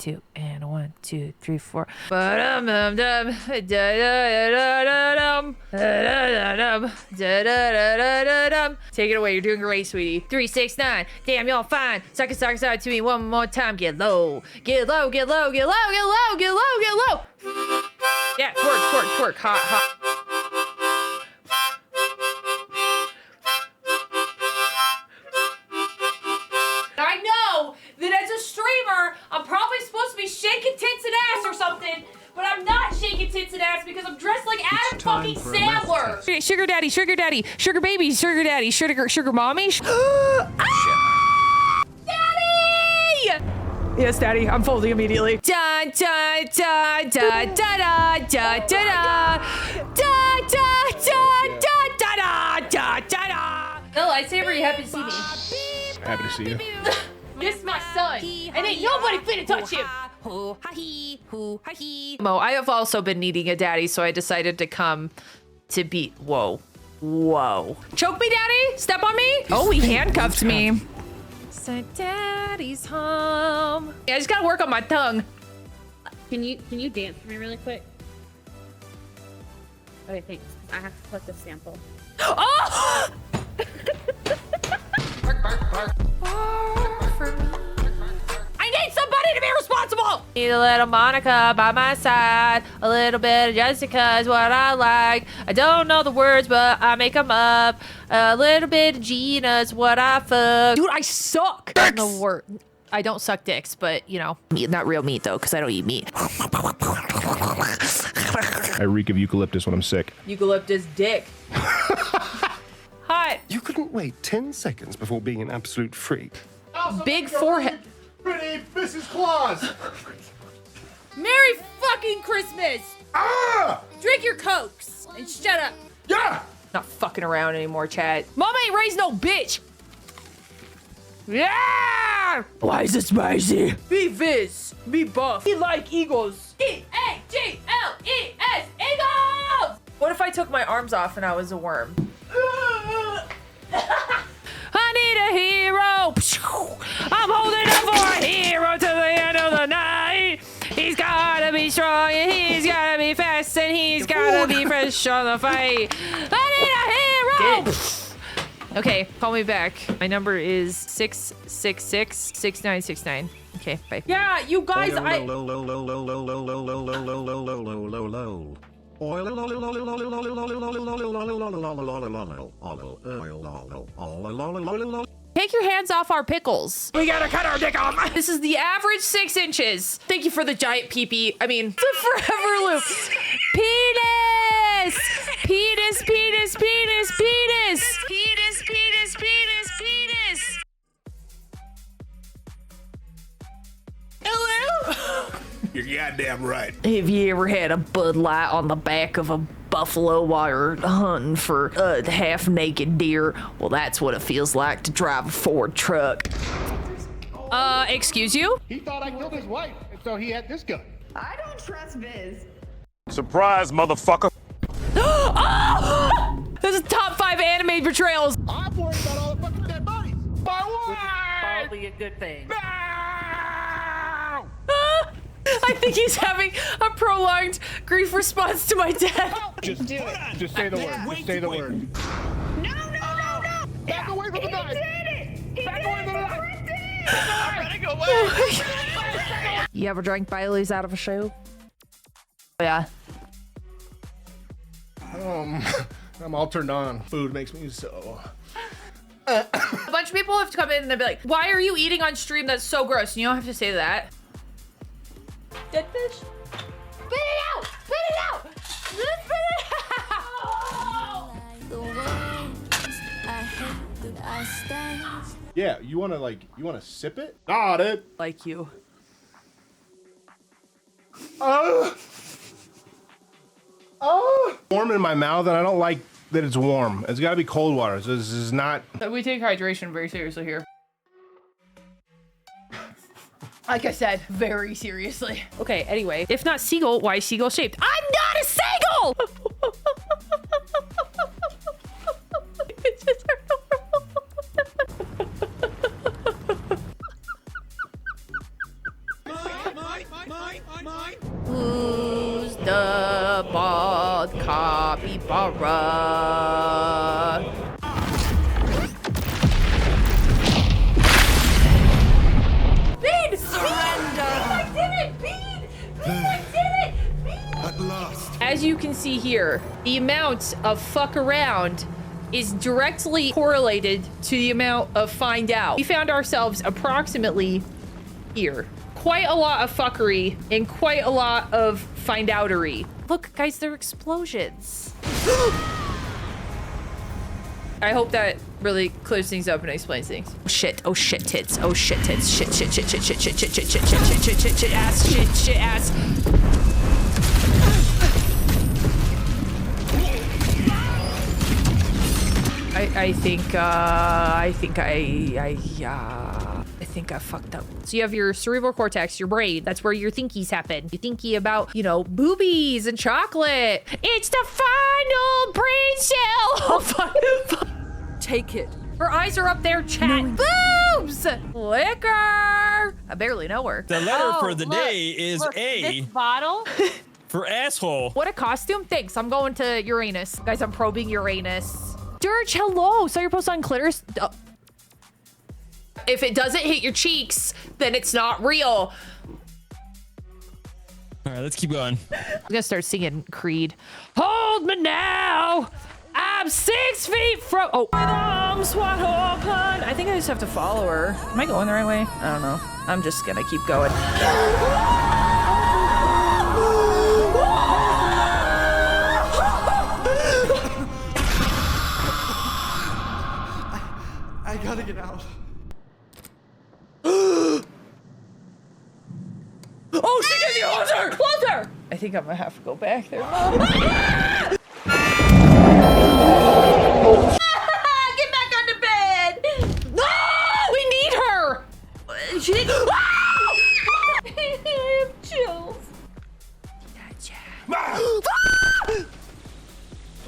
two, and 1, 2, 3, 4. Ba-dum-dum-dum, da-da-da-dum, da-da-da-da-da-dum. Take it away. You're doing great, sweetie. 3, 6, 9. Damn, y'all fine. Suck it out to me one more time. Get low. Get low, get low, get low, get low, get low, get low. Yeah, twerk, twerk, twerk. Hot, hot. I know that as a streamer, I'm probably supposed to be shaking tits and ass or something, but I'm not shaking tits and ass because I'm dressed like Adam fucking Sandler. Sugar daddy, sugar daddy, sugar baby, sugar daddy, sugar mommy. Daddy! Yes, daddy, I'm folding immediately. Da da da da da da da da da da da da da da da da. No lightsaber, you happy to see me. Happy to see you. This is my son, and ain't nobody finna touch him. Mo, I have also been needing a daddy, so I decided to come to beat. Whoa. Whoa. Choke me, daddy? Step on me? Oh, he handcuffed me. So daddy's home. Yeah, I just gotta work on my tongue. Can you dance for me really quick? Okay, thanks. I have to put the sample. Oh! I need somebody to be responsible! Need a little Monica by my side. A little bit of Jessica is what I like. I don't know the words, but I make them up. A little bit of Gina is what I fuck. Dude, I suck! The word. I don't suck dicks, but, you know. Not real meat, though, because I don't eat meat. I reek of eucalyptus when I'm sick. Eucalyptus dick. Hot. You couldn't wait 10 seconds before being an absolute freak. Big forehead. Pretty Mrs. Claus! Merry fucking Christmas! Ah! Drink your cokes and shut up. Yeah! Not fucking around anymore, Chad. Mama ain't raised no bitch. Yeah! Why is it spicy? Be Viz. Be buff. Be like Eagles. E-A-G-L-E-S. Eagles! What if I took my arms off and I was a worm? I need a hero. I'm holding up for a hero to the end of the night. He's gotta be strong and he's gotta be fast and he's gotta be fresh on the fight. I need a hero. Okay, call me back. My number is 666-6969. Okay, bye. Yeah, you guys, Take your hands off our pickles. We gotta cut our dick off. This is the average 6 inches. Thank you for the giant peepee. I mean, the forever loop. Penis! Penis, penis, penis, penis! Penis, penis, penis, penis! Hello? You're goddamn right. Have you ever had a Bud Light on the back of a buffalo while you're hunting for a half-naked deer? Well, that's what it feels like to drive a Ford truck. Excuse you? He thought I killed his wife, and so he had this gun. I don't trust Biz. Surprise, motherfucker. Oh! This is top 5 anime betrayals. I'm worried about all the fucking dead bodies. My wife! Probably a good thing. No! I think he's having a prolonged grief response to my death. Just do it. Just say the word. Just say the word. No, no, no, no! Back away from the knife. He did it! He Back did away it! from the knife. Right there! I'm ready to go away. You ever drank Bailey's out of a shoe? Yeah. I'm all turned on. Food makes me so. A bunch of people have to come in and they'll be like, why are you eating on stream? That's so gross. You don't have to say that. Dead fish? Spit it out! Spit it out! Spit it out! Yeah, you wanna sip it? Got it. Like you. Warm in my mouth, and I don't like that it's warm. It's gotta be cold water. So this is not. We take hydration very seriously here. Like I said, very seriously. Okay, anyway. If not seagull, why seagull shaped? I'm not a seagull! called Capybara. Bean! Surrender! I did it! Bean! I did it! At last. As you can see here, the amount of fuck around is directly correlated to the amount of find out. We found ourselves approximately here. Quite a lot of fuckery and quite a lot of find outery. Look, guys, they're explosions. I hope that really clears things up and explains things. Oh shit, tits. Oh shit, tits. Shit, ass. I think I fucked up. So you have your cerebral cortex, your brain. That's where your thinkies happen. You thinky about, boobies and chocolate. It's the final brain cell. Oh, fuck. Take it. Her eyes are up there, chat. Boobs! Liquor! I barely know her. The letter for the day is A This bottle? for asshole. What a costume. Thanks. I'm going to Uranus. Guys, I'm probing Uranus. Dirge, hello. So you're post on clitoris? If it doesn't hit your cheeks, then it's not real. All right, let's keep going. I'm gonna start singing Creed. Hold me now. I'm 6 feet from. Oh, with arms wide open. I think I just have to follow her. Am I going the right way? I don't know. I'm just gonna keep going. I gotta get out. Oh, she gets closer! Closer! I think I'm gonna have to go back there. Mom. Get back on the bed! No! We need her! She needs. I have chills.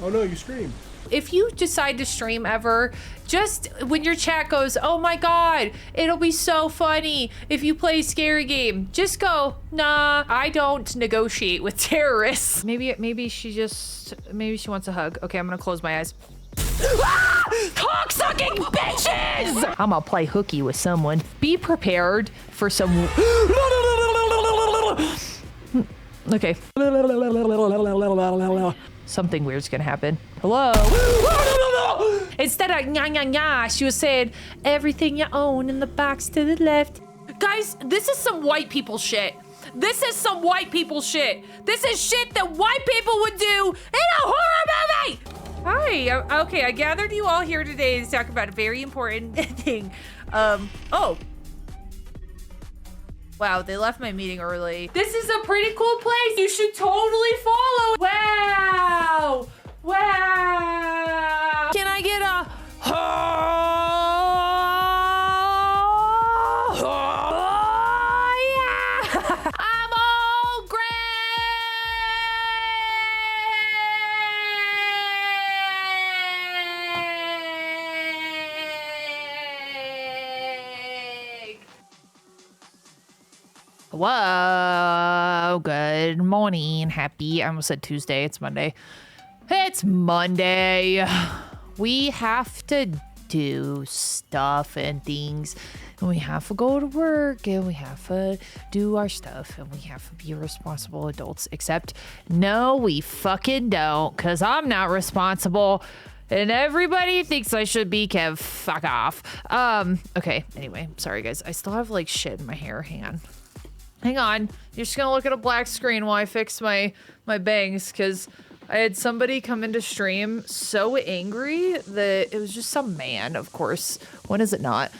Oh no, you screamed. If you decide to stream ever, just when your chat goes, oh my god, it'll be so funny if you play a scary game, just go, nah, I don't negotiate with terrorists. Maybe she wants a hug. Okay, I'm gonna close my eyes. Cock-sucking bitches! I'm gonna play hooky with someone. Be prepared for some. Okay. Something weird's gonna happen. Hello? Instead of nya nya nya, she was saying, everything you own in the box to the left. Guys, this is some white people shit. This is some white people shit. This is shit that white people would do in a horror movie! Hi, okay, I gathered you all here today to talk about a very important thing. Oh. Wow, they left my meeting early. This is a pretty cool place. You should totally follow. Wow. Wow. Can I get a... Oh, yeah. I'm all Greg. Whoa, good morning. Happy, I almost said Tuesday. It's Monday. It's Monday. We have to do stuff and things. And we have to go to work and we have to do our stuff and we have to be responsible adults. Except, no, we fucking don't, because I'm not responsible. And everybody thinks I should be. Kev, fuck off. Okay, anyway, sorry guys. I still have like shit in my hair. Hang on. You're just gonna look at a black screen while I fix my bangs, because I had somebody come into stream so angry that it was just some man, of course. When is it not?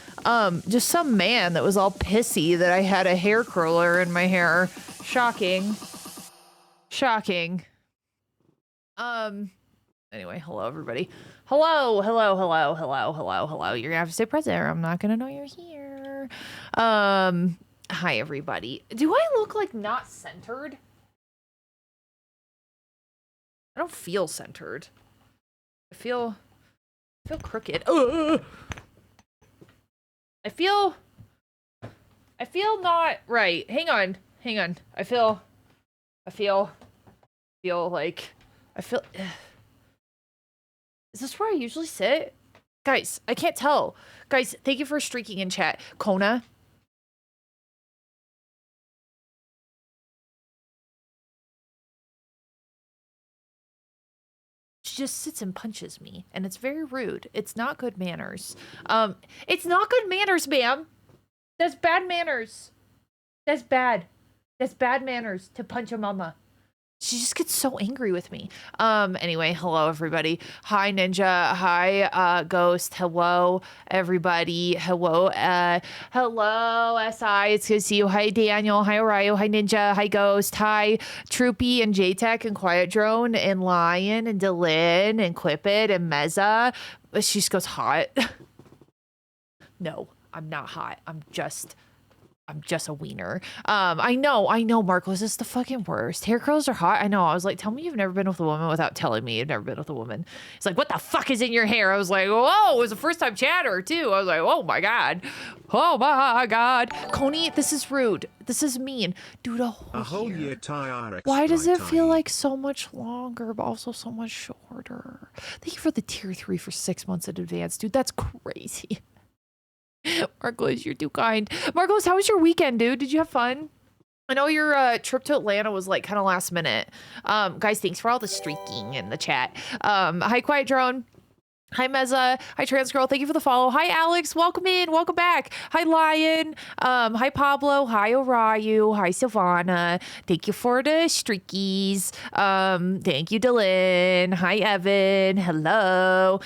Just some man that was all pissy that I had a hair curler in my hair. Shocking. Anyway, hello everybody. Hello. You're gonna have to stay present or I'm not gonna know you're here. Hi everybody. Do I look like not centered? I don't feel centered. I feel crooked. Ugh. I feel not right. Hang on. I feel like I feel... Is this where I usually sit? Guys, I can't tell. Guys, thank you for streaking in chat. Kona. She just sits and punches me, and it's very rude. It's not good manners. It's not good manners, ma'am. That's bad manners. That's bad. That's bad manners to punch a mama. She just gets so angry with me. Anyway, hello everybody. Hi Ninja. Hi Ghost. Hello everybody. Hello hello SI. It's good to see you. Hi Daniel. Hi Orion. Hi Ninja. Hi Ghost. Hi Troopy and JTech and Quiet Drone and Lion and Delin and Quipit and Meza. She just goes hot. No, I'm not hot. I'm just a wiener. I know, Marcos is the fucking worst. Hair curls are hot. I know. I was like, tell me you've never been with a woman without telling me you've never been with a woman. He's like, what the fuck is in your hair? I was like, whoa, it was a first time chatter too. I was like, oh my God. Oh my God. Coney, this is rude. This is mean. Dude, a whole year. Why does it feel like so much longer, but also so much shorter? Thank you for the tier 3 for 6 months in advance. Dude, that's crazy. Marcos, you're too kind. Marcos, how was your weekend, dude? Did you have fun? I know your trip to Atlanta was like kind of last minute. Guys, thanks for all the streaking in the chat. Hi, Quiet Drone. Hi, Meza. Hi, Trans Girl. Thank you for the follow. Hi, Alex. Welcome in. Welcome back. Hi, Lion. Hi, Pablo. Hi, Orayu. Hi, Silvana. Thank you for the streakies. Thank you, Dylan. Hi, Evan. Hello.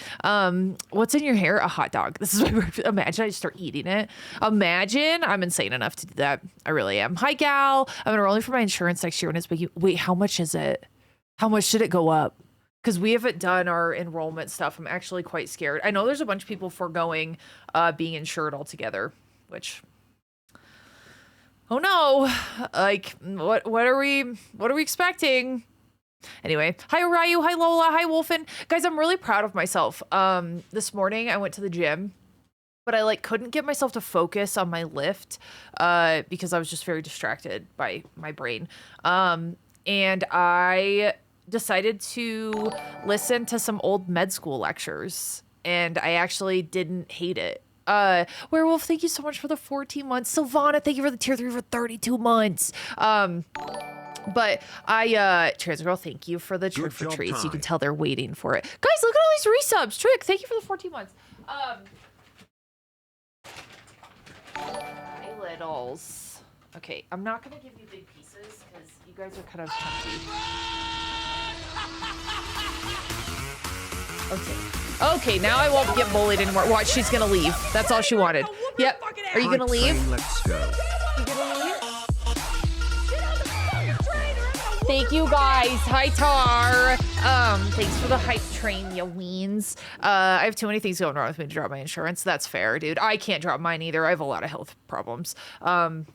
What's in your hair? A hot dog. This is my imagine I just start eating it. Imagine I'm insane enough to do that. I really am. Hi, Gal. I'm enrolling for my insurance next year when it's big. Wait, how much is it? How much did it go up? Because we haven't done our enrollment stuff. I'm actually quite scared. I know there's a bunch of people foregoing being insured altogether, which, oh no, like what are we expecting? Anyway, hi Ryu, hi Lola, hi Wolfen. Guys, I'm really proud of myself. This morning I went to the gym, but I like couldn't get myself to focus on my lift because I was just very distracted by my brain. And I decided to listen to some old med school lectures, and I actually didn't hate it. Werewolf, thank you so much for the 14 months. Silvana, thank you for the tier 3 for 32 months. But Trans Girl, thank you for the trick for treats. You can tell they're waiting for it. Guys, look at all these resubs. Trick, thank you for the 14 months. Hi, littles. Okay, I'm not gonna give you big pieces because you guys are kind of chunky. Okay, now I won't get bullied anymore. Watch, she's gonna leave. That's all she wanted. Yep. Are you gonna leave? Let's go. You gonna leave? Thank you guys. Hi Tar. Thanks for the hype train, you weens. I have too many things going wrong with me to drop my insurance. That's fair, dude. I can't drop mine either. I have a lot of health problems. And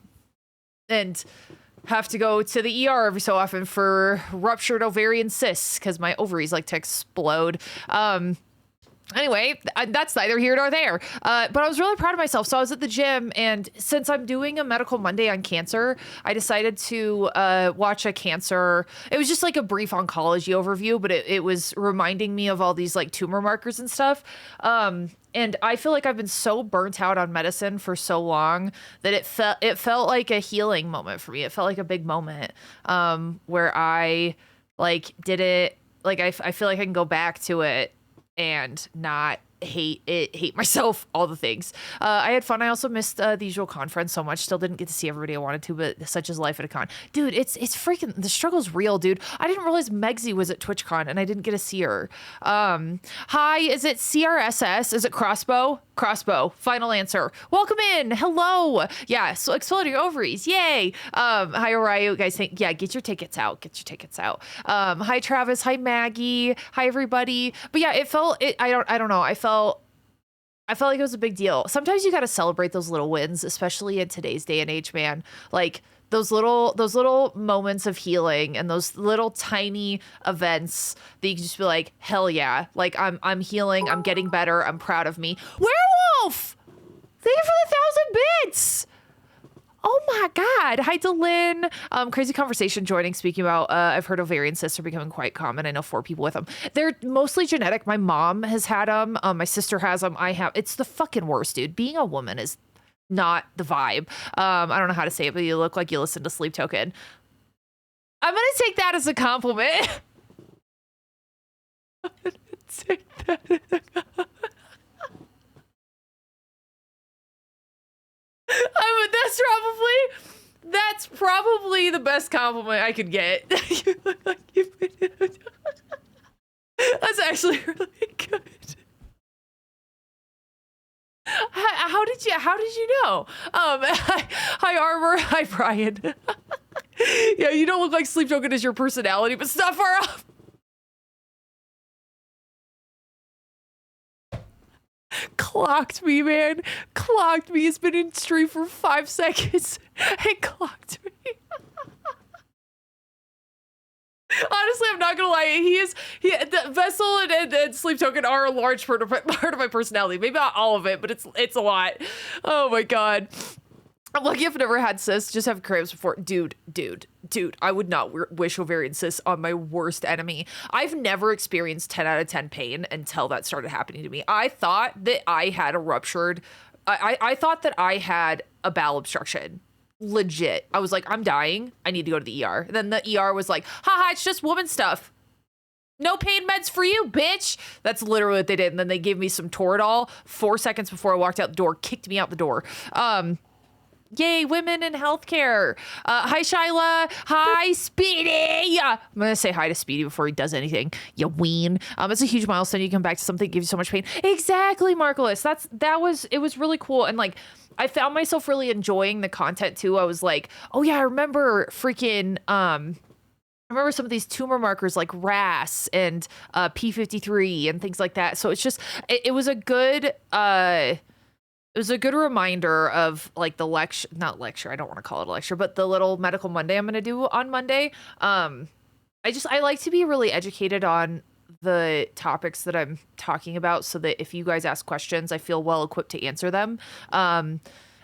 have to go to the ER every so often for ruptured ovarian cysts because my ovaries like to explode. Anyway, that's neither here nor there. But I was really proud of myself. So I was at the gym, and since I'm doing a Medical Monday on cancer, I decided to watch a cancer. It was just like a brief oncology overview, but it was reminding me of all these like tumor markers and stuff. And I feel like I've been so burnt out on medicine for so long that it felt like a healing moment for me. It felt like a big moment where I like did it. Like I feel like I can go back to it and not hate myself, all the things. I had fun. I also missed the usual conference so much. Still didn't get to see everybody I wanted to, but such is life at a con. Dude, it's freaking, the struggle's real, dude. I didn't realize Megsy was at TwitchCon and I didn't get to see her. Hi, is it CRSS? Is it Crossbow? Crossbow. Final answer. Welcome in. Hello. Yeah, so exploding ovaries. Yay. Hi, Orion. Guys, yeah, get your tickets out. Get your tickets out. Hi, Travis. Hi, Maggie. Hi, everybody. But yeah, I don't know. I felt like it was a big deal. Sometimes you got to celebrate those little wins, especially in today's day and age, man. Like those little moments of healing and those little tiny events that you can just be like, hell yeah. Like I'm healing. I'm getting better. I'm proud of me. Werewolf! Thank you for the 1,000 bits. Oh my God. Hi to Lynn. Crazy conversation joining, speaking about, I've heard ovarian cysts are becoming quite common. I know 4 people with them. They're mostly genetic. My mom has had them. My sister has them. I have. It's the fucking worst, dude. Being a woman is not the vibe. I don't know how to say it, but you look like you listen to Sleep Token. I'm going to take that as a compliment. I'm going to take that as a compliment. That's probably the best compliment I could get. You look like you've been in a... That's actually really good. How did you know? Hi Armor. Hi Brian. Yeah, you don't look like Sleep Token is your personality, but it's not far off. Clocked me, man. Clocked me. It's been in stream for 5 seconds. It clocked me. Honestly, I'm not gonna lie. The Vessel and Sleep Token are a large part of my personality. Maybe not all of it, but it's a lot. Oh my God. I'm lucky I've never had cysts, just have cramps before. Dude, I would not wish ovarian cysts on my worst enemy. I've never experienced 10 out of 10 pain until that started happening to me. I thought that I had a ruptured, I thought that I had a bowel obstruction. Legit. I was like, I'm dying. I need to go to the ER. And then the ER was like, haha, it's just woman stuff. No pain meds for you, bitch. That's literally what they did. And then they gave me some Toradol 4 seconds before I walked out the door, kicked me out the door. Yay, women in healthcare. Hi, Shyla. Hi, Speedy. I'm going to say hi to Speedy before he does anything. You ween. It's a huge milestone. You come back to something that gives you so much pain. Exactly, Marcellus. It was really cool. And like, I found myself really enjoying the content too. I was like, oh yeah, I remember freaking, I remember some of these tumor markers like RAS and P53 and things like that. So it's just, it was a good, it was a good reminder of like the not lecture, I don't want to call it a lecture, but the little Medical Monday I'm going to do on Monday. I like to be really educated on the topics that I'm talking about so that if you guys ask questions, I feel well equipped to answer them.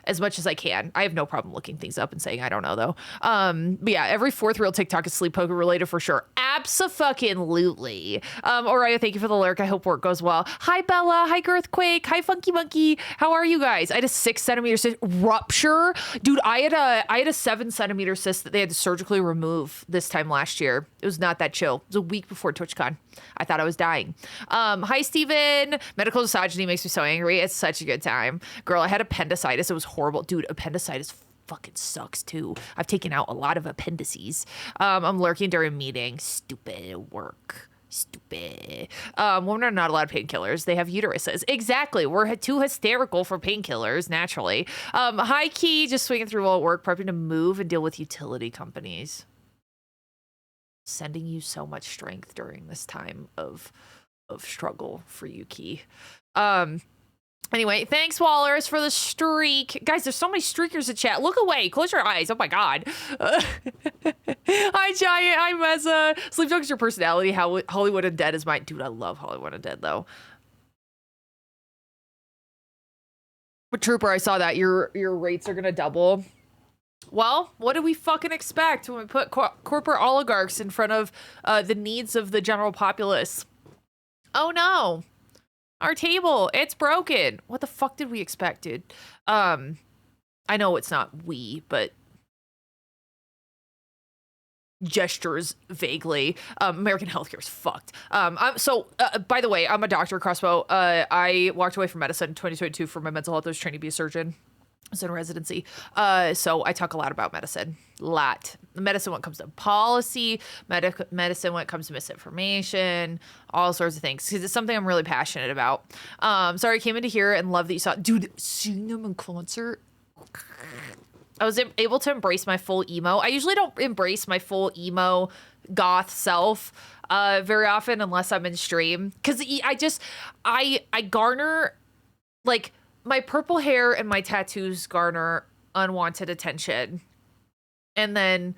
As much as I can. I have no problem looking things up and saying I don't know though. But yeah, every 4th real TikTok is Sleep Token related for sure. Abso-fucking-lutely. Oriah, thank you for the lurk. I hope work goes well. Hi Bella. Hi Girthquake. Hi Funky Monkey. How are you guys? I had a 6 centimeter cyst rupture. Dude, I had a 7 centimeter cyst that they had to surgically remove this time last year. It was not that chill. It was a week before TwitchCon. I thought I was dying. Hi Steven. Medical misogyny makes me so angry. It's such a good time. Girl, I had appendicitis. It was horrible. Dude, appendicitis fucking sucks too. I've taken out a lot of appendices. I'm lurking during meetings. Stupid work. Stupid. Women are not allowed painkillers. They have uteruses. Exactly. We're too hysterical for painkillers, naturally. High key, just swinging through while at work, prepping to move and deal with utility companies. Sending you so much strength during this time of struggle for you, Key. Anyway, thanks, Wallers, for the streak. Guys, there's so many streakers in chat. Look away. Close your eyes. Oh, my God. Hi, Giant. Hi, Meza. Sleep Token's your personality. Hollywood Undead is mine. Dude, I love Hollywood Undead, though. But, Trooper, I saw that. Your rates are going to double. Well, what do we fucking expect when we put corporate oligarchs in front of the needs of the general populace? Oh, no. Our table, it's broken. What the fuck did we expect, dude? I know it's not we, but gestures vaguely. American healthcare is fucked. By the way, I'm a doctor, Crossbow. I walked away from medicine in 2022 for my mental health. I was training to be a surgeon. I was in residency. So I talk a lot about medicine. Medicine when it comes to policy, medicine when it comes to misinformation, all sorts of things. Because it's something I'm really passionate about. Sorry, I came into here and love that you saw. Dude, seeing them in concert. I was able to embrace my full emo. I usually don't embrace my full emo goth self very often unless I'm in stream. Because I garner, like, my purple hair and my tattoos garner unwanted attention. And then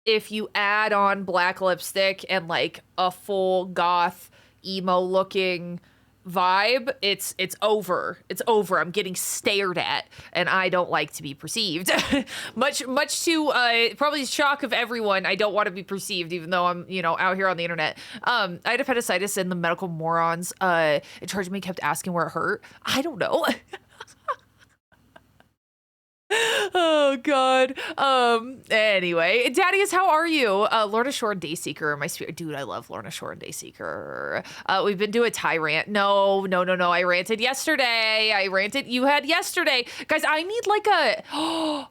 if you add on black lipstick and like a full goth emo looking vibe, it's over. It's over. I'm getting stared at, and I don't like to be perceived. much to probably the shock of everyone, I don't want to be perceived, even though I'm, out here on the internet. I had appendicitis, and the medical morons in charge of me kept asking where it hurt. I don't know. Oh God. Anyway, Daddies, how are you? Lorna Shore and Dayseeker, my spirit. Dude, I love Lorna Shore and Dayseeker. We've been doing a tyrant. No. I ranted yesterday. You had yesterday. Guys, I need like a.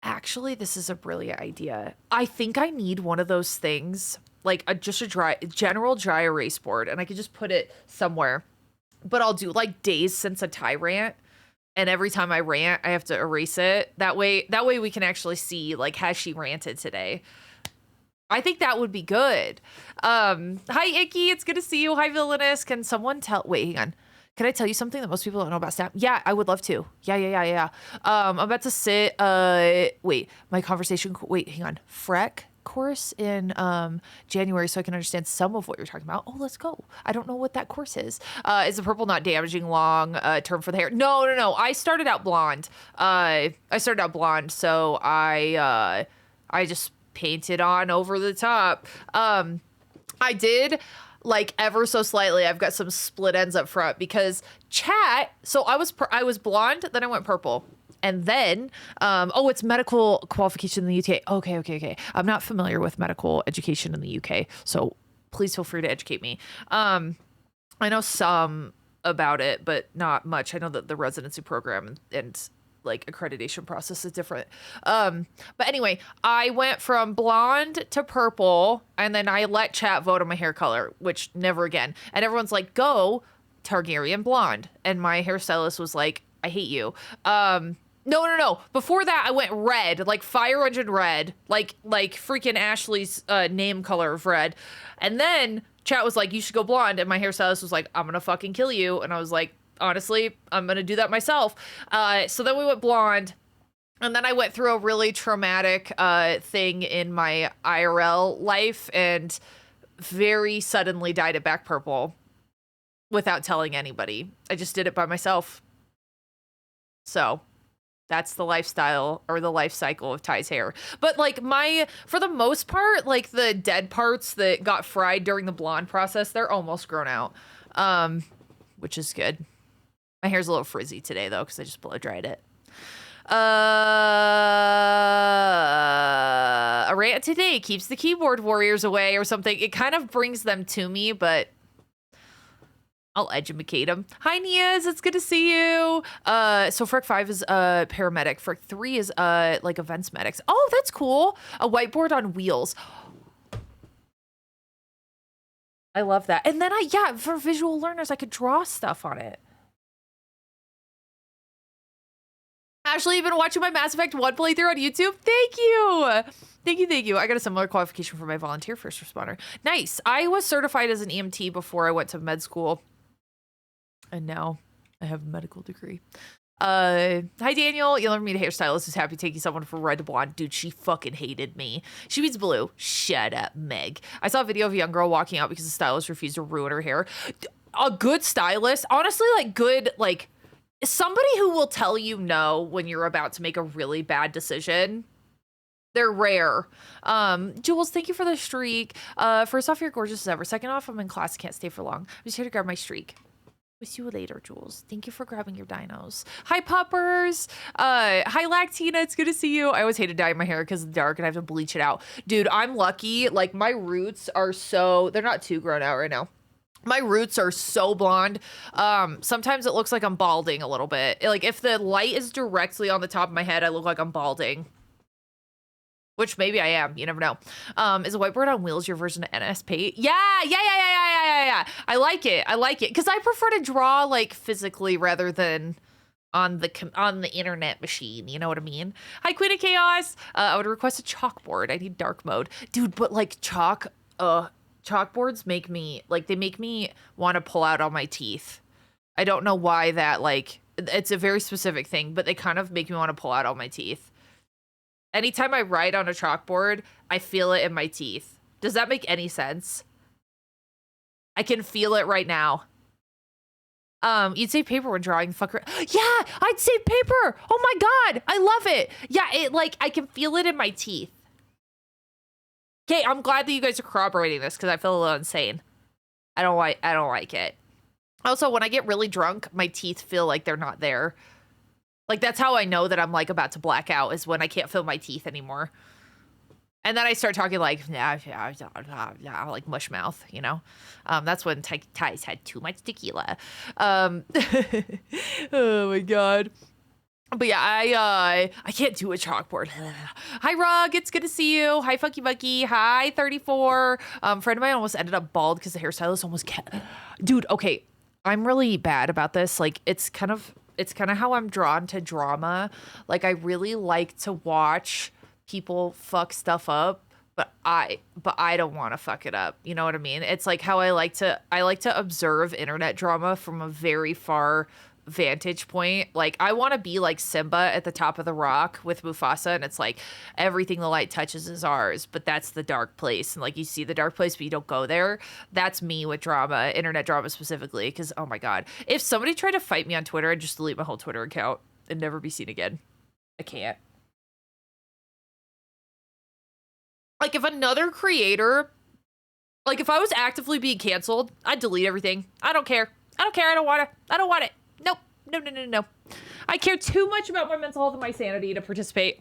Actually, this is a brilliant idea. I think I need one of those things, like just a general dry erase board, and I could just put it somewhere. But I'll do like days since a tyrant. And every time I rant, I have to erase it. That way we can actually see, like, has she ranted today? I think that would be good. Hi, Icky. It's good to see you. Hi, Villainous. Can someone wait, hang on. Can I tell you something that most people don't know about Snap? Yeah, I would love to. Yeah. I'm about to sit, wait, my conversation, wait, hang on. Freck course in January, so I can understand some of what you're talking about. Oh, let's go. I don't know what that course is. Is the purple not damaging long term for the hair? No. I started out blonde. So I just painted on over the top. I did like ever so slightly. I've got some split ends up front because chat. So I was blonde, then I went purple. And then, it's medical qualification in the UK. Okay. I'm not familiar with medical education in the UK, so please feel free to educate me. I know some about it, but not much. I know that the residency program and like accreditation process is different. But anyway, I went from blonde to purple, and then I let chat vote on my hair color, which never again. And everyone's like, go Targaryen blonde. And my hairstylist was like, I hate you. No. Before that, I went red, like Fire Engine red, like freaking Ashley's name color of red. And then chat was like, you should go blonde. And my hairstylist was like, I'm going to fucking kill you. And I was like, honestly, I'm going to do that myself. So then we went blonde. And then I went through a really traumatic thing in my IRL life and very suddenly dyed it back purple without telling anybody. I just did it by myself. So that's the lifestyle or the life cycle of Ty's hair. But like for the most part, like the dead parts that got fried during the blonde process, they're almost grown out, which is good. My hair's a little frizzy today though, because I just blow dried it. A rant today keeps the keyboard warriors away or something. It kind of brings them to me, but I'll educate him. Hi, Nias. It's good to see you. So Frick 5 is a paramedic. Frick 3 is like events medics. Oh, that's cool. A whiteboard on wheels. I love that. And then for visual learners, I could draw stuff on it. Ashley, you've been watching my Mass Effect 1 playthrough on YouTube? Thank you. Thank you. I got a similar qualification for my volunteer first responder. Nice. I was certified as an EMT before I went to med school. And now I have a medical degree. Hi, Daniel. You'll never meet a hairstylist who's happy taking someone from red to blonde. Dude, she fucking hated me. She means blue. Shut up, Meg. I saw a video of a young girl walking out because the stylist refused to ruin her hair. A good stylist, honestly, somebody who will tell you no when you're about to make a really bad decision. They're rare. Jules, thank you for the streak. First off, you're gorgeous as ever. Second off, I'm in class, can't stay for long. I'm just here to grab my streak. We'll see you later, Jules. Thank you for grabbing your dinos. Hi, puppers. Hi, Lactina. It's good to see you. I always hated dyeing my hair because it's dark and I have to bleach it out. Dude, I'm lucky. Like, my roots are they're not too grown out right now. My roots are so blonde. Sometimes it looks like I'm balding a little bit. Like, if the light is directly on the top of my head, I look like I'm balding. Which maybe I am. You never know. Is a whiteboard on wheels your version of NSP? Yeah. I like it. Because I prefer to draw, like, physically rather than on the internet machine. You know what I mean? Hi, Queen of Chaos. I would request a chalkboard. I need dark mode. Dude, but, like, chalkboards make me want to pull out all my teeth. I don't know why that, like, it's a very specific thing, but they kind of make me want to pull out all my teeth. Anytime I write on a chalkboard, I feel it in my teeth. Does that make any sense? I can feel it right now. You'd save paper when drawing. Fucker. Yeah, I'd save paper. Oh my God. I love it. Yeah, it like, I can feel it in my teeth. Okay, I'm glad that you guys are corroborating this because I feel a little insane. I don't like it. Also, when I get really drunk, my teeth feel like they're not there. Like, that's how I know that I'm like about to black out, is when I can't feel my teeth anymore. And then I start talking like, like mush mouth, you know? That's when Ty's had too much tequila. Oh my God. But yeah, I can't do a chalkboard. Hi, Rug. It's good to see you. Hi, Funky Monkey. Hi, 34. Friend of mine almost ended up bald because the hairstylist almost kept... Dude, okay. I'm really bad about this. Like, it's kind of how I'm drawn to drama. Like, I really like to watch people fuck stuff up, but I don't want to fuck it up. You know what I mean? It's like how I like to observe internet drama from a very far vantage point. Like, I want to be like Simba at the top of the rock with Mufasa, and it's like everything the light touches is ours, but that's the dark place, and like you see the dark place but you don't go there. That's me with drama, internet drama specifically, because oh my God, if somebody tried to fight me on Twitter, I'd just delete my whole Twitter account and never be seen again. I can't. Like, if another creator, like if I was actively being canceled, I'd delete everything. I don't care. I don't want it. Nope. No. I care too much about my mental health and my sanity to participate.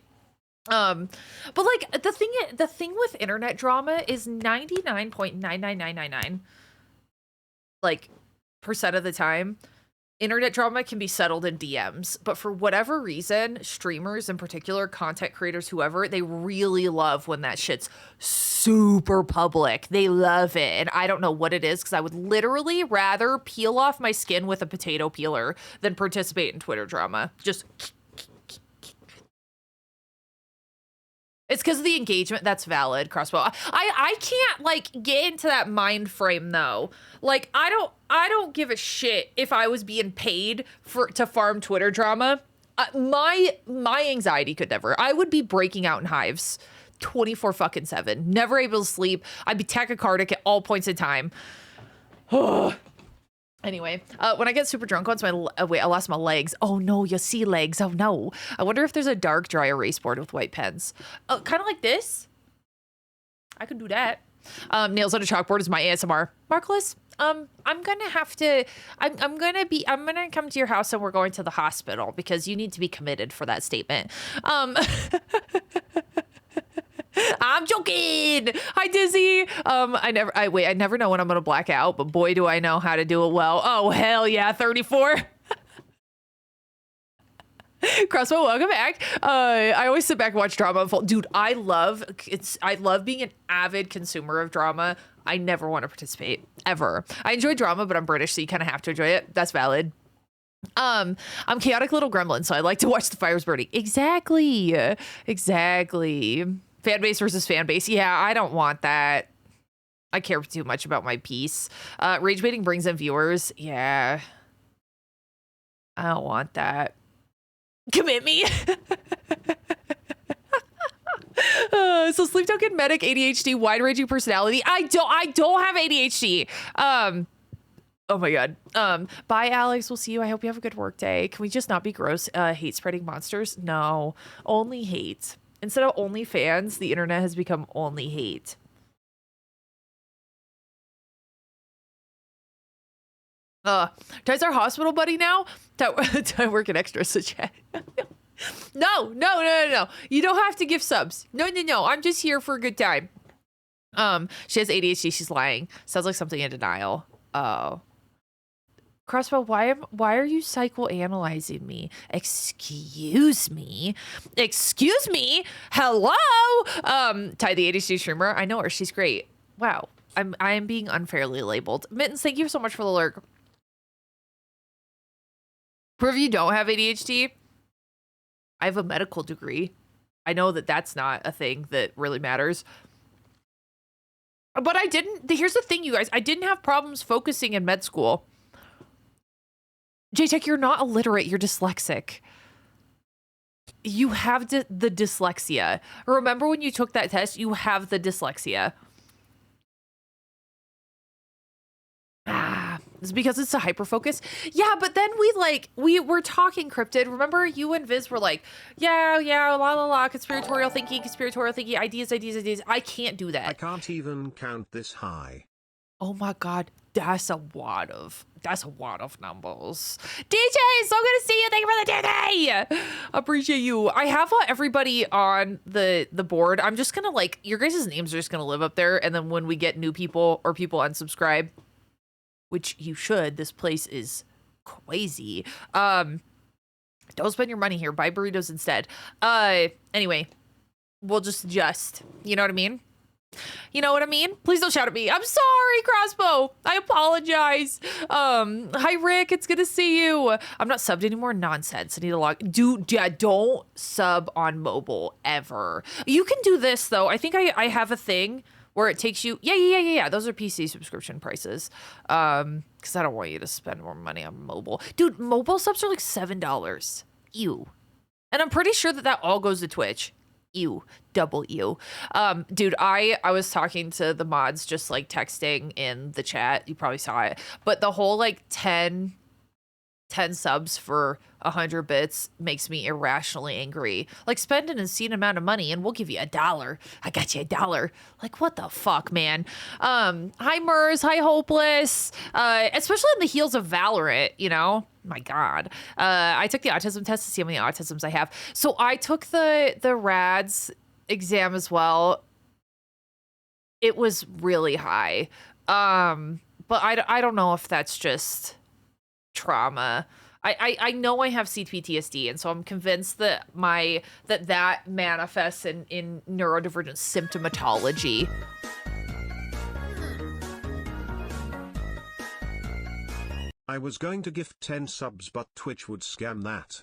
But like the thing with internet drama is 99.99999 like % of the time, internet drama can be settled in DMs, but for whatever reason, streamers in particular, content creators, whoever, they really love when that shit's super public. They love it. And I don't know what it is, because I would literally rather peel off my skin with a potato peeler than participate in Twitter drama. Just... It's because of the engagement. That's valid, Crossbow. I can't like get into that mind frame though. Like I don't give a shit if I was being paid to farm Twitter drama. My anxiety could never. I would be breaking out in hives 24/7, never able to sleep. I'd be tachycardic at all points in time. Anyway, when I get super drunk once, I lost my legs. Oh no, you see legs. Oh no. I wonder if there's a dark dry erase board with white pens. Kind of like this. I could do that. Nails on a chalkboard is my ASMR. Markless, I'm gonna have to, I'm gonna come to your house and we're going to the hospital because you need to be committed for that statement. I'm joking. Hi, Dizzy. I never know when I'm gonna black out, but boy, do I know how to do it well. Oh, hell yeah, 34. Crossbow, welcome back. I always sit back and watch drama unfold. Dude, I love being an avid consumer of drama. I never want to participate, ever. I enjoy drama, but I'm British, so you kind of have to enjoy it. That's valid. I'm chaotic little gremlin, so I like to watch the fires burning. Exactly. Fan base versus fan base. Yeah, I don't want that. I care too much about my piece. Rage baiting brings in viewers. Yeah. I don't want that. Commit me. So sleep token, medic, ADHD, wide ranging personality. I don't have ADHD. Oh my God. Bye, Alex. We'll see you. I hope you have a good work day. Can we just not be gross? Hate spreading monsters? No, only hate. Instead of only fans, the internet has become only hate. Ty's our hospital buddy now? Ty working extra, so chat. No. You don't have to give subs. No. I'm just here for a good time. She has ADHD. She's lying. Sounds like something in denial. Oh. Crossbow, why are you psychoanalyzing me? Excuse me? Hello? Ty, the ADHD streamer. I know her. She's great. Wow. I am being unfairly labeled. Mittens, thank you so much for the lurk. Prove you don't have ADHD. I have a medical degree. I know that that's not a thing that really matters. But I didn't. Here's the thing, you guys. I didn't have problems focusing in med school. J-Tech, you're not illiterate, you're dyslexic. You have the dyslexia. Remember when you took that test, you have the dyslexia. It's because it's a hyper focus. Yeah, but then we were talking cryptid. Remember you and Viz were like, yeah, la la la, conspiratorial thinking, ideas. I can't do that. I can't even count this high. Oh my god, that's a wad of numbers. DJ, so good to see you. Thank you for the day. Appreciate you. I have everybody on the board. I'm just gonna like your guys' names are just gonna live up there, and then when we get new people or people unsubscribe, which you should, this place is crazy. Don't spend your money here. Buy burritos instead. Anyway, we'll just you know what I mean? You know what I mean? Please don't shout at me. I'm sorry, Crossbow. I apologize. Hi, Rick. It's good to see you. I'm not subbed anymore. Nonsense. I need to log. Dude, yeah, don't sub on mobile ever. You can do this, though. I think I have a thing where it takes you. Yeah. Those are PC subscription prices. Because I don't want you to spend more money on mobile. Dude, mobile subs are like $7. Ew. And I'm pretty sure that all goes to Twitch. Ew, double ew. Dude, I was talking to the mods, just like texting in the chat. You probably saw it, but the whole like 10 subs for 100 bits makes me irrationally angry. Like, spend an insane amount of money and we'll give you $1. I got you $1. Like, what the fuck, man? Hi Murs, hi Hopeless. Especially in the heels of Valorant, you know? My God. I took the autism test to see how many autisms I have. So I took the RADS exam as well. It was really high. But I don't know if that's just trauma. I know I have CPTSD, and so I'm convinced that that manifests in neurodivergent symptomatology. I was going to gift 10 subs, but Twitch would scam that.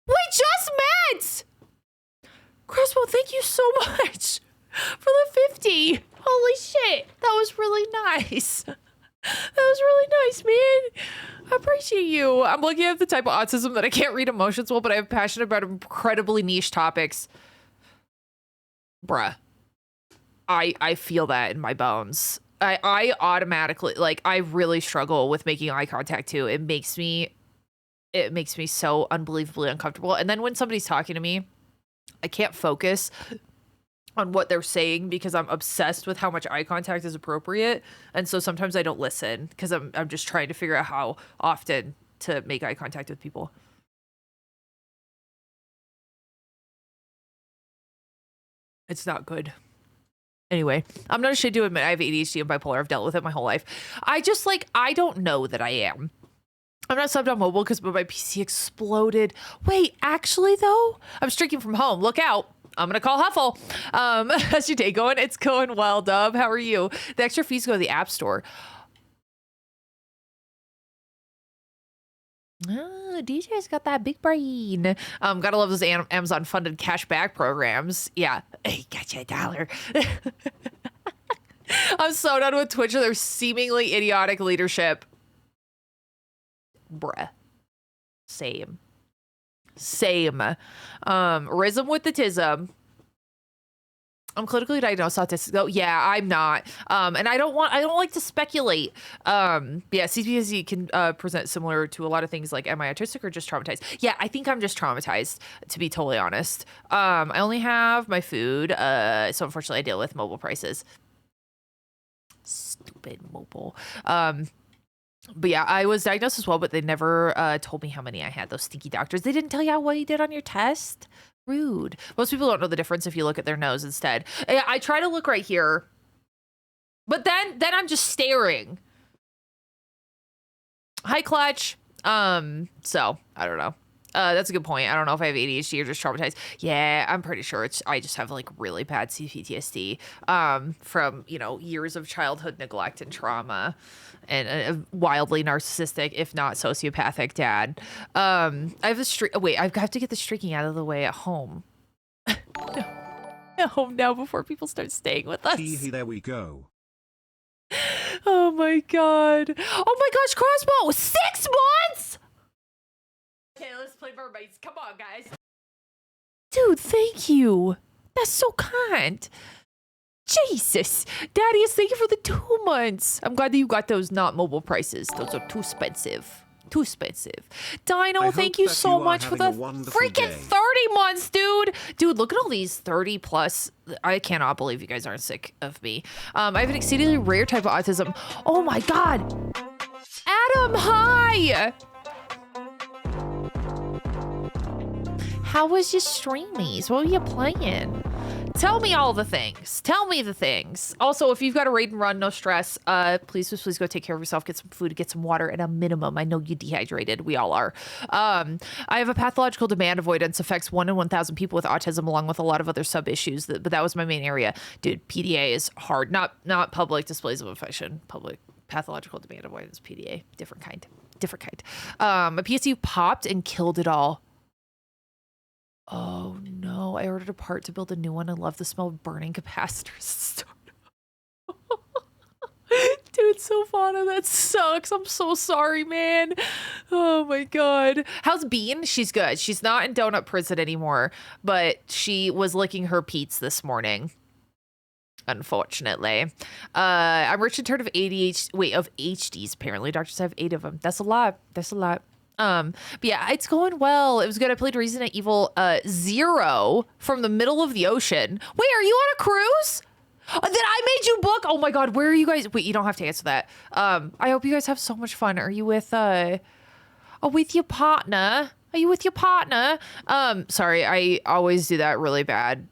We just met! Crossbow, thank you so much for the 50. Holy shit, that was really nice. That was really nice, man. I appreciate you. I'm lucky I have the type of autism that I can't read emotions well, but I'm passionate about incredibly niche topics. Bruh. I feel that in my bones. I automatically, like, I really struggle with making eye contact too. It makes me so unbelievably uncomfortable. And then when somebody's talking to me, I can't focus on what they're saying because I'm obsessed with how much eye contact is appropriate. And so sometimes I don't listen because I'm just trying to figure out how often to make eye contact with people. It's not good. Anyway, I'm not ashamed to admit I have ADHD and bipolar. I've dealt with it my whole life. I don't know that I am. I'm not subbed on mobile because my PC exploded. Wait, actually though, I'm streaking from home. Look out. I'm going to call Huffle. How's your day going? It's going well, Dub. How are you? The extra fees go to the App Store. Oh, DJ's got that big brain. Gotta love those Amazon funded cashback programs. Yeah. Hey, got you $1. I'm so done with Twitch and their seemingly idiotic leadership. Bruh. Same. Rhythm with the tism. I'm clinically diagnosed autistic though. Yeah, I'm not. And I don't like to speculate. Yeah, CPTSD can present similar to a lot of things like, am I autistic or just traumatized? Yeah, I think I'm just traumatized, to be totally honest. I only have my food, so unfortunately I deal with mobile prices. Stupid mobile. But yeah, I was diagnosed as well, but they never told me how many I had. Those stinky doctors. They didn't tell you how well you did on your test. Rude. Most people don't know the difference if you look at their nose instead. I try to look right here, but then I'm just staring. Hi, Clutch. So I don't know. That's a good point. I don't know if I have ADHD or just traumatized. Yeah, I'm pretty sure I just have like really bad CPTSD from, years of childhood neglect and trauma and a wildly narcissistic, if not sociopathic dad. I have a wait, I have to get the streaking out of the way at home. At home now before people start staying with us. There we go. Oh my God. Oh my gosh, Crossbow, 6 months? Okay, let's play mermaids. Come on, guys. Dude, thank you. That's so kind. Jesus. Daddius, thank you for the 2 months. I'm glad that you got those not mobile prices. Those are too expensive. Too expensive. Dino, thank you so much for the freaking 30 months, dude. Dude, look at all these 30 plus. I cannot believe you guys aren't sick of me. I have an exceedingly rare type of autism. Oh my God. Adam, hi. How was your streamies? What were you playing? Tell me all the things. Tell me the things. Also, if you've got a raid and run, no stress. Please go take care of yourself. Get some food, get some water at a minimum. I know you're dehydrated. We all are. I have a pathological demand avoidance, affects 1 in 1,000 people with autism, along with a lot of other sub issues. But that was my main area. Dude, PDA is hard. Not public displays of affection. Public pathological demand avoidance, PDA. Different kind. A PSU popped and killed it all. Oh no, I ordered a part to build a new one. I love the smell of burning capacitors. Dude, Sylvana, that sucks. I'm so sorry, man. Oh my God. How's Bean? She's good. She's not in donut prison anymore, but she was licking her Pete's this morning. Unfortunately. I'm rich in terms of of HDs, apparently. Doctors have 8 of them. That's a lot. But yeah, it's going well. It was good. I played Resident Evil 0 from the middle of the ocean. Wait, are you on a cruise? That I made you book? Oh my God, where are you guys? Wait, you don't have to answer that. I hope you guys have so much fun. Are you with your partner? Are you with your partner? Sorry, I always do that really bad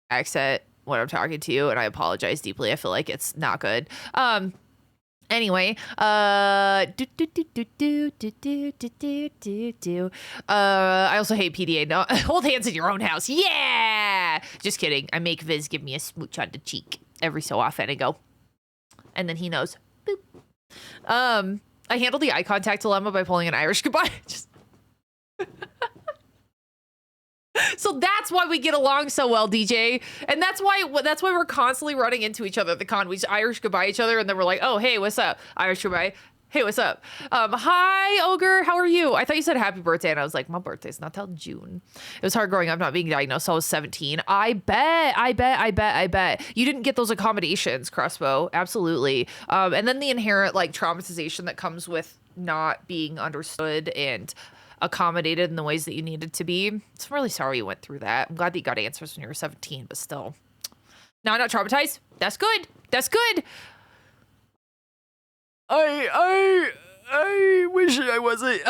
accent when I'm talking to you, and I apologize deeply. I feel like it's not good. Anyway, I also hate PDA. No, hold hands in your own house. Yeah, just kidding. I make Viz give me a smooch on the cheek every so often. I go, and then he knows. Boop. I handled the eye contact dilemma by pulling an Irish goodbye. So that's why we get along so well, DJ, and that's why we're constantly running into each other at the con. We just Irish goodbye each other, and then we're like, "Oh, hey, what's up?" Irish goodbye. Hey, what's up? Hi, Ogre. How are you? I thought you said happy birthday, and I was like, my birthday's not till June. It was hard growing up, not being diagnosed. So I was 17. I bet. You didn't get those accommodations, Crossbow. Absolutely. And then the inherent like traumatization that comes with not being understood and accommodated in the ways that you needed to be. So I'm really sorry you went through that. I'm glad that you got answers when you were 17, but still. No, I'm not traumatized. That's good. I wish I wasn't.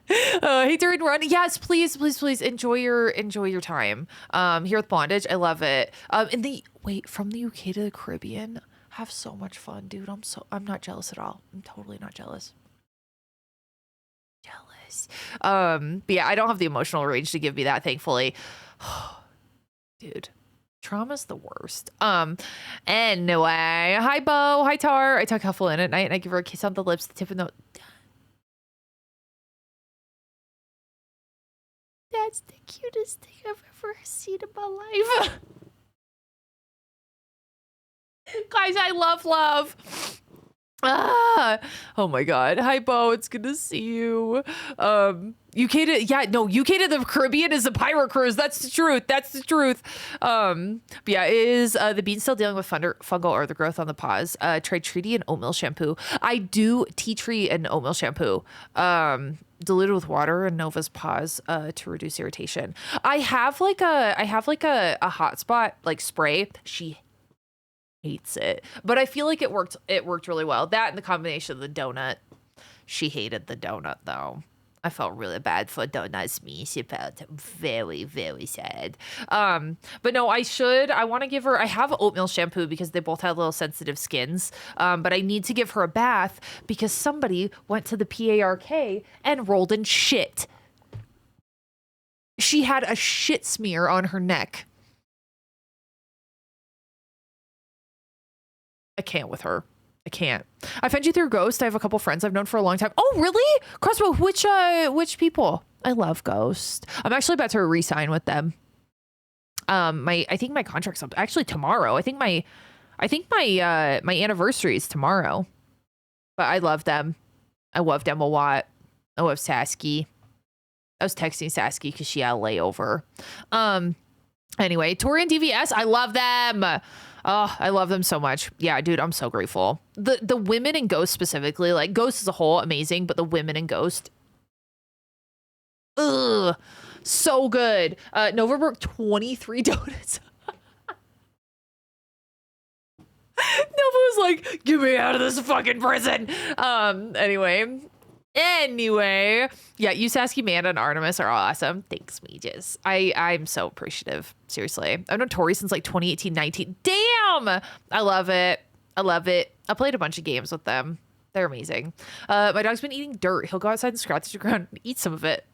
Hey, during run. Yes, please enjoy your time. Here with Bondage. I love it. From the UK to the Caribbean. Have so much fun, dude. I'm not jealous at all. I'm totally not jealous. But yeah, I don't have the emotional range to give me that, thankfully. Dude, trauma's the worst. Anyway, hi Bo, hi Tar. I tuck Huffle in at night and I give her a kiss on the lips, the tip of the That's the cutest thing I've ever seen in my life. Guys, I love. Oh my God. Hi Bo, it's good to see you. UK to the Caribbean is a pirate cruise. That's the truth. But yeah, is the bean still dealing with fungal or the growth on the paws? Try tea tree and oatmeal shampoo. I do tea tree and oatmeal shampoo. Diluted with water and Nova's paws to reduce irritation. I have like a hot spot like spray. She hates it, but I feel like it worked really well. That and the combination of the donut. She hated the donut though. I felt really bad for Donut's me. She felt very, very sad. But no, I want to give her, I have oatmeal shampoo because they both have little sensitive skins. But I need to give her a bath because somebody went to the PARK and rolled in shit. She had a shit smear on her neck. I can't with her. I can't. I found you through Ghost. I have a couple friends I've known for a long time. Oh, really? Crossbow, which people? I love Ghost. I'm actually about to re-sign with them. I think my contract's up actually tomorrow. I think my anniversary is tomorrow. But I love them. I love them a lot. I love Sasky. I was texting Sasky because she had a layover. Anyway, Tori and DVS, I love them. Oh, I love them so much. Yeah, dude, I'm so grateful. The women in Ghost specifically, like Ghost as a whole, amazing, but the women in Ghost, ugh, so good. Nova broke 23 donuts. Nova was like, get me out of this fucking prison. Anyway, yeah, you, Sasky, Manda, and Artemis are awesome. Thanks, Mages. I'm so appreciative. Seriously. I've known Tori since like 2018, 19. Damn! I love it. I love it. I played a bunch of games with them. They're amazing. My dog's been eating dirt. He'll go outside and scratch the ground and eat some of it.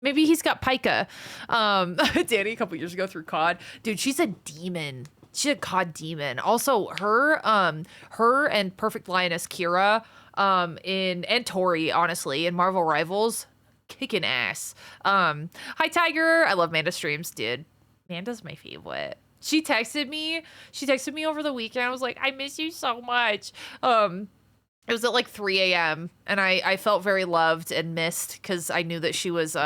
Maybe he's got pica. Danny a couple years ago through COD. Dude, she's a demon. She's a COD demon. Also, her and Perfect Lioness Kira, and Tori, honestly, in Marvel Rivals, kicking ass. Hi Tiger. I love Manda streams, dude. Manda's my favorite. She texted me over the weekend. I was like, I miss you so much. It was at like 3 a.m. and I felt very loved and missed because I knew that she was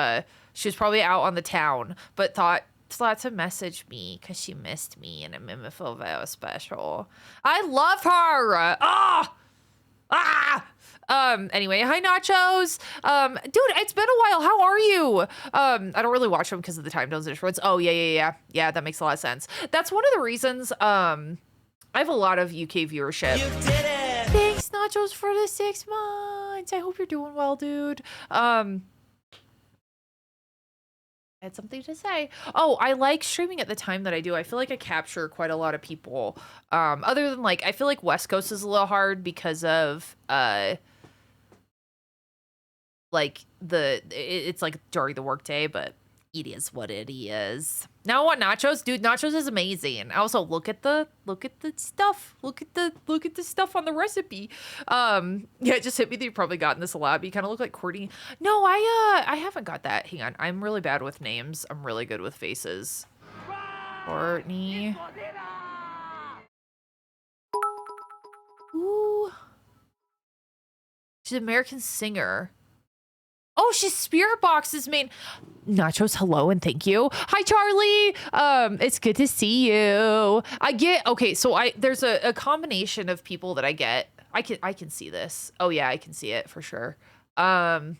probably out on the town, but thought to message me because she missed me and it made me feel very special. I love her. Anyway, hi Nachos. Dude, it's been a while. How are you? I don't really watch them because of the time zones. Oh yeah, that makes a lot of sense. That's one of the reasons I have a lot of UK viewership. You did it. Thanks Nachos for the 6 months. I hope you're doing well, dude. I had something to say. Oh, I like streaming at the time that I do. I feel like I capture quite a lot of people. Other than like, I feel like West Coast is a little hard because of like it's like during the workday, but it is what it is. Now I want nachos, dude. Nachos is amazing. Also, look at the stuff. Look at the stuff on the recipe. Yeah, it just hit me that you've probably gotten this a lot, but you kind of look like Courtney. No, I haven't got that. Hang on, I'm really bad with names. I'm really good with faces. Courtney. Ooh. She's an American singer. Oh, she's Spirit Box's main. Nachos, hello and thank you. Hi, Charlie. It's good to see you. Okay, so there's a combination of people that I get. I can see this. Oh yeah, I can see it for sure. I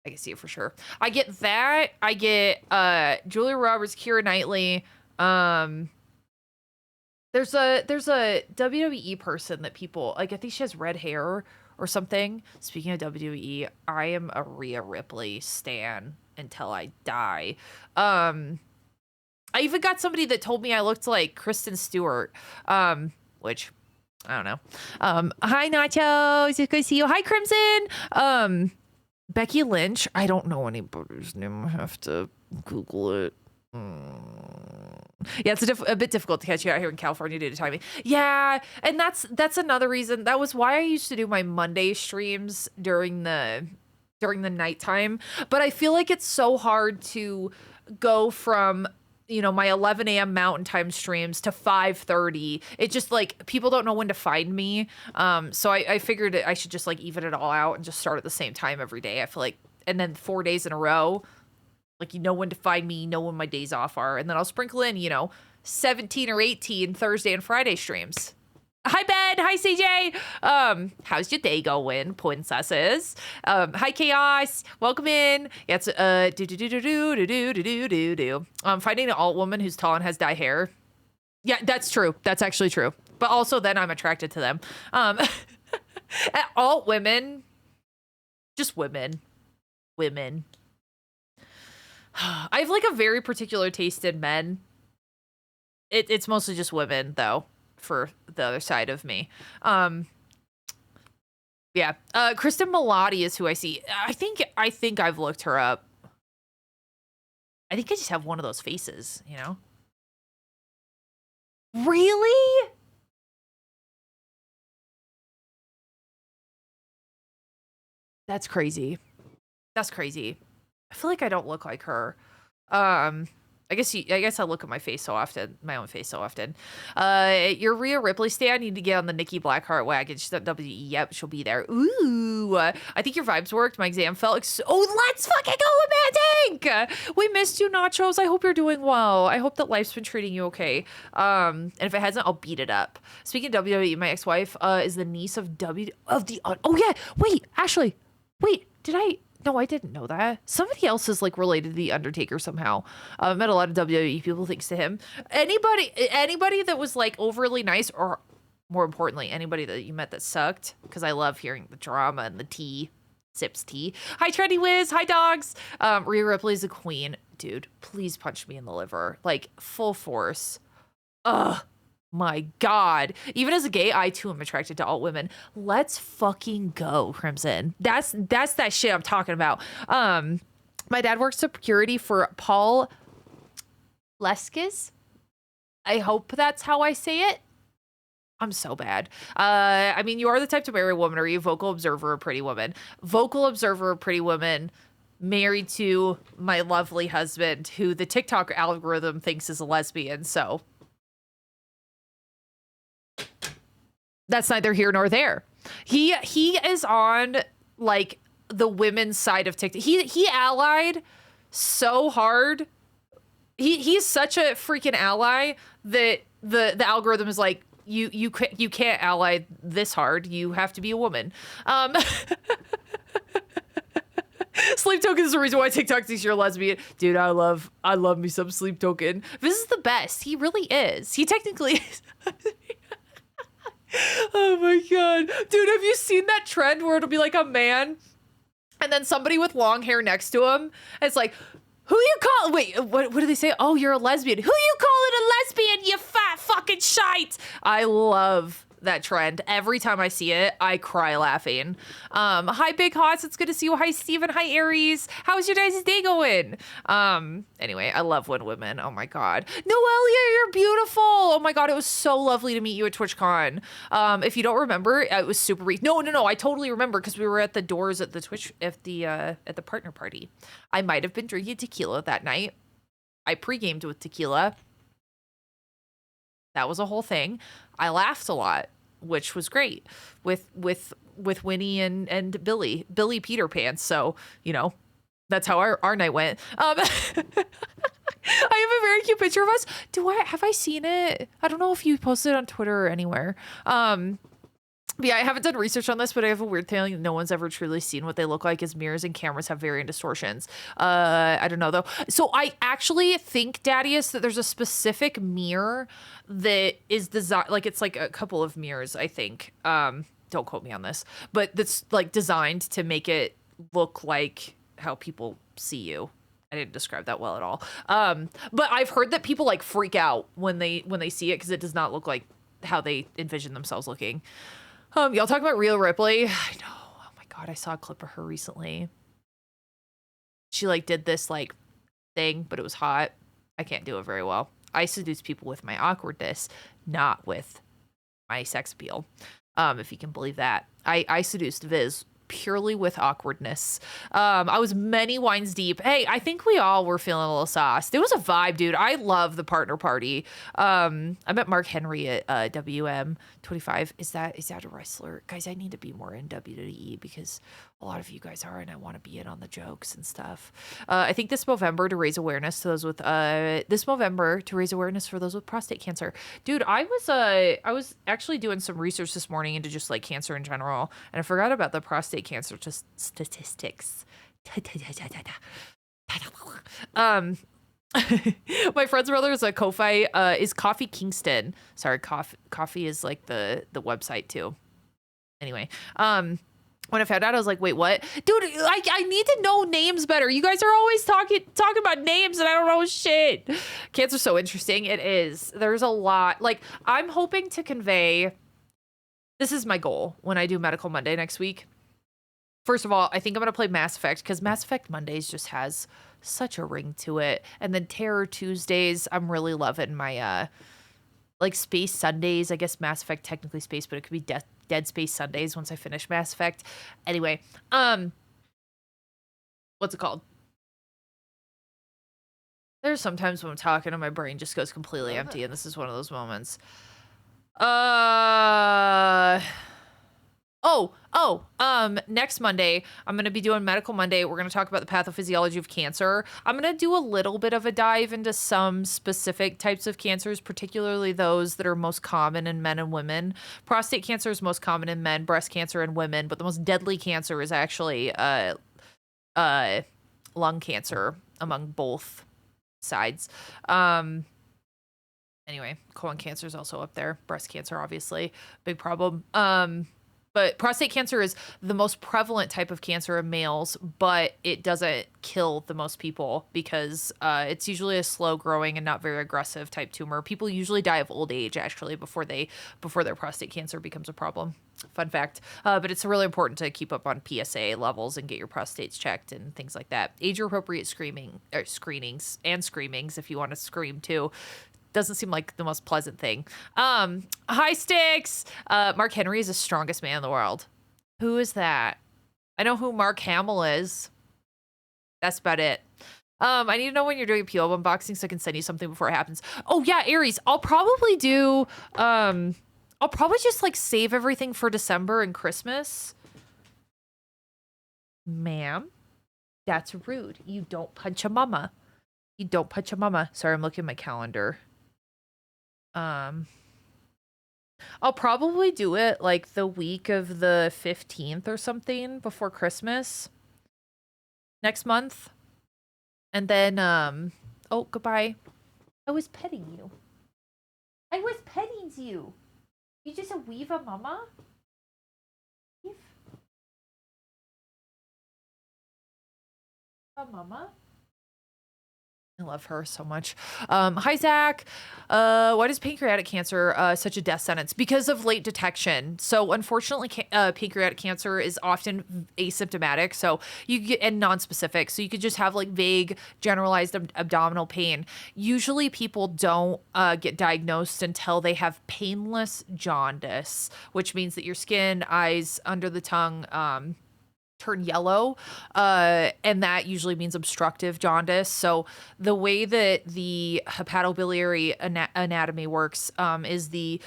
can see it for sure. I get that. I get Julia Roberts, Keira Knightley. There's a WWE person that people like. I think she has red hair or something. Speaking of WWE, I am a Rhea Ripley stan until I die. I even got somebody that told me I looked like Kristen Stewart, which I don't know. Hi Nachos, it's good to see you. Hi Crimson. Becky Lynch. I don't know anybody's name. I have to Google it. Yeah, it's a bit difficult to catch you out here in California due to timing. Yeah, and that's another reason. That was why I used to do my Monday streams during the nighttime. But I feel like it's so hard to go from, you know, my 11 a.m. Mountain Time streams to 5:30. It just like people don't know when to find me. So I figured I should just like even it all out and just start at the same time every day. I feel like, and then 4 days in a row. Like, you know when to find me, you know when my days off are. And then I'll sprinkle in, 17 or 18 Thursday and Friday streams. Hi, Ben. Hi, CJ. How's your day going, princesses? Hi, Chaos. Welcome in. Yeah, it's, finding an alt woman who's tall and has dye hair. Yeah, that's true. That's actually true. But also then I'm attracted to them. Alt women. Just women. Women. I have like a very particular taste in men. It's mostly just women though, for the other side of me. Yeah. Kristen Milotti is who I see. I think I've looked her up. I think I just have one of those faces, Really? That's crazy. That's crazy. I feel like I don't look like her. I I guess I look at my face so often, my own face so often. Your Rhea Ripley stan need to get on the Nikki Blackheart wagon. She's at WWE. Yep, she'll be there. Ooh, I think your vibes worked. My exam felt like let's fucking go with Mad Tank. We missed you, Nachos. I hope you're doing well. I hope that life's been treating you okay. And if it hasn't, I'll beat it up. Speaking of WWE, my ex-wife is the niece of oh yeah, wait, Ashley, wait, no, I didn't know that. Somebody else is like related to the Undertaker somehow. I've met a lot of WWE people thanks to him. Anybody that was like overly nice, or more importantly, anybody that you met that sucked, because I love hearing the drama and the tea. Sips tea. Hi, Trendy Wiz. Hi, dogs. Rhea Ripley's a queen. Dude, please punch me in the liver. Like, full force. Ugh. My God. Even as a gay, I too am attracted to all women. Let's fucking go, Crimson. That's that shit I'm talking about. My dad works security for Paul Leskis. I hope that's how I say it. I'm so bad. I mean, you are the type to marry a woman. Are you vocal observer or pretty woman? Vocal observer or pretty woman, married to my lovely husband, who the TikTok algorithm thinks is a lesbian. So that's neither here nor there. He is on like the women's side of TikTok. He allied so hard. He's such a freaking ally that the algorithm is like, you can't ally this hard. You have to be a woman. Sleep Token is the reason why TikTok thinks you're a lesbian. Dude, I love me some Sleep Token. This is the best. He really is. He technically is. Oh my God. Dude, have you seen that trend where it'll be like a man and then somebody with long hair next to him? And it's like, who you call? Wait, what do they say? Oh, you're a lesbian. Who you calling a lesbian, you fat fucking shite? I love that trend. Every time I see it, I cry laughing. Hi, Big Hots. It's good to see you. Hi, Steven. Hi, Aries. How's your guys' day going? Anyway, I love when women. Oh my God. Noelia, you're beautiful. Oh my God. It was so lovely to meet you at TwitchCon. If you don't remember, it was super brief. No. I totally remember because we were at the doors at the at the partner party. I might have been drinking tequila that night. I pre-gamed with tequila. That was a whole thing. I laughed a lot, which was great with Winnie and Billy Peter Pants. So, you know, that's how our night went. I have a very cute picture of us. Have I seen it? I don't know if you posted it on Twitter or anywhere. But yeah, I haven't done research on this, but I have a weird feeling no one's ever truly seen what they look like, as mirrors and cameras have varying distortions. I don't know though. So I actually think, Daddius, that there's a specific mirror that is designed, like it's like a couple of mirrors, I think. Don't quote me on this, but that's like designed to make it look like how people see you. I didn't describe that well at all. But I've heard that people like freak out when they see it because it does not look like how they envision themselves looking. Y'all talk about Rhea Ripley. I know. Oh my God, I saw a clip of her recently. She like did this like thing, but it was hot. I can't do it very well. I seduce people with my awkwardness, not with my sex appeal. If you can believe that. I seduced Viz purely with awkwardness. I was many wines deep. Hey, I think we all were feeling a little sauced. It was a vibe, dude. I love the partner party. I met Mark Henry at WM25. Is that a wrestler? Guys, I need to be more in WWE because a lot of you guys are, and I want to be in on the jokes and stuff. I think this November to raise awareness to those with for those with prostate cancer. Dude, I was actually doing some research this morning into just like cancer in general, and I forgot about the prostate cancer statistics. My friend's brother is a Ko-Fi, is Coffee Kingston. Sorry, Coffee is like the website too. Anyway, when I found out, I was like, wait, what? Dude, I need to know names better. You guys are always talking about names and I don't know shit. Cancer's so interesting. It is. There's a lot. Like, I'm hoping to convey, this is my goal when I do Medical Monday next week. First of all, I think I'm going to play Mass Effect because Mass Effect Mondays just has such a ring to it. And then Terror Tuesdays, I'm really loving my, like Space Sundays. I guess Mass Effect technically space, but it could be Dead Space Sundays once I finish Mass Effect. Anyway, what's it called? There's sometimes when I'm talking and my brain just goes completely empty, and this is one of those moments. Next Monday, I'm going to be doing Medical Monday. We're going to talk about the pathophysiology of cancer. I'm going to do a little bit of a dive into some specific types of cancers, particularly those that are most common in men and women. Prostate cancer is most common in men, breast cancer in women, but the most deadly cancer is actually lung cancer among both sides. Anyway, colon cancer is also up there. Breast cancer, obviously, big problem. But prostate cancer is the most prevalent type of cancer in males, but it doesn't kill the most people because it's usually a slow growing and not very aggressive type tumor. People usually die of old age actually before their prostate cancer becomes a problem. Fun fact. But it's really important to keep up on PSA levels and get your prostates checked and things like that. Age appropriate screenings and screamings if you want to scream too. Doesn't seem like the most pleasant thing. High stakes. Mark Henry is the strongest man in the world. Who is that? I know who Mark Hamill is. That's about it. I need to know when you're doing PO unboxing so I can send you something before it happens. Oh yeah, Aries. I'll probably just like save everything for December and Christmas. Ma'am, that's rude. You don't punch a mama. You don't punch a mama. Sorry, I'm looking at my calendar. I'll probably do it like the week of the 15th or something before Christmas next month. And then, oh, goodbye. I was petting you. I was petting you. You just a weeva mama? Weave? A mama? I love her so much. Hi, Zach. Why is pancreatic cancer such a death sentence? Because of late detection. So unfortunately, pancreatic cancer is often asymptomatic. So you get and non-specific. So you could just have like vague, generalized abdominal pain. Usually people don't get diagnosed until they have painless jaundice, which means that your skin, eyes, under the tongue, turn yellow, and that usually means obstructive jaundice. So the way that the hepatobiliary anatomy works is the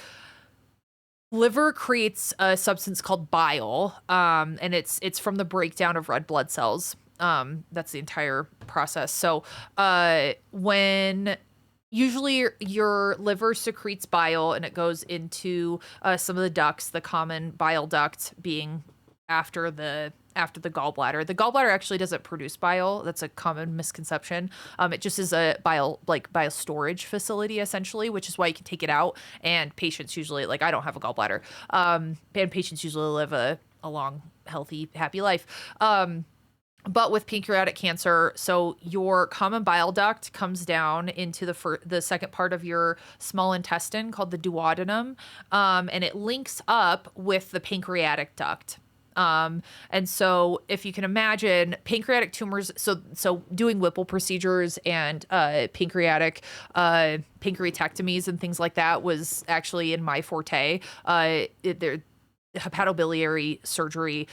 liver creates a substance called bile, and it's from the breakdown of red blood cells. That's the entire process. So when usually your liver secretes bile and it goes into some of the ducts, the common bile duct being after the gallbladder. The gallbladder actually doesn't produce bile. That's a common misconception. It just is a bile storage facility essentially, which is why you can take it out. And patients usually, like I don't have a gallbladder, and patients usually live a long, healthy, happy life. But with pancreatic cancer, so your common bile duct comes down into the second part of your small intestine called the duodenum, and it links up with the pancreatic duct. And so if you can imagine pancreatic tumors, so doing Whipple procedures and pancreatic pancreatectomies and things like that was actually in my forte. Hepatobiliary surgery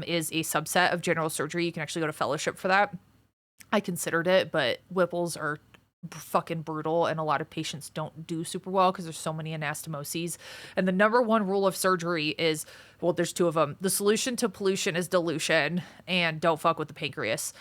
is a subset of general surgery. You can actually go to fellowship for that. I considered it, but Whipples are fucking brutal, and a lot of patients don't do super well because there's so many anastomoses. And the number one rule of surgery is, well, there's two of them. The solution to pollution is dilution, and don't fuck with the pancreas.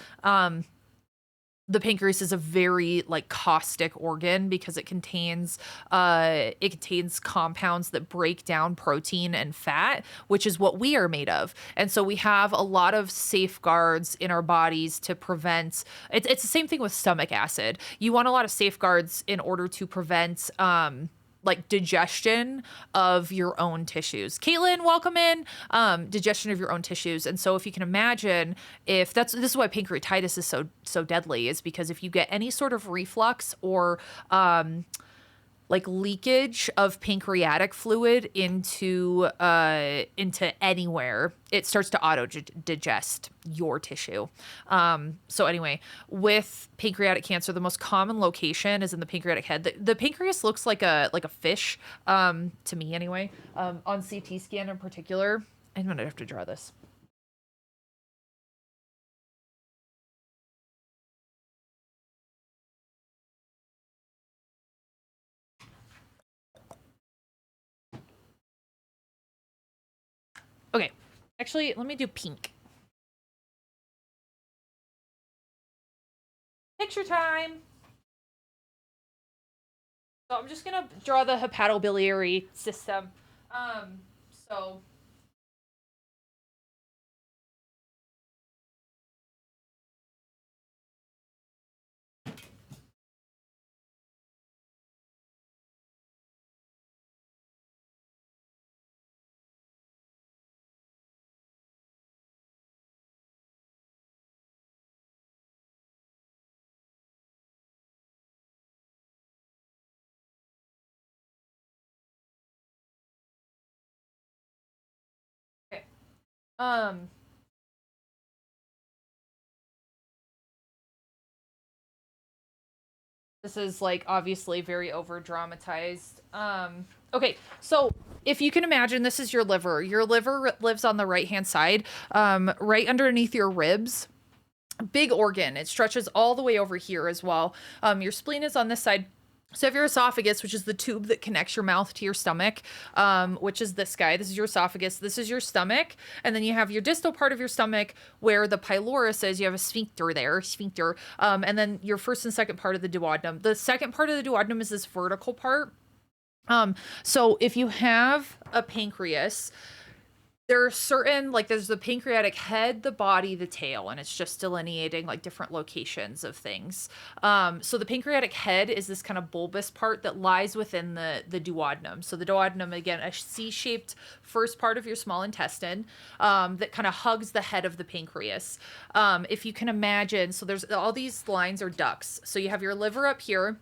The pancreas is a very like caustic organ because it contains compounds that break down protein and fat, which is what we are made of. And so we have a lot of safeguards in our bodies to prevent. It's the same thing with stomach acid. You want a lot of safeguards in order to prevent like digestion of your own tissues. Caitlin, welcome in. Digestion of your own tissues. And so if you can imagine, this is why pancreatitis is so deadly, is because if you get any sort of reflux or like leakage of pancreatic fluid into anywhere, it starts to auto digest your tissue. So anyway, with pancreatic cancer, the most common location is in the pancreatic head. The pancreas looks like a fish, to me anyway. On CT scan in particular, I'm gonna have to draw this. Okay. Actually, let me do pink. Picture time. So I'm just gonna draw the hepatobiliary system. So okay. This is like obviously very over dramatized. Okay, so if you can imagine, this is your liver. Your liver lives on the right hand side, right underneath your ribs. Big organ. It stretches all the way over here as well. Your spleen is on this side. So you have your esophagus, which is the tube that connects your mouth to your stomach, which is this guy. This is your esophagus. This is your stomach. And then you have your distal part of your stomach where the pylorus is. You have a sphincter there, sphincter. And then your first and second part of the duodenum. The second part of the duodenum is this vertical part. So if you have a pancreas, there are certain, like there's the pancreatic head, the body, the tail, and it's just delineating like different locations of things. So the pancreatic head is this kind of bulbous part that lies within the duodenum. So the duodenum, again, a C-shaped first part of your small intestine that kind of hugs the head of the pancreas. If you can imagine, so there's all these lines are ducts. So you have your liver up here.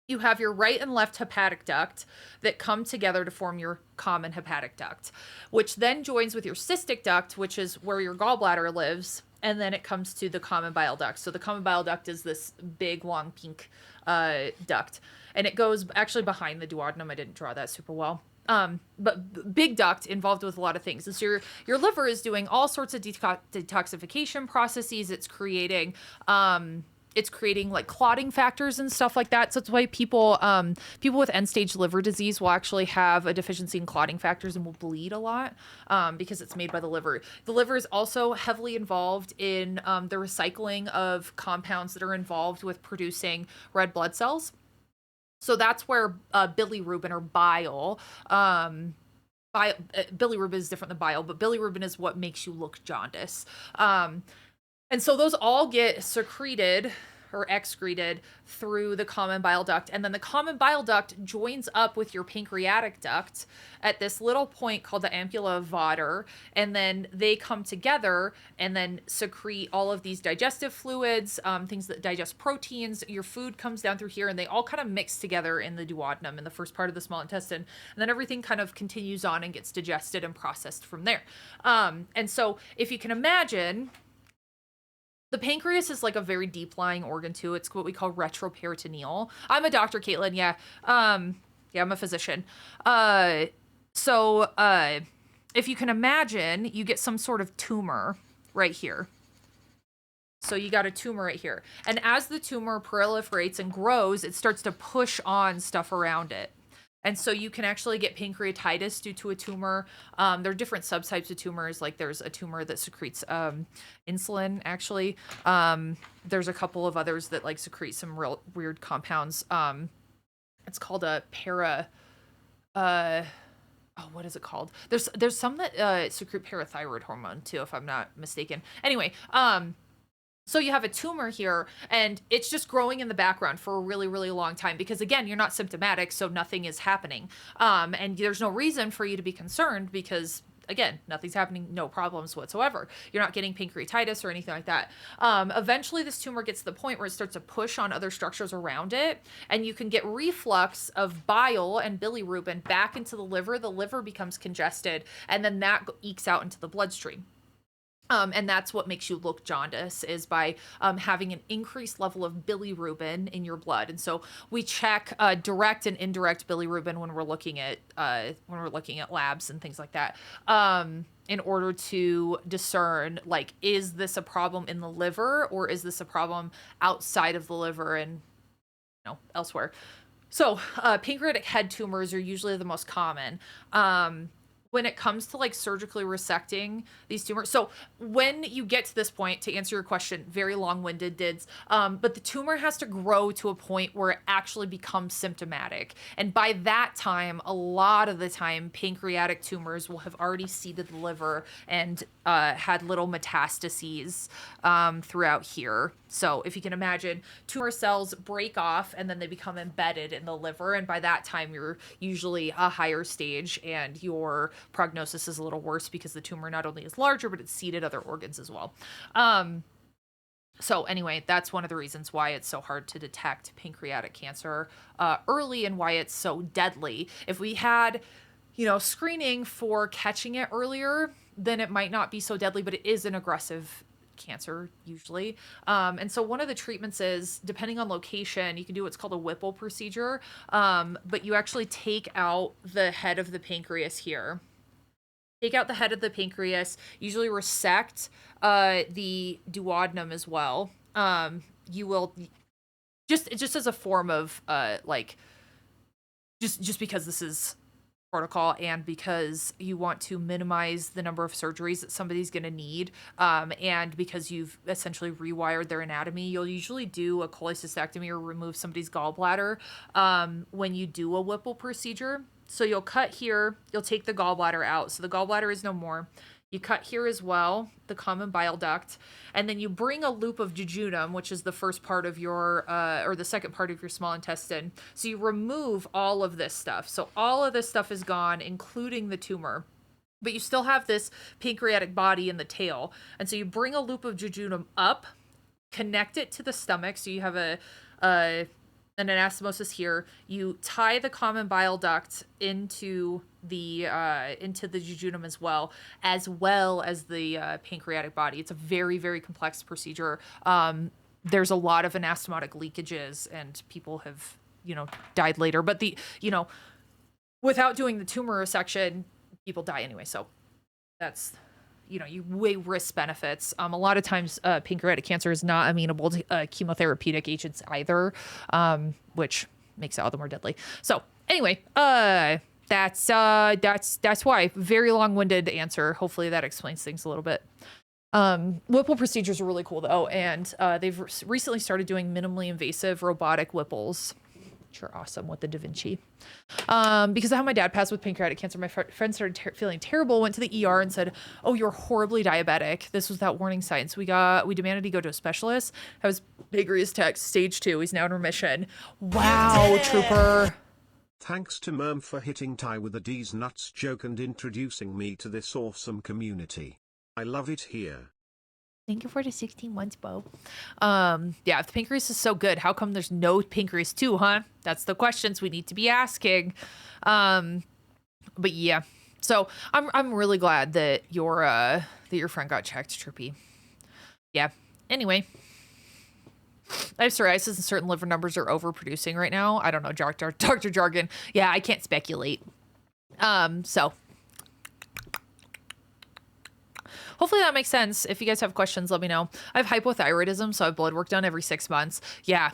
You have your right and left hepatic duct that come together to form your common hepatic duct, which then joins with your cystic duct, which is where your gallbladder lives, and then it comes to the common bile duct. So the common bile duct is this big, long, pink duct, and it goes actually behind the duodenum. I didn't draw that super well. But big duct involved with a lot of things. And so your liver is doing all sorts of detoxification processes. It's creating like clotting factors and stuff like that. So it's why people with end-stage liver disease will actually have a deficiency in clotting factors and will bleed a lot because it's made by the liver. The liver is also heavily involved in the recycling of compounds that are involved with producing red blood cells. So that's where bilirubin or bile, bilirubin is different than bile, but bilirubin is what makes you look jaundice. And so those all get secreted or excreted through the common bile duct. And then the common bile duct joins up with your pancreatic duct at this little point called the ampulla of Vater. And then they come together and then secrete all of these digestive fluids, things that digest proteins. Your food comes down through here and they all kind of mix together in the duodenum in the first part of the small intestine. And then everything kind of continues on and gets digested and processed from there. And so if you can imagine, the pancreas is like a very deep lying organ too. It's what we call retroperitoneal. I'm a doctor, Caitlin. Yeah. I'm a physician. So if you can imagine, you get some sort of tumor right here. So you got a tumor right here. And as the tumor proliferates and grows, it starts to push on stuff around it. And so you can actually get pancreatitis due to a tumor. There are different subtypes of tumors. Like there's a tumor that secretes insulin, actually. There's a couple of others that like secrete some real weird compounds. It's called a what is it called? There's some that secrete parathyroid hormone too, if I'm not mistaken. Anyway, so you have a tumor here and it's just growing in the background for a really, really long time because again, you're not symptomatic, so nothing is happening. And there's no reason for you to be concerned because again, nothing's happening, no problems whatsoever. You're not getting pancreatitis or anything like that. Eventually this tumor gets to the point where it starts to push on other structures around it and you can get reflux of bile and bilirubin back into the liver becomes congested and then that ekes out into the bloodstream. And that's what makes you look jaundice is by having an increased level of bilirubin in your blood. And so we check direct and indirect bilirubin when we're looking at labs and things like that. In order to discern, like, is this a problem in the liver or is this a problem outside of the liver and elsewhere? So pancreatic head tumors are usually the most common. when it comes to like surgically resecting these tumors. So when you get to this point, to answer your question, very long-winded dids, but the tumor has to grow to a point where it actually becomes symptomatic. And by that time, a lot of the time, pancreatic tumors will have already seeded the liver and had little metastases throughout here. So if you can imagine, tumor cells break off and then they become embedded in the liver. And by that time, you're usually a higher stage and your prognosis is a little worse because the tumor not only is larger, but it's seeded other organs as well. So anyway, that's one of the reasons why it's so hard to detect pancreatic cancer early and why it's so deadly. If we had, screening for catching it earlier, then it might not be so deadly, but it is an aggressive cancer usually. And so one of the treatments is, depending on location, you can do what's called a Whipple procedure, but you actually take out the head of the pancreas here. Take out the head of the pancreas, usually resect the duodenum as well. You will just as a form of just because this is protocol and because you want to minimize the number of surgeries that somebody's going to need, and because you've essentially rewired their anatomy, you'll usually do a cholecystectomy or remove somebody's gallbladder when you do a Whipple procedure. So you'll cut here, you'll take the gallbladder out. So the gallbladder is no more. You cut here as well, the common bile duct, and then you bring a loop of jejunum, which is the first part of your, or the second part of your small intestine. So you remove all of this stuff. So all of this stuff is gone, including the tumor. But you still have this pancreatic body in the tail. And so you bring a loop of jejunum up, connect it to the stomach. So you have an anastomosis here. You tie the common bile duct into the jejunum as well as the pancreatic body. It's a very, very complex procedure. There's a lot of anastomotic leakages and people have, died later, but without doing the tumor resection, people die anyway. So that's, you weigh risk benefits. A lot of times pancreatic cancer is not amenable to chemotherapeutic agents either, which makes it all the more deadly. So anyway, that's why. Very long-winded answer. Hopefully that explains things a little bit. Whipple procedures are really cool though, and they've recently started doing minimally invasive robotic Whipples, which are awesome, with the Da Vinci. Because of how my dad passed with pancreatic cancer, my friend started feeling terrible, went to the ER and said, "Oh, you're horribly diabetic." This was that warning sign. So we demanded he go to a specialist. Have his pancreas text stage 2. He's now in remission. Wow, trooper. Thanks to Merm for hitting Ty with a D's nuts joke and introducing me to this awesome community. I love it here. Thank you for the 16 months, Bo. Yeah, if the pancreas is so good, how come there's no pancreas 2, huh? That's the questions we need to be asking. But yeah, so I'm really glad that your friend got checked, Trippy. Yeah. Anyway, I have psoriasis and certain liver numbers are overproducing right now. I don't know, Dr. Jargon. Yeah, I can't speculate. So hopefully that makes sense. If you guys have questions, let me know. I have hypothyroidism, so I have blood work done every 6 months. Yeah.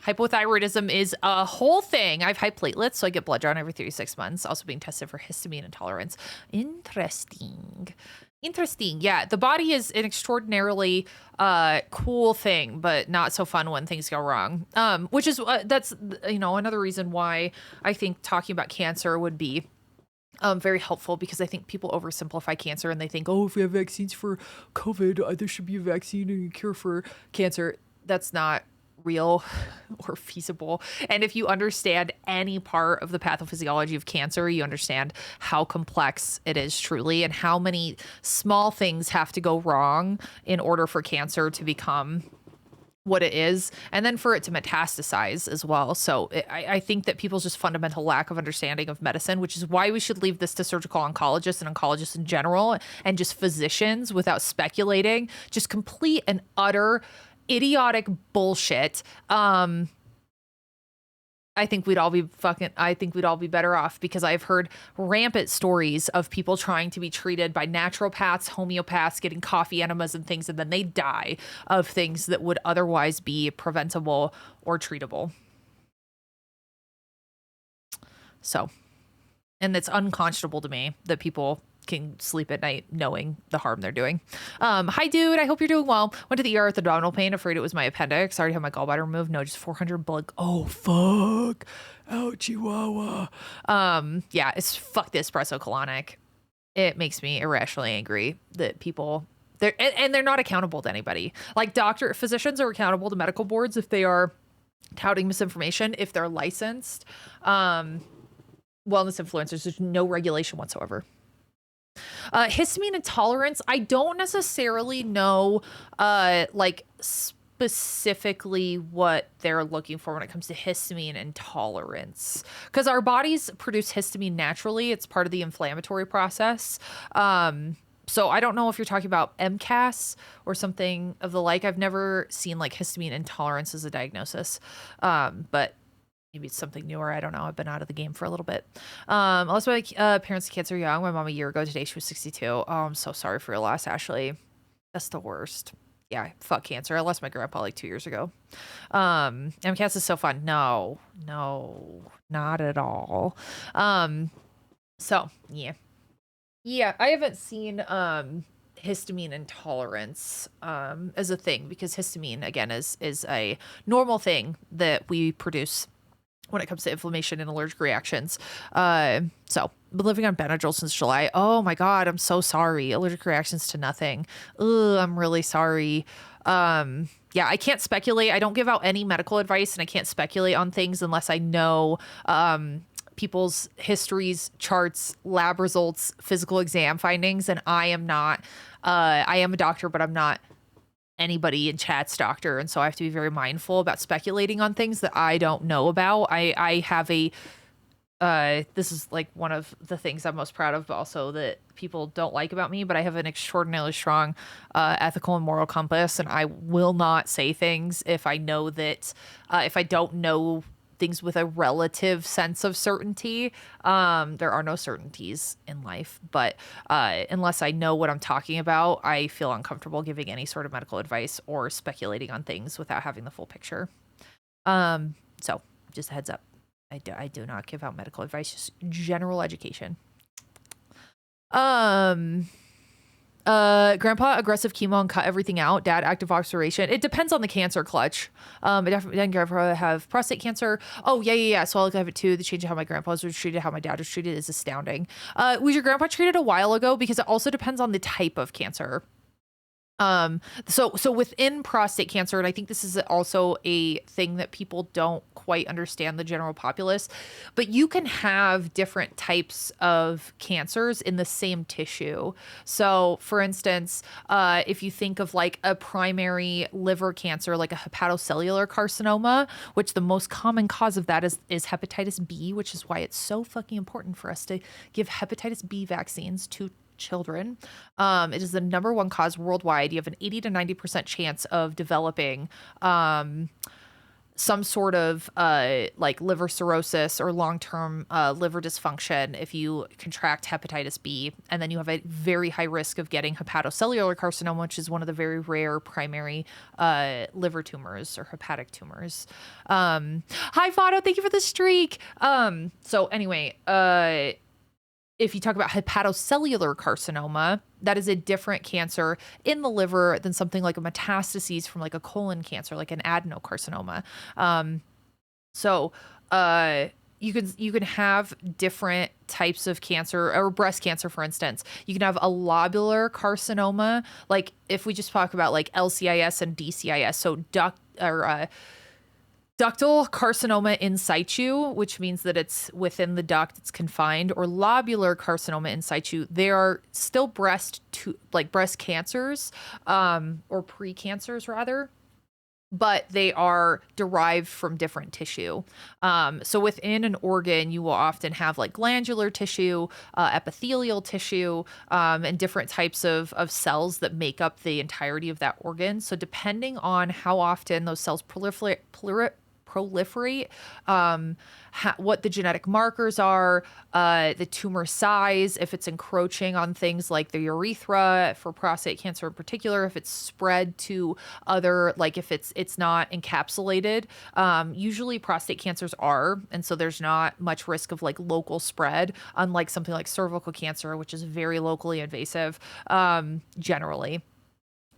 Hypothyroidism is a whole thing. I have high platelets, so I get blood drawn every 36 months. Also being tested for histamine intolerance. Interesting. Yeah, the body is an extraordinarily cool thing, but not so fun when things go wrong. Which is, that's, another reason why I think talking about cancer would be very helpful, because I think people oversimplify cancer and they think, oh, if we have vaccines for COVID, there should be a vaccine and a cure for cancer. That's not real or feasible. And if you understand any part of the pathophysiology of cancer, you understand how complex it is truly and how many small things have to go wrong in order for cancer to become what it is, and then for it to metastasize as well. So I think that people's just fundamental lack of understanding of medicine, which is why we should leave this to surgical oncologists and oncologists in general, and just physicians without speculating, just complete and utter idiotic bullshit. I think we'd all be better off, because I've heard rampant stories of people trying to be treated by naturopaths, homeopaths, getting coffee enemas and things, and then they die of things that would otherwise be preventable or treatable. So And it's unconscionable to me that people can sleep at night knowing the harm they're doing. Hi, dude. I hope you're doing well. Went to the ER with abdominal pain. Afraid it was my appendix. Already had my gallbladder removed. No, just 400 blood. Oh, fuck. Oh, Chihuahua. Yeah, it's fuck the espresso colonic. It makes me irrationally angry that people... they're not accountable to anybody. Like physicians are accountable to medical boards if they are touting misinformation, if they're licensed. Wellness influencers, there's no regulation whatsoever. Histamine intolerance, I don't necessarily know like specifically what they're looking for when it comes to histamine intolerance, because our bodies produce histamine naturally. It's part of the inflammatory process. So I don't know if you're talking about MCAS or something of the like. I've never seen like histamine intolerance as a diagnosis, but maybe it's something newer. I don't know. I've been out of the game for a little bit. I lost my parents to cancer young. My mom a year ago today. She was 62. Oh, I'm so sorry for your loss, Ashley. That's the worst. Yeah, fuck cancer. I lost my grandpa like 2 years ago. MCAS is so fun. No, not at all. So yeah. Yeah, I haven't seen histamine intolerance as a thing, because histamine, again, is a normal thing that we produce when it comes to inflammation and allergic reactions. So, been living on Benadryl since July. Oh my God, I'm so sorry. Allergic reactions to nothing. Ugh, I'm really sorry. Yeah, I can't speculate. I don't give out any medical advice, and I can't speculate on things unless I know people's histories, charts, lab results, physical exam findings. And I am not, I am a doctor, but I'm not anybody in chat's doctor. And so I have to be very mindful about speculating on things that I don't know about. I have a, this is like one of the things I'm most proud of, but also that people don't like about me, but I have an extraordinarily strong ethical and moral compass. And I will not say things if I know that, if I don't know things with a relative sense of certainty. There are no certainties in life, but unless I know what I'm talking about, I feel uncomfortable giving any sort of medical advice or speculating on things without having the full picture. So just a heads up, I do not give out medical advice, just general education. Grandpa aggressive chemo and cut everything out. Dad active observation. It depends on the cancer, Clutch. I definitely didn't grandpa have prostate cancer. Oh yeah. So I'll have it too. The change in how my grandpa was treated, how my dad was treated is astounding. Was your grandpa treated a while ago? Because it also depends on the type of cancer. So within prostate cancer, and I think this is also a thing that people don't quite understand, the general populace, but you can have different types of cancers in the same tissue. So for instance, if you think of like a primary liver cancer, like a hepatocellular carcinoma, which the most common cause of that is hepatitis B, which is why it's so fucking important for us to give hepatitis B vaccines to children. It is the number one cause worldwide. You have an 80 to 90% chance of developing some sort of like liver cirrhosis or long-term liver dysfunction if you contract hepatitis B. And then you have a very high risk of getting hepatocellular carcinoma, which is one of the very rare primary liver tumors or hepatic tumors. Hi, Fado. Thank you for the streak. So anyway, if you talk about hepatocellular carcinoma, that is a different cancer in the liver than something like a metastases from like a colon cancer, like an adenocarcinoma. So you can have different types of cancer, or breast cancer, for instance. You can have a lobular carcinoma, like if we just talk about like LCIS and DCIS, so ductal carcinoma in situ, which means that it's within the duct, it's confined, or lobular carcinoma in situ. They are still breast cancers, or precancers rather, but they are derived from different tissue. So within an organ, you will often have like glandular tissue, epithelial tissue, and different types of cells that make up the entirety of that organ. So depending on how often those cells proliferate, what the genetic markers are, the tumor size, if it's encroaching on things like the urethra for prostate cancer in particular, if it's spread to other, like if it's not encapsulated. Usually prostate cancers are, and so there's not much risk of like local spread, unlike something like cervical cancer, which is very locally invasive, generally.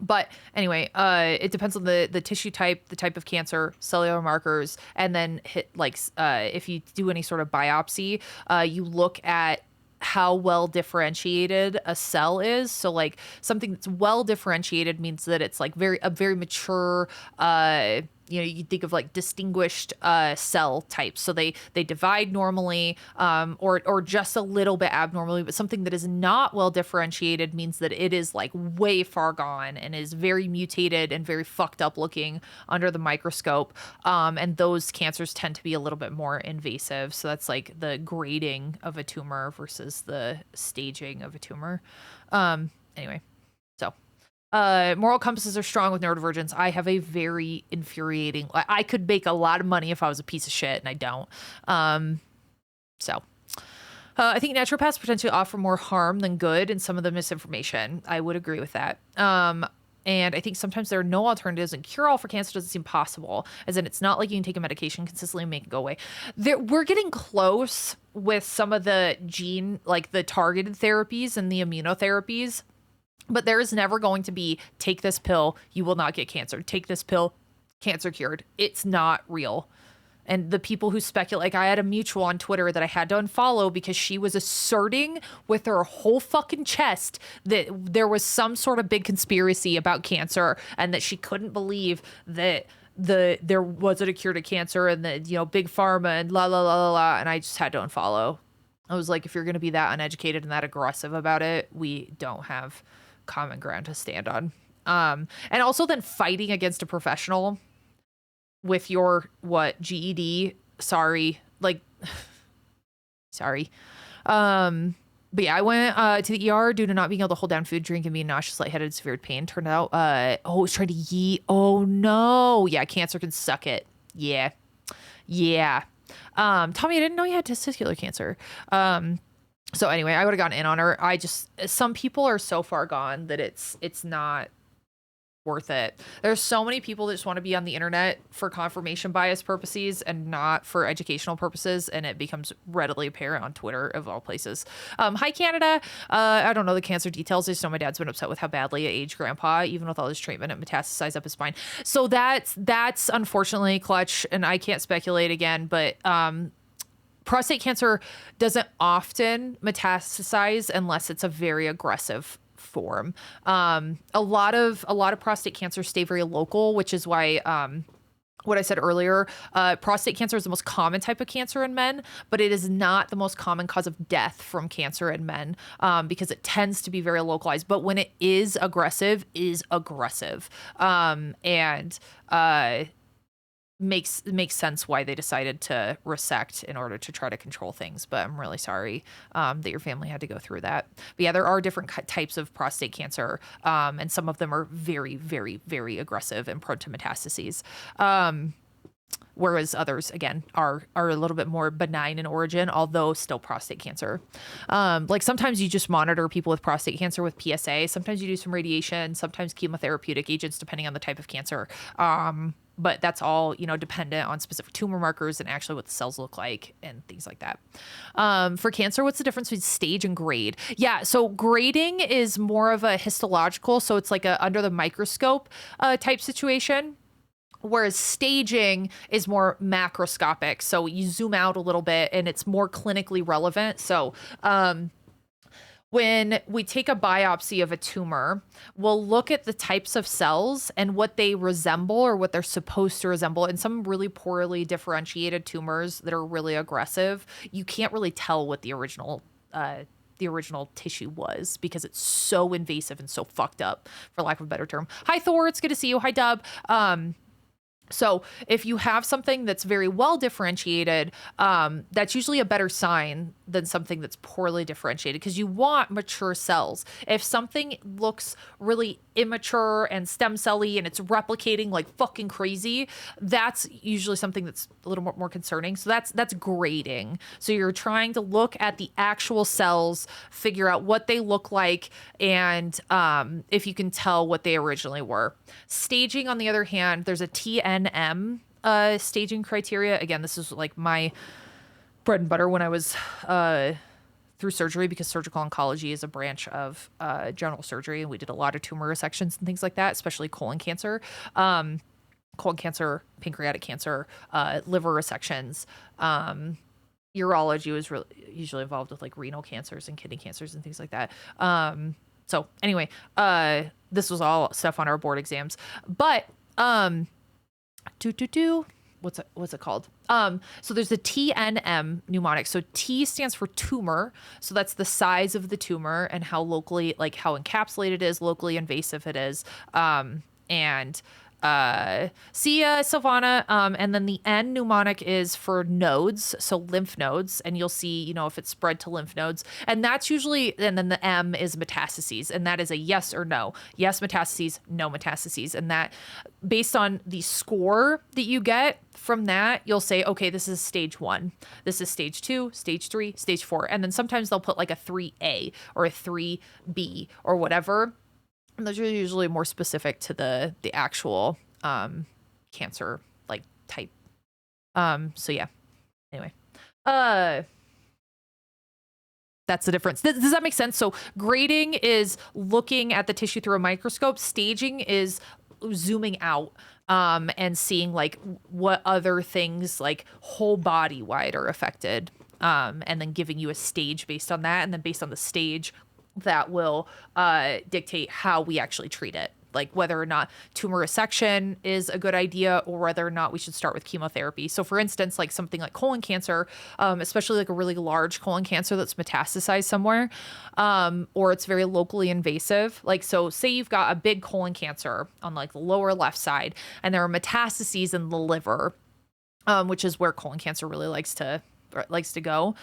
But anyway, it depends on the tissue type, the type of cancer, cellular markers, and then if you do any sort of biopsy, you look at how well differentiated a cell is. So like something that's well differentiated means that it's like a very mature, you think of like distinguished cell types. So they divide normally, or just a little bit abnormally, but something that is not well differentiated means that it is like way far gone and is very mutated and very fucked up looking under the microscope. And those cancers tend to be a little bit more invasive. So that's like the grading of a tumor versus the staging of a tumor. Anyway, so. Moral compasses are strong with neurodivergence. I have a very infuriating, I could make a lot of money if I was a piece of shit, and I don't. I think naturopaths potentially offer more harm than good in some of the misinformation. I would agree with that. And I think sometimes there are no alternatives, and cure all for cancer doesn't seem possible, as in it's not like you can take a medication consistently and make it go away. We're getting close with some of the the targeted therapies and the immunotherapies. But there is never going to be, take this pill, you will not get cancer. Take this pill, cancer cured. It's not real. And the people who speculate, like I had a mutual on Twitter that I had to unfollow because she was asserting with her whole fucking chest that there was some sort of big conspiracy about cancer and that she couldn't believe that there wasn't a cure to cancer and that, big pharma and la la la la la. And I just had to unfollow. I was like, if you're going to be that uneducated and that aggressive about it, we don't have common ground to stand on. And also then fighting against a professional with your GED, sorry. But yeah, I went to the ER due to not being able to hold down food, drink, and being nauseous, lightheaded, severe pain. Turned out I was trying to yeet. Oh no. Yeah, cancer can suck it. Yeah. Tommy, I didn't know you had testicular cancer. So anyway, I would have gotten in on her. Some people are so far gone that it's not worth it. There's so many people that just want to be on the internet for confirmation bias purposes and not for educational purposes, and it becomes readily apparent on Twitter of all places. Hi Canada. I don't know the cancer details. I just know my dad's been upset with how badly I aged grandpa, even with all his treatment, it metastasized up his spine. So that's unfortunately clutch, and I can't speculate again, but prostate cancer doesn't often metastasize unless it's a very aggressive form. A lot of prostate cancers stay very local, which is why what I said earlier, prostate cancer is the most common type of cancer in men, but it is not the most common cause of death from cancer in men, because it tends to be very localized. But when it is aggressive, and makes sense why they decided to resect in order to try to control things. But I'm really sorry that your family had to go through that. But yeah, there are different types of prostate cancer, and some of them are very, very, very aggressive and prone to metastases. Whereas others, again, are a little bit more benign in origin, although still prostate cancer. Like sometimes you just monitor people with prostate cancer with PSA. Sometimes you do some radiation, sometimes chemotherapeutic agents, depending on the type of cancer. But that's all, dependent on specific tumor markers and actually what the cells look like and things like that. For cancer, what's the difference between stage and grade? Yeah, so grading is more of a histological, so it's like a under the microscope type situation. Whereas staging is more macroscopic. So you zoom out a little bit and it's more clinically relevant. So, when we take a biopsy of a tumor, we'll look at the types of cells and what they resemble or what they're supposed to resemble. And some really poorly differentiated tumors that are really aggressive, you can't really tell what the original tissue was because it's so invasive and so fucked up, for lack of a better term. Hi, Thor. It's good to see you. Hi, Dub. So if you have something that's very well differentiated, that's usually a better sign than something that's poorly differentiated, because you want mature cells. If something looks really immature and stem cell-y and it's replicating like fucking crazy, that's usually something that's a little more concerning. So that's grading. So you're trying to look at the actual cells, figure out what they look like, and if you can tell what they originally were. Staging, on the other hand, there's a TNM staging criteria. Again, this is like my bread and butter when I was through surgery, because surgical oncology is a branch of general surgery, and we did a lot of tumor resections and things like that, especially colon cancer, pancreatic cancer, liver resections. Urology was usually involved with like renal cancers and kidney cancers and things like that. So anyway, this was all stuff on our board exams, but what's it called? So there's the TNM mnemonic. So T stands for tumor. So that's the size of the tumor and how locally, like how encapsulated it is, locally invasive it is. See ya, Silvana. And then the N mnemonic is for nodes, so lymph nodes, and you'll see, you know, if it's spread to lymph nodes, and that's usually, and then the M is metastases, and that is a yes or no. Yes metastases, no metastases, and that based on the score that you get from that, you'll say, okay, this is stage 1, this is stage 2, stage 3, stage 4, and then sometimes they'll put like a 3A or a 3B or whatever. And those are usually more specific to the actual cancer like type. So yeah. Anyway, that's the difference. Does that make sense? So grading is looking at the tissue through a microscope. Staging is zooming out and seeing like what other things like whole body wide are affected, and then giving you a stage based on that, and then based on the stage, that will dictate how we actually treat it, like whether or not tumor resection is a good idea or whether or not we should start with chemotherapy. So for instance, like something like colon cancer, especially like a really large colon cancer that's metastasized somewhere, or it's very locally invasive. Like, so say you've got a big colon cancer on like the lower left side and there are metastases in the liver, which is where colon cancer really likes to go.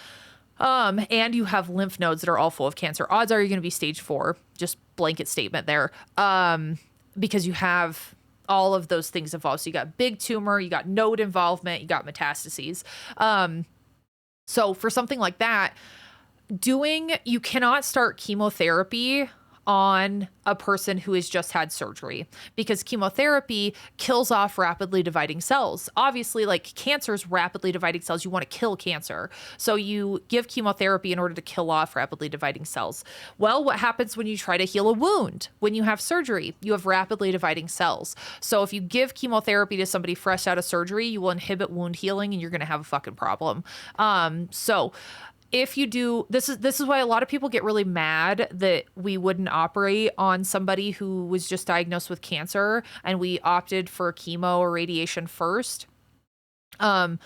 And you have lymph nodes that are all full of cancer. Odds are you're going to be stage 4, just blanket statement there, because you have all of those things involved. So you got big tumor, you got node involvement, you got metastases. So for something like that, you cannot start chemotherapy on a person who has just had surgery, because chemotherapy kills off rapidly dividing cells. Obviously, like cancer's rapidly dividing cells, you want to kill cancer. So you give chemotherapy in order to kill off rapidly dividing cells. Well, what happens when you try to heal a wound? When you have surgery, you have rapidly dividing cells. So if you give chemotherapy to somebody fresh out of surgery, you will inhibit wound healing and you're going to have a fucking problem. So if you do, this is why a lot of people get really mad that we wouldn't operate on somebody who was just diagnosed with cancer and we opted for chemo or radiation first. And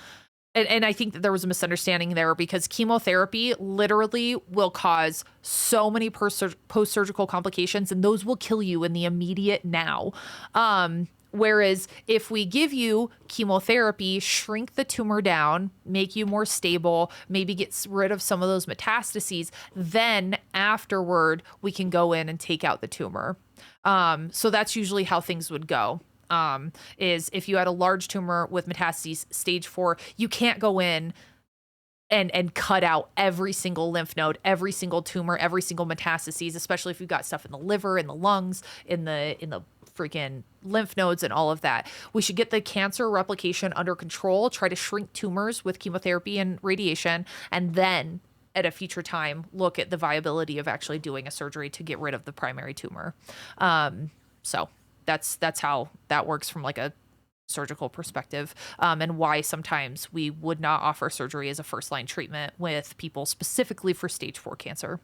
I think that there was a misunderstanding there, because chemotherapy literally will cause so many post-surgical complications, and those will kill you in the immediate now. Whereas if we give you chemotherapy, shrink the tumor down, make you more stable, maybe get rid of some of those metastases, then afterward we can go in and take out the tumor. So that's usually how things would go. Is if you had a large tumor with metastases, stage 4, you can't go in and cut out every single lymph node, every single tumor, every single metastases, especially if you've got stuff in the liver, in the lungs, in the freaking lymph nodes and all of that. We should get the cancer replication under control, try to shrink tumors with chemotherapy and radiation, and then at a future time, look at the viability of actually doing a surgery to get rid of the primary tumor. So that's how that works from like a surgical perspective, and why sometimes we would not offer surgery as a first-line treatment with people specifically for stage 4 cancer.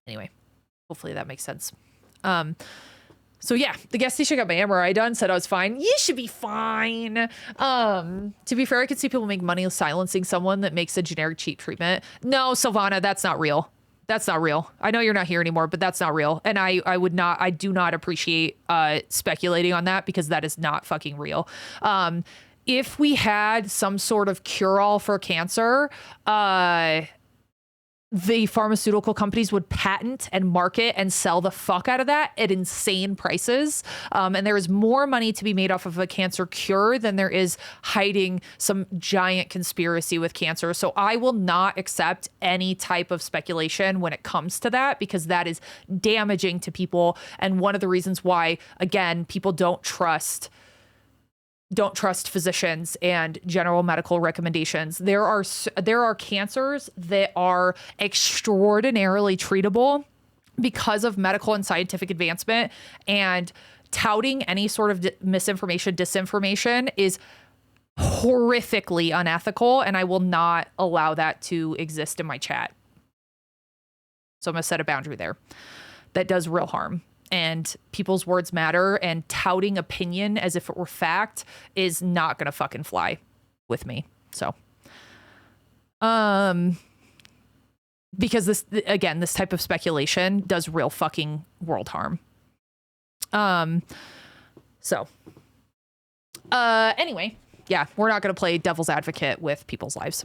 Anyway, hopefully that makes sense. So yeah, the gas station got my MRI done, said I was fine. You should be fine. To be fair, I could see people make money silencing someone that makes a generic cheap treatment. No, Silvana, that's not real. That's not real. I know you're not here anymore, but that's not real. And I do not appreciate speculating on that, because that is not fucking real. If we had some sort of cure-all for cancer, the pharmaceutical companies would patent and market and sell the fuck out of that at insane prices. And there is more money to be made off of a cancer cure than there is hiding some giant conspiracy with cancer. So I will not accept any type of speculation when it comes to that, because that is damaging to people. And one of the reasons why, again, people don't trust physicians and general medical recommendations. There are cancers that are extraordinarily treatable because of medical and scientific advancement, and touting any sort of misinformation, disinformation is horrifically unethical, and I will not allow that to exist in my chat. So I'm going to set a boundary there. That does real harm. And people's words matter, and touting opinion as if it were fact is not going to fucking fly with me. So, because this type of speculation does real fucking world harm. Anyway, yeah, we're not going to play devil's advocate with people's lives.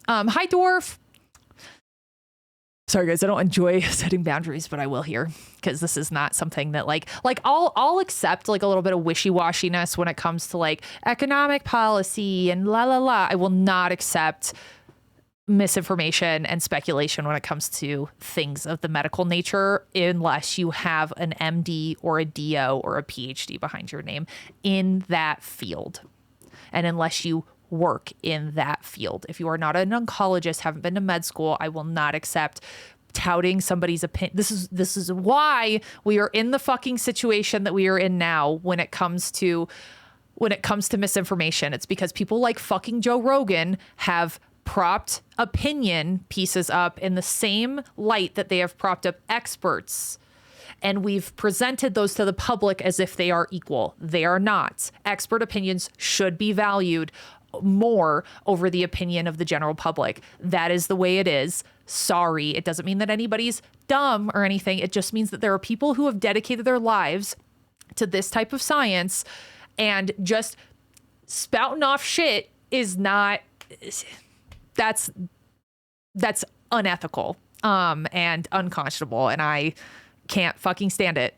Hi, Dwarf. Sorry guys, I don't enjoy setting boundaries, but I will here, because this is not something that like I'll accept like a little bit of wishy-washiness when it comes to like economic policy and la la la. I will not accept misinformation and speculation when it comes to things of the medical nature, unless you have an MD or a DO or a PhD behind your name in that field, and unless you work in that field. If you are not an oncologist, haven't been to med school, I will not accept touting somebody's opinion. This is why we are in the fucking situation that we are in now when it comes to misinformation. It's because people like fucking Joe Rogan have propped opinion pieces up in the same light that they have propped up experts. And we've presented those to the public as if they are equal. They are not. Expert opinions should be valued more over the opinion of the general public. That is the way it is. Sorry. It doesn't mean that anybody's dumb or anything. It just means that there are people who have dedicated their lives to this type of science, and just spouting off shit is not, that's unethical, and unconscionable, and I can't fucking stand it.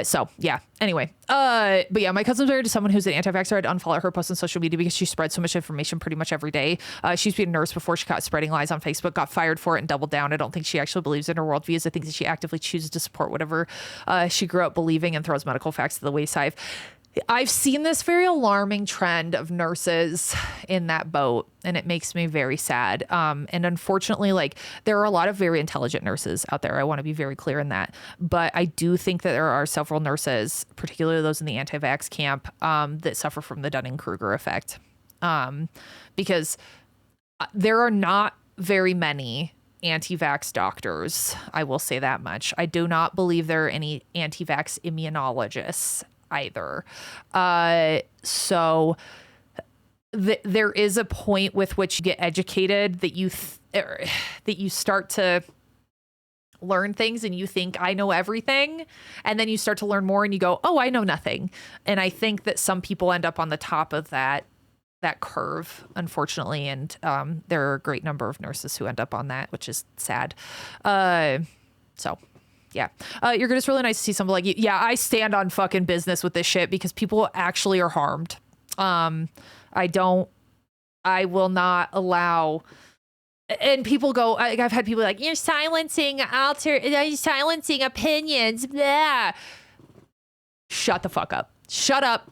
So yeah, anyway, but yeah, my cousin's married to someone who's an anti-vaxxer. I had to unfollow her posts on social media because she spreads so much information pretty much every day. She used to be a nurse before she caught spreading lies on Facebook, got fired for it, and doubled down. I don't think she actually believes in her worldviews. I think that she actively chooses to support whatever she grew up believing, and throws medical facts to the wayside. I've seen this very alarming trend of nurses in that boat, and it makes me very sad. And unfortunately, like, there are a lot of very intelligent nurses out there. I want to be very clear in that. But I do think that there are several nurses, particularly those in the anti-vax camp, that suffer from the Dunning-Kruger effect. Because there are not very many anti-vax doctors. I will say that much. I do not believe there are any anti-vax immunologists either. So there is a point with which you get educated that you start to learn things and you think, I know everything. And then you start to learn more and you go, oh, I know nothing. And I think that some people end up on the top of that curve, unfortunately. And there are a great number of nurses who end up on that, which is sad. So yeah. You're gonna, it's really nice to see someone like you. Yeah, I stand on fucking business with this shit because people actually are harmed. I will not allow, and people go, I've had people like, you're silencing opinions. Blah. Shut the fuck up. Shut up.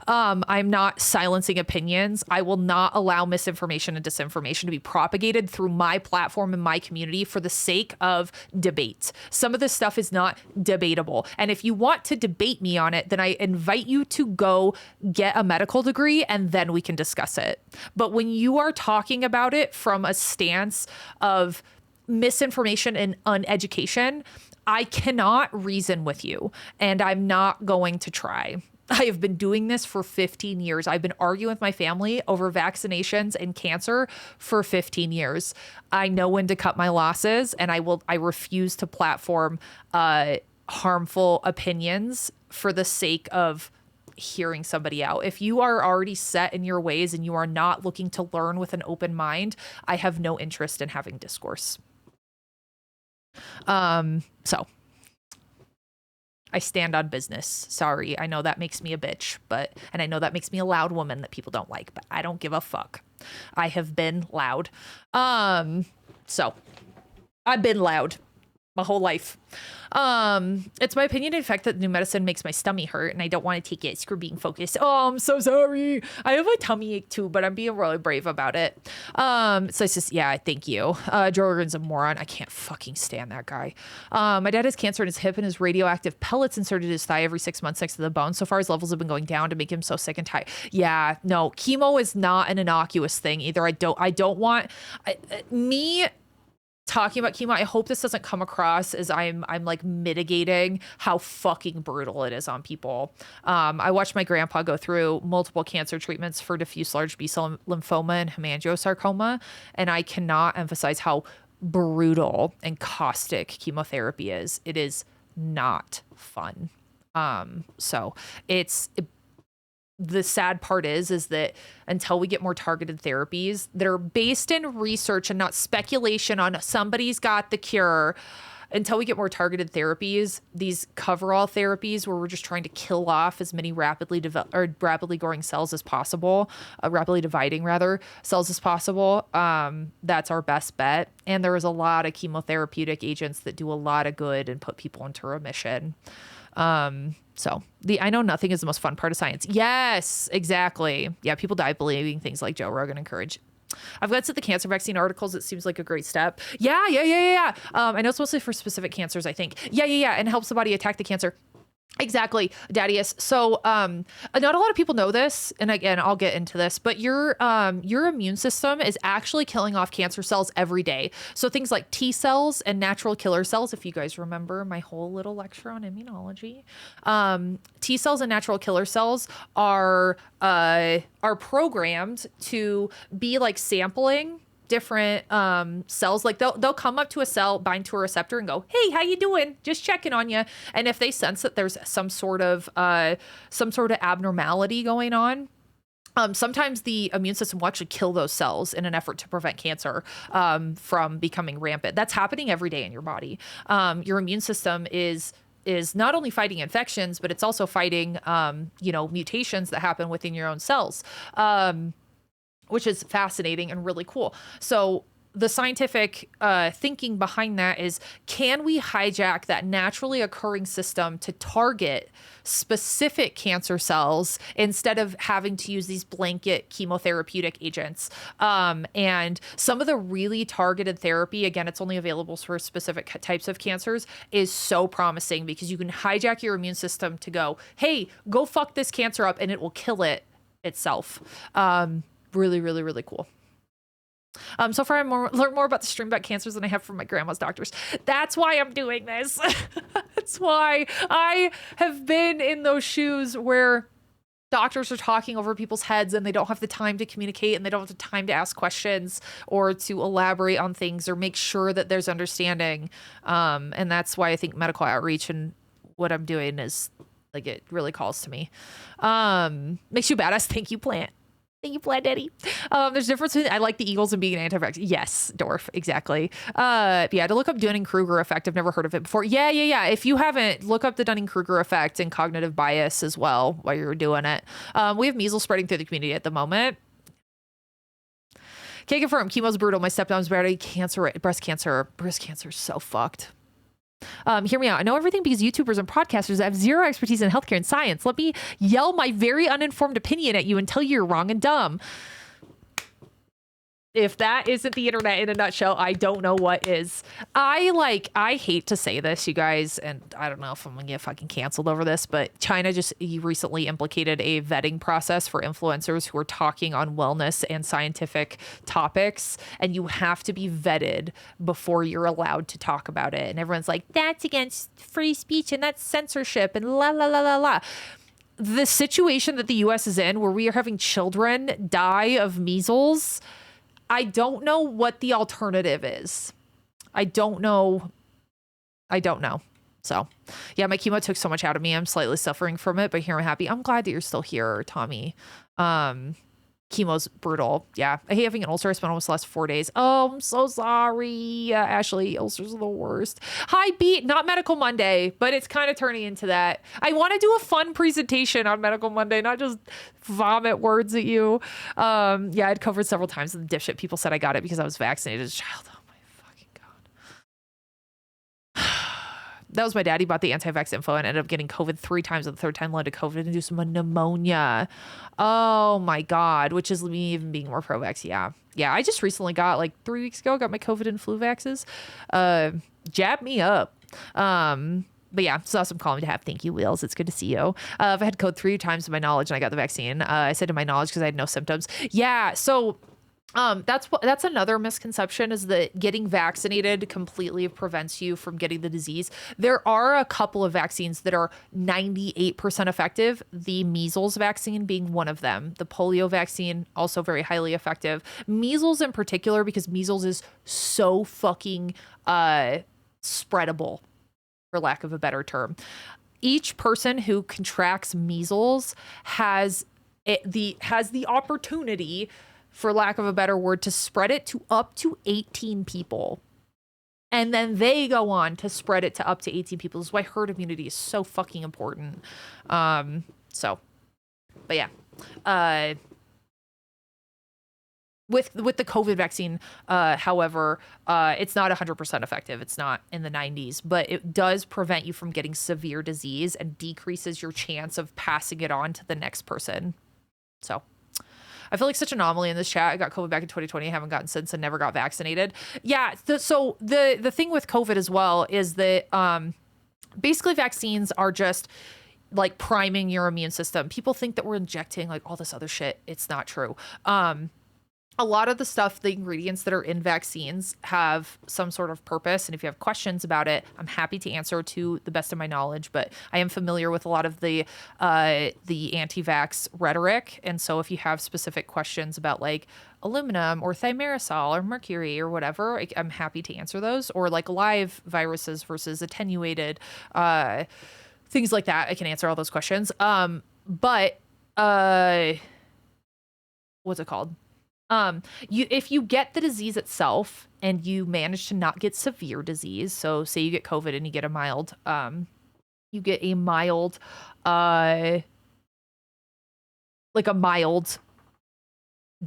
I'm not silencing opinions. I will not allow misinformation and disinformation to be propagated through my platform and my community for the sake of debate. Some of this stuff is not debatable. And if you want to debate me on it, then I invite you to go get a medical degree and then we can discuss it. But when you are talking about it from a stance of misinformation and uneducation, I cannot reason with you, and I'm not going to try. I have been doing this for 15 years. I've been arguing with my family over vaccinations and cancer for 15 years. I know when to cut my losses, and I refuse to platform harmful opinions for the sake of hearing somebody out. If you are already set in your ways and you are not looking to learn with an open mind, I have no interest in having discourse. So I stand on business. Sorry. I know that makes me a bitch, and I know that makes me a loud woman that people don't like, but I don't give a fuck. I have been loud. So I've been loud my whole life. It's my opinion, in fact, that new medicine makes my stomach hurt and I don't want to take it. Screw being focused. Oh, I'm so sorry. I have a tummy ache too, but I'm being really brave about it. So it's just, yeah, thank you. Joe Rogan's a moron. I can't fucking stand that guy. My dad has cancer in his hip and his radioactive pellets inserted in his thigh every 6 months next to the bone. So far, his levels have been going down to make him so sick and tired. Yeah, no, chemo is not an innocuous thing either. I don't want me talking about chemo. I hope this doesn't come across as I'm like mitigating how fucking brutal it is on people. I watched my grandpa go through multiple cancer treatments for diffuse large B-cell lymphoma and hemangiosarcoma, and I cannot emphasize how brutal and caustic chemotherapy is. It is not fun. So the sad part is that until we get more targeted therapies that are based in research and not speculation on somebody's got the cure, until we get more targeted therapies, these coverall therapies where we're just trying to kill off as many rapidly growing cells as possible, rapidly dividing rather cells as possible, that's our best bet. And there is a lot of chemotherapeutic agents that do a lot of good and put people into remission. So I know nothing is the most fun part of science. Yes, exactly. Yeah, people die believing things like Joe Rogan encourage. I've glanced at the cancer vaccine articles. It seems like a great step. Yeah. I know it's mostly for specific cancers, I think. Yeah. And it helps the body attack the cancer. Exactly, Dadius. So not a lot of people know this, and again, I'll get into this, but your immune system is actually killing off cancer cells every day. So things like T cells and natural killer cells, if you guys remember my whole little lecture on immunology, T cells and natural killer cells are programmed to be like sampling different cells. Like they'll come up to a cell, bind to a receptor and go, hey, how you doing? Just checking on you. And if they sense that there's some sort of abnormality going on, sometimes the immune system will actually kill those cells in an effort to prevent cancer from becoming rampant. That's happening every day in your body. Your immune system is not only fighting infections, but it's also fighting mutations that happen within your own cells. Which is fascinating and really cool. So the scientific thinking behind that is, can we hijack that naturally occurring system to target specific cancer cells instead of having to use these blanket chemotherapeutic agents? And some of the really targeted therapy, again, it's only available for specific types of cancers, is so promising because you can hijack your immune system to go, hey, go fuck this cancer up, and it will kill it itself. Really, really, really cool. So far, I learned more about the stream about cancers than I have from my grandma's doctors. That's why I'm doing this. That's why I have been in those shoes where doctors are talking over people's heads and they don't have the time to communicate and they don't have the time to ask questions or to elaborate on things or make sure that there's understanding. And that's why I think medical outreach and what I'm doing is like, it really calls to me. Makes you badass. Thank you, Plant. Thank you, Plant Daddy. There's a difference between I like the Eagles and being an anti-vax. Yes, Dorf, exactly. Yeah, to look up Dunning-Kruger effect. I've never heard of it before. Yeah. If you haven't, look up the Dunning-Kruger effect and cognitive bias as well while you're doing it. We have measles spreading through the community at the moment. Can't confirm. Chemo's brutal. My stepmom's breast cancer. Breast cancer is so fucked. Hear me out. I know everything because YouTubers and podcasters have zero expertise in healthcare and science. Let me yell my very uninformed opinion at you and tell you you're wrong and dumb. If that isn't the internet in a nutshell, I don't know what is. I hate to say this, you guys, and I don't know if I'm gonna get fucking canceled over this, but China just recently implicated a vetting process for influencers who are talking on wellness and scientific topics, and you have to be vetted before you're allowed to talk about it. And everyone's like, that's against free speech and that's censorship and la la la la la. the situation that the US is in, where we are having children die of measles, I don't know what the alternative is. I don't know. So, yeah, my chemo took so much out of me. I'm slightly suffering from it, but here I'm happy. I'm glad that you're still here, Tommy. Chemo's brutal. Yeah, I hate having an ulcer. I spent almost the last 4 days. Oh, I'm so sorry, Ashley. Ulcers are the worst. Hi, Beat. Not Medical Monday, but it's kind of turning into that. I want to do a fun presentation on Medical Monday, not just vomit words at you. Yeah, I'd covered several times the dipshit people said I got it because I was vaccinated as a child. Oh my fucking god. That was my dad. He bought the anti-vax info and ended up getting COVID 3 times, and the third time led to COVID and some pneumonia. Oh my God, which is me even being more pro-vax. Yeah. Yeah. I just recently got, like 3 weeks ago, got my COVID and flu vaxes. Jab me up. But yeah, it's awesome calling me to have. Thank you, Wheels. It's good to see you. I've had COVID 3 times to my knowledge and I got the vaccine. I said to my knowledge because I had no symptoms. Yeah. So that's another misconception, is that getting vaccinated completely prevents you from getting the disease. There are a couple of vaccines that are 98% effective, the measles vaccine being one of them. The polio vaccine, also very highly effective. Measles in particular, because measles is so fucking spreadable, for lack of a better term. Each person who contracts measles has the opportunity, for lack of a better word, to spread it to up to 18 people. And then they go on to spread it to up to 18 people. This is why herd immunity is so fucking important. But yeah. With the COVID vaccine, however, it's not 100% effective. It's not in the 90s, but it does prevent you from getting severe disease and decreases your chance of passing it on to the next person. So I feel like such an anomaly in this chat. I got COVID back in 2020. I haven't gotten since and never got vaccinated. Yeah. So the thing with COVID as well is that basically vaccines are just like priming your immune system. People think that we're injecting like all this other shit. It's not true. A lot of the stuff, the ingredients that are in vaccines have some sort of purpose. And if you have questions about it, I'm happy to answer to the best of my knowledge. But I am familiar with a lot of the anti-vax rhetoric. And so if you have specific questions about like aluminum or thimerosal or mercury or whatever, I'm happy to answer those. Or like live viruses versus attenuated, things like that. I can answer all those questions. But what's it called? If you get the disease itself and you manage to not get severe disease, so say you get COVID and you get a mild, like a mild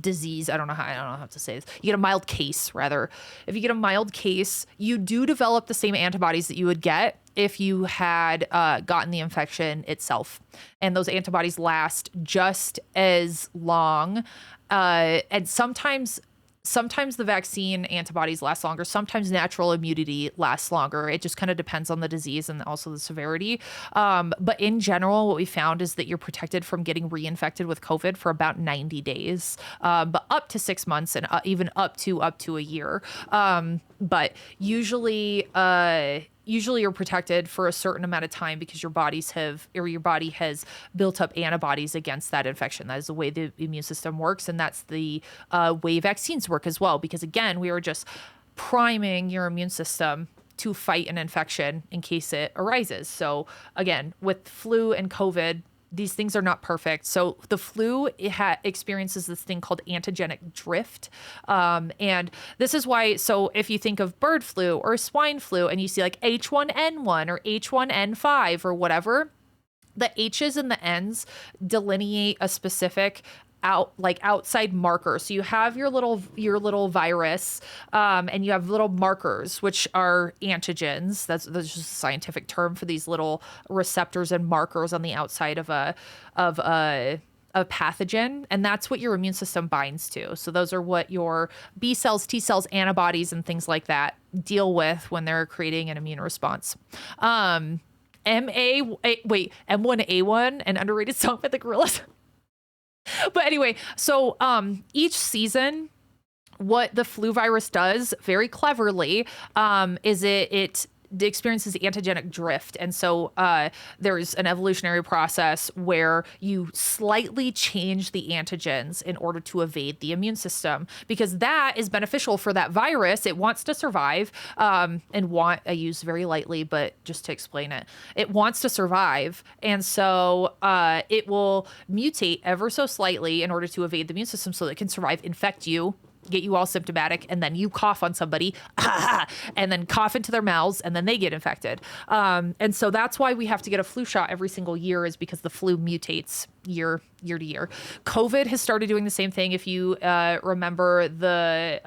disease. I don't know how to say this. You get a mild case, rather. If you get a mild case, you do develop the same antibodies that you would get if you had gotten the infection itself. And those antibodies last just as long. And sometimes the vaccine antibodies last longer. Sometimes natural immunity lasts longer. It just kind of depends on the disease and also the severity. But in general, what we found is that you're protected from getting reinfected with COVID for about 90 days, but up to 6 months and even up to a year. But usually you're protected for a certain amount of time because your body has built up antibodies against that infection. That is the way the immune system works. And that's the way vaccines work as well. Because again, we are just priming your immune system to fight an infection in case it arises. So again, with flu and COVID, these things are not perfect. So the flu experiences this thing called antigenic drift. And this is why, so if you think of bird flu or swine flu and you see like H1N1 or H1N5 or whatever, the H's and the N's delineate a specific outside marker. So you have your little virus, and you have little markers, which are antigens. That's just a scientific term for these little receptors and markers on the outside of a pathogen. And that's what your immune system binds to. So those are what your B cells, T cells, antibodies, and things like that deal with when they're creating an immune response. M1A1, an underrated song by the Gorillaz. But anyway, so each season, what the flu virus does very cleverly is it experiences antigenic drift. And so there's an evolutionary process where you slightly change the antigens in order to evade the immune system, because that is beneficial for that virus. It wants to survive, and I use very lightly, but just to explain it, it wants to survive. And so it will mutate ever so slightly in order to evade the immune system so that it can survive, infect you, get you all symptomatic, and then you cough on somebody and then cough into their mouths, and then they get infected. And so that's why we have to get a flu shot every single year, is because the flu mutates year to year. COVID has started doing the same thing. If you remember the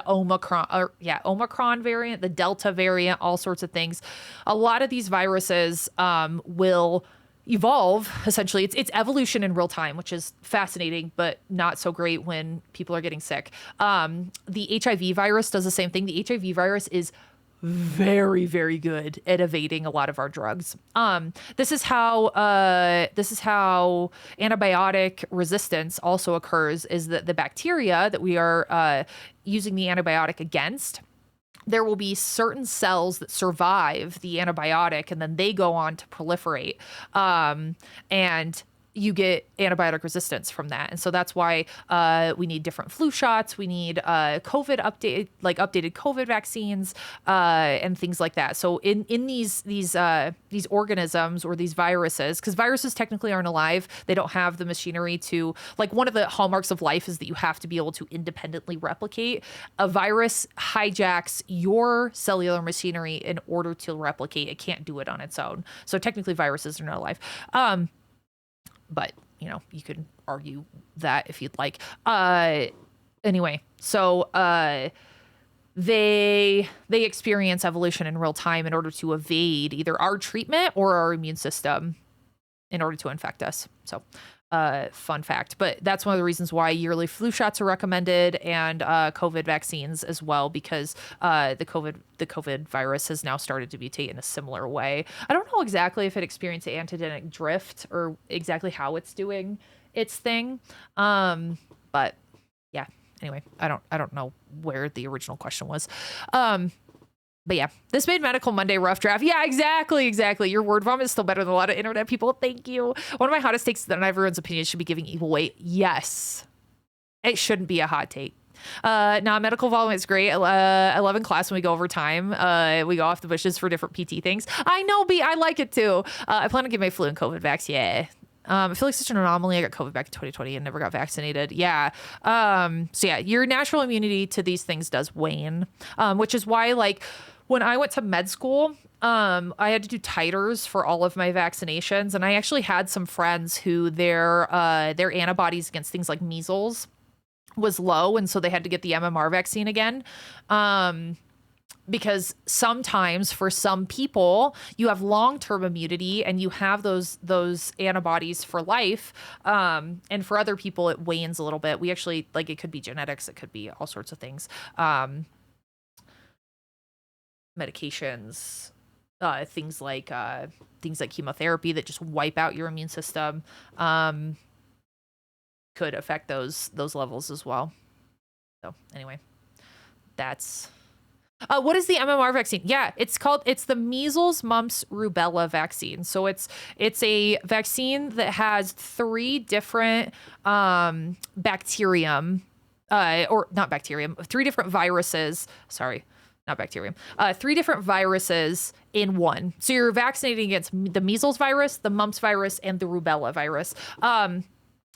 Omicron variant, the Delta variant, all sorts of things. A lot of these viruses will evolve. Essentially, it's evolution in real time, which is fascinating, but not so great when people are getting sick. The HIV virus does the same thing. The HIV virus is very, very good at evading a lot of our drugs. This is how antibiotic resistance also occurs, is that the bacteria that we are using the antibiotic against, there will be certain cells that survive the antibiotic, and then they go on to proliferate. And you get antibiotic resistance from that. And so that's why we need different flu shots. We need updated COVID vaccines and things like that. So in these organisms or these viruses, because viruses technically aren't alive, they don't have the machinery to, like, one of the hallmarks of life is that you have to be able to independently replicate. A virus hijacks your cellular machinery in order to replicate. It can't do it on its own. So technically viruses are not alive. But, you know, you could argue that if you'd like. Anyway, so they experience evolution in real time in order to evade either our treatment or our immune system in order to infect us. So fun fact. But that's one of the reasons why yearly flu shots are recommended, and COVID vaccines as well, because the COVID virus has now started to mutate in a similar way. I don't know exactly if it experienced antigenic drift or exactly how it's doing its thing. But yeah, anyway, I don't know where the original question was. But yeah, this made Medical Monday rough draft. Yeah, exactly. Your word vomit is still better than a lot of internet people. Thank you. One of my hottest takes is that everyone's opinion should be giving equal weight. Yes. It shouldn't be a hot take. Medical vomit is great. I love in class when we go over time. We go off the bushes for different PT things. I know, B. I like it too. I plan to get my flu and COVID vax. Yeah. I feel like such an anomaly. I got COVID back in 2020 and never got vaccinated. Yeah. So yeah, your natural immunity to these things does wane, which is why, like, when I went to med school, I had to do titers for all of my vaccinations. And I actually had some friends who their antibodies against things like measles was low. And so they had to get the MMR vaccine again. Because sometimes for some people you have long-term immunity and you have those antibodies for life. And for other people it wanes a little bit. We actually, like, it could be genetics. It could be all sorts of things. Medications, things like chemotherapy that just wipe out your immune system, could affect those levels as well. So anyway, that's what is the MMR vaccine? Yeah, it's the measles, mumps, rubella vaccine. So it's a vaccine that has three different three different viruses. Sorry. Not bacterium, 3 different viruses in one. So you're vaccinating against the measles virus, the mumps virus, and the rubella virus.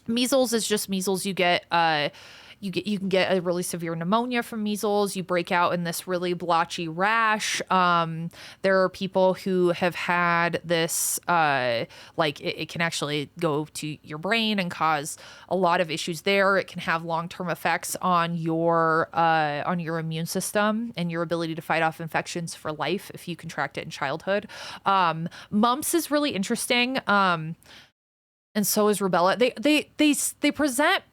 Measles is just measles. You can get a really severe pneumonia from measles. You break out in this really blotchy rash. There are people who have had this, it can actually go to your brain and cause a lot of issues there. It can have long-term effects on your immune system and your ability to fight off infections for life if you contract it in childhood. Mumps is really interesting. And so is rubella. They present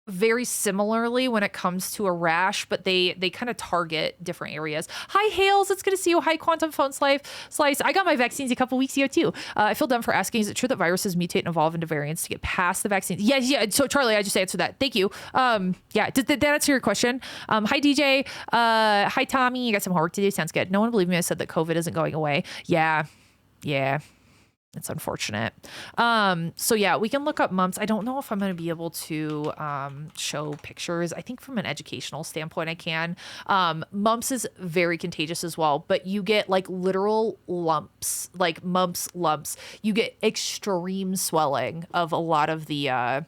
very similarly when it comes to a rash, but they kind of target different areas. Hi, Hales. It's good to see you. Hi, Quantum Phone Slice. I got my vaccines a couple weeks ago, too. I feel dumb for asking, is it true that viruses mutate and evolve into variants to get past the vaccines? Yeah. So, Charlie, I just answered that. Thank you. Yeah, did that answer your question? Hi, DJ. Hi, Tommy. You got some homework to do. Sounds good. No one believed me. I said that COVID isn't going away. Yeah. It's unfortunate. So yeah, we can look up mumps. I don't know if I'm going to be able to show pictures. I think from an educational standpoint, I can. Mumps is very contagious as well, but you get like literal lumps, like mumps lumps. You get extreme swelling of a lot of the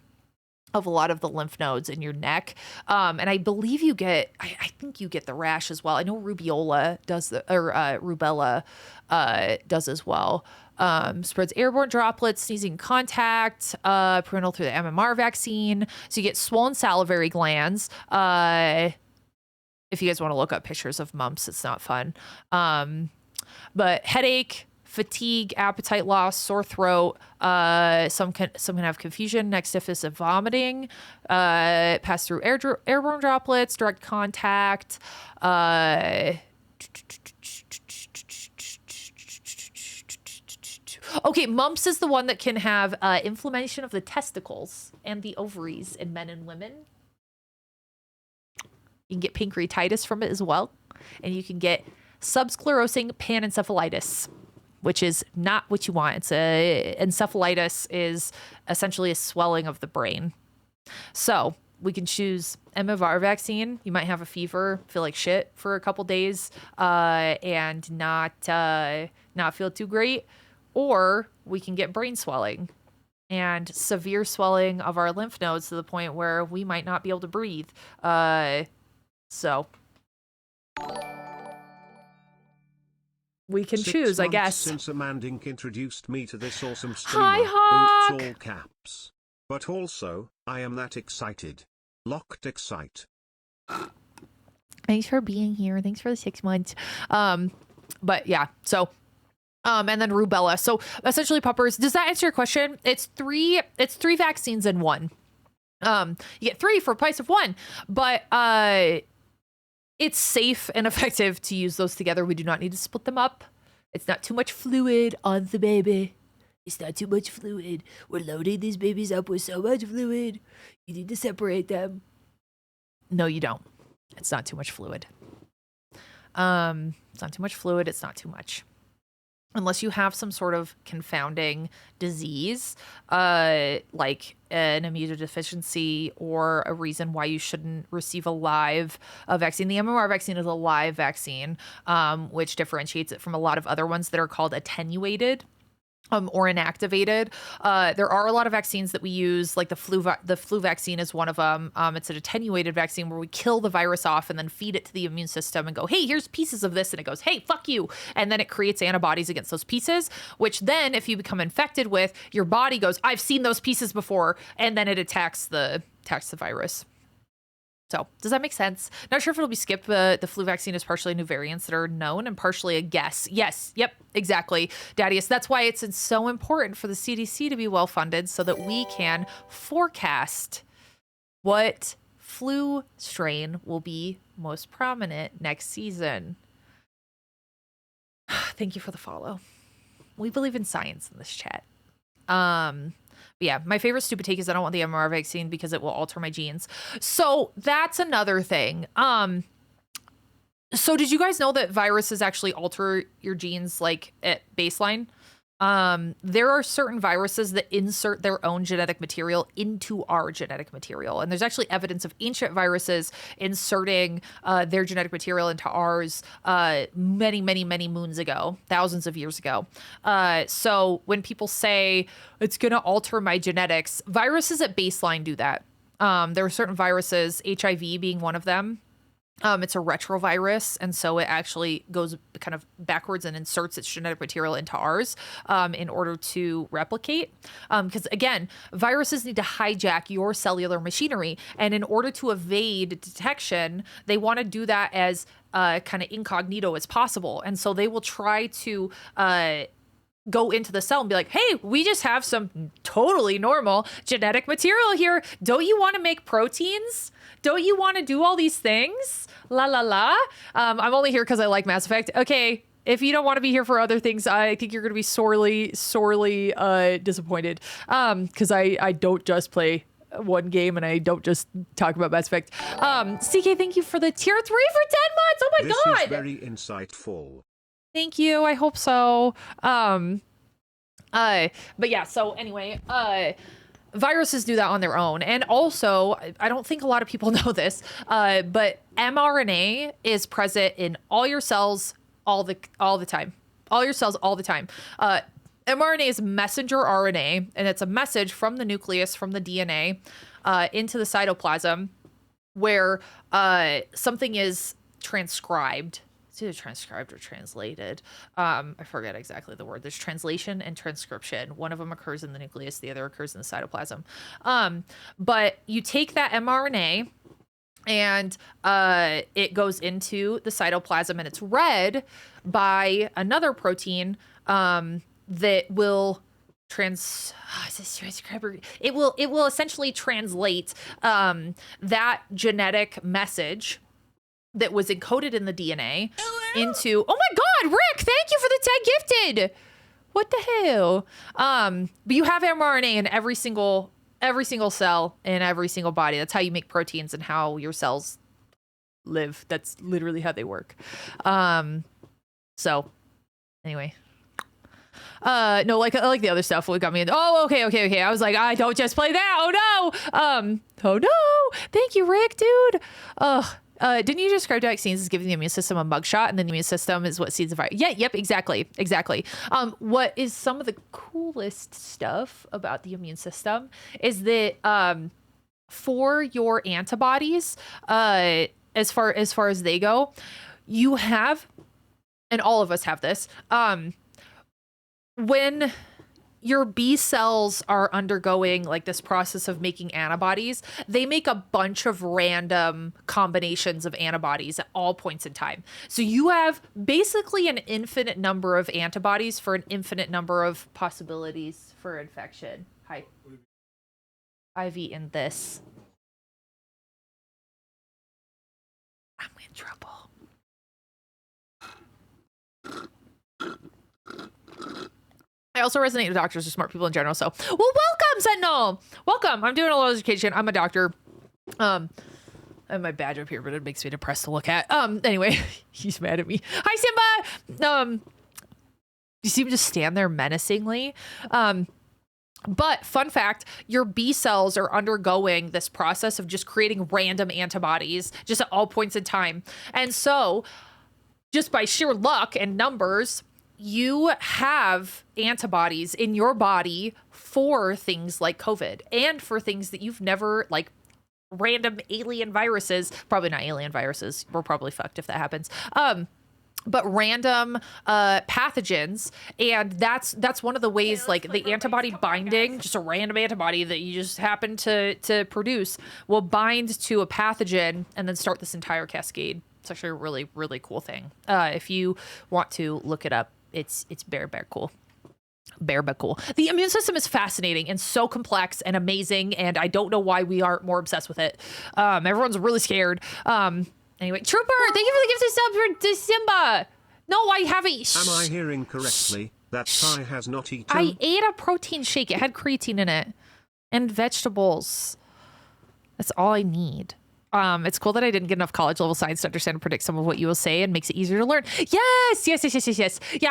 lymph nodes in your neck. And I believe you get, I think you get the rash as well. I know rubella does as well. Spreads airborne droplets, sneezing contact, parental through the MMR vaccine. So you get swollen salivary glands. If you guys want to look up pictures of mumps, it's not fun. But headache, fatigue, appetite loss, sore throat. Some can have confusion, neck stiffness, and vomiting. Pass through airborne droplets, direct contact. Okay, mumps is the one that can have inflammation of the testicles and the ovaries in men and women. You can get pancreatitis from it as well. And you can get subsclerosing panencephalitis, which is not what you want. Encephalitis is essentially a swelling of the brain. So we can choose MMR vaccine. You might have a fever, feel like shit for a couple days, and not feel too great. Or we can get brain swelling and severe swelling of our lymph nodes to the point where we might not be able to breathe. So we can 6 choose, I months guess. Since Amandink introduced me to this awesome streamer. Hi, Hawk. Oops, all caps. But also, I am that excited. Locked excite. Thanks for being here. Thanks for the 6 months. But yeah, so and then rubella. So essentially, puppers, does that answer your question? It's three vaccines in one. You get 3 for the price of 1, but it's safe and effective to use those together. We do not need to split them up. It's not too much fluid on the baby. It's not too much fluid. We're loading these babies up with so much fluid. You need to separate them. No, you don't. It's not too much fluid. It's not too much fluid. It's not too much. Unless you have some sort of confounding disease, like an immunodeficiency or a reason why you shouldn't receive a live vaccine. The MMR vaccine is a live vaccine, which differentiates it from a lot of other ones that are called attenuated. Or inactivated. There are a lot of vaccines that we use, like the flu vaccine is one of them. It's an attenuated vaccine where we kill the virus off and then feed it to the immune system and go, hey, here's pieces of this. And it goes, hey, fuck you. And then it creates antibodies against those pieces, which then if you become infected with, your body goes, I've seen those pieces before. And then it attacks the virus. So does that make sense? Not sure if it'll be skipped, but the flu vaccine is partially new variants that are known and partially a guess. Yes. Yep. Exactly. Dadius. That's why it's so important for the CDC to be well funded so that we can forecast what flu strain will be most prominent next season. Thank you for the follow. We believe in science in this chat. But yeah, my favorite stupid take is I don't want the MMR vaccine because it will alter my genes. So that's another thing. So did you guys know that viruses actually alter your genes like at baseline? There are certain viruses that insert their own genetic material into our genetic material. And there's actually evidence of ancient viruses inserting their genetic material into ours many, many, many moons ago, thousands of years ago. So when people say it's going to alter my genetics, viruses at baseline do that. There are certain viruses, HIV being one of them. It's a retrovirus, and so it actually goes kind of backwards and inserts its genetic material into ours in order to replicate. Because again, viruses need to hijack your cellular machinery, and in order to evade detection, they want to do that as kind of incognito as possible. And so they will try to go into the cell and be like, hey, we just have some totally normal genetic material here. Don't you want to make proteins? Don't you want to do all these things? La la la. I'm only here because I like Mass Effect. Okay, if you don't want to be here for other things, I think you're going to be sorely disappointed. Because I don't just play one game and I don't just talk about Mass Effect. CK, thank you for the tier 3 for 10 months. Oh my god. This is very insightful. Thank you. I hope so. But yeah, so anyway, viruses do that on their own. And also, I don't think a lot of people know this, but mRNA is present in all your cells all the time. All your cells all the time. mRNA is messenger RNA, and it's a message from the nucleus, from the DNA, into the cytoplasm, where something is transcribed. It's either transcribed or translated. I forget exactly the word. There's translation and transcription. One of them occurs in the nucleus, the other occurs in the cytoplasm. But you take that mRNA and it goes into the cytoplasm, and it's read by another protein that will it will essentially translate that genetic message that was encoded in the DNA into, oh my god, Rick, thank you for the 10 gifted. What the hell? But you have mRNA in every single cell in every single body. That's how you make proteins and how your cells live. That's literally how they work. So anyway. No, like the other stuff what got me in. Oh, okay. I was like, I don't just play that. Oh no. Oh no. Thank you, Rick, dude. Didn't you describe vaccines as giving the immune system a mugshot, and then the immune system is what seeds the virus? Yeah, yep, exactly. What is some of the coolest stuff about the immune system is that for your antibodies, as far as they go, you have, and all of us have this, when your B cells are undergoing like this process of making antibodies, they make a bunch of random combinations of antibodies at all points in time. So you have basically an infinite number of antibodies for an infinite number of possibilities for infection. Hi. I've eaten this. I'm in trouble. I also resonate with doctors or smart people in general. So, well, welcome, Sentinel. Welcome. I'm doing a lot of education. I'm a doctor. I have my badge up here, but it makes me depressed to look at. Anyway, he's mad at me. Hi, Simba. You see him just stand there menacingly. But fun fact, your B cells are undergoing this process of just creating random antibodies just at all points in time. And so just by sheer luck and numbers, you have antibodies in your body for things like COVID and for things that you've never, like random alien viruses, probably not alien viruses. We're probably fucked if that happens. But random pathogens. And that's one of the ways, like the antibody binding, just a random antibody that you just happen to produce will bind to a pathogen and then start this entire cascade. It's actually a really, really cool thing. If you want to look it up, it's bear cool. Bear but cool. The immune system is fascinating and so complex and amazing, and I don't know why we aren't more obsessed with it. Everyone's really scared. Anyway, Trooper, thank you for the gift of sub for Simba. No, I haven't. Am I hearing correctly that Ty has not eaten? I ate a protein shake. It had creatine in it and vegetables. That's all I need. It's cool that I didn't get enough college level science to understand and predict some of what you will say, and makes it easier to learn. Yes. Yeah,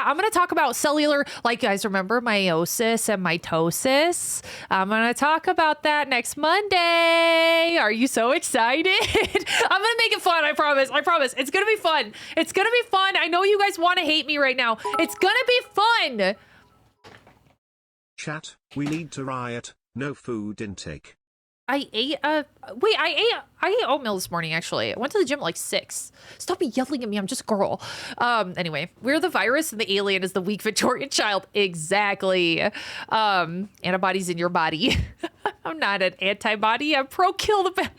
I'm going to talk about cellular, like you guys remember meiosis and mitosis. I'm going to talk about that next Monday. Are you so excited? I'm going to make it fun. I promise. It's going to be fun. I know you guys want to hate me right now. It's going to be fun. Chat, we need to riot. No food intake. I ate oatmeal this morning, actually. I went to the gym at like 6. Stop yelling at me, I'm just a girl. Anyway, we're the virus and the alien is the weak Victorian child. Exactly. Antibodies in your body. I'm not an antibody, I'm pro-kill the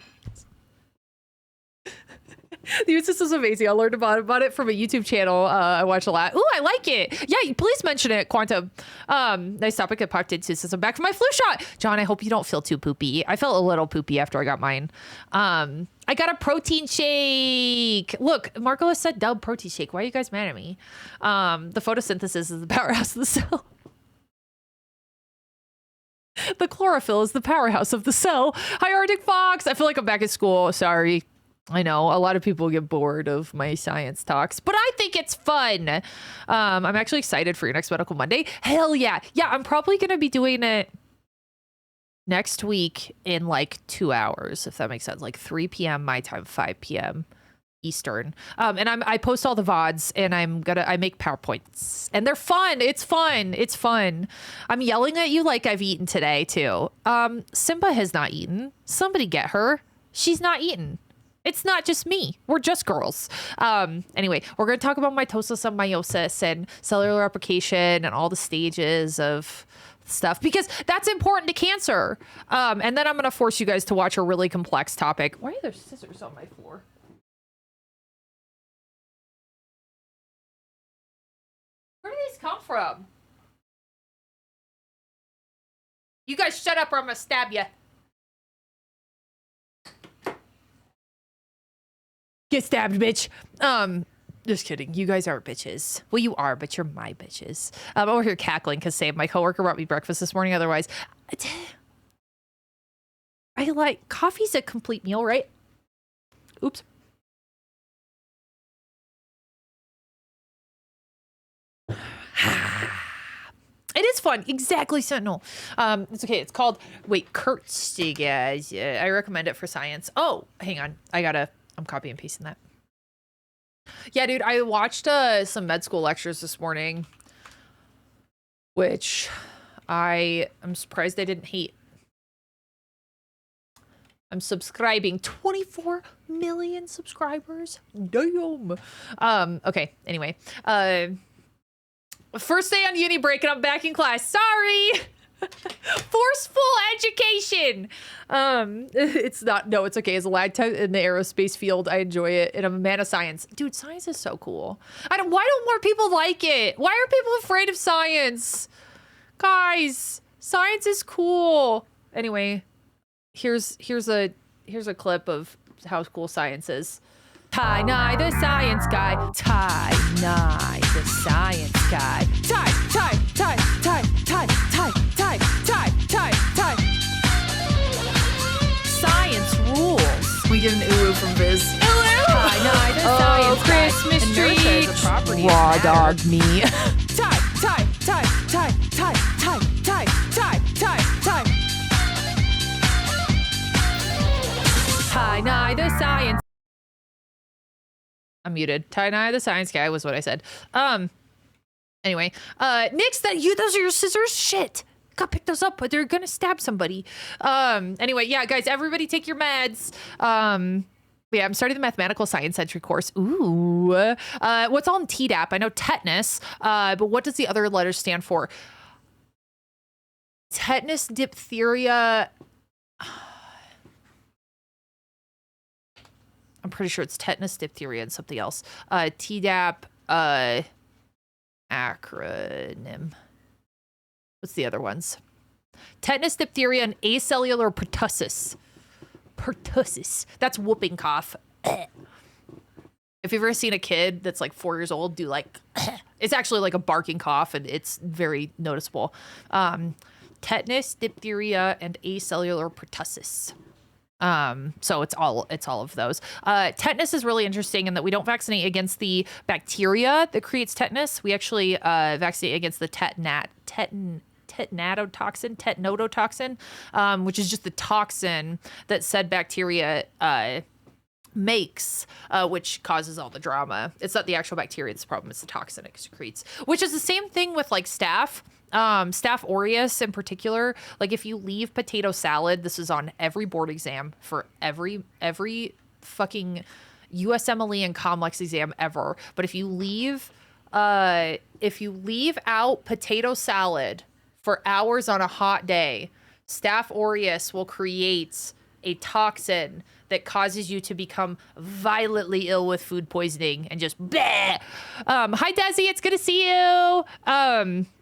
The immune system's amazing. I learned about it from a YouTube channel I watch a lot. Ooh, I like it. Yeah, please mention it, Quantum. Nice topic. I popped into since I'm back from my flu shot. John, I hope you don't feel too poopy. I felt a little poopy after I got mine. I got a protein shake. Look, Margolis said dub protein shake. Why are you guys mad at me? The photosynthesis is the powerhouse of the cell. The chlorophyll is the powerhouse of the cell. Hi, Arctic Fox. I feel like I'm back at school. Sorry. I know a lot of people get bored of my science talks, but I think it's fun. I'm actually excited for your next Medical Monday. Hell yeah. Yeah, I'm probably going to be doing it next week in like 2 hours, if that makes sense. Like 3 p.m. my time, 5 p.m. Eastern. And I post all the VODs and I make PowerPoints and they're fun. It's fun. It's fun. I'm yelling at you like I've eaten today too. Simba has not eaten. Somebody get her. She's not eaten. It's not just me. We're just girls. Anyway, we're going to talk about mitosis and meiosis and cellular replication and all the stages of stuff because that's important to cancer. And then I'm going to force you guys to watch a really complex topic. Why are there scissors on my floor? Where do these come from? You guys shut up or I'm going to stab you. Get stabbed, bitch. Just kidding. You guys aren't bitches. Well, you are, but you're my bitches. I'm over here cackling because Sam, my coworker, brought me breakfast this morning. Otherwise, I like coffee's a complete meal, right? Oops. It is fun. Exactly, Sentinel. It's okay. It's called, wait, Kurtzigas. I recommend it for science. Oh, hang on. I'm copy and pasting that. Yeah, dude, I watched some med school lectures this morning, which I'm surprised I didn't hate. I'm subscribing. 24 million subscribers. Damn. Okay, anyway. First day on uni break and I'm back in class. Sorry. Forceful education. It's not. No, it's okay. As a lag tech in the aerospace field, I enjoy it, and I'm a man of science. Dude, science is so cool. Why don't more people like it? Why are people afraid of science? Guys, science is cool. Anyway, here's a clip of how cool science is. Ty Nye, the science guy. Ty Nye, the science guy. Ty. Science rules. We get an ooh from Viz. Ty Nye, the science guy. Christmas tree. Raw dog me. Ty. Ty Nye, the science. I'm muted. Ty Nye, the science guy was what I said. Anyway, Nix, those are your scissors? Shit. Gotta pick those up, but they're gonna stab somebody. Anyway, yeah, guys, everybody take your meds. Yeah, I'm starting the mathematical science entry course. Ooh. What's on TDAP? I know tetanus, but what does the other letters stand for? Tetanus, diphtheria. I'm pretty sure it's tetanus, diphtheria, and something else. TDAP, acronym. What's the other ones? Tetanus, diphtheria, and acellular pertussis. Pertussis. That's whooping cough. If you've ever seen a kid that's like 4 years old do like, it's actually like a barking cough, and it's very noticeable. Tetanus, diphtheria, and acellular pertussis. So it's all of those. Tetanus is really interesting in that we don't vaccinate against the bacteria that creates tetanus. We actually vaccinate against the tetanotoxin, which is just the toxin that said bacteria makes, which causes all the drama. It's not the actual bacteria that's the problem, it's the toxin it secretes, which is the same thing with like staph. Staph aureus in particular, like if you leave potato salad, this is on every board exam for every fucking USMLE and COMLEX exam ever. But if you leave out potato salad for hours on a hot day, Staph aureus will create a toxin that causes you to become violently ill with food poisoning and just bleh. Hi Desi, it's good to see you.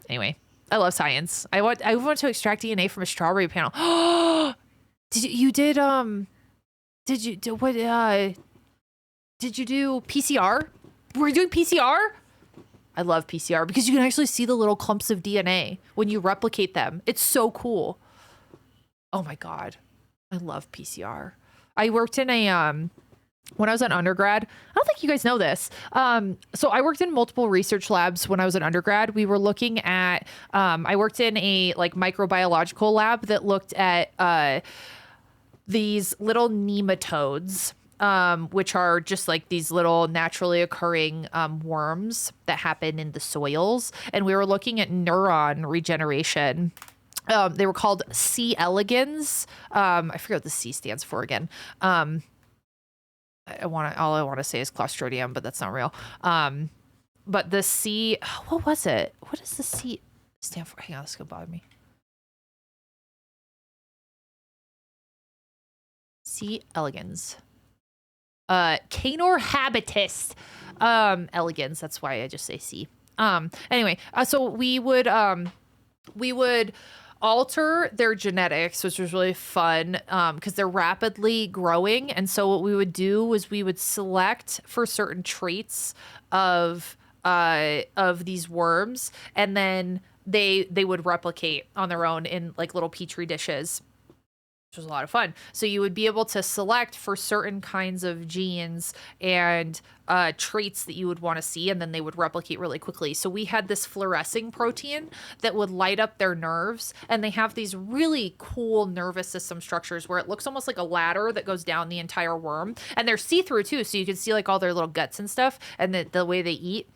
Anyway, I love science. I want to extract DNA from a strawberry panel. Did you do PCR? Were you doing PCR? I love PCR because you can actually see the little clumps of DNA when you replicate them. It's so cool. Oh my God. I love PCR. I worked in a, when I was an undergrad, I don't think you guys know this. So I worked in multiple research labs when I was an undergrad. We were looking at, I worked in a like microbiological lab that looked at these little nematodes, which are just like these little naturally occurring worms that happen in the soils. And we were looking at neuron regeneration. They were called C. elegans. I forget what the C stands for again. All I want to say is Clostridium, but that's not real. But the C, what was it? What does the C stand for? Hang on, this could bother me. C. elegans. Canor habitus elegans. That's why I just say C. Anyway, so we would alter their genetics, which was really fun because they're rapidly growing. And so what we would do was we would select for certain traits of these worms, and then they would replicate on their own in like little petri dishes, which was a lot of fun. So you would be able to select for certain kinds of genes and traits that you would want to see, and then they would replicate really quickly. So we had this fluorescing protein that would light up their nerves, and they have these really cool nervous system structures where it looks almost like a ladder that goes down the entire worm, and they're see-through too, so you can see like all their little guts and stuff, and the way they eat.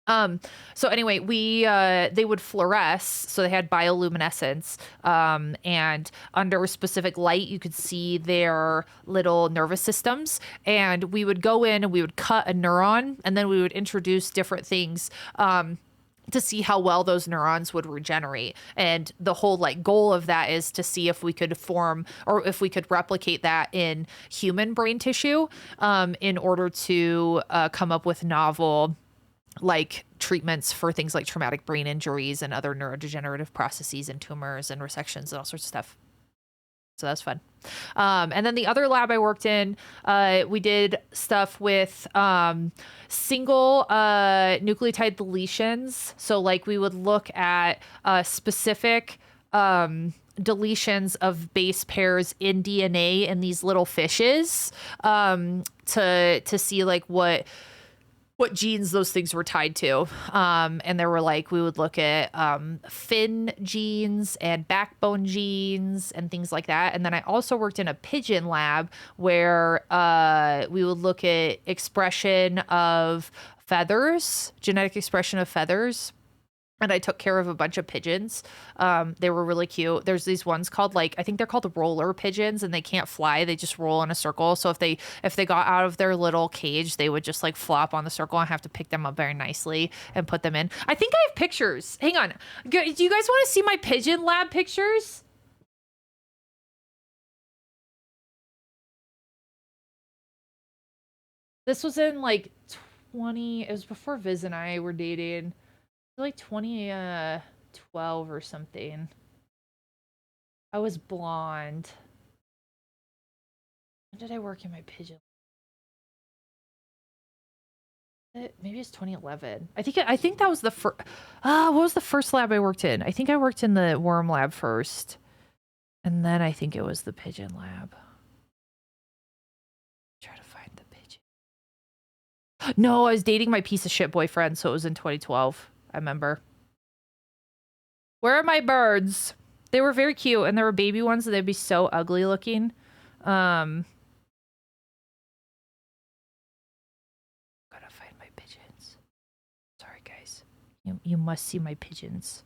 So anyway, they would fluoresce, so they had bioluminescence, and under specific light, you could see their little nervous systems, and we would go in and we would cut a neuron, and then we would introduce different things, to see how well those neurons would regenerate. And the whole like goal of that is to see if we could form or if we could replicate that in human brain tissue, in order to, come up with novel like treatments for things like traumatic brain injuries and other neurodegenerative processes and tumors and resections and all sorts of stuff. So that's fun. And then the other lab I worked in, we did stuff with single nucleotide deletions. So like we would look at specific deletions of base pairs in DNA in these little fishes, to see like what genes those things were tied to. And there were like, we would look at fin genes and backbone genes and things like that. And then I also worked in a pigeon lab where we would look at expression of feathers, genetic expression of feathers. And I took care of a bunch of pigeons. They were really cute. There's these ones called like, I think they're called roller pigeons, and they can't fly. They just roll in a circle. So if they got out of their little cage, they would just like flop on the circle. I have to pick them up very nicely and put them in. I think I have pictures. Hang on. Do you guys want to see my pigeon lab pictures? This was in like it was before Viz and I were dating. Like 2012 or something. I was blonde. When did I work in my pigeon? Maybe it's 2011. I think that was the first. What was the first lab I worked in? I think I worked in the worm lab first, and then I think it was the pigeon lab. Try to find the pigeon. No, I was dating my piece of shit boyfriend, so it was in 2012. I remember. Where are my birds? They were very cute, and there were baby ones, and they'd be so ugly looking. Gotta find my pigeons. Sorry, guys. You must see my pigeons.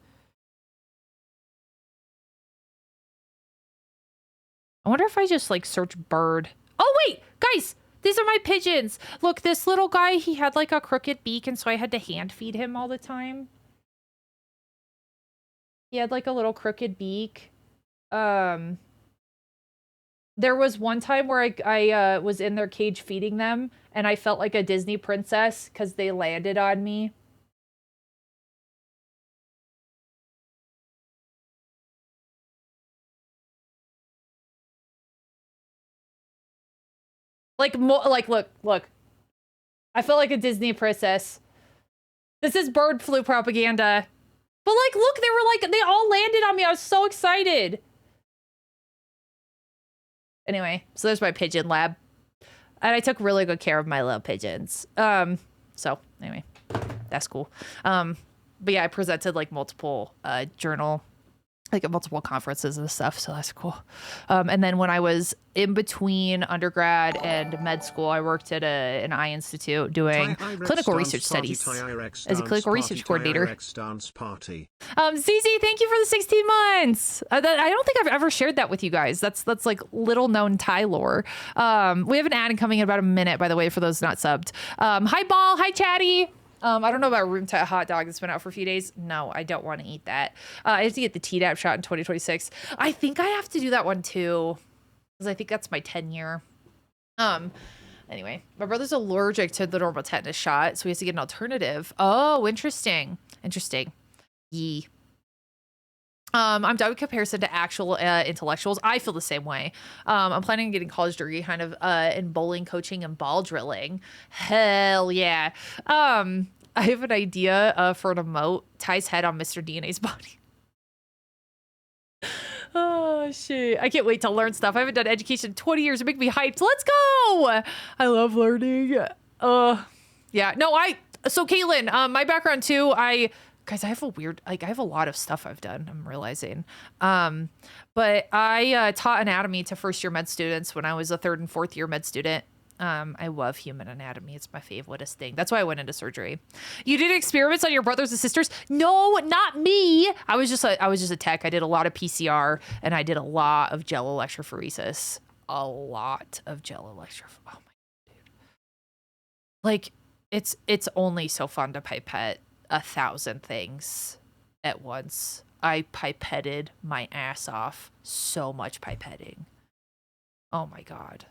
I wonder if I just like search bird. Oh wait, guys, these are my pigeons. Look, this little guy, he had like a crooked beak, and so I had to hand feed him all the time. He had like a little crooked beak. There was one time where I was in their cage feeding them, and I felt like a Disney princess because they landed on me. Like, look. I felt like a Disney princess. This is bird flu propaganda. But, like, look, they all landed on me. I was so excited. Anyway, so there's my pigeon lab. And I took really good care of my little pigeons. So, anyway, that's cool. But yeah, I presented, like, multiple journal, like, at multiple conferences and stuff, so that's cool. And then when I was in between undergrad and med school, I worked at an eye institute doing clinical research studies as a clinical research coordinator. ZZ, thank you for the 16 months. I don't think I've ever shared that with you guys. That's like little known Thai lore. We have an ad coming in about a minute, by the way, for those not subbed. Hi, Ball. Hi, Chatty. I don't know about room to hot dog that's been out for a few days. No, I don't want to eat that. I have to get the Tdap shot in 2026. I think I have to do that one too, because I think that's my 10-year. Anyway, my brother's allergic to the normal tetanus shot, so he has to get an alternative. Oh, interesting. Yee. I'm done with comparison to actual intellectuals. I feel the same way. I'm planning on getting college degree kind of in bowling coaching and ball drilling. Hell yeah. I have an idea for an emote. Ty's head on Mr. DNA's body. Oh shit. I can't wait to learn stuff. I haven't done education in 20 years. It makes me hyped. Let's go. I love learning. Yeah. No, so Caitlin, my background too, guys, I have I have a lot of stuff I've done, I'm realizing. But I taught anatomy to first-year med students when I was a third and fourth-year med student. I love human anatomy. It's my favoriteest thing. That's why I went into surgery. You did experiments on your brothers and sisters? No, not me. I was just a tech. I did a lot of PCR, and I did a lot of gel electrophoresis. A lot of gel electrophoresis. Oh, my dude. Like, it's only so fun to pipette 1,000 things at once. I pipetted my ass off. So much pipetting. Oh my god.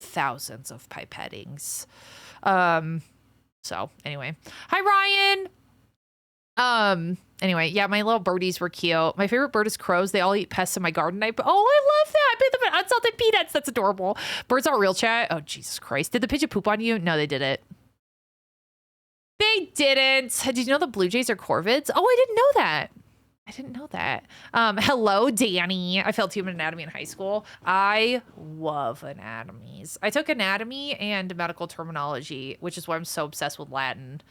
Thousands of pipettings. So anyway. Hi Ryan. Anyway, yeah, my little birdies were cute. My favorite bird is crows. They all eat pests in my garden. I love that. I put them in unsalted peanuts. That's adorable. Birds aren't real, chat. Oh Jesus Christ. Did the pigeon poop on you? No, they didn't. They didn't. Did you know the Blue Jays are corvids? Oh, I didn't know that. Hello, Danny. I failed human anatomy in high school. I love anatomies. I took anatomy and medical terminology, which is why I'm so obsessed with Latin.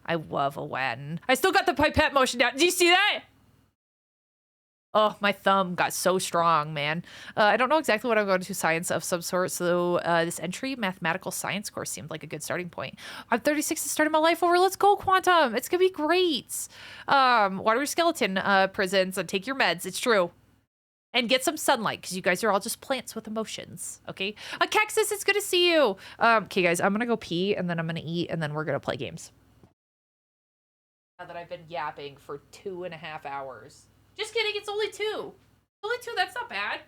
I love a Latin. I still got the pipette motion down. Do you see that? Oh, my thumb got so strong, man. I don't know exactly what I'm going to science of some sort, so this entry mathematical science course seemed like a good starting point. I'm 36 and starting my life over. Let's go, Quantum. It's going to be great. Water skeleton prisons and take your meds. It's true. And get some sunlight, because you guys are all just plants with emotions, okay? Kexus, it's good to see you. Okay, guys, I'm going to go pee, and then I'm going to eat, and then we're going to play games. Now that I've been yapping for 2.5 hours. Just kidding, it's only 2. Only 2, that's not bad.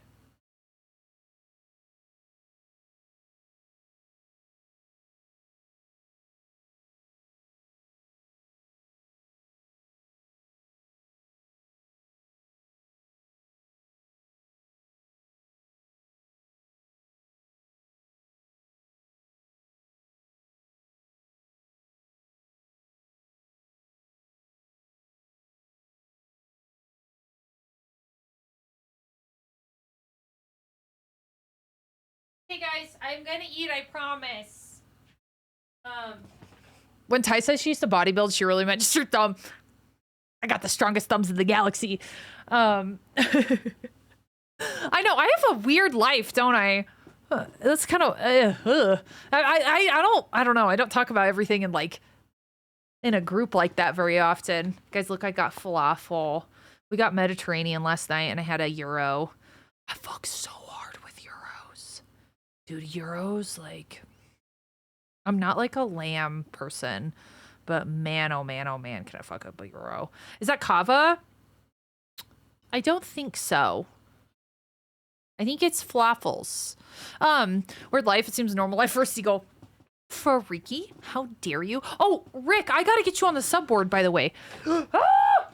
Hey guys, I'm gonna eat, I promise. When Ty says she used to bodybuild, she really meant just her thumb. I got the strongest thumbs in the galaxy. I know, I have a weird life, don't I? That's kind of, I don't know. I don't talk about everything in a group like that very often. Guys, look, I got falafel. We got Mediterranean last night and I had a Euro. I fuck so hard with Euros. Dude, Euros, like, I'm not like a lamb person, but man, oh man, can I fuck up a Euro? Is that Kava? I don't think so. I think it's Flaffles. Weird life. It seems normal life for a seagull. Freaky? How dare you? Oh, Rick, I gotta get you on the subboard, by the way. Ah!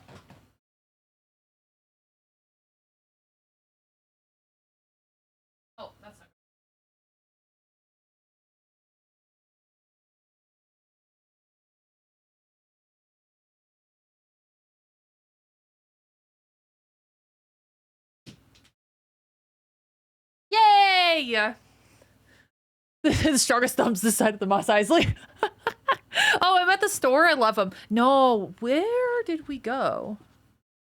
Oh, that's not. Yay! The strongest thumbs this side of the Mos Eisley. Oh, I'm at the store. I love them. No, where did we go?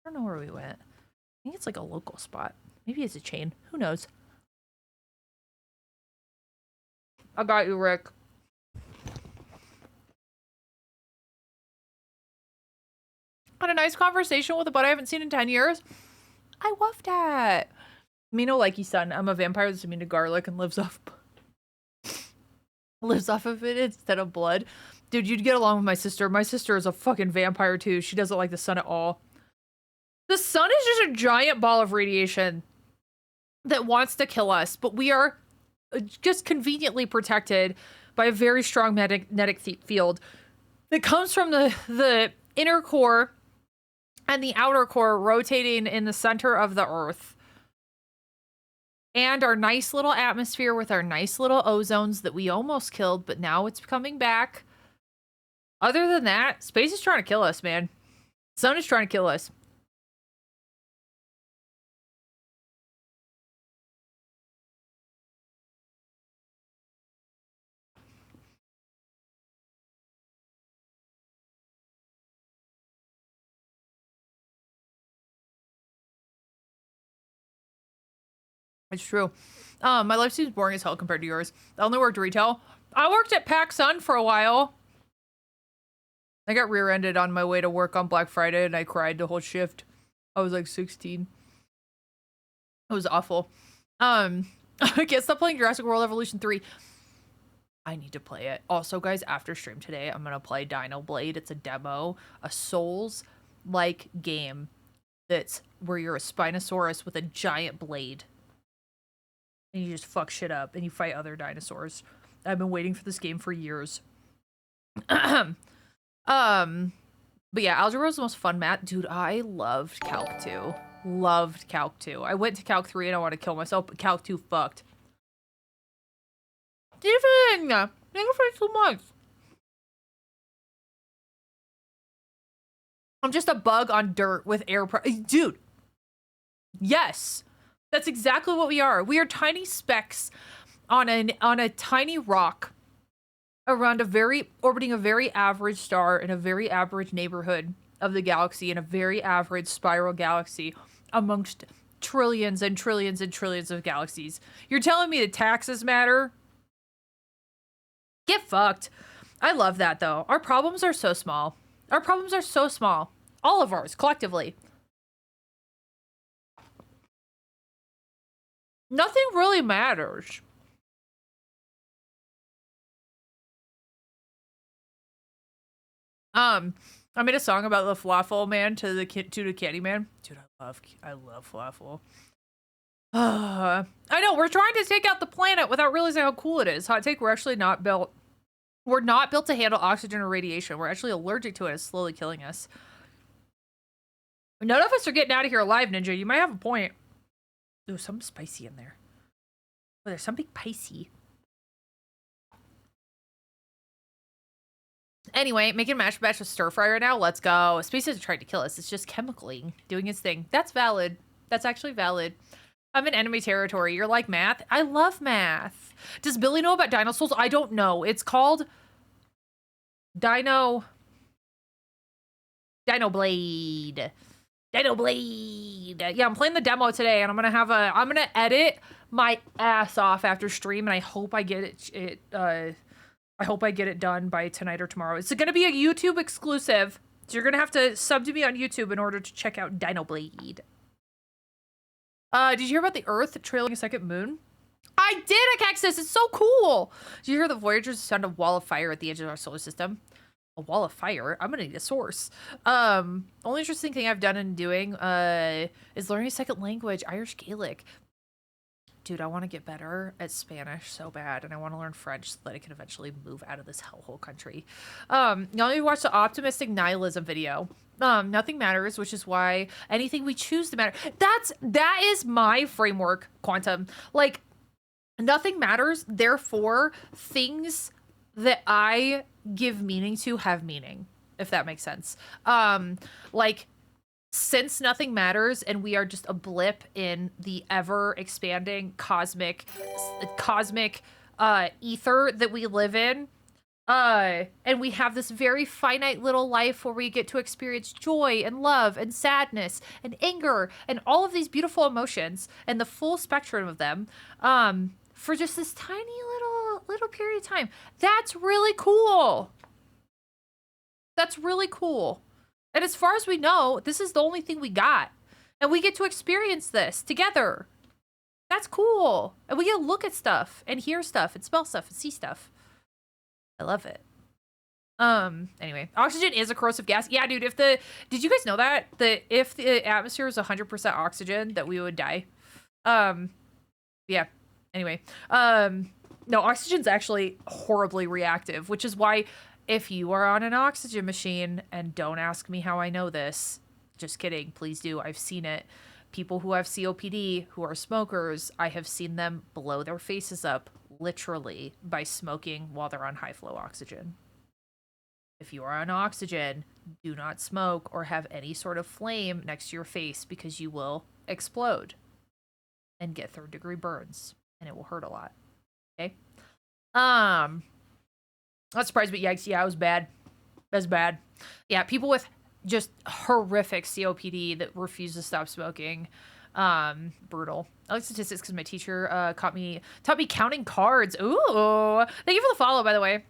I don't know where we went. I think it's like a local spot. Maybe it's a chain. Who knows? I got you, Rick. Had a nice conversation with a bud I haven't seen in 10 years. I love that. Me no likey son. I'm a vampire that's immune to garlic and lives off of it instead of blood. Dude, you'd get along with my sister. My sister is a fucking vampire too. She doesn't like the sun at all. The sun is just a giant ball of radiation that wants to kill us, but we are just conveniently protected by a very strong magnetic field that comes from the inner core and the outer core rotating in the center of the Earth. And our nice little atmosphere with our nice little ozones that we almost killed, but now it's coming back. Other than that, space is trying to kill us, man. Sun is trying to kill us. It's true. My life seems boring as hell compared to yours. I only worked retail. I worked at PacSun for a while. I got rear-ended on my way to work on Black Friday and I cried the whole shift. I was like 16. It was awful. I can't stop playing Jurassic World Evolution 3. I need to play it. Also, guys, after stream today, I'm gonna play Dino Blade. It's a demo, a Souls-like game that's where you're a Spinosaurus with a giant blade. And you just fuck shit up and you fight other dinosaurs. I've been waiting for this game for years. But yeah, Algebra was the most fun math. Dude, I loved Calc 2. Loved Calc 2. I went to Calc 3 and I want to kill myself, but Calc 2 fucked. Steven! Thank you for so much. I'm just a bug on dirt with air dude. Yes. That's exactly what we are. We are tiny specks on a tiny rock around orbiting a very average star in a very average neighborhood of the galaxy in a very average spiral galaxy amongst trillions and trillions and trillions of galaxies. You're telling me that taxes matter? Get fucked. I love that though. Our problems are so small. Our problems are so small. All of ours, collectively. Nothing really matters. I made a song about the falafel man to the candy man. Dude, I love falafel. I know, we're trying to take out the planet without realizing how cool it is. Hot take, we're actually not built. We're not built to handle oxygen or radiation. We're actually allergic to it. It's slowly killing us. None of us are getting out of here alive, Ninja. You might have a point. There's something spicy in there. Oh, there's something spicy. Anyway, making mashed batch with stir fry right now. Let's go. Space isn't trying to kill us. It's just chemicaling, doing its thing. That's valid. That's actually valid. I'm in enemy territory. You're like math? I love math. Does Billy know about Dino Souls? I don't know. It's called Dino Blade. Dino Blade. Yeah, I'm playing the demo today, and I'm gonna edit my ass off after stream, and I hope I get it done by tonight or tomorrow. It's gonna be a YouTube exclusive, so you're gonna have to sub to me on YouTube in order to check out Dino Blade. Did you hear about the Earth trailing a second moon? I did, Akexis! It's so cool! Did you hear the Voyagers found a wall of fire at the edge of our solar system? A wall of fire? I'm gonna need a source. Only interesting thing I've done in doing, is learning a second language, Irish Gaelic. dude, I want to get better at Spanish so bad, and I want to learn French so that I can eventually move out of this hellhole country. Y'all need to watch the optimistic nihilism video. Nothing matters, which is why anything we choose to matter. That is my framework, Quantum. Like, nothing matters, therefore things that I give meaning to have meaning, if that makes sense. Like, since nothing matters and we are just a blip in the ever expanding cosmic ether that we live in, and we have this very finite little life where we get to experience joy and love and sadness and anger and all of these beautiful emotions and the full spectrum of them, for just this tiny little period of time. That's really cool. That's really cool. And as far as we know, this is the only thing we got. And we get to experience this together. That's cool. And we get to look at stuff and hear stuff and smell stuff and see stuff. I love it. Anyway, oxygen is a corrosive gas. Yeah, dude, did you guys know that if the atmosphere was 100% oxygen, that we would die? Yeah. Anyway, no, oxygen's actually horribly reactive, which is why if you are on an oxygen machine, and don't ask me how I know this, just kidding, please do, I've seen it. People who have COPD, who are smokers, I have seen them blow their faces up, literally, by smoking while they're on high flow oxygen. If you are on oxygen, do not smoke or have any sort of flame next to your face, because you will explode and get 3rd-degree burns, and it will hurt a lot. Okay? Not surprised, but yikes, yeah, it was bad. It was bad. Yeah, people with just horrific COPD that refuse to stop smoking. Brutal. I like statistics because my teacher taught me counting cards. Ooh, thank you for the follow, by the way.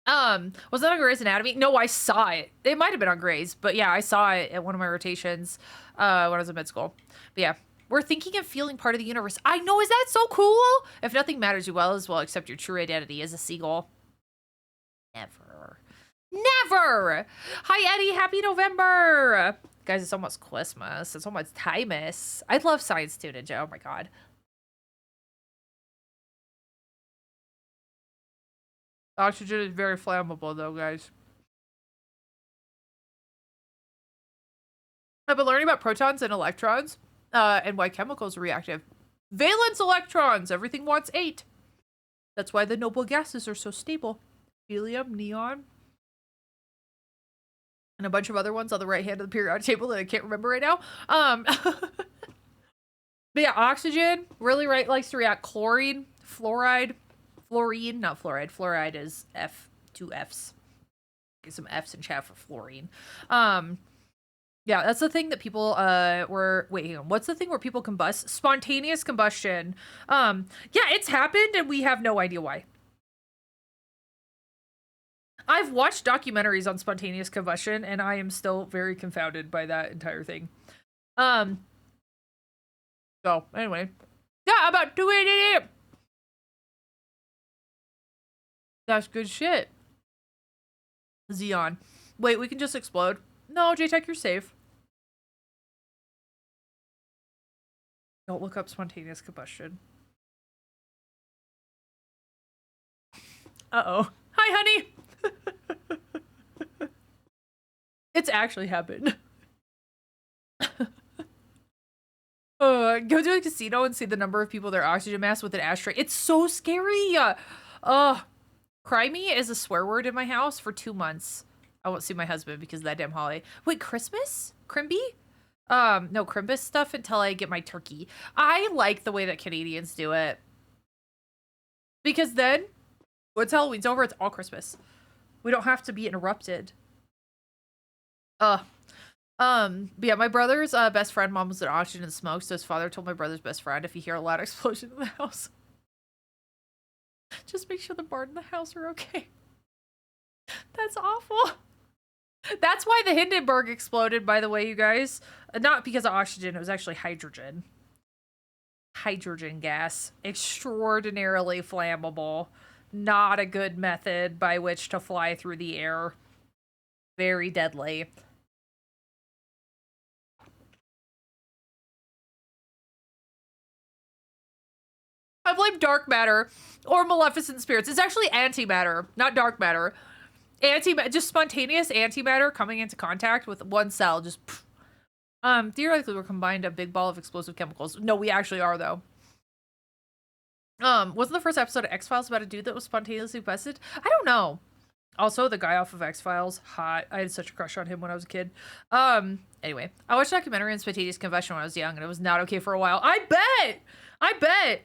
Was that on Grey's Anatomy? No, I saw it. It might have been on Grey's, but yeah, I saw it at one of my rotations when I was in med school. But yeah, we're thinking of feeling part of the universe. I know, is that so cool? If nothing matters, you well as well accept your true identity as a seagull. Never. Hi, Eddie. Happy November. Guys, it's almost Christmas. It's almost Timus. I love Science Tuna, Joe. Oh my god. Oxygen is very flammable, though, guys. I've been learning about protons and electrons, and why chemicals are reactive. Valence electrons. Everything wants 8. That's why the noble gases are so stable. Helium, neon, and a bunch of other ones on the right hand of the periodic table that I can't remember right now. But yeah, oxygen really likes to react. Chlorine, fluoride, fluorine, not fluoride. Fluoride is two F's. Get some F's in chat for fluorine. Yeah, that's the thing that people wait, hang on. What's the thing where people combust? Spontaneous combustion. Yeah, it's happened and we have no idea why. I've watched documentaries on spontaneous combustion, and I am still very confounded by that entire thing. So, anyway. Yeah, about 2:80 a.m. That's good shit. Xeon. Wait, we can just explode? No, J-Tech, you're safe. Don't look up spontaneous combustion. Uh-oh. Hi, honey! It's actually happened. Go to a casino and see the number of people their oxygen mask with an ashtray. It's so scary. Cry me is a swear word in my house for 2 months. I won't see my husband because of that damn holiday. Wait, Christmas? Crimby? No, Crimbus stuff until I get my turkey. I like the way that Canadians do it. Because then, once Halloween's over, it's all Christmas. We don't have to be interrupted. But yeah, my brother's best friend, mom was an oxygen and smoke, so his father told my brother's best friend, if you hear a loud explosion in the house, just make sure the barn and the house are okay. That's awful. That's why the Hindenburg exploded, by the way, you guys. Not because of oxygen, it was actually hydrogen. Hydrogen gas. Extraordinarily flammable. Not a good method by which to fly through the air. Very deadly. I blame dark matter or maleficent spirits. It's actually antimatter, not dark matter. Just spontaneous antimatter coming into contact with one cell. Just, theoretically, we're combined a big ball of explosive chemicals. No, we actually are, though. Wasn't the first episode of X-Files about a dude that was spontaneously bested? I don't know. Also, the guy off of X-Files, hot. I had such a crush on him when I was a kid. Anyway, I watched a documentary on Spontaneous Combustion when I was young, and it was not okay for a while. I bet.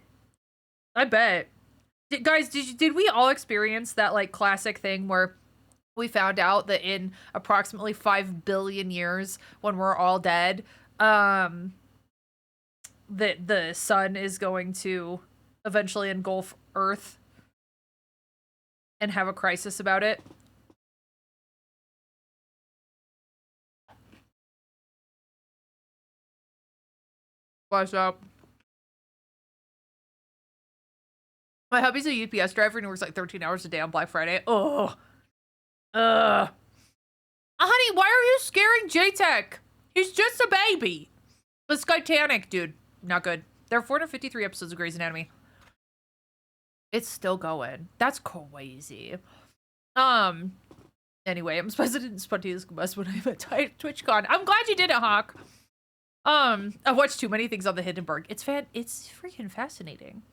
Guys, did we all experience that, like, classic thing where we found out that in approximately 5 billion years, when we're all dead, that the sun is going to eventually engulf Earth and have a crisis about it? What's up? My hubby's a UPS driver and he works like 13 hours a day on Black Friday. Oh. Honey, why are you scaring J-Tech? He's just a baby. It's Titanic, dude. Not good. There are 453 episodes of Grey's Anatomy. It's still going. That's crazy. Anyway, I'm surprised I didn't spontaneous combust when I'm at TwitchCon. I'm glad you did it, Hawk. I watched too many things on the Hindenburg. It's freaking fascinating.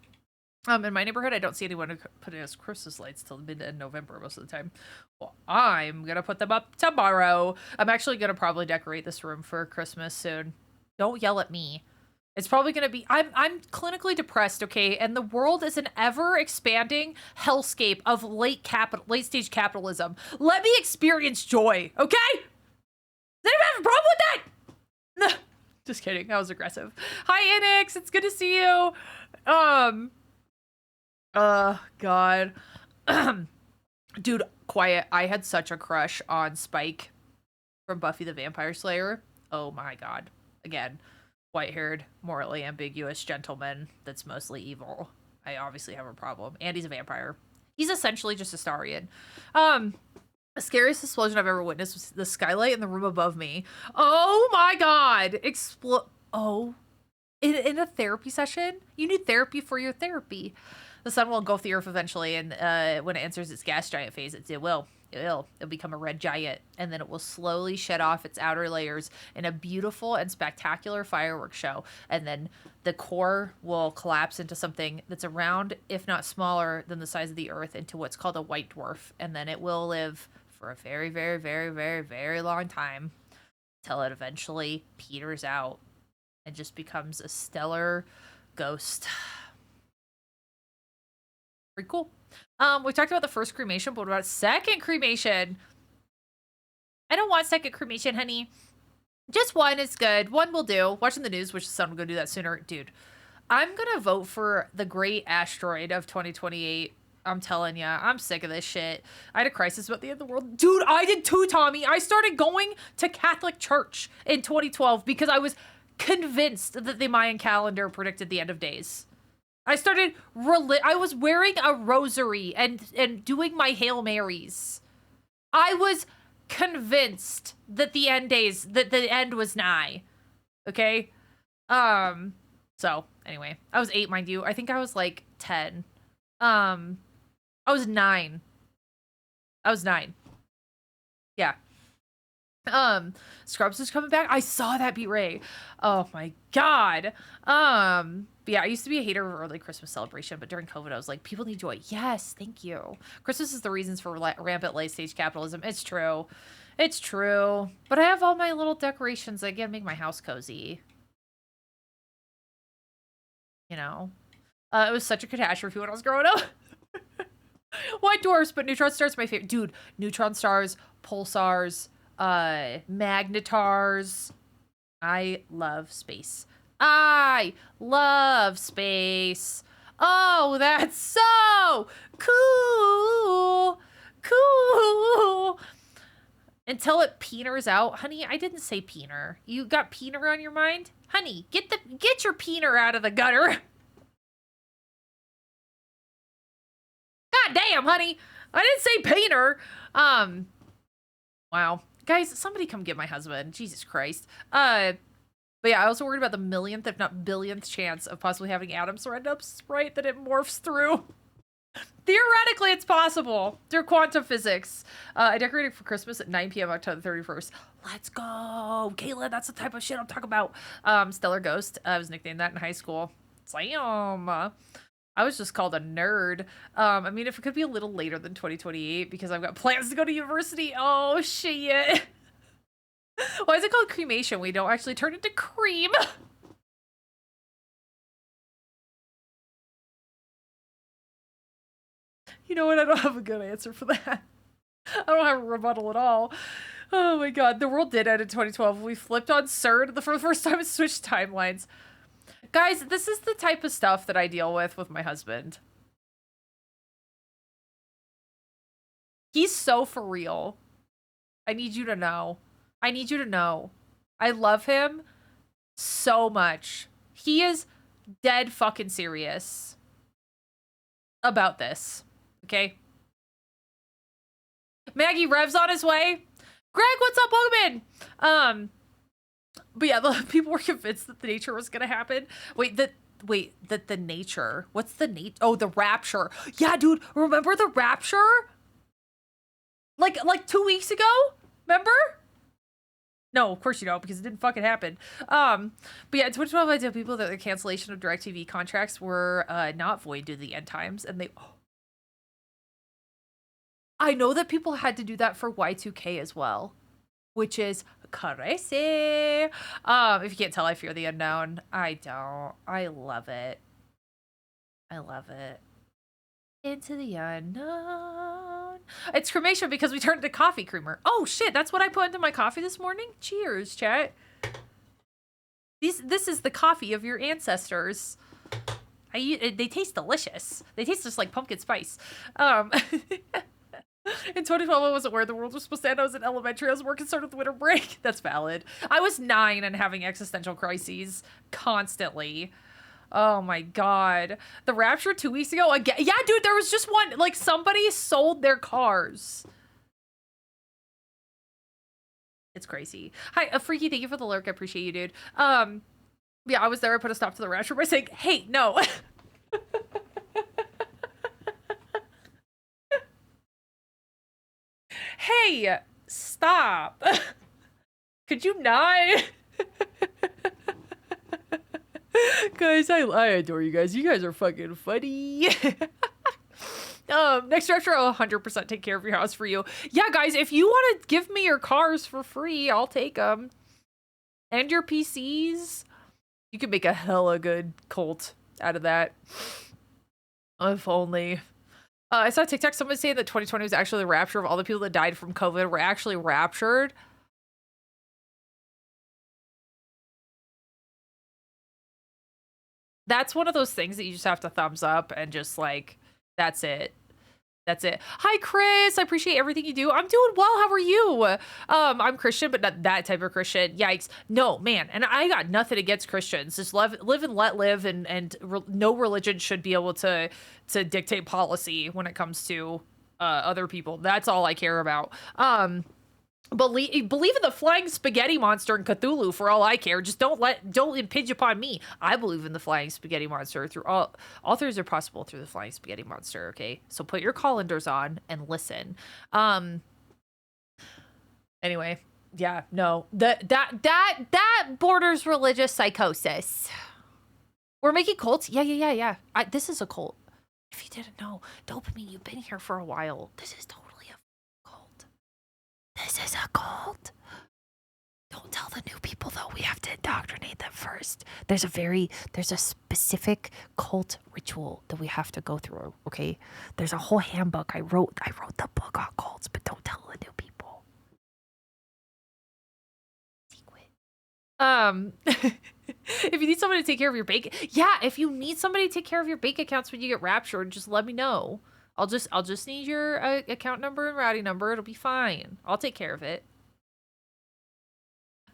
In my neighborhood, I don't see anyone putting us Christmas lights till mid-November most of the time. Well, I'm gonna put them up tomorrow. I'm actually gonna probably decorate this room for Christmas soon. Don't yell at me. It's probably gonna be, I'm clinically depressed, okay? And the world is an ever-expanding hellscape of late-stage capitalism. Let me experience joy, okay? Does anyone have a problem with that? Just kidding, that was aggressive. Hi, Enix, it's good to see you. God. Dude, quiet. I had such a crush on Spike from Buffy the Vampire Slayer. Oh my God. Again, white-haired, morally ambiguous gentleman that's mostly evil. I obviously have a problem. And he's a vampire. He's essentially just a Starian. The scariest explosion I've ever witnessed was the skylight in the room above me. Oh my God. In a therapy session? You need therapy for your therapy. The sun will engulf the earth eventually, and when it enters its gas giant phase, it will. It'll become a red giant, and then it will slowly shed off its outer layers in a beautiful and spectacular fireworks show. And then the core will collapse into something that's around, if not smaller, than the size of the Earth, into what's called a white dwarf. And then it will live for a very, very, very, very, very long time until it eventually peters out and just becomes a stellar ghost. Pretty cool. We talked about the first cremation, but what about second cremation? I don't want second cremation, honey. Just one is good. One will do. Watching the news, which the sun will go do that sooner. Dude, I'm gonna vote for the great asteroid of 2028. I'm telling ya, I'm sick of this shit. I had a crisis about the end of the world. Dude, I did too, Tommy. I started going to Catholic church in 2012 because I was convinced that the Mayan calendar predicted the end of days. I started I was wearing a rosary and doing my Hail Marys. I was convinced that the end was nigh. Okay? So anyway, I was 8, mind you. I think I was like 10. I was 9. Yeah. Scrubs is coming back. I saw that, Beat Ray. Oh my God. But yeah, I used to be a hater of early Christmas celebration, but during COVID, I was like, people need joy. Yes, thank you. Christmas is the reasons for rampant late-stage capitalism. It's true. It's true. But I have all my little decorations that again make my house cozy. You know? It was such a catastrophe when I was growing up. White dwarfs, but neutron stars are my favorite. Dude, neutron stars, pulsars, magnetars. I love space. I love space. Oh, that's so cool. Cool. Until it peeners out. Honey, I didn't say peener. You got peener on your mind? Honey, get your peener out of the gutter. God damn, honey. I didn't say peener. Wow. Guys, somebody come get my husband. Jesus Christ. But yeah, I also worried about the millionth, if not billionth chance of possibly having Adam's random sprite that it morphs through. Theoretically, it's possible through quantum physics. I decorated for Christmas at 9 p.m. October 31st. Let's go. Kayla, that's the type of shit I'm talking about. Stellar Ghost. I was nicknamed that in high school. Damn. I was just called a nerd. I mean, if it could be a little later than 2028 because I've got plans to go to university. Oh, shit. Why is it called cremation? We don't actually turn into cream. You know what? I don't have a good answer for that. I don't have a rebuttal at all. Oh my god. The world did end in 2012. We flipped on CERN for the first time and switched timelines. Guys, this is the type of stuff that I deal with my husband. He's so for real. I need you to know. I need you to know. I love him so much. He is dead fucking serious about this. Okay? Maggie Rev's on his way. Greg, what's up? Welcome in. But yeah, the people were convinced that the nature was gonna happen. The nature. What's the nature? Oh, the rapture. Yeah, dude, remember the rapture? Like 2 weeks ago? Remember? No, of course you don't, because it didn't fucking happen. But yeah, in 2012, I tell people that the cancellation of DirecTV contracts were not void due to the end times, and they... I know that people had to do that for Y2K as well, which is crazy. If you can't tell, I fear the unknown. I don't. I love it. I love it. Into the unknown. It's cremation because we turned into coffee creamer. Oh shit, that's what I put into my coffee this morning? Cheers, chat. This is the coffee of your ancestors. They taste delicious. They taste just like pumpkin spice. In 2012, I wasn't where the world was supposed to end. I was in elementary. I was more concerned with winter break. That's valid. I was 9 and having existential crises constantly. Oh my god. The rapture 2 weeks ago again. Yeah, dude, there was just one. Like, somebody sold their cars. It's crazy. Hi, Freaky, thank you for the lurk. I appreciate you, dude. Yeah, I was there. I put a stop to the rapture by saying, hey, no. Hey, stop. Could you not? Guys, I adore you guys. You guys are fucking funny. Next rapture, I'll 100% take care of your house for you. Yeah, guys, if you want to give me your cars for free, I'll take them. And your PCs. You could make a hella good cult out of that. If only. I saw TikTok, somebody saying that 2020 was actually the rapture of all the people that died from COVID were actually raptured. That's one of those things that you just have to thumbs up and just like, that's it. That's it. Hi, Chris. I appreciate everything you do. I'm doing well. How are you? I'm Christian, but not that type of Christian. Yikes. No, man. And I got nothing against Christians. Just live and let live, and no religion should be able to dictate policy when it comes to other people. That's all I care about. Believe in the flying spaghetti monster and Cthulhu for all I care. Just don't impinge upon me. I believe in the flying spaghetti monster. Through all things are possible through the flying spaghetti monster. Okay, so put your colanders on and listen. Anyway, yeah, no, that borders religious psychosis. We're making cults. Yeah. This is a cult. If you didn't know, Dopamine, you've been here for a while. This is totally a cult. This is a cult. Don't tell the new people, though. We have to indoctrinate them first. There's a specific cult ritual that we have to go through, okay? There's a whole handbook. I wrote the book on cults, but don't tell the new people. Secret. If you need somebody to take care of your bank, if you need somebody to take care of your bank accounts when you get raptured, just let me know. I'll just need your account number and routing number. It'll be fine. I'll take care of it.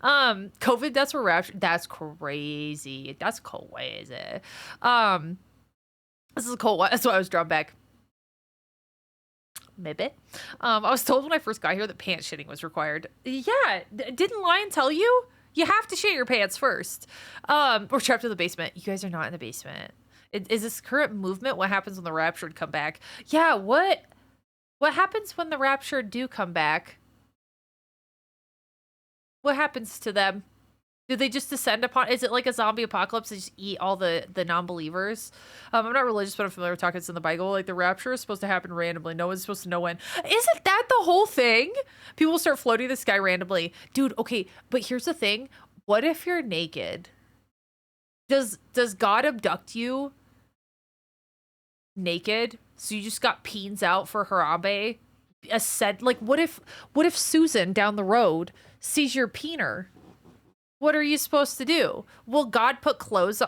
COVID deaths were raptured. That's crazy. That's crazy. This is a cool one. That's why I was drawn back. Maybe. I was told when I first got here that pants shitting was required. Yeah, didn't Lion tell you? You have to shit your pants first. We're trapped in the basement. You guys are not in the basement. Is this current movement what happens when the raptured come back? Yeah, what happens when the raptured do come back? What happens to them? Do they just descend upon? Is it like a zombie apocalypse? They just eat all the non-believers? I'm not religious, but I'm familiar with talking in the Bible. Like the rapture is supposed to happen randomly. No one's supposed to know when. Isn't that the whole thing? People start floating the sky randomly. Dude, okay, but here's the thing. What if you're naked? Does God abduct you naked? So you just got peens out for Harambe? Like what if Susan down the road sees your peener? What are you supposed to do? Will God put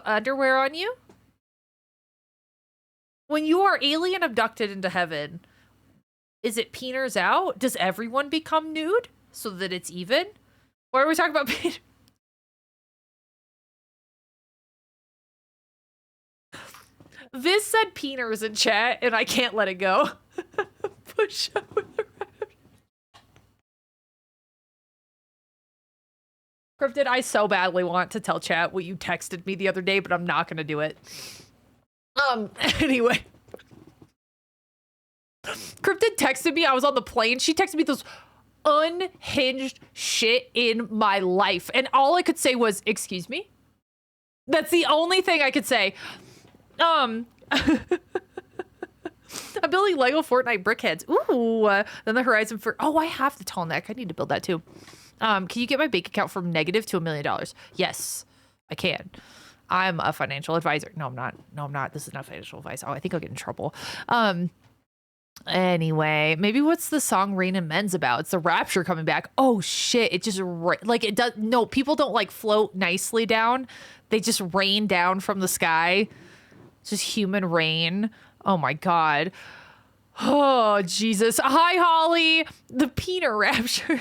underwear on you? When you are alien abducted into heaven, is it peeners out? Does everyone become nude so that it's even? Why are we talking about peeners? Viz said peeners in chat, and I can't let it go. Push up with the Cryptid, I so badly want to tell chat what you texted me the other day, but I'm not gonna do it. Anyway. Cryptid texted me, I was on the plane. She texted me those unhinged shit in my life. And all I could say was, excuse me? That's the only thing I could say. I'm building Lego Fortnite brickheads. Ooh, then the Horizon for, oh, I have the tall neck. I need to build that too. Can you get my bank account from negative to $1 million? Yes, I can. I'm a financial advisor. No, I'm not. No, I'm not. This is not financial advice. Oh, I think I'll get in trouble. Anyway, maybe what's the song Rain and Men's about? It's the rapture coming back. Oh shit. It just, like it does. No, people don't like float nicely down. They just rain down from the sky. Just human rain. Oh my God. Oh, Jesus. Hi, Holly. The peener rapture.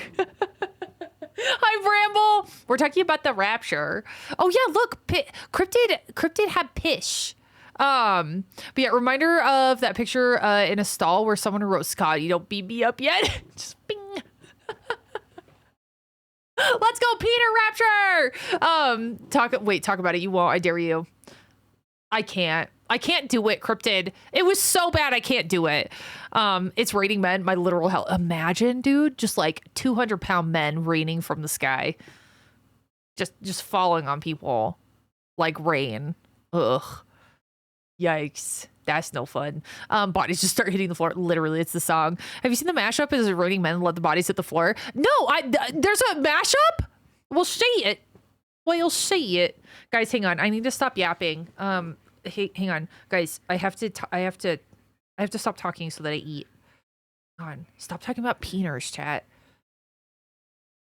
Hi, Bramble. We're talking about the rapture. Oh, yeah, look. Cryptid had pish. But yeah, reminder of that picture in a stall where someone wrote, Scott, you don't beat me up yet? Just bing. Let's go, Peter Rapture. Talk about it. You won't. I dare you. I can't do it, Cryptid. It was so bad I can't do it. It's raining men, my literal hell. Imagine, dude, just like 200-pound men raining from the sky. Just falling on people like rain. Ugh. Yikes. That's no fun. Bodies just start hitting the floor. Literally, it's the song. Have you seen the mashup? Is it raining men let the bodies hit the floor? No, there's a mashup? We'll see it. Well, you'll see it. Guys, hang on. I need to stop yapping. Hey, hang on. Guys, I have to stop talking so that I eat. Hang on. Stop talking about peeners, chat.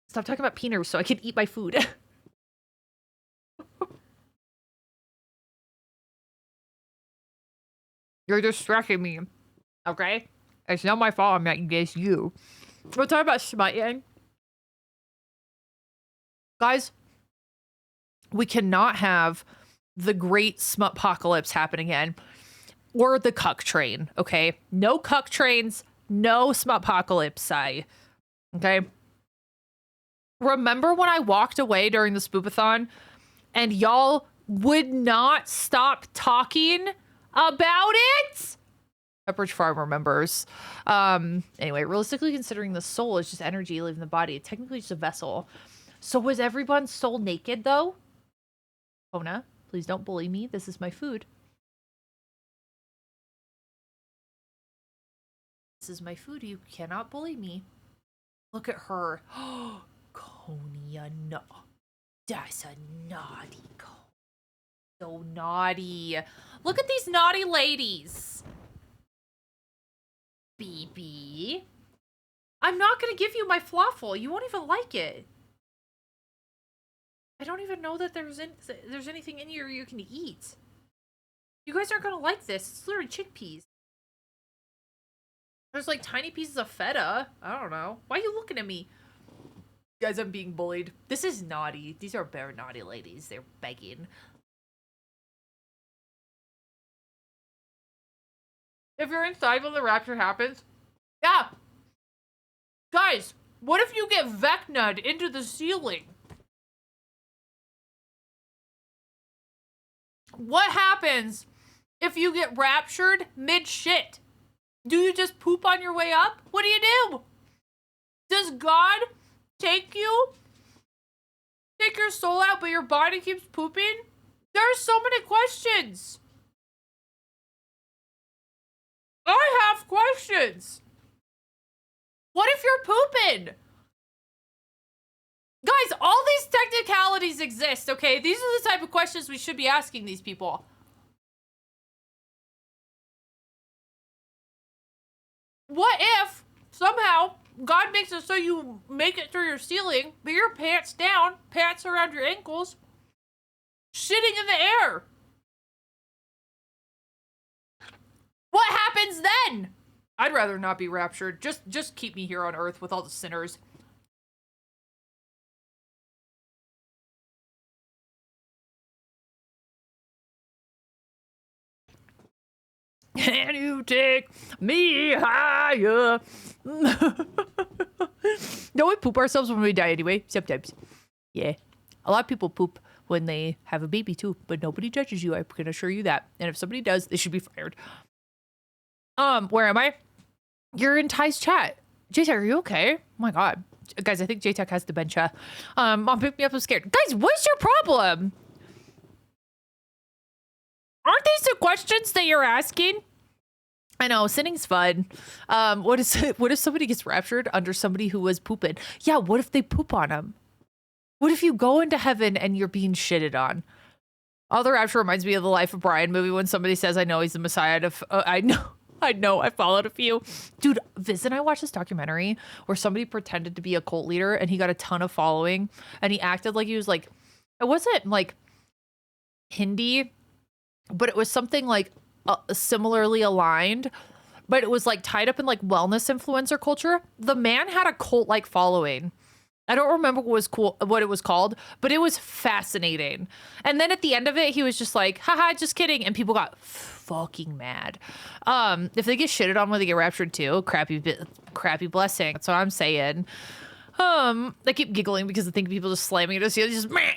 Stop talking about peeners so I can eat my food. You're distracting me. Okay? It's not my fault I'm not against you. We're talking about smutting. Guys, we cannot have the great smut-pocalypse happen again. Or the cuck train, okay? No cuck trains, no smut-pocalypse, okay? Remember when I walked away during the spoopathon and y'all would not stop talking about it? Pepperidge Farm remembers. Anyway, realistically considering the soul is just energy leaving the body, it's technically just a vessel. So was everyone's soul naked though? Kona, please don't bully me. This is my food. This is my food. You cannot bully me. Look at her. Konya, no. That's a naughty Konya. So naughty. Look at these naughty ladies. BB. I'm not going to give you my Flawful. You won't even like it. I don't even know that there's anything in here you can eat. You guys aren't going to like this. It's literally chickpeas. There's like tiny pieces of feta. I don't know. Why are you looking at me? Guys, I'm being bullied. This is naughty. These are very naughty ladies. They're begging. If you're inside when the rapture happens, yeah. Guys, what if you get Vecna'd into the ceiling? What happens if you get raptured mid-shit? Do you just poop on your way up? What do you do? Does God take your soul out, but your body keeps pooping? There's so many questions. I have questions. What if you're pooping? Guys, all these technicalities exist, okay? These are the type of questions we should be asking these people. What if somehow God makes it so you make it through your ceiling, but your pants down, pants around your ankles, shitting in the air? What happens then? I'd rather not be raptured. Just keep me here on earth with all the sinners. Can you take me higher? Don't we poop ourselves when we die anyway? Sometimes. Yeah. A lot of people poop when they have a baby too, but nobody judges you. I can assure you that. And if somebody does, they should be fired. Where am I? You're in Ty's chat. JTech, are you okay? Oh my god. Guys, I think JTech has dementia. Mom, pick me up, I'm scared. Guys, what's your problem? Aren't these the questions that you're asking? I know, sinning's fun. What if somebody gets raptured under somebody who was pooping? Yeah, what if they poop on them? What if you go into heaven and you're being shitted on? All the rapture reminds me of the Life of Brian movie when somebody says, I know he's the Messiah. I know, I followed a few. Dude, Viz and I watched this documentary where somebody pretended to be a cult leader and he got a ton of following and he acted like he was like, it wasn't like Hindi, but it was something like similarly aligned, but it was like tied up in like wellness influencer culture. The man had a cult-like following. I don't remember what it was called, but it was fascinating. And then at the end of it, he was just like, haha, just kidding. And people got fucking mad. If they get shitted on when they get raptured too, crappy blessing. That's what I'm saying. I keep giggling because I think people just slamming it. Just meh.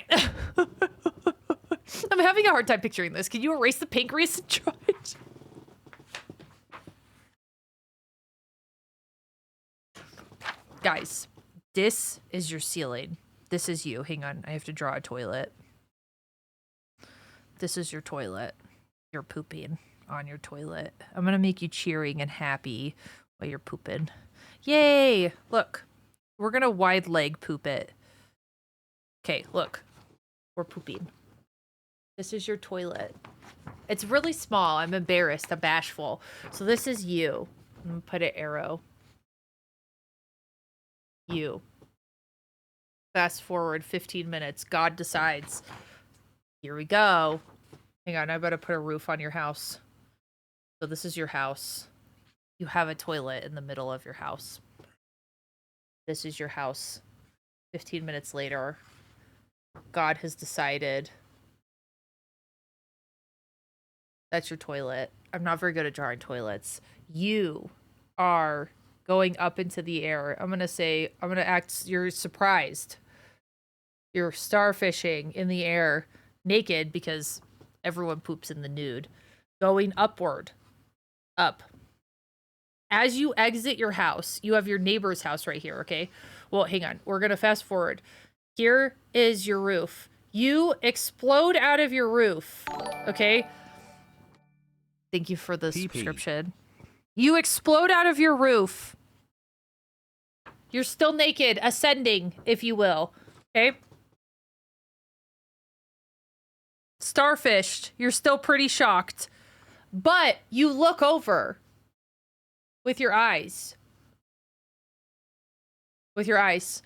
I'm having a hard time picturing this. Can you erase the pancreas and try it? Guys, this is your ceiling. This is you. Hang on. I have to draw a toilet. This is your toilet. You're pooping on your toilet. I'm going to make you cheering and happy while you're pooping. Yay! Look. We're going to wide leg poop it. Okay, look. We're pooping. This is your toilet. It's really small. I'm embarrassed. I'm bashful. So this is you. I'm going to put an arrow. You. Fast forward 15 minutes. God decides. Here we go. Hang on. I better put a roof on your house. So this is your house. You have a toilet in the middle of your house. This is your house. 15 minutes later. God has decided. That's your toilet. I'm not very good at drawing toilets. You are going up into the air. I'm going to act, you're surprised. You're starfishing in the air, naked, because everyone poops in the nude. Going upward. Up. As you exit your house, you have your neighbor's house right here, okay? Well, hang on. We're going to fast forward. Here is your roof. You explode out of your roof, okay? Thank you for the subscription. You explode out of your roof. You're still naked, ascending, if you will. Okay? Starfished. You're still pretty shocked. But you look over with your eyes. With your eyes.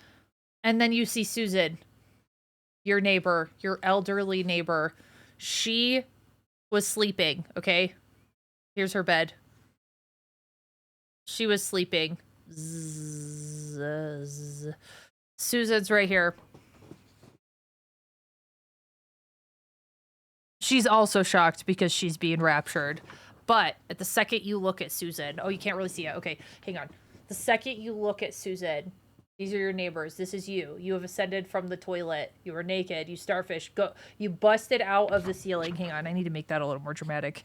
And then you see Susan, your neighbor, your elderly neighbor. She was sleeping, okay? Here's her bed. She was sleeping. Susan's right here. She's also shocked because she's being raptured. But at the second you look at Susan... Oh, you can't really see it. Okay, hang on. The second you look at Susan, These are your neighbors. This is you. You have ascended from the toilet. You are naked. You starfish. Go. You busted out of the ceiling. Hang on. I need to make that a little more dramatic.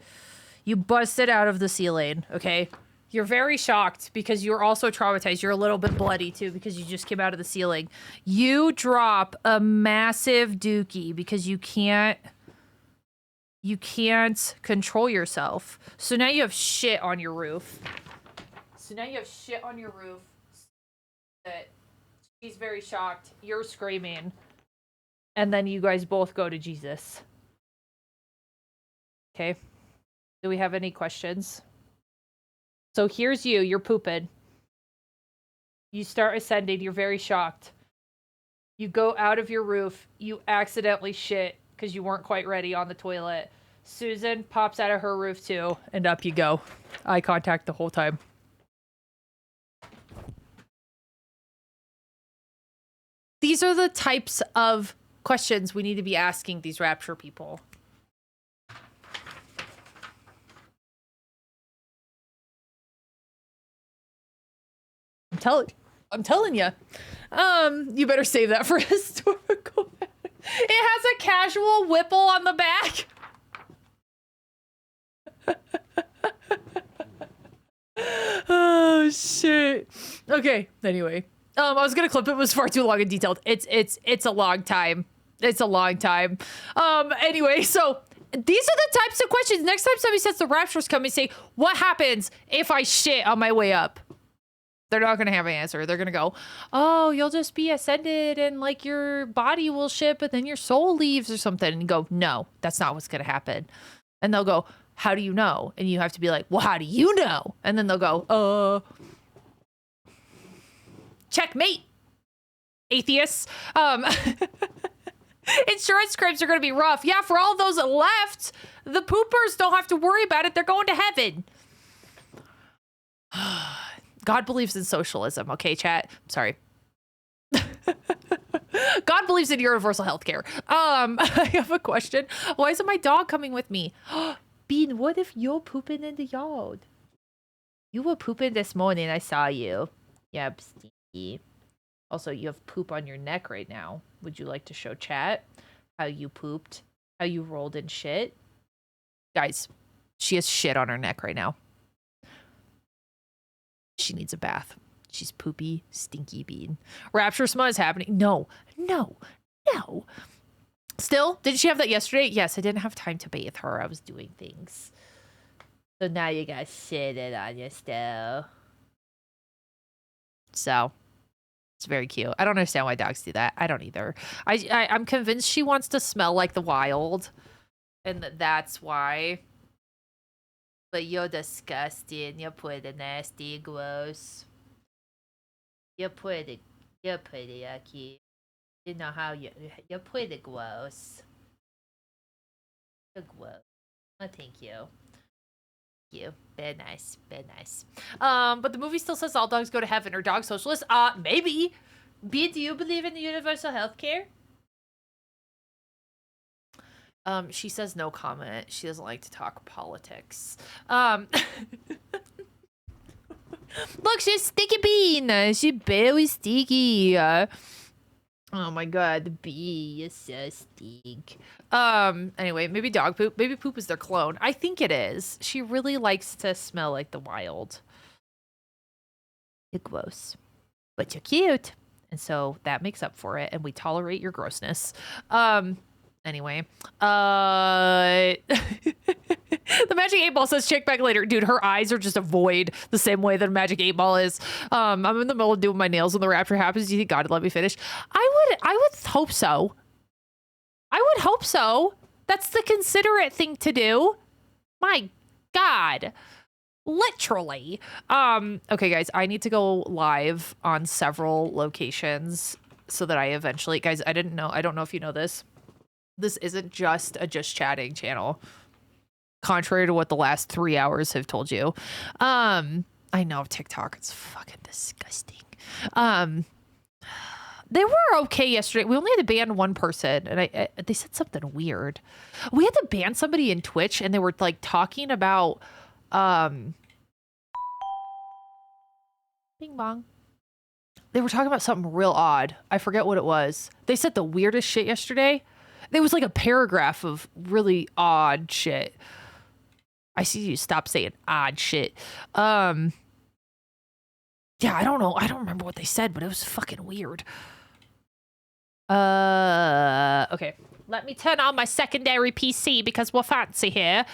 You busted out of the ceiling. Okay. You're very shocked because you're also traumatized. You're a little bit bloody too because you just came out of the ceiling. You drop a massive dookie because you can't control yourself. So now you have shit on your roof. That she's very shocked. You're screaming. And then you guys both go to Jesus. Okay. Do we have any questions? So here's you. You're pooping. You start ascending. You're very shocked. You go out of your roof. You accidentally shit because you weren't quite ready on the toilet. Susan pops out of her roof too. And up you go. Eye contact the whole time. These are the types of questions we need to be asking these rapture people. I'm telling you. You better save that for historical. It has a casual Whipple on the back. Oh shit. Okay, anyway. I was gonna clip it. It was far too long and detailed. It's a long time. It's a long time. Anyway, so these are the types of questions. Next time somebody says the rapture's coming, say, what happens if I shit on my way up? They're not gonna have an answer. They're gonna go, oh, you'll just be ascended and like your body will shit, but then your soul leaves or something. And you go, no, that's not what's gonna happen. And they'll go, how do you know? And you have to be like, well, how do you know? And then they'll go, checkmate, atheists. Insurance claims are going to be rough. Yeah, for all those that left, the poopers don't have to worry about it. They're going to heaven. God believes in socialism. Okay, chat. Sorry. God believes in universal health care. I have a question. Why isn't my dog coming with me? Bean, what if you're pooping in the yard? You were pooping this morning. I saw you. Yep, stinky. Also, you have poop on your neck right now. Would you like to show chat how you pooped? How you rolled in shit? Guys, she has shit on her neck right now. She needs a bath. She's poopy, stinky bean. Rapture smut is happening. No. Still, did she have that yesterday? Yes, I didn't have time to bathe her. I was doing things. So now you got shitted on you still. So, it's very cute. I don't understand why dogs do that. I don't either. I'm convinced she wants to smell like the wild. And that's why. But you're disgusting. You're pretty nasty, gross. You're pretty yucky. You know how you're pretty gross. You're gross. Oh, thank you. You. Very nice. But the movie still says all dogs go to heaven. Are dogs socialists? Maybe. B, do you believe in universal health care? She says no comment. She doesn't like to talk politics. Look, she's Sticky Bean. She's very sticky. Oh my god, the bee is so stink. Anyway, maybe dog poop. Maybe poop is their clone. I think it is. She really likes to smell like the wild. You're gross. But you're cute. And so that makes up for it. And we tolerate your grossness. Anyway. The Magic 8 Ball says check back later. Dude, her eyes are just a void the same way that a Magic 8 Ball is. I'm in the middle of doing my nails when the rapture happens. Do you think God would let me finish? I would hope so. I would hope so. That's the considerate thing to do. My God. Literally. Okay, guys, I need to go live on several locations so that I eventually, guys, I don't know if you know this. This isn't just a Just Chatting channel. Contrary to what the last 3 hours have told you. I know TikTok, it's fucking disgusting. They were okay yesterday. We only had to ban one person, and they said something weird. We had to ban somebody in Twitch, and they were like talking about bing bong. They were talking about something real odd. I forget what it was. They said the weirdest shit yesterday. There was like a paragraph of really odd shit. I see you stop saying odd shit. Yeah, I don't know. I don't remember what they said, but it was fucking weird. Okay. Let me turn on my secondary PC because we're fancy here.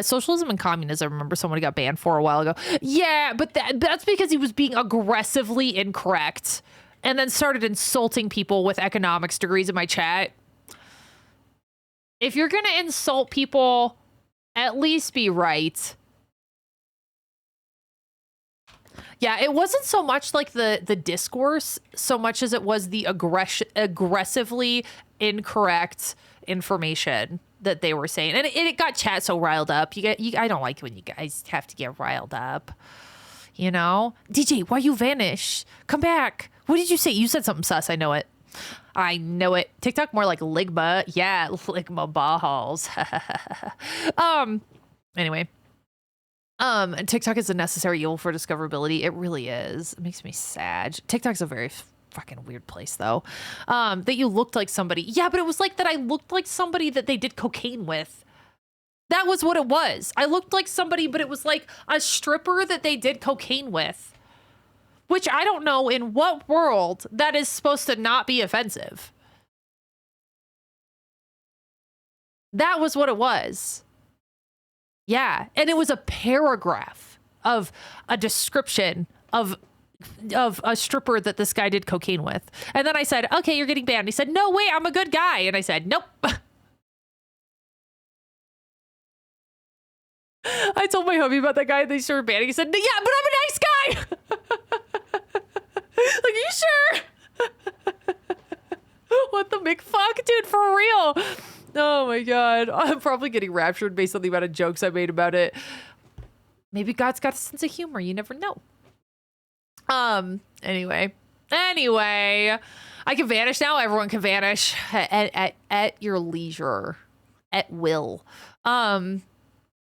Socialism and communism. I remember someone got banned for a while ago. Yeah, but that's because he was being aggressively incorrect and then started insulting people with economics degrees in my chat. If you're gonna insult people, at least be right. Yeah, it wasn't so much like the discourse so much as it was the aggressively incorrect information that they were saying. And it got chat so riled up. I don't like when you guys have to get riled up. You know? DJ, why you vanish? Come back. What did you say? You said something sus. I know it. I know it. TikTok more like Ligma. Yeah, Ligma balls. Anyway. And TikTok is a necessary evil for discoverability. It really is. It makes me sad. TikTok's a very fucking weird place, though. That you looked like somebody. Yeah, but it was like that I looked like somebody that they did cocaine with. That was what it was. I looked like somebody, but it was like a stripper that they did cocaine with. Which I don't know in what world that is supposed to not be offensive. That was what it was. Yeah, and it was a paragraph of a description of a stripper that this guy did cocaine with. And then I said, okay, you're getting banned. He said, no, wait, I'm a good guy. And I said, nope. I told my homie about that guy and they started banning. He said, yeah, but I'm a nice guy. Like, are you sure? What the McFuck? Dude, for real. Oh my God. I'm probably getting raptured based on the amount of jokes I made about it. Maybe God's got a sense of humor. You never know. Anyway, I can vanish now. Everyone can vanish at your leisure, at will.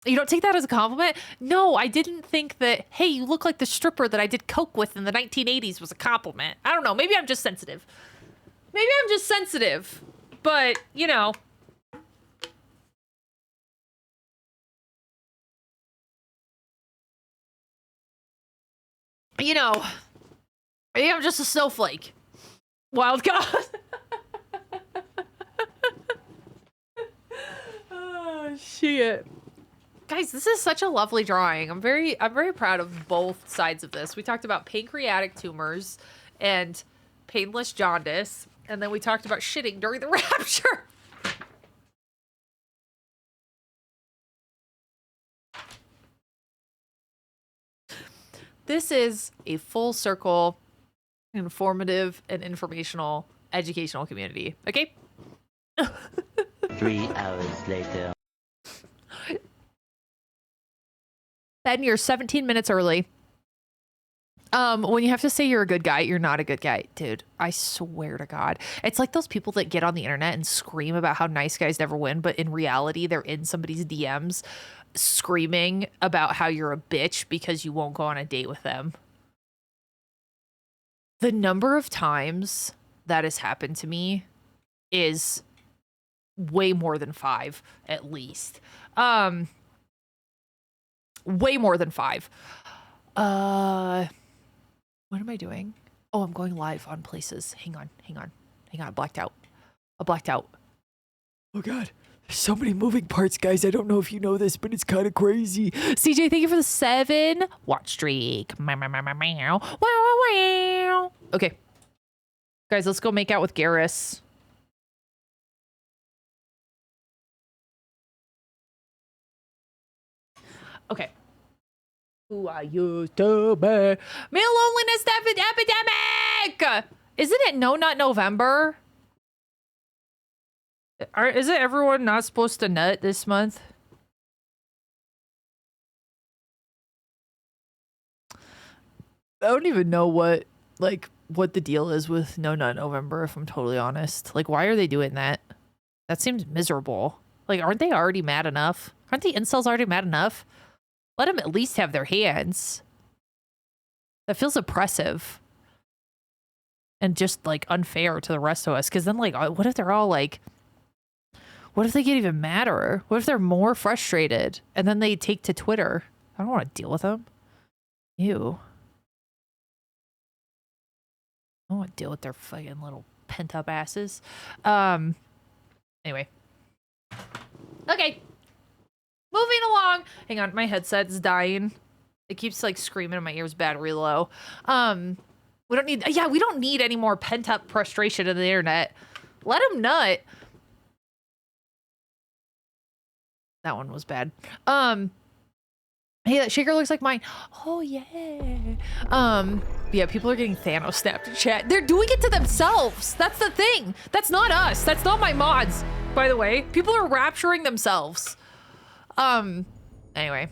You don't take that as a compliment? No, I didn't think that, hey, you look like the stripper that I did coke with in the 1980s was a compliment. I don't know. Maybe I'm just sensitive. But, you know. Maybe I'm just a snowflake. Wild God. Oh, shit. Guys, this is such a lovely drawing. I'm very proud of both sides of this. We talked about pancreatic tumors and painless jaundice, and then we talked about shitting during the rapture. This is a full circle, informative and informational educational community. Okay? 3 hours later. Ben, you're 17 minutes early. When you have to say you're a good guy, you're not a good guy. Dude, I swear to God. It's like those people that get on the internet and scream about how nice guys never win, but in reality, they're in somebody's DMs screaming about how you're a bitch because you won't go on a date with them. The number of times that has happened to me is way more than 5, at least. Way more than 5. What am I doing? Oh, I'm going live on Places. Hang on. I blacked out. Oh God. There's so many moving parts, guys. I don't know if you know this, but it's kind of crazy. CJ, thank you for the 7 watch streak. Meow. Wow. Okay. Guys, let's go make out with Garrus. Okay. Who I used to be. Male loneliness epidemic! Isn't it No Nut November? Isn't everyone not supposed to nut this month? I don't even know what the deal is with No Nut November, if I'm totally honest. Like, why are they doing that? That seems miserable. Like, aren't they already mad enough? Aren't the incels already mad enough? Let them at least have their hands. That feels oppressive. And just, like, unfair to the rest of us. Because then, like, what if they're all, like... What if they get even madder? What if they're more frustrated? And then they take to Twitter. I don't want to deal with them. Ew. I don't want to deal with their fucking little pent-up asses. Anyway. Okay. Moving along. Hang on, my headset's dying. It keeps like screaming in my ears, battery low. We don't need any more pent-up frustration in the internet. Let them nut. That one was bad. Hey, that shaker looks like mine. Oh yeah. Yeah, people are getting Thanos snapped in chat. They're doing it to themselves. That's the thing. That's not us. That's not my mods, by the way. People are rapturing themselves. Anyway.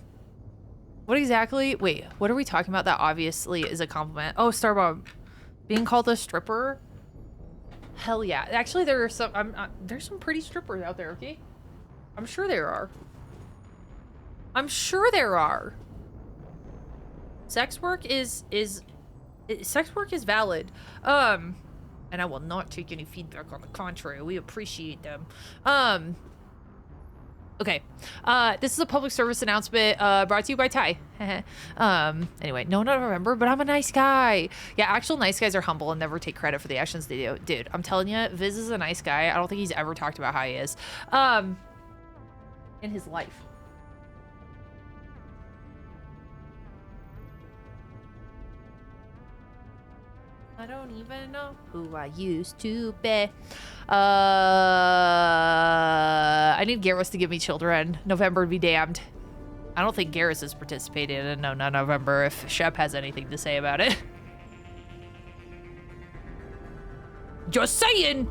What exactly? Wait, what are we talking about that obviously is a compliment? Oh, Starbomb. Being called a stripper? Hell yeah. Actually, there are some, there's some pretty strippers out there, okay? I'm sure there are. I'm sure there are. Sex work is valid. And I will not take any feedback on the contrary. We appreciate them. Okay. This is a public service announcement brought to you by Ty. Anyway, no, not November, but I'm a nice guy. Yeah, actual nice guys are humble and never take credit for the actions they do. Dude, I'm telling you, Viz is a nice guy. I don't think he's ever talked about how he is. In his life. I don't even know who I used to be. I need Garrus to give me children. November be damned. I don't think Garrus has participated in No November if Shep has anything to say about it. Just saying.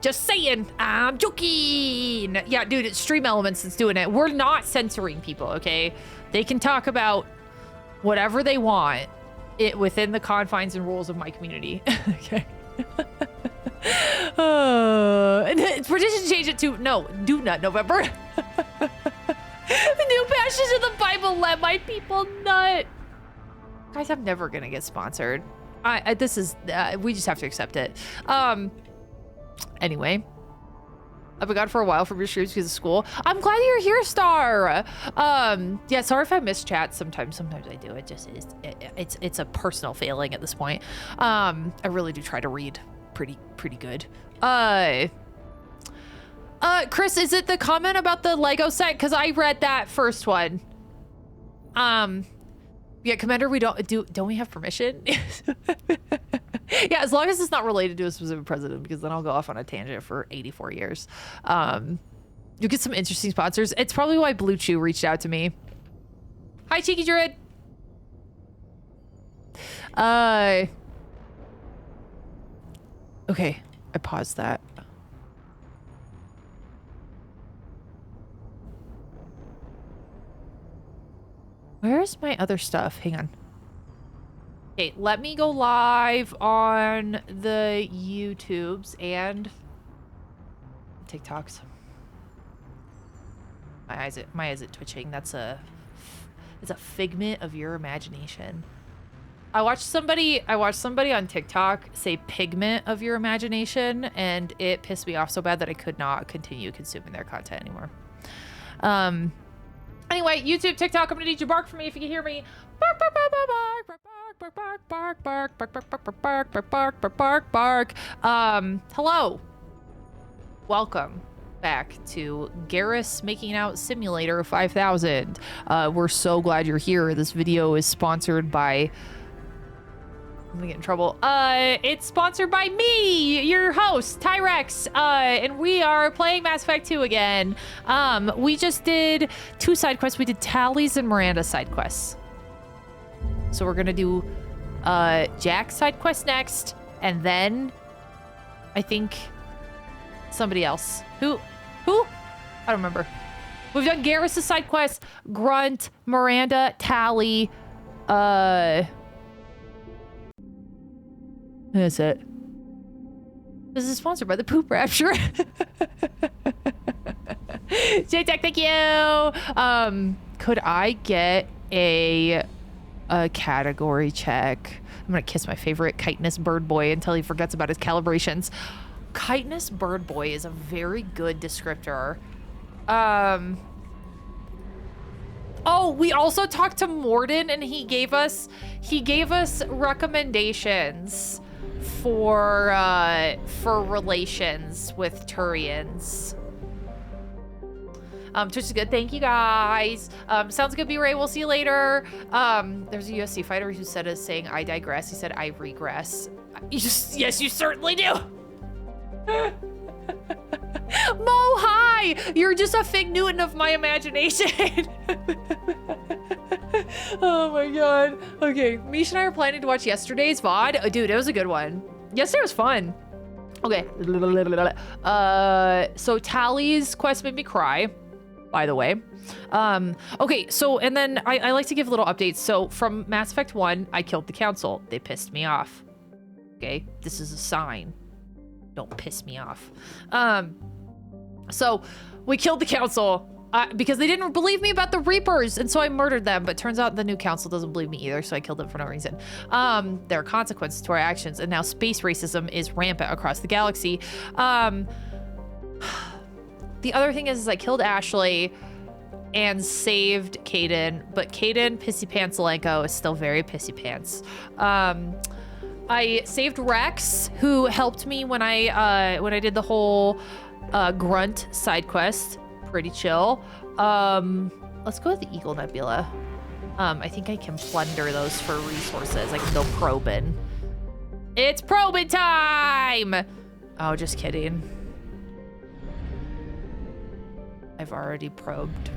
Just saying. I'm joking. Yeah, dude, it's Stream Elements that's doing it. We're not censoring people, okay? They can talk about whatever they want. It within the confines and rules of my community. Okay. Petition change it to no, do not November. The new passages of the Bible let my people nut. Guys, I'm never gonna get sponsored. This is we just have to accept it. Anyway. I've been gone for a while from your streams because of school. I'm glad you're here, Star. Yeah, sorry if I miss chat. Sometimes I do. It just is. It's a personal failing at this point. I really do try to read pretty good. Chris, is it the comment about the Lego set? Because I read that first one. Yeah, Commander, don't we have permission? Yeah, as long as it's not related to a specific president, because then I'll go off on a tangent for 84 years. You'll get some interesting sponsors. It's probably why Blue Chew reached out to me. Hi, Cheeky Druid. Okay, I paused that. Where's my other stuff? Hang on. Okay, let me go live on the YouTubes and TikToks. My eyes are twitching. It's a figment of your imagination. I watched somebody on TikTok say pigment of your imagination, and it pissed me off so bad that I could not continue consuming their content anymore. Anyway, YouTube, TikTok, I'm gonna need you to bark for me if you can hear me. Bark, bark, bark, bark, bark, bark, bark, bark, bark, bark, bark, bark, bark, bark, bark, bark, bark. Hello. Welcome back to Garrus Making Out Simulator 5000. We're so glad you're here. This video is sponsored by... I'm gonna get in trouble. It's sponsored by me, your host, Tyrex, and we are playing Mass Effect 2 again. We just did 2 side quests. We did Tally's and Miranda's side quests. So we're gonna do Jack's side quest next, and then I think somebody else. Who? I don't remember. We've done Garrus' side quest, Grunt, Miranda, Tally, That's it. This is sponsored by the Poop Rapture. J-Tech, thank you. Could I get a category check? I'm gonna kiss my favorite Chitinous Bird Boy until he forgets about his calibrations. Chitinous Bird Boy is a very good descriptor. Oh, we also talked to Morden, and he gave us recommendations for relations with Turians. Twitch is good. Thank you guys. Sounds good, B-Ray. We'll see you later. There's a UFC fighter who said is saying I digress. He said I regress. Yes, you certainly do. Mo, hi! You're just a Fig Newton of my imagination. Oh my god. Okay, Mish and I are planning to watch yesterday's VOD. Oh, dude, it was a good one. Yesterday was fun. Okay. So Tally's quest made me cry, by the way. Okay, so, and then I like to give little updates. So from Mass Effect 1, I killed the council. They pissed me off. Okay, this is a sign. Don't piss me off. So we killed the council because they didn't believe me about the Reapers, and so I murdered them. But turns out the new council doesn't believe me either, so I killed them for no reason. There are consequences to our actions, and now space racism is rampant across the galaxy. The other thing is I killed Ashley and saved Kaidan, but Kaidan Pissy Pantselenko is still very pissy pants. I saved Rex, who helped me when I did the whole Grunt side quest. Pretty chill. Let's go with the Eagle Nebula. I think I can plunder those for resources. I can go probing. It's probing time! Oh, just kidding. I've already probed.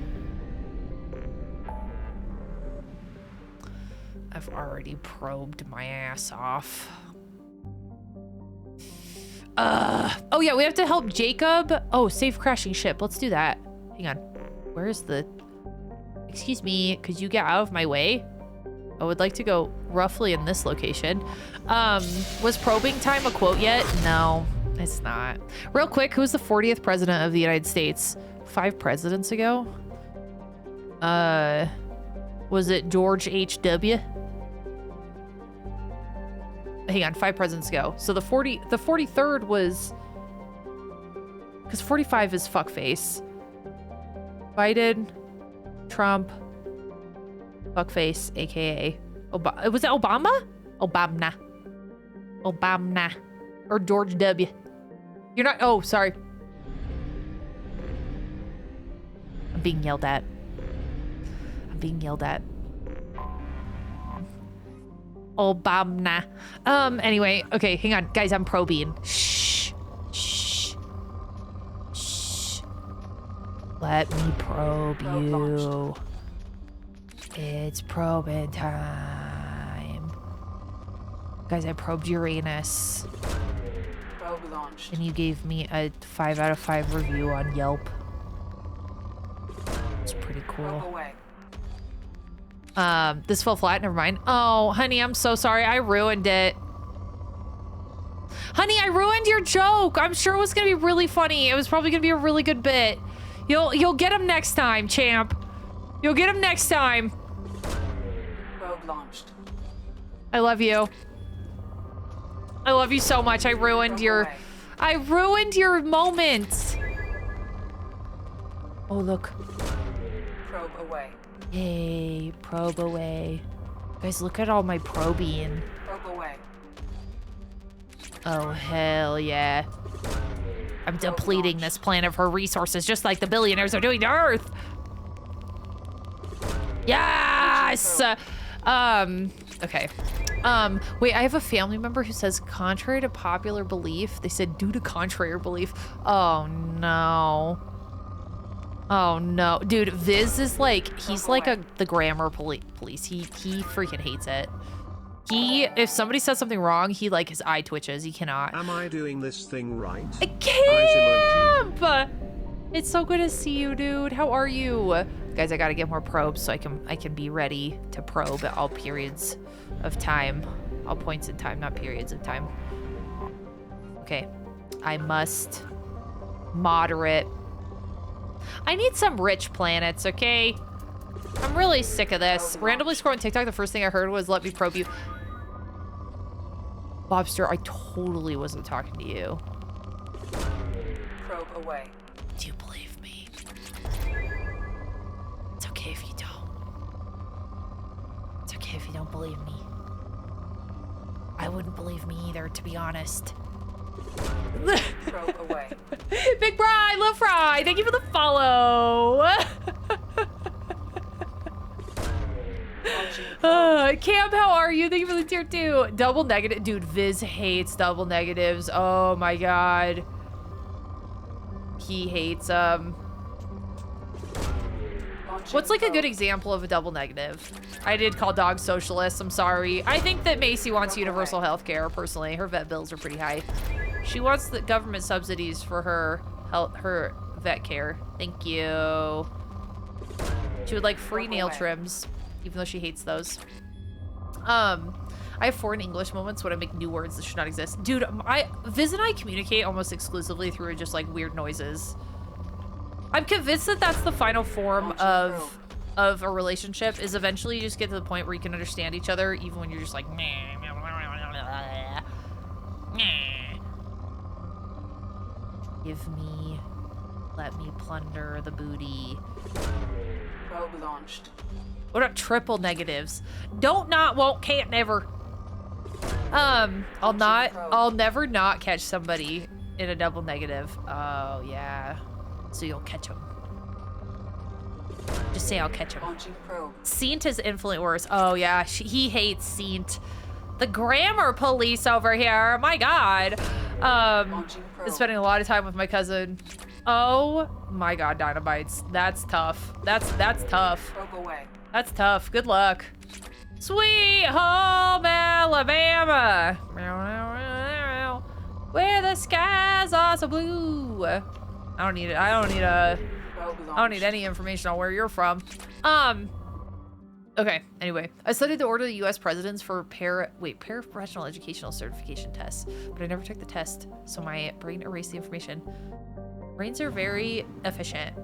I've already probed my ass off. Oh yeah, we have to help Jacob. Oh, save crashing ship. Let's do that. Hang on. Where's the... Excuse me, could you get out of my way? I would like to go roughly in this location. Was probing time a quote yet? No, it's not. Real quick, who's the 40th president of the United States? 5 presidents ago? Was it George H.W.? Hang on, 5 presidents ago. So the 43rd was... Because 45 is fuckface. Biden, Trump, fuckface, aka... was it Obama? Obama. Or George W. You're not... Oh, sorry. I'm being yelled at. Obama. Anyway, okay, hang on. Guys, I'm probing. Shh. Let me probe you. It's probing time. Guys, I probed Uranus. Probe launched. And you gave me a 5 out of 5 review on Yelp. It's pretty cool. Away. This fell flat, never mind. Oh, honey, I'm so sorry. I ruined it. Honey, I ruined your joke. I'm sure it was gonna be really funny. It was probably gonna be a really good bit. You'll get him next time, champ. You'll get him next time. Probe launched. I love you. I love you so much. I ruined your moment. Oh, look. Probe away. Yay, probe away. Guys, look at all my probing. Probe away. Oh, hell yeah. I'm depleting this planet of her resources just like the billionaires are doing to Earth. Yes! Okay. Wait, I have a family member who says, contrary to popular belief, they said due to contrary belief. Oh, no. Oh no, dude, Viz is like, he's like the grammar police. He freaking hates it. If somebody says something wrong, he like, his eye twitches. He cannot. Am I doing this thing right? I can't! It's so good to see you, dude. How are you? Guys, I gotta get more probes so I can be ready to probe at all periods of time. All points in time, not periods of time. Okay. I must moderate. I need some rich planets, okay? I'm really sick of this. Randomly scrolling TikTok, the first thing I heard was, let me probe you. Bobster, I totally wasn't talking to you. Probe away. Do you believe me? It's okay if you don't. It's okay if you don't believe me. I wouldn't believe me either, to be honest. Probe away. Big Fry, Love Fry, thank you for the follow. Cam, how are you? Thank you for the tier 2. Double negative. Dude, Viz hates double negatives. Oh my god. He hates What's like a good example of a double negative? I did call dogs socialists. I'm sorry. I think that Macy wants universal health care, personally. Her vet bills are pretty high. She wants the government subsidies for her vet care. Thank you. She would like free nail trims, even though she hates those. I have foreign English moments when I make new words that should not exist. Dude, Viz and I communicate almost exclusively through just like weird noises. I'm convinced that that's the final form of a relationship, is eventually you just get to the point where you can understand each other even when you're just like give me, let me plunder the booty. Probe launched. What about triple negatives? Don't, not, won't, can't, never. I'll never not catch somebody in a double negative. Oh yeah. So you'll catch them. Just say I'll catch him. Seent is infinitely worse. Oh yeah, he hates Seent. The grammar police over here. My God. Spending a lot of time with my cousin. Oh my God, Dinobites. That's tough. That's tough. That's tough. Good luck. Sweet home Alabama, where the skies are so blue. I don't need any information on where you're from. Okay, anyway. I studied to order the US presidents for paraprofessional educational certification tests, but I never took the test, so my brain erased the information. Brains are very efficient.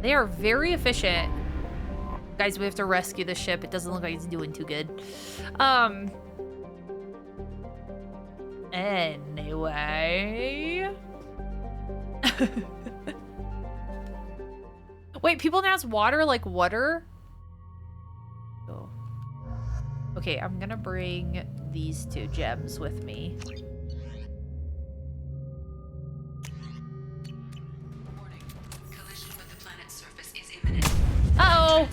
They are very efficient. Guys, we have to rescue the ship. It doesn't look like it's doing too good. Anyway. Wait, people pronounce water like water? Oh. Okay, I'm gonna bring these 2 gems with me. Uh-oh!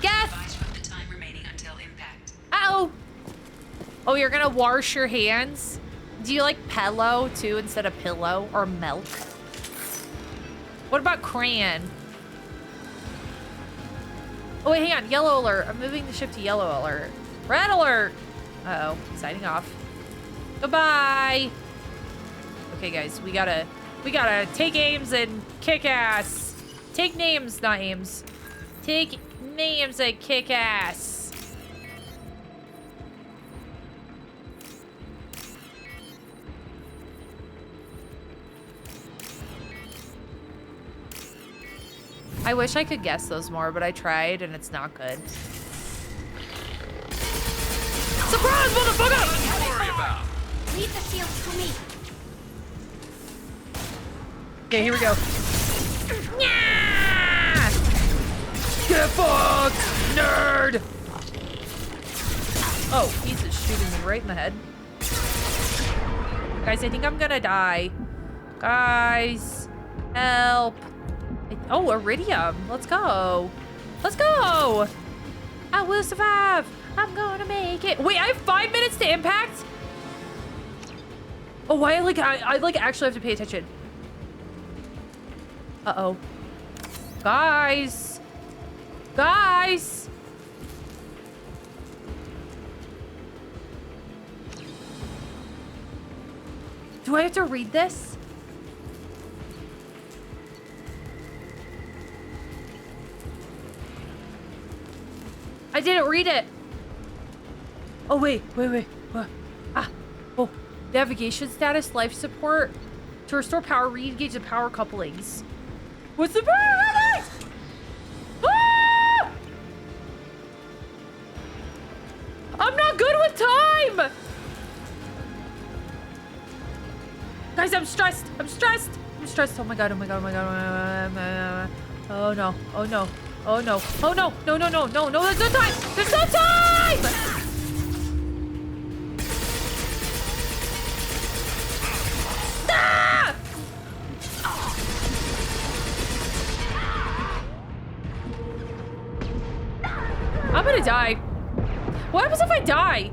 Yes! Uh-oh! Oh, you're gonna wash your hands? Do you like pillow too instead of pillow or milk? What about crayon? Oh wait, hang on, yellow alert. I'm moving the ship to yellow alert. Red alert! Uh-oh, signing off. Goodbye! Okay guys, we gotta take aims and kick ass. Take names, not aims. Take names and kick ass. I wish I could guess those more, but I tried and it's not good. Surprise, motherfucker! Don't worry about. Leave the shield to me. Okay, here we go. Yeah! Get fucked, nerd! Oh, he's just shooting me right in the head. Guys, I think I'm gonna die. Guys, help. Oh, Iridium. Let's go. Let's go. I will survive. I'm gonna make it. Wait, I have 5 minutes to impact? Oh, I actually have to pay attention. Uh-oh. Guys. Guys. Do I have to read this? I didn't read it. Oh, wait. What? Navigation status, life support. To restore power, re-engage the power couplings. What's the power? Ah! I'm not good with time! Guys, I'm stressed. I'm stressed. I'm stressed. Oh my god, oh my god, oh my god. Oh no. Oh no. Oh no. Oh no. No, no, no, no, no, there's no time! There's no time! Ah! I'm gonna die. What happens if I die?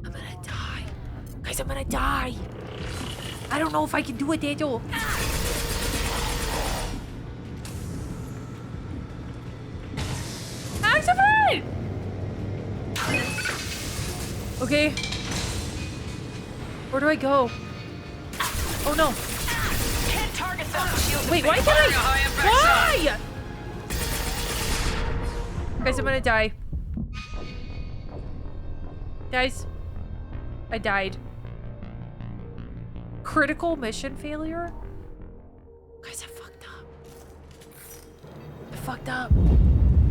I'm gonna die. Guys, I'm gonna die. I don't know if I can do it, Daniel. Activate! Okay. Where do I go? Oh no. Can't target them. Shield Wait, why can't I? Why? Guys, I'm gonna die. Guys, I died. Critical mission failure? Guys, I fucked up. I fucked up.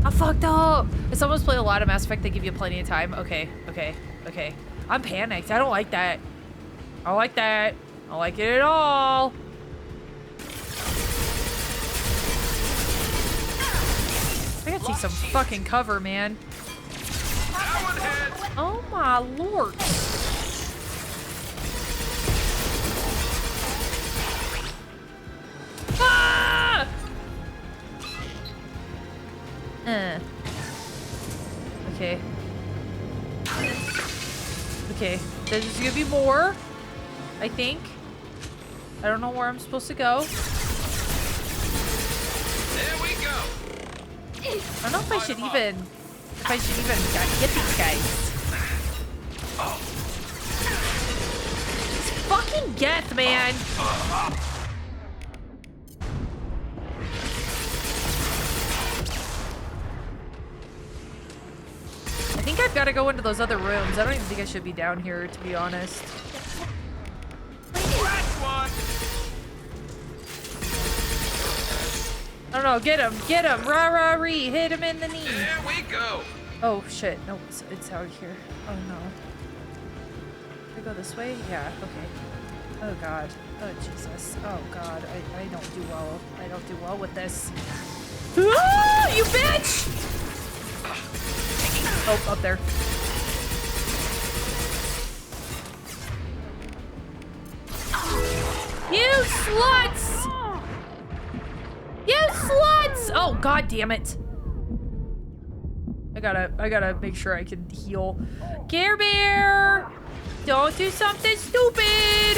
I fucked up. If someone's played a lot of Mass Effect, they give you plenty of time. Okay, okay, okay. I'm panicked. I don't like that. I don't like that. I don't like it at all. I gotta take some fucking cover, man. Oh my lord. Ah! Okay. Okay. There's gonna be more. I think. I don't know where I'm supposed to go. There we go. I don't know if I should even get these guys. It's fucking Geth, man. I think I've got to go into those other rooms. I don't even think I should be down here, to be honest. I don't know. Get him, rah rah ree, hit him in the knee. There we go. Oh shit, no, it's out here. Oh no. Should I go this way? Yeah, okay. Oh god. Oh Jesus. Oh god, I don't do well. I don't do well with this. Ah, you bitch! Oh, up there. You sluts! You sluts! Oh, god damn it. I gotta make sure I can heal. Care Bear! Don't do something stupid!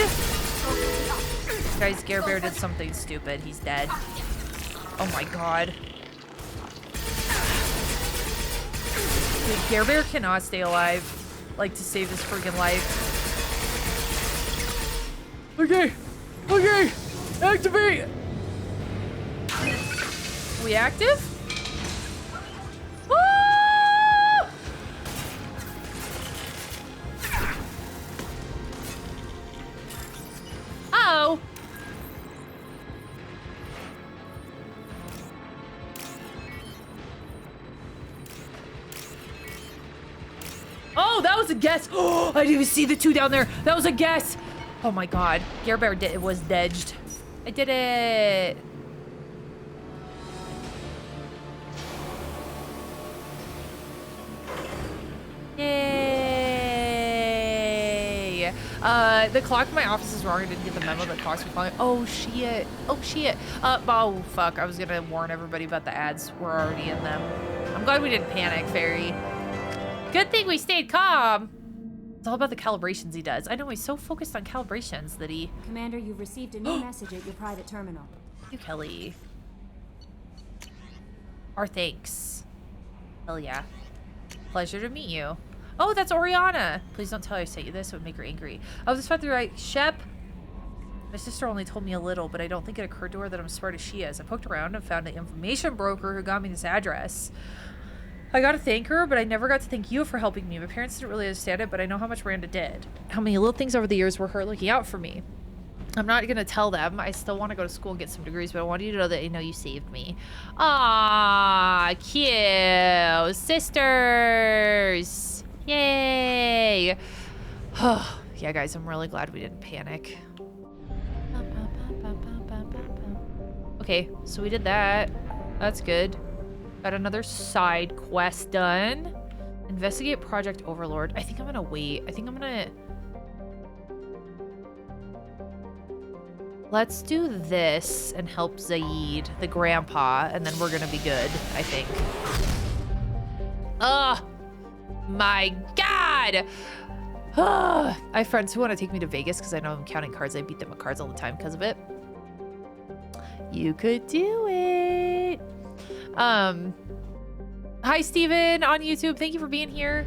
Guys, Care Bear did something stupid. He's dead. Oh my god. Dude, Care Bear cannot stay alive. Like, to save his friggin' life. Okay. Okay. Activate! We active? Ah! Uh-oh. Oh, that was a guess. Oh, I didn't even see the two down there. That was a guess. Oh my god. Care Bear was dedged. I did it. Yay! The clock in my office is wrong. I didn't get the memo that clocks were falling. Oh shit! Oh shit! Oh fuck! I was gonna warn everybody about the ads. We're already in them. I'm glad we didn't panic, Fairy. Good thing we stayed calm. It's all about the calibrations he does. I know he's so focused on calibrations that he. Commander, you've received a new message at your private terminal. Thank you, Kelly. Our thanks. Hell yeah. Pleasure to meet you. Oh, that's Oriana. Please don't tell her I sent you this. It would make her angry. Oh, this went through right. Shep. My sister only told me a little, but I don't think it occurred to her that I'm as smart as she is. I poked around and found an information broker who got me this address. I gotta thank her, but I never got to thank you for helping me. My parents didn't really understand it, but I know how much Miranda did. How many little things over the years were her looking out for me. I'm not gonna tell them. I still want to go to school and get some degrees, but I want you to know that I know you saved me. Ah, cute. Sisters. Yay. Yeah, guys, I'm really glad we didn't panic. Okay, so we did that. That's good. Got another side quest done. Investigate Project Overlord. I think I'm gonna wait. I think I'm gonna... Let's do this and help Zaid, the grandpa, and then we're gonna be good, I think. Oh my god! I have friends who want to take me to Vegas because I know I'm counting cards. I beat them at cards all the time because of it. You could do it. Hi, Steven on YouTube. Thank you for being here.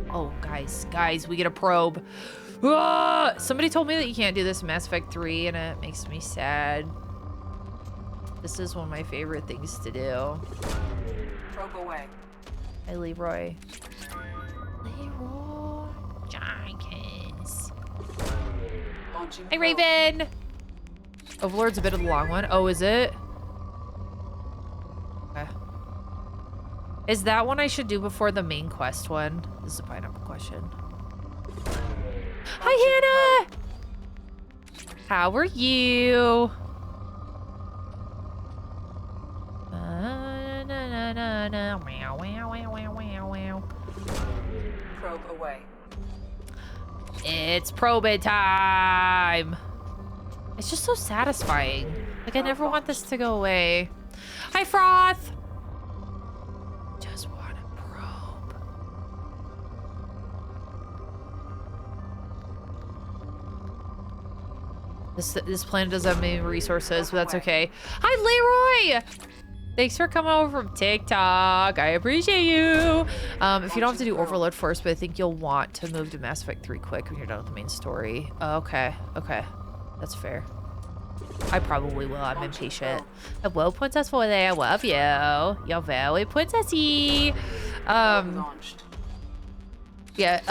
Oh, guys, we get a probe. Ah! Somebody told me that you can't do this in Mass Effect 3, and it makes me sad. This is one of my favorite things to do. Probe away. Hi, Leroy. Leroy Jenkins. Launching Hey, probe. Raven. Overlord's a bit of the long one. Oh, is it? Okay. Is that one I should do before the main quest one? This is a pineapple question. Hi, Hannah! How are you? Probe away. It's probe time! It's just so satisfying. Like, I never want this to go away. Hi, Froth! Just want to probe. This planet doesn't have many resources, but that's okay. Hi, Leroy! Thanks for coming over from TikTok. I appreciate you. If you don't have to do Overload first, but I think you'll want to move to Mass Effect 3 quick when you're done with the main story. Okay. That's fair. I probably will. I'm impatient. Hello, Princess Foyle. I love you. You're very princessy. Launched. Yeah,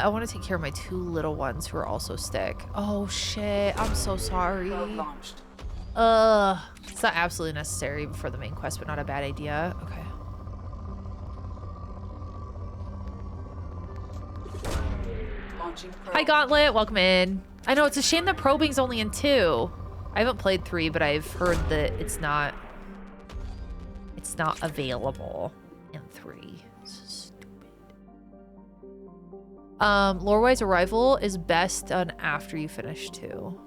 I want to take care of my 2 little ones who are also sick. Oh, shit. I'm so sorry. Probe launched. It's not absolutely necessary for the main quest, but not a bad idea. Okay. Launching probe. Hi, Gauntlet. Welcome in. I know, it's a shame that probing's only in 2. I haven't played 3, but I've heard that it's not available in 3. Stupid. Lorewise Arrival is best done after you finish 2.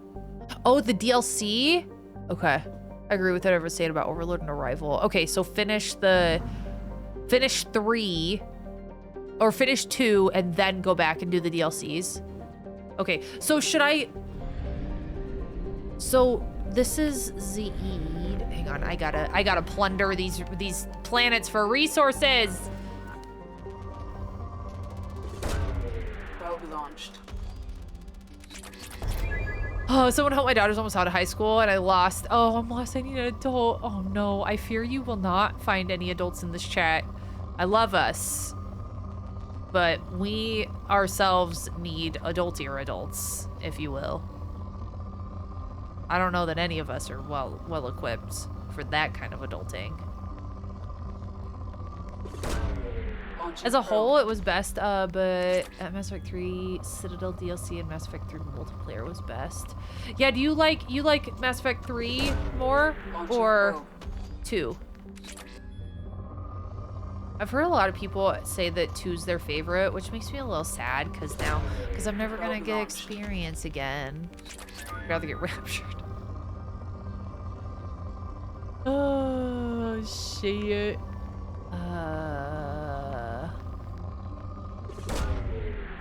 Oh, the DLC? Okay. I agree with whatever saying about Overload and Arrival. Okay, so finish 3 or finish 2 and then go back and do the DLCs. Okay, so should I... So this is Zaid. Hang on, I gotta plunder these planets for resources. Probe launched. Oh, someone help my daughter's almost out of high school and I lost. Oh, I'm lost. I need an adult. Oh no, I fear you will not find any adults in this chat. I love us, but we ourselves need adultier adults, if you will. I don't know that any of us are well equipped for that kind of adulting. As a whole, it was best, but at Mass Effect 3 Citadel DLC and Mass Effect 3 multiplayer was best. Yeah, do you like Mass Effect 3 more or 2? I've heard a lot of people say that 2's their favorite, which makes me a little sad because I'm never gonna get experience again. I'd rather get raptured. Oh shit.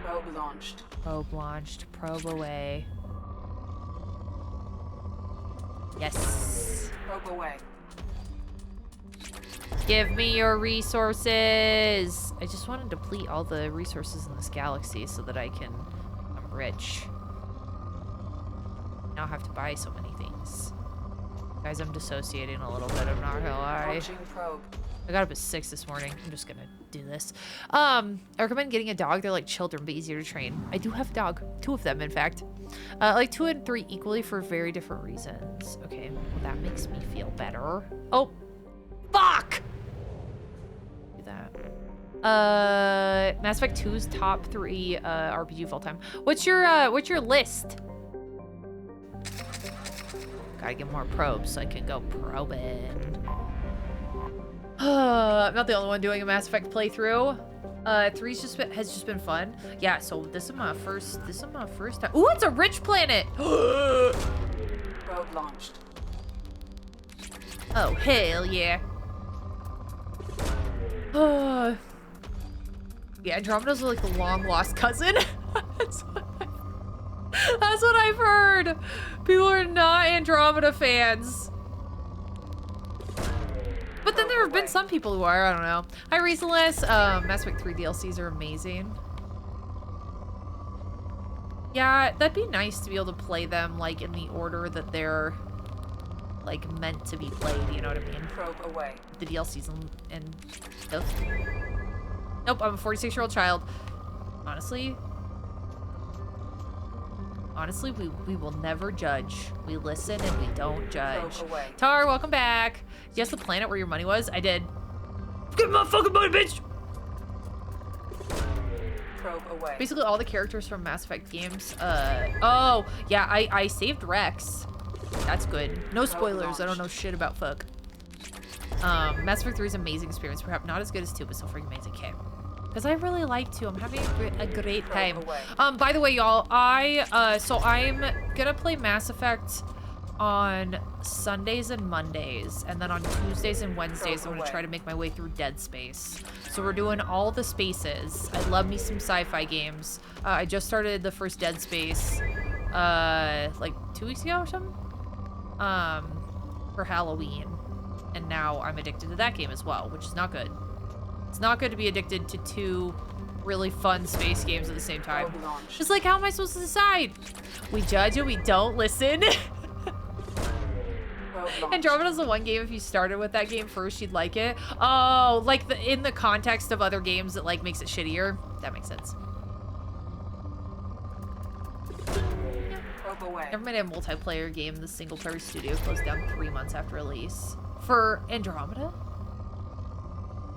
Probe launched. Probe launched. Probe away. Yes. Probe away. Give me your resources. I just want to deplete all the resources in this galaxy so that I can become rich. Now I have to buy so many things. Guys, I'm dissociating a little bit, I'm not gonna lie. Launching probe. I got up at 6 this morning. I'm just gonna do this. I recommend getting a dog. They're like children, but easier to train. I do have a dog. 2 of them, in fact. Like 2 and 3 equally for very different reasons. Okay, well, that makes me feel better. Oh, fuck! Do that. Mass Effect 2's top 3 RPG of all time. What's your list? Gotta get more probes so I can go probing. I'm not the only one doing a Mass Effect playthrough. 3's has just been fun. Yeah, so this is my first time. Ooh, it's a rich planet. Probe launched. Oh, hell yeah. Yeah, Andromeda's like the long lost cousin. That's what I've heard. People are not Andromeda fans. But then there have been some people who are, I don't know. Hi, Reasonless. Mass Effect 3 DLCs are amazing. Yeah, that'd be nice to be able to play them, like, in the order that they're, like, meant to be played, you know what I mean? Probe away. The DLCs and stuff. Nope, I'm a 46-year-old child. Honestly, we will never judge. We listen and we don't judge. Tar, welcome back. Yes, the planet where your money was? I did. Get my fucking money, bitch! Probe away. Basically all the characters from Mass Effect games. Oh, yeah, I saved Rex. That's good. No spoilers, I don't know shit about fuck. Mass Effect 3 is an amazing experience. Perhaps not as good as 2, but still freaking amazing. Okay. Because I really like to. I'm having a great time. By the way, y'all, so I'm gonna play Mass Effect on Sundays and Mondays, and then on Tuesdays and Wednesdays, I'm gonna try to make my way through Dead Space. So we're doing all the spaces. I love me some sci-fi games. I just started the first Dead Space, like 2 weeks ago or something, for Halloween, and now I'm addicted to that game as well, which is not good. It's not good to be addicted to 2 really fun space games at the same time. Just like, how am I supposed to decide? We judge and we don't listen. Andromeda's the one game, if you started with that game first, you'd like it. Oh, like in the context of other games that like makes it shittier. That makes sense. Never mind a multiplayer game. The single player studio closed down 3 months after release. For Andromeda?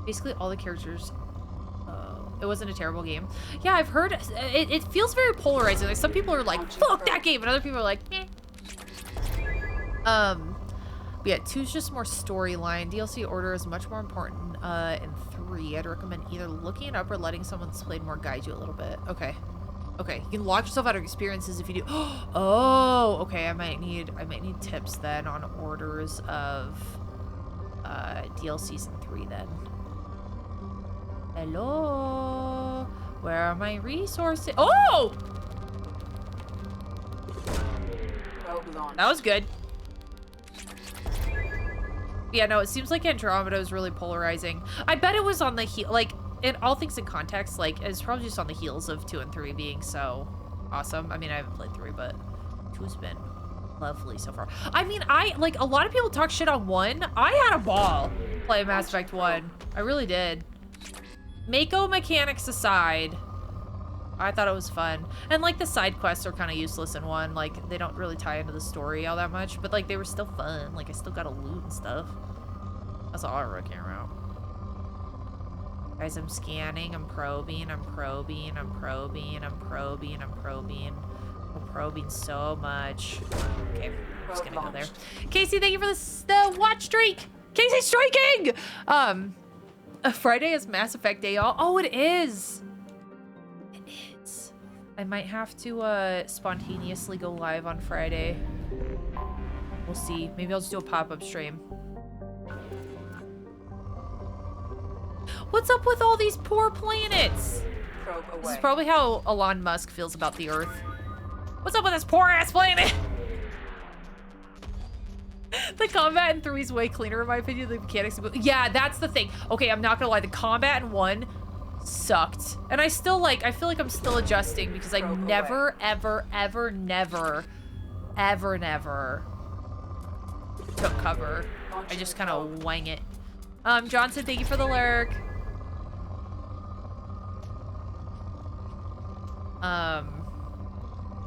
Basically all the characters. It wasn't a terrible game. Yeah, I've heard it feels very polarizing. Like some people are like, fuck that game, and other people are like, eh. But yeah, 2's just more storyline. DLC order is much more important in 3. I'd recommend either looking it up or letting someone that's played more guide you a little bit. Okay. Okay, you can lock yourself out of experiences if you do. Oh, okay, I might need tips then on orders of DLCs in 3 then. Hello? Where are my resources? Oh! That was good. Yeah, no, it seems like Andromeda is really polarizing. I bet it was on the heel, like, in all things in context, like, it's probably just on the heels of 2 and 3 being so awesome. I mean, I haven't played 3, but 2's been lovely so far. I mean, like, a lot of people talk shit on 1. I had a ball playing Mass Effect 1. I really did. Mako mechanics aside, I thought it was fun. And, like, the side quests are kind of useless in 1. Like, they don't really tie into the story all that much. But, like, they were still fun. Like, I still got to loot and stuff. That's all I really care about. Guys, I'm scanning. I'm probing. I'm probing. I'm probing. I'm probing. I'm probing. I'm probing so much. Okay, I'm just going to go there. Casey, thank you for the watch streak. Casey striking! Friday is Mass Effect Day, y'all. Oh, it is. It is. I might have to spontaneously go live on Friday. We'll see. Maybe I'll just do a pop-up stream. What's up with all these poor planets? This is probably how Elon Musk feels about the Earth. What's up with this poor-ass planet? The combat in 3 is way cleaner, in my opinion. The mechanics, yeah, that's the thing. Okay, I'm not gonna lie. The combat in 1 sucked, and I feel like I'm still adjusting because I never, ever, ever, never, ever, never took cover. I just kind of wang it. Johnson, thank you for the lurk.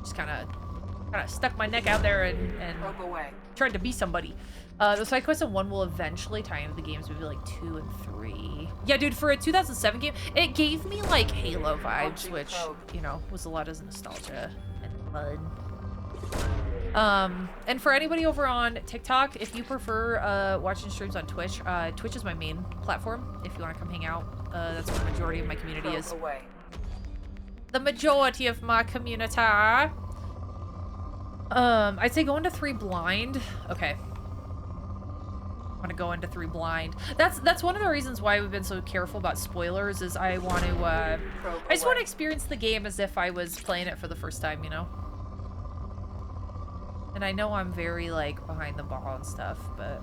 Just kind of stuck my neck out there and Probe away. tried to be somebody. The side quest in 1 will eventually tie into the games, maybe like 2 and 3. Yeah, dude, for a 2007 game, it gave me like Halo vibes, which, you know, was a lot of nostalgia and fun. And for anybody over on TikTok, if you prefer watching streams on Twitch, Twitch is my main platform. If you want to come hang out, that's where the majority of my community Probe is. away. The majority of my community. I'd say go into 3 blind. Okay. I'm gonna go into 3 blind. That's one of the reasons why we've been so careful about spoilers, is I want to I just want to experience the game as if I was playing it for the first time, you know? And I know I'm very like behind the ball and stuff, but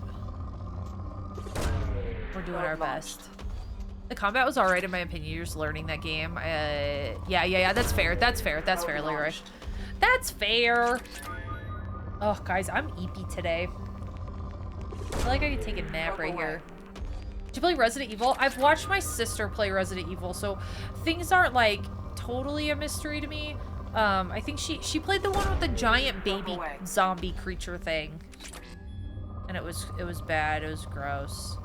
we're doing our best. The combat was alright in my opinion. You're just learning that game. Yeah, that's fair. That's fair, Leroy. That's fair. Oh, guys, I'm eepy today. I feel like I could take a nap right here. Did you play Resident Evil? I've watched my sister play Resident Evil, so things aren't like totally a mystery to me. I think she played the one with the giant baby zombie creature thing. And it was bad. It was gross.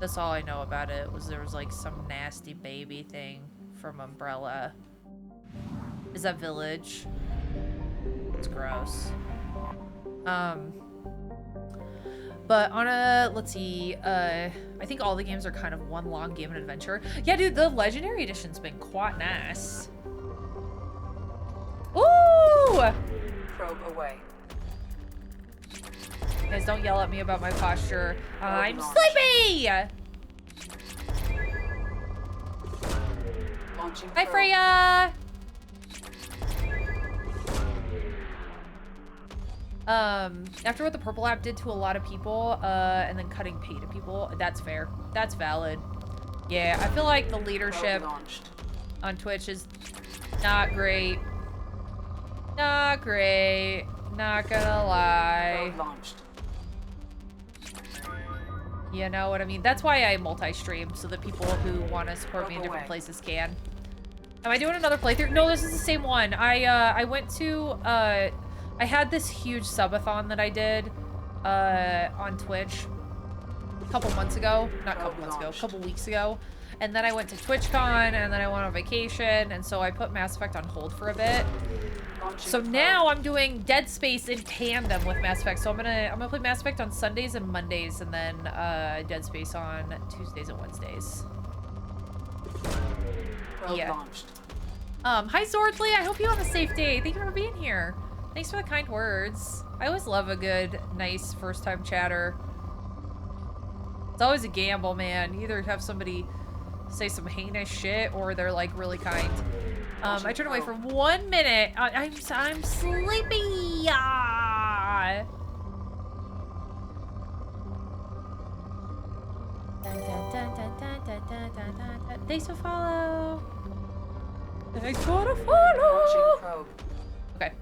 That's all I know about it, was there was like some nasty baby thing from Umbrella. Is that Village? It's gross. But on a, let's see, I think all the games are kind of one long game and adventure. Yeah, dude, the Legendary Edition's been quite nice. Ooh! Probe away. Guys, don't yell at me about my posture. I'm sleepy! Launching Hi, probe. Freya! After what the Purple app did to a lot of people, and then cutting pay to people, that's fair. That's valid. Yeah, I feel like the leadership on Twitch is not great. Not great. Not gonna lie. Probe launched. You know what I mean? That's why I multi-stream, so that people who want to support me in different places can. Am I doing another playthrough? No, this is the same one. I went to, I had this huge subathon that I did on Twitch a couple months ago. Not a couple months ago, a couple weeks ago. And then I went to TwitchCon, and then I went on vacation, and so I put Mass Effect on hold for a bit. So now I'm doing Dead Space in tandem with Mass Effect. So I'm gonna play Mass Effect on Sundays and Mondays, and then Dead Space on Tuesdays and Wednesdays. Yeah. Hi Swordly, I hope you have a safe day. Thank you for being here. Thanks for the kind words. I always love a good, nice first-time chatter. It's always a gamble, man. You either have somebody say some heinous shit, or they're like really kind. I turned away for 1 minute. I'm sleepy. Thanks for follow. Thanks for the follow. Okay.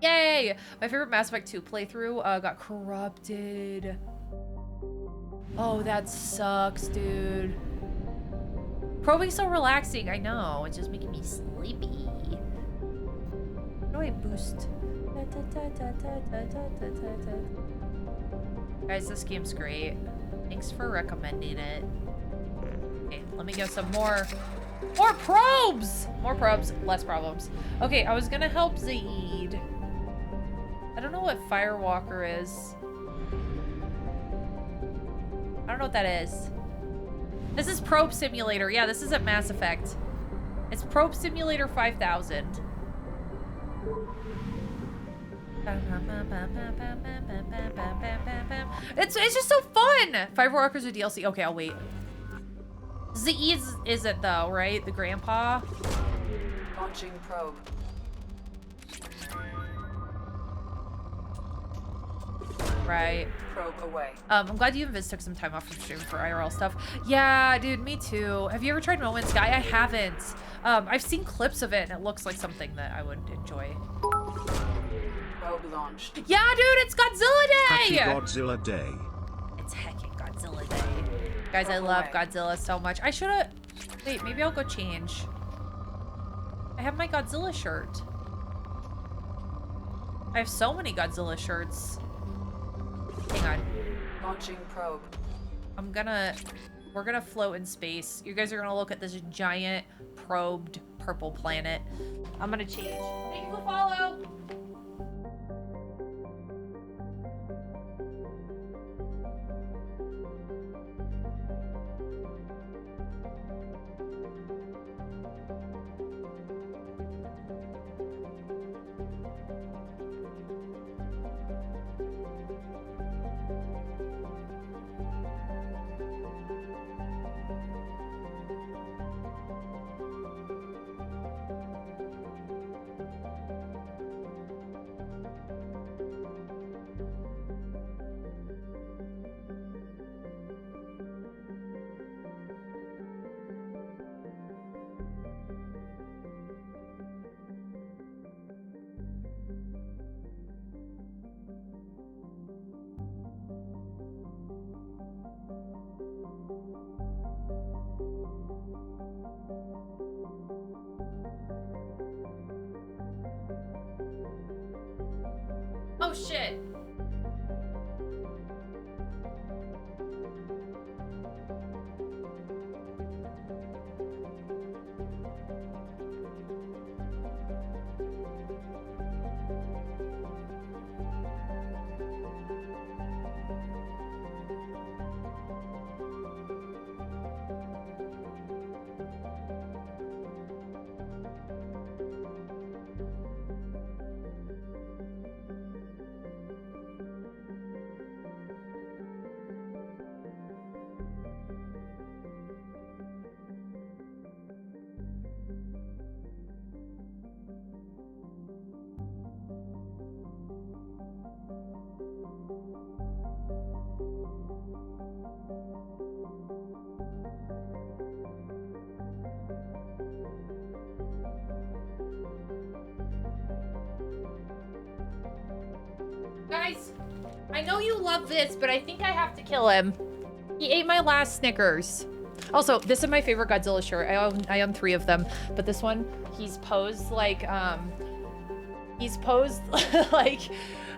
Yay! My favorite Mass Effect 2 playthrough got corrupted. Oh, that sucks, dude. Probing's so relaxing. I know. It's just making me sleepy. How do I boost? Guys, this game's great. Thanks for recommending it. Okay, let me get some more probes! More probes, less problems. Okay, I was gonna help Zaid. I don't know what Firewalker is. I don't know what that is. This is Probe Simulator. Yeah, this isn't Mass Effect. It's Probe Simulator 5000. It's just so fun! Firewalker's a DLC. Okay, I'll wait. Zaid is it though, right? The grandpa? Launching probe. Right. Probe away. I'm glad you and Viz took some time off from streaming for IRL stuff. Yeah, dude, me too. Have you ever tried No Man's Sky? I haven't. I've seen clips of it, and it looks like something that I would enjoy. Probe launched. Yeah, dude, it's Godzilla Happy Day! Godzilla Day. It's heckin' Godzilla Day. Guys, I love Godzilla so much. I should've... Wait, maybe I'll go change. I have my Godzilla shirt. I have so many Godzilla shirts. Hang on. Launching probe. We're gonna float in space. You guys are gonna look at this giant probed purple planet. I'm gonna change. Thank you for the follow. Oh shit. Guys, I know you love this, but I think I have to kill him. He ate my last Snickers. Also, this is my favorite Godzilla shirt. I own 3 of them, but this one, he's posed like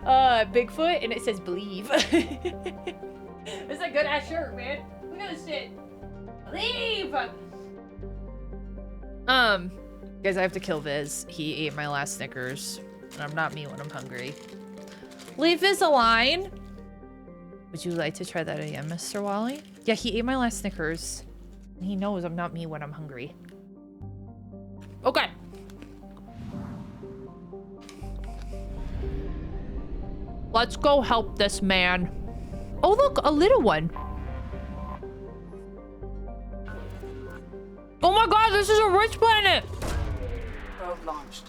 Bigfoot, and it says believe. It's a good ass shirt, man. Look at this shit. Believe. Guys, I have to kill Viz. He ate my last Snickers, and I'm not me when I'm hungry. Leave Viz alone. Would you like to try that again, Mr. Wally? Yeah, he ate my last Snickers. And he knows I'm not me when I'm hungry. Okay. Let's go help this man. Oh, look, a little one. Oh my god, this is a rich planet. Probe launched.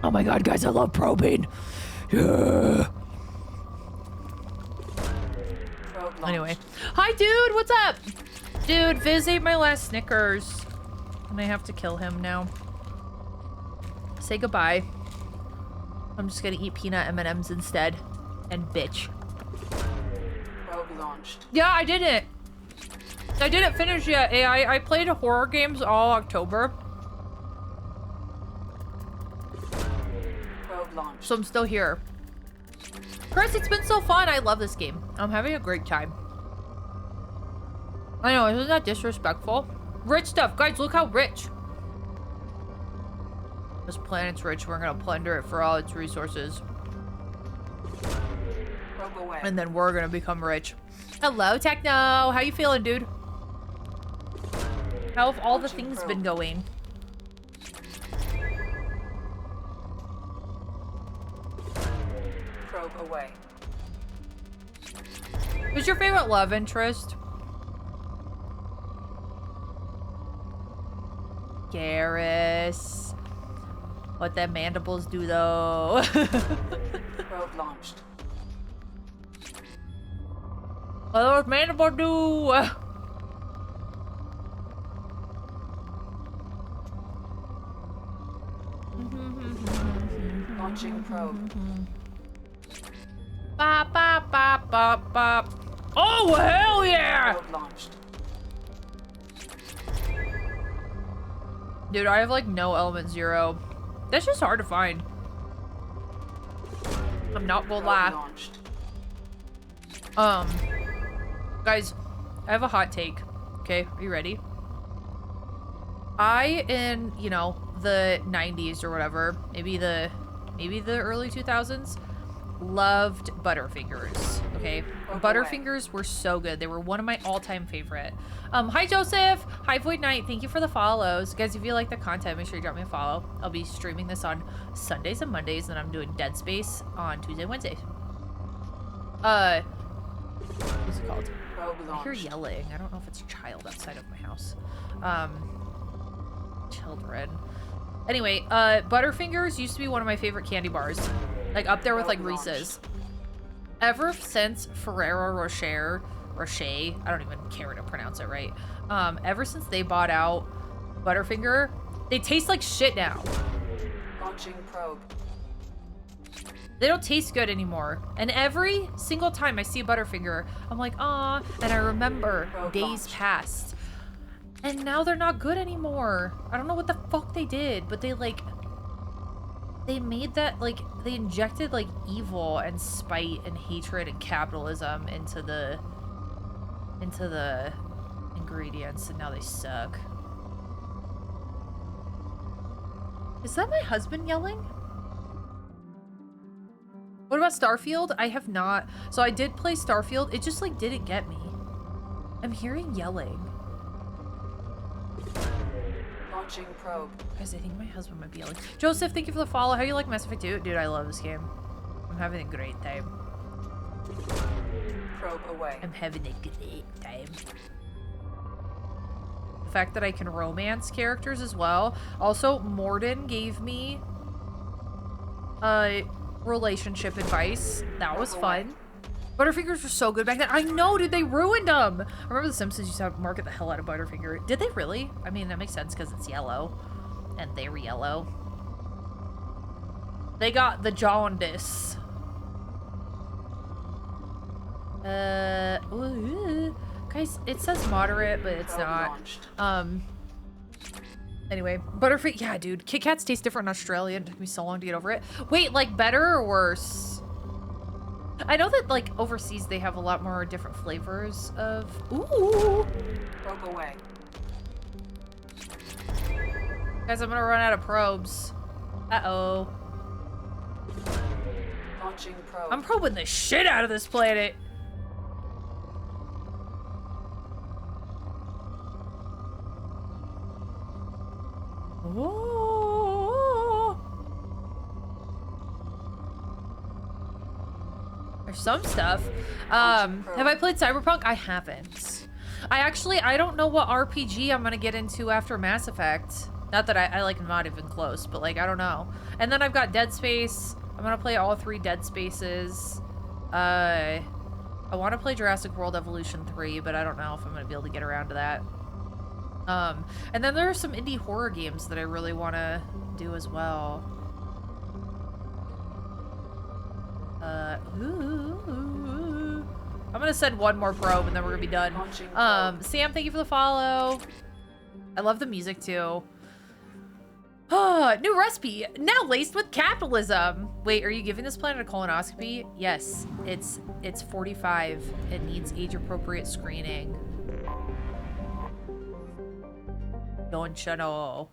Oh my god, guys, I love probing. Yeah. Anyway. Hi, dude. What's up? Dude, Viz ate my last Snickers. And I have to kill him now. Say goodbye. I'm just gonna eat peanut M&Ms instead. And bitch. Probe launched. Yeah, I did it. I didn't finish yet. I played horror games all October. Probe launched. So I'm still here. Chris, it's been so fun. I love this game. I'm having a great time. I know, isn't that disrespectful? Rich stuff. Guys, look how rich. This planet's rich. We're gonna plunder it for all its resources. Probe away. And then we're gonna become rich. Hello, Techno. How you feeling, dude? How have all the things been going? Probe away. Who's your favorite love interest? Garrus. What the mandibles do, though. Probe launched. What those mandibles do? Launching probe. Bop, bop, bop, bop, bop. Oh, hell yeah! Probe launched. Dude, I have like no element 0. That's just hard to find. I'm not gonna Probe lie. launched. Guys, I have a hot take. Okay, are you ready? In, you know, the 90s or whatever, maybe the early 2000s, loved Butterfingers. Okay, Butterfingers were so good. They were one of my all-time favorite. Hi Joseph, hi Void Knight, thank you for the follows. Guys, if you like the content, make sure you drop me a follow. I'll be streaming this on Sundays and Mondays, and I'm doing Dead Space on Tuesday and Wednesdays. What's it called? Probe I hear launched. yelling. I don't know if it's a child outside of my house. Children. Anyway, Butterfingers used to be one of my favorite candy bars. Like up there with like Reese's. Ever since Ferrero Rocher, I don't even care to pronounce it right. Ever since they bought out Butterfinger, they taste like shit now. Launching probe. They don't taste good anymore. And every single time I see a Butterfinger, I'm like, aw, and I remember days past. And now they're not good anymore. I don't know what the fuck they did, but they made that, like, they injected like evil and spite and hatred and capitalism into the ingredients, and now they suck. Is that my husband yelling? What about Starfield? I have not. So I did play Starfield. It just like didn't get me. I'm hearing yelling. Launching probe. Guys, I think my husband might be yelling. Joseph, thank you for the follow. How you like Mass Effect 2? Dude, I love this game. I'm having a great time. Probe away. I'm having a great time. The fact that I can romance characters as well. Also, Morden gave me relationship advice. That was fun. Butterfingers were so good back then. I know, dude, they ruined them. I remember The Simpsons used to market the hell out of Butterfinger. Did they really? I mean, that makes sense because it's yellow. And they were yellow. They got the jaundice. Ooh, guys, it says moderate, but it's not. Anyway, Butterfinger, yeah, dude. Kit Kats taste different in Australia. It took me so long to get over it. Wait, like better or worse? I know that like overseas they have a lot more different flavors of. Ooh. Probe away. Guys, I'm gonna run out of probes. Uh-oh. Launching probe. I'm probing the shit out of this planet. Whoa. There's some stuff. Have I played Cyberpunk? I haven't. I don't know what RPG I'm gonna get into after Mass Effect. Not that I like not even close, but like I don't know. And then I've got Dead Space. I'm gonna play all 3 Dead Spaces. I want to play Jurassic World Evolution 3, but I don't know if I'm gonna be able to get around to that. And then there are some indie horror games that I really want to do as well. I'm gonna send one more probe and then we're gonna be done. Sam, thank you for the follow. I love the music too. New recipe, now laced with capitalism. Wait, are you giving this planet a colonoscopy? Yes, it's 45. It needs age-appropriate screening. Don't you know?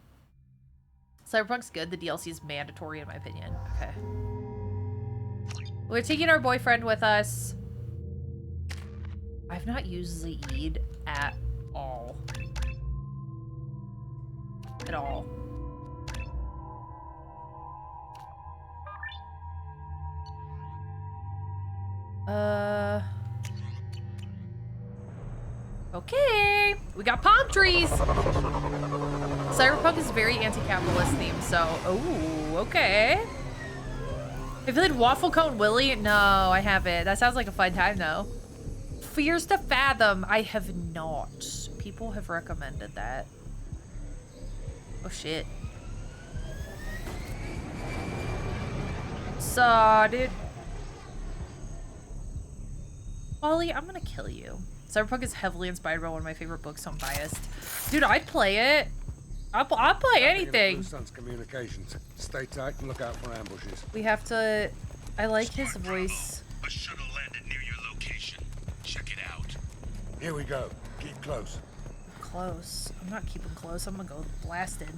Cyberpunk's good. The DLC is mandatory in my opinion. Okay. We're taking our boyfriend with us. I've not used Zaid at all. At all. Okay, we got palm trees. Cyberpunk is very anti-capitalist themed, so okay. Have you played Waffle Cone Willy? No, I haven't. That sounds like a fun time though. Fears to Fathom, I have not. People have recommended that. Oh shit. Dude. Wally, I'm gonna kill you. Cyberpunk is heavily inspired by one of my favorite books, so I'm biased. Dude, I'd play it. I'll play anything. Blue Sun's communications. Stay tight and look out for ambushes. We have to... I like his voice. A shuttle landed near your location. Check it out. Here we go. Keep close. Close. I'm not keeping close. I'm gonna go blasted.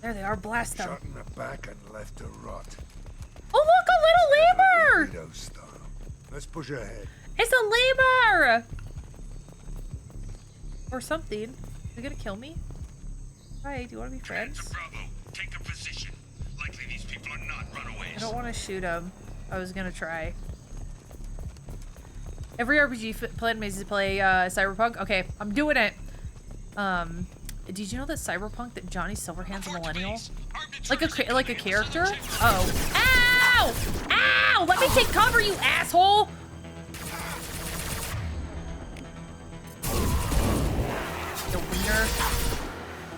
There they are. Blast them. Shot in the back and left to rot. Oh, look! A little lemur! Torpedo style. Let's push ahead. It's a lemur! Or something. Is he gonna kill me? Hi, do you want to be friends? Bravo, take a position. Likely these people are not runaways. I don't want to shoot him. I was gonna try. Every RPG plan makes you play Cyberpunk. Okay, I'm doing it. Did you know that Cyberpunk, that Johnny Silverhand's a millennial? Like a character? Oh. Ow! Ow! Let me take cover, you asshole! The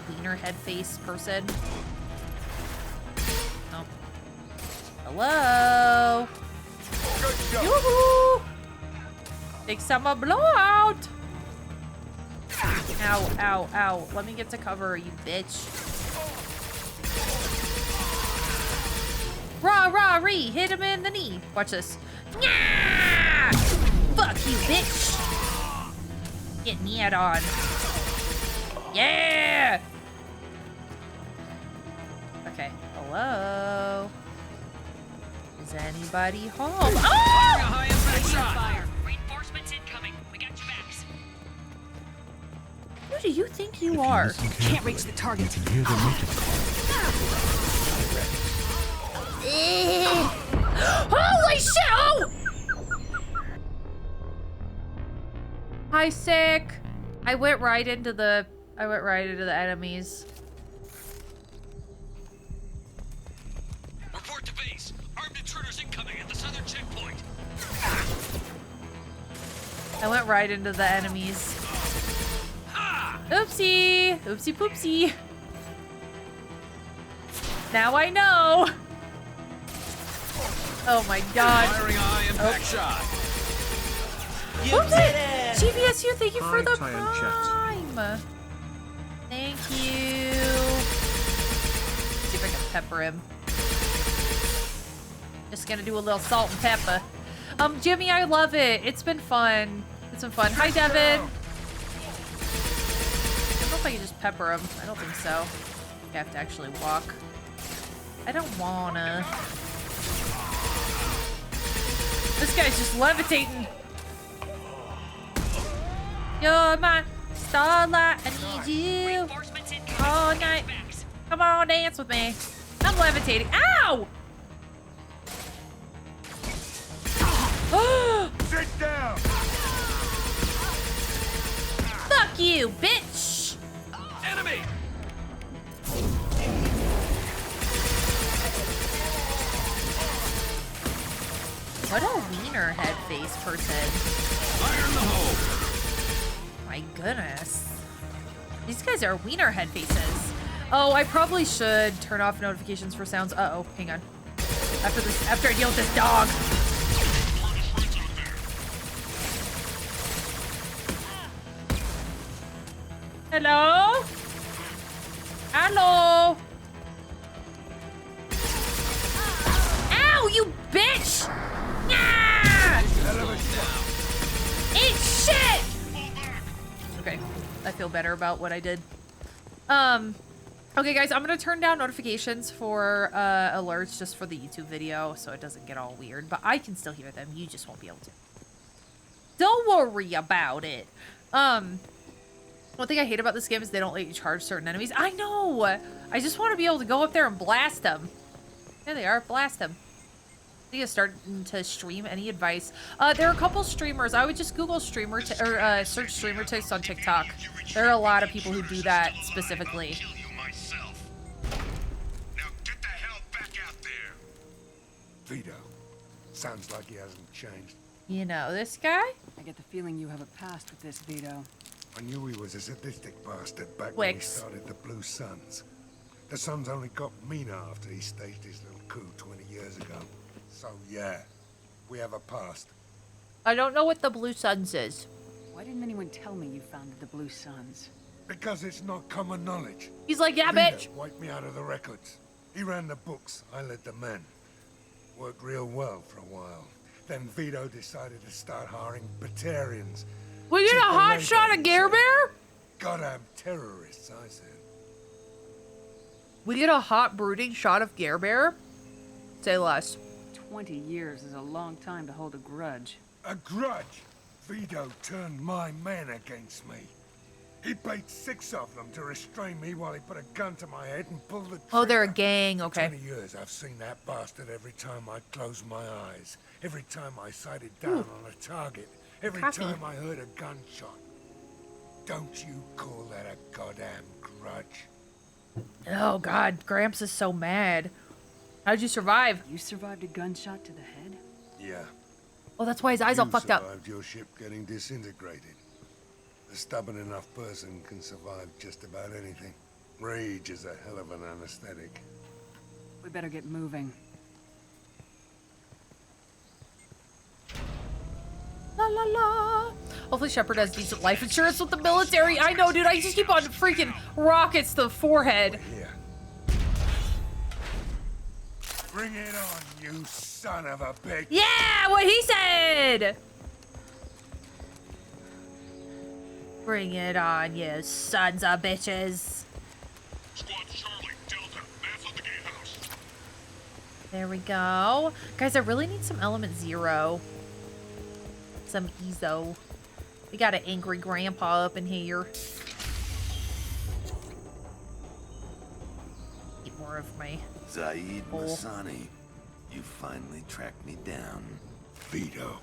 wiener head face person. Oh. Hello? Yoo-hoo! Take some blowout! Ow, ow, ow. Let me get to cover, you bitch. Rah-rah-ree! Hit him in the knee. Watch this. Nyah! Fuck you, bitch! Get kneed on. Yeah! Okay. Hello? Is anybody home? Oh! Fire. Reinforcements incoming. We got your backs. Who do you think you are? Can't reach the target. Holy shit! Oh! Hi, sick. I went right into the enemies. Report to base. Armed intruders incoming at the southern checkpoint. I went right into the enemies. Oopsie! Oopsie poopsie. Now I know. Oh my god. Firing eye impact shot. GBSU, thank you for the Hi, Ty and prime. Thank you. See if I can pepper him. Just gonna do a little salt and pepper. Jimmy, I love it. It's been fun. It's been fun. Hi, Devin. I don't know if I can just pepper him. I don't think so. I have to actually walk. I don't wanna. This guy's just levitating. You're my starlight. I need you all night. Come on, dance with me. I'm levitating. Ow! Sit down. Fuck you, bitch! Enemy! What a wiener head face person. Fire in the hole! My goodness. These guys are wiener head faces. Oh, I probably should turn off notifications for sounds. Uh-oh, hang on. After I deal with this dog. Hello? Hello? Ow, you bitch! Ah! Eat shit! Okay, I feel better about what I did. Okay guys, I'm gonna turn down notifications for alerts just for the YouTube video so it doesn't get all weird, but I can still hear them. You just won't be able to. Don't worry about it. One thing I hate about this game is they don't let you charge certain enemies. I know! I just want to be able to go up there and blast them. There they are. Blast them. I think I'm starting to stream. Any advice? There are a couple streamers. I would just Google streamer or search streamer tips on TikTok. There are a lot of people who do that specifically. Now get the hell back out there. Vito. Sounds like he hasn't changed. You know this guy? I get the feeling you have a past with this, Vito. I knew he was a sadistic bastard back when he Wix. started the Blue Suns. The Sun's only got meaner after he staged his little coup 20 years ago. So yeah, we have a past. I don't know what the Blue Suns is. Why didn't anyone tell me you founded the Blue Suns? Because it's not common knowledge. He's like, yeah, Vito bitch. wiped me out of the records. He ran the books, I led the men. Worked real well for a while. Then Vito decided to start hiring Batarians. We get a Cheaper hot labor, shot of he Gare said. Bear? Goddamn terrorists, I said. We get a hot brooding shot of Gare Bear? Say less. 20 years is a long time to hold a grudge. A grudge? Vito turned my men against me. He paid 6 of them to restrain me while he put a gun to my head and pulled the trigger. Oh, they're a gang, okay. 20 years I've seen that bastard every time I closed my eyes. Every time I sighted down on a target. Every Coffee. time I heard a gunshot. Don't you call that a goddamn grudge? Oh, God. Gramps is so mad. How'd you survive? You survived a gunshot to the head? Yeah. Oh, that's why his eyes all fucked up. survived your ship getting disintegrated. A stubborn enough person can survive just about anything. Rage is a hell of an anesthetic. We better get moving. La la la. Hopefully Shepard has decent life insurance with the military. I know, dude. I just keep on freaking rockets to the forehead. Here. Bring it on, you son of a bitch. Yeah, what he said. Bring it on, you sons of bitches. Squad Charlie, Delta, mass on the gatehouse. There we go. Guys, I really need some element 0. Some Ezo. We got an angry grandpa up in here. Eat more of my... Zaid Oh. Masani, you finally tracked me down. Vito.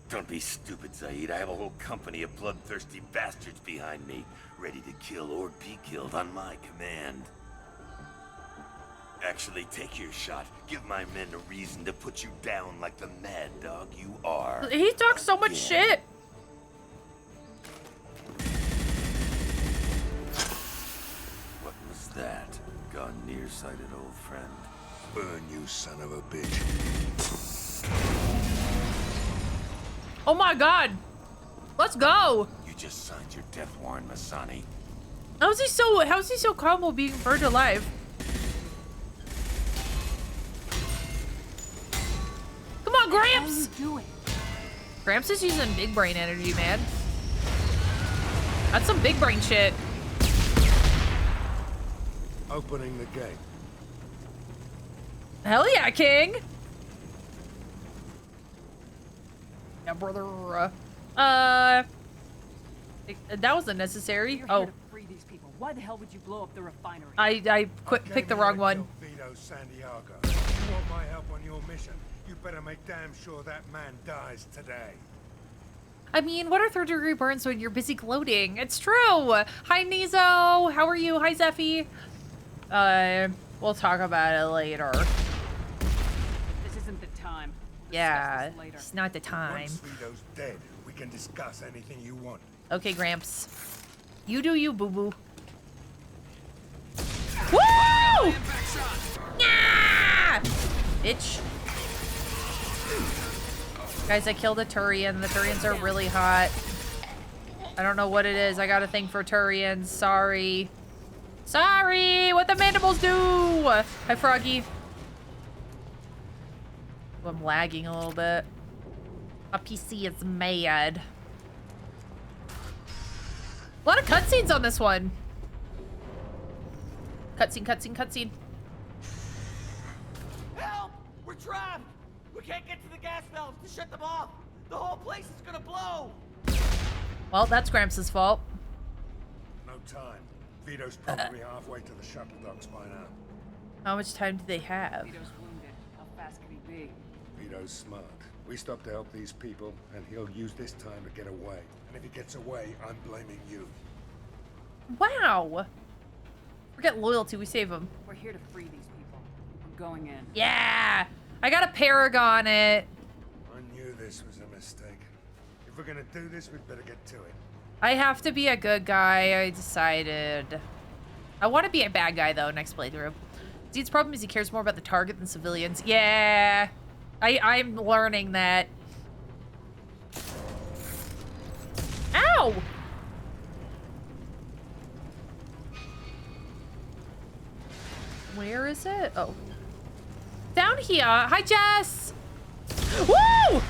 Don't be stupid, Zaid. I have a whole company of bloodthirsty bastards behind me, ready to kill or be killed on my command. Actually, take your shot. Give my men a reason to put you down like the mad dog you are. He talks so much shit. What was that? Gone nearsighted, old friend. Burn, you son of a bitch. Oh my god. Let's go. You just signed your death warrant, Masani. How's he so comfortable being burned alive? Come on, Gramps! Gramps is using big brain energy, man. That's some big brain shit. Opening the gate. Hell yeah, King! Yeah, brother. That was unnecessary. You're Oh, here to free these people. Why the hell would you blow up the refinery? I picked the wrong one. Vito Santiago. You want my help on your mission? You better make damn sure that man dies today. I mean, what are third-degree burns when you're busy gloating? It's true. Hi, Nizo. How are you? Hi, Zeffy. We'll talk about it later. This isn't the time. We'll Yeah, discuss this later. it's not the time. Once Vito's dead, we can discuss anything you want. Okay, Gramps. You do you, boo-boo. Woo! Yeah! Bitch. Guys, I killed a Turian. The Turians are really hot. I don't know what it is. I got a thing for Turians. Sorry. Sorry! What the mandibles do! Hi, Froggy. Oh, I'm lagging a little bit. My PC is mad. A lot of cutscenes on this one. Cutscene, cutscene, cutscene. Help! We're trapped! We can't get to the gas valves to shut them off! The whole place is gonna blow! Well, that's Gramps' fault. No time. Vito's probably halfway to the shuttle docks by now. How much time do they have? Vito's wounded. How fast can he be? Vito's smart. We stopped to help these people, and he'll use this time to get away. And if he gets away, I'm blaming you. Wow. Forget loyalty, we save him. We're here to free these people. We're going in. Yeah! I got a Paragon it. I knew this was a mistake. If we're gonna do this, we'd better get to it. I have to be a good guy, I decided. I want to be a bad guy, though, next playthrough. Zeed's problem is he cares more about the target than civilians. Yeah, I'm learning that. Ow! Where is it? Oh. Down here. Hi, Jess! Woo!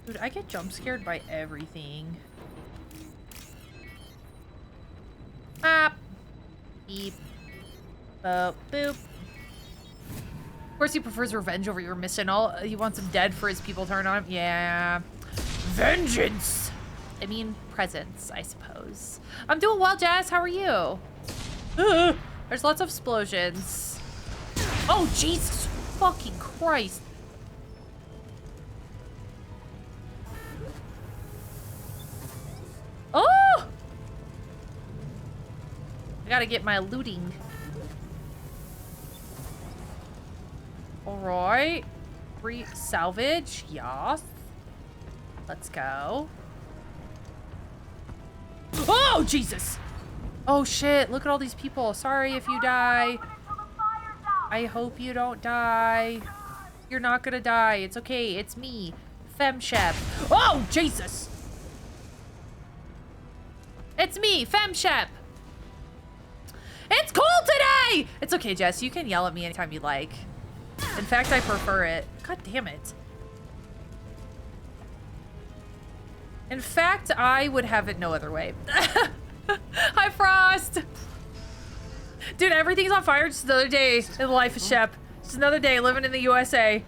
Dude, I get jump scared by everything. Bop. Beep. Boop. Boop. Of course, he prefers revenge over your mission. He wants him dead for his people to turn on him. Yeah. Vengeance! I mean, presence, I suppose. I'm doing well, Jess. How are you? There's lots of explosions. Oh, Jesus fucking Christ. Oh! I gotta get my looting. Alright. Free salvage. Yes. Let's go. Oh, Jesus! Oh, shit. Look at all these people. Sorry if you die. I hope you don't die. You're not gonna die. It's okay. It's me. FemShep. Oh, Jesus! It's me, FemShep. It's cool today! It's okay, Jess. You can yell at me anytime you like. In fact, I prefer it. God damn it. In fact, I would have it no other way. Hi, Frost! Dude, everything's on fire. Just another day in the life of Shep. Just another day living in the USA.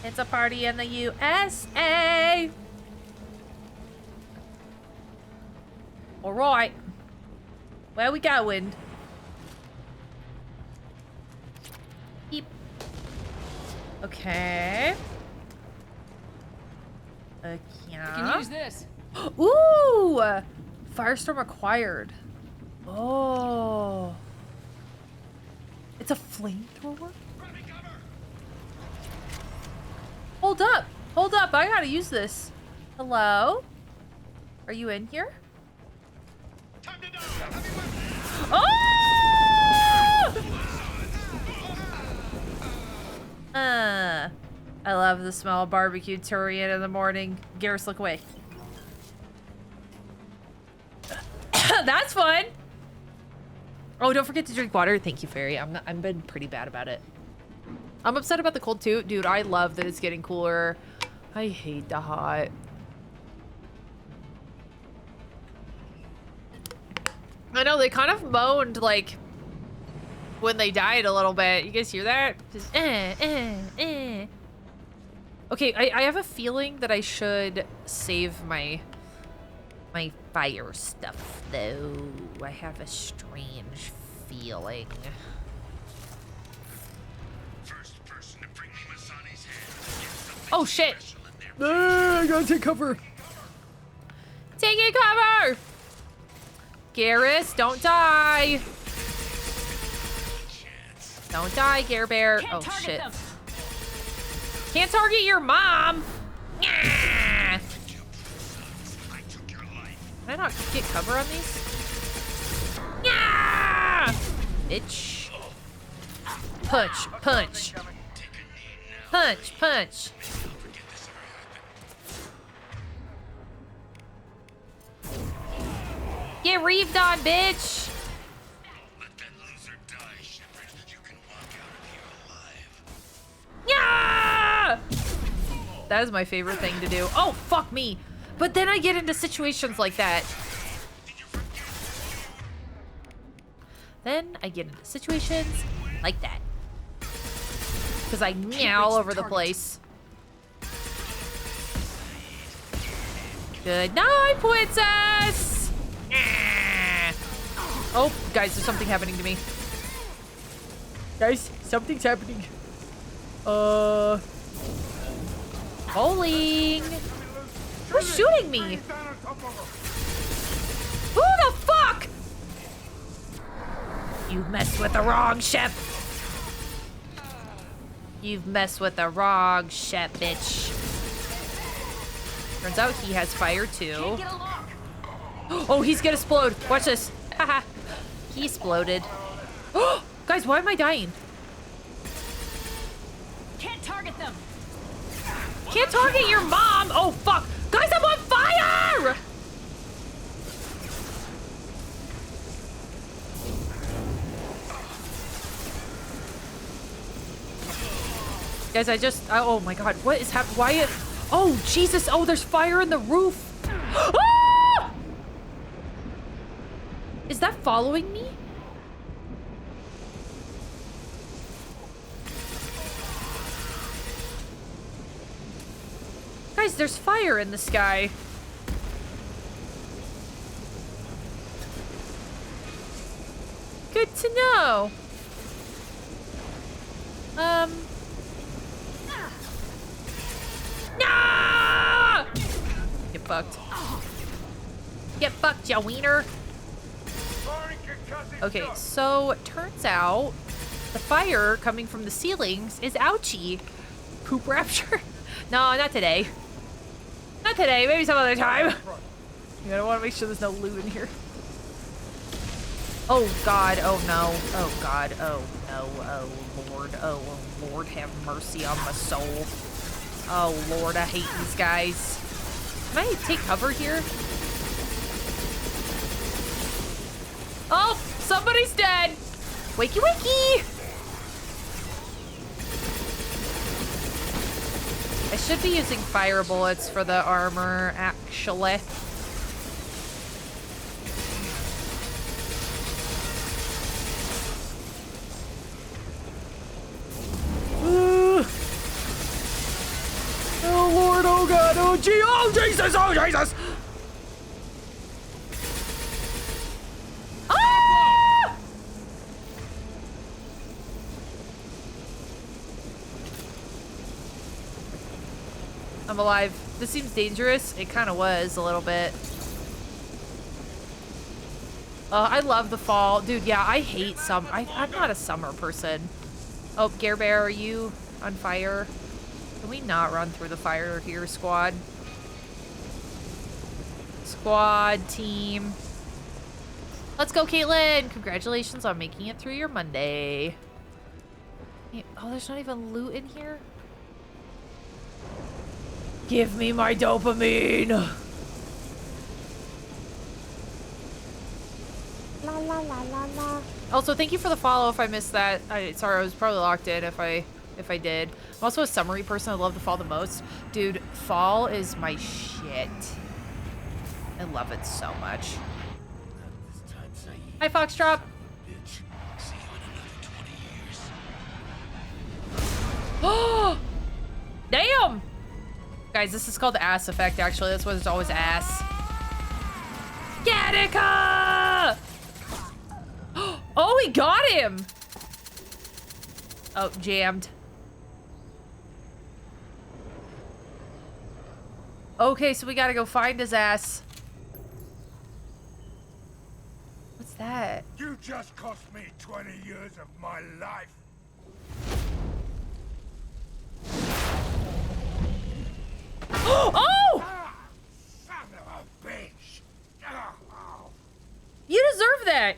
It's a party in the USA. All right. Where we going? Beep. Okay. I can use this. Ooh! Firestorm acquired. Oh. It's a flamethrower? Hold up. Hold up. I gotta use this. Hello? Are you in here? Oh! I love the smell of barbecue Turian in the morning. Garrus, look away. That's fun. Oh, don't forget to drink water. Thank you, Fairy. I've been pretty bad about it. I'm upset about the cold too. Dude, I love that it's getting cooler. I hate the hot. I know, they kind of moaned, like, when they died a little bit. You guys hear that? Just, Okay, I have a feeling that I should save my fire stuff, though. I have a strange feeling. Oh, shit! I gotta take cover. Taking cover! Garrus, don't die. Don't die, Gare Bear. Oh, shit. Can't target your mom. Can I not get cover on these? Bitch. Punch, punch. Punch, punch. Get reeved on, bitch. Let that loser die, Shepard. You can walk out of here alive. Yeah! That is my favorite thing to do. Oh, fuck me. But then I get into situations like that. Then I get into situations like that. Because I meow all over the place. Good night, princess! Oh, guys, there's something happening to me. Guys, something's happening. Bowling! Who's shooting me? Who the fuck? You messed with the wrong Shep. You've messed with the wrong Shep, bitch. Turns out he has fire too. Oh, he's gonna explode. Watch this. Haha. He exploded. Guys, why am I dying? Can't target them. Can't target your mom. Oh, fuck. Guys, I'm on fire! Guys, oh my god, what is happening? Why? Oh, Jesus. Oh, there's fire in the roof. Ah! Is that following me? Guys, there's fire in the sky. Good to know. No! Get fucked. Get fucked, ya wiener. Okay, so turns out the fire coming from the ceilings is ouchie. Poop rapture? No, not today. Not today, maybe some other time. I don't want to make sure there's no loot in here. Oh god, oh no, oh god, oh no, oh Lord, have mercy on my soul. Oh Lord, I hate these guys. Can I take cover here? Oh, somebody's dead. Wakey wakey. I should be using fire bullets for the armor, actually. Oh Lord, oh God, oh gee, oh Jesus, oh Jesus! Ah! I'm alive. This seems dangerous. It kind of was a little bit. I love the fall. Dude, yeah, I hate I'm not a summer person. Oh, Gare Bear, are you on fire? Can we not run through the fire here, squad? Squad, team. Let's go, Caitlin! Congratulations on making it through your Monday. Oh, there's not even loot in here? Give me my dopamine! La la la la la. Also, thank you for the follow if I missed that. Sorry, I was probably locked in if I did. I'm also a summary person. I love the fall the most. Dude, fall is my shit. I love it so much. Hi, Foxtrot. Oh! Damn! Guys, this is called the ass effect, actually. That's what it's always ass. Gattaca! Oh, we got him! Oh, jammed. Okay, so we gotta go find his ass. What's that? You just cost me 20 years of my life. Oh! Son of a bitch! You deserve that!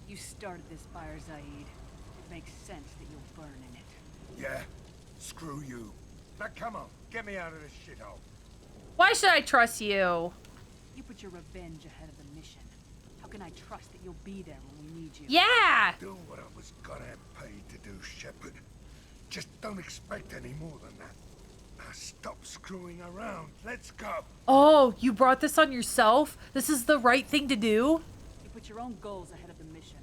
You started this fire, Zaid. It makes sense that you'll burn in it. Yeah? Screw you. Now come on, get me out of this shithole. Why should I trust you? You put your revenge ahead of the mission. How can I trust that you'll be there when we need you? Yeah! Do what I was gonna have paid to do, Shepard. Just don't expect any more than that. Now stop screwing around. Let's go. Oh, you brought this on yourself? This is the right thing to do? You put your own goals ahead of the mission.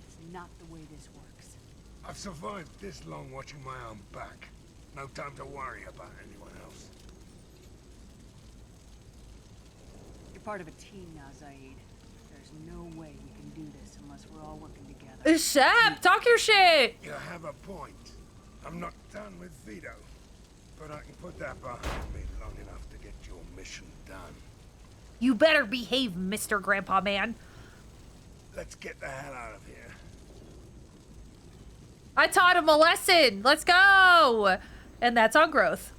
That's not the way this works. I've survived this long watching my own back. No time to worry about anyone else. You're part of a team now, Zaid. There's no way we can do this unless we're all working together. Shep, talk your shit! You have a point. I'm not done with Vito, but I can put that behind me long enough to get your mission done. You better behave, Mr. Grandpa Man. Let's get the hell out of here. I taught him a lesson. Let's go. And that's on growth.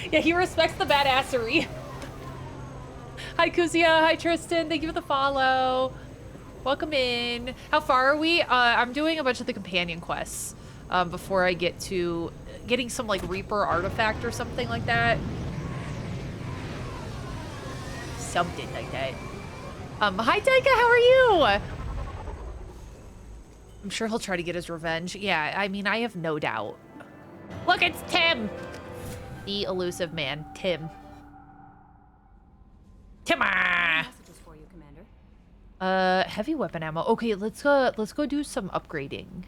Yeah, he respects the badassery. Hi, Kuzia. Hi, Tristan. Thank you for the follow. Welcome in. How far are we? I'm doing a bunch of the companion quests before I get to getting some, like, Reaper artifact or something like that. Something like that. Hi, Taika. How are you? I'm sure he'll try to get his revenge. Yeah, I mean, I have no doubt. Look, it's Tim. The elusive man, Tim. Timmer! Messages for you, Commander. Heavy weapon ammo. Okay, let's go do some upgrading.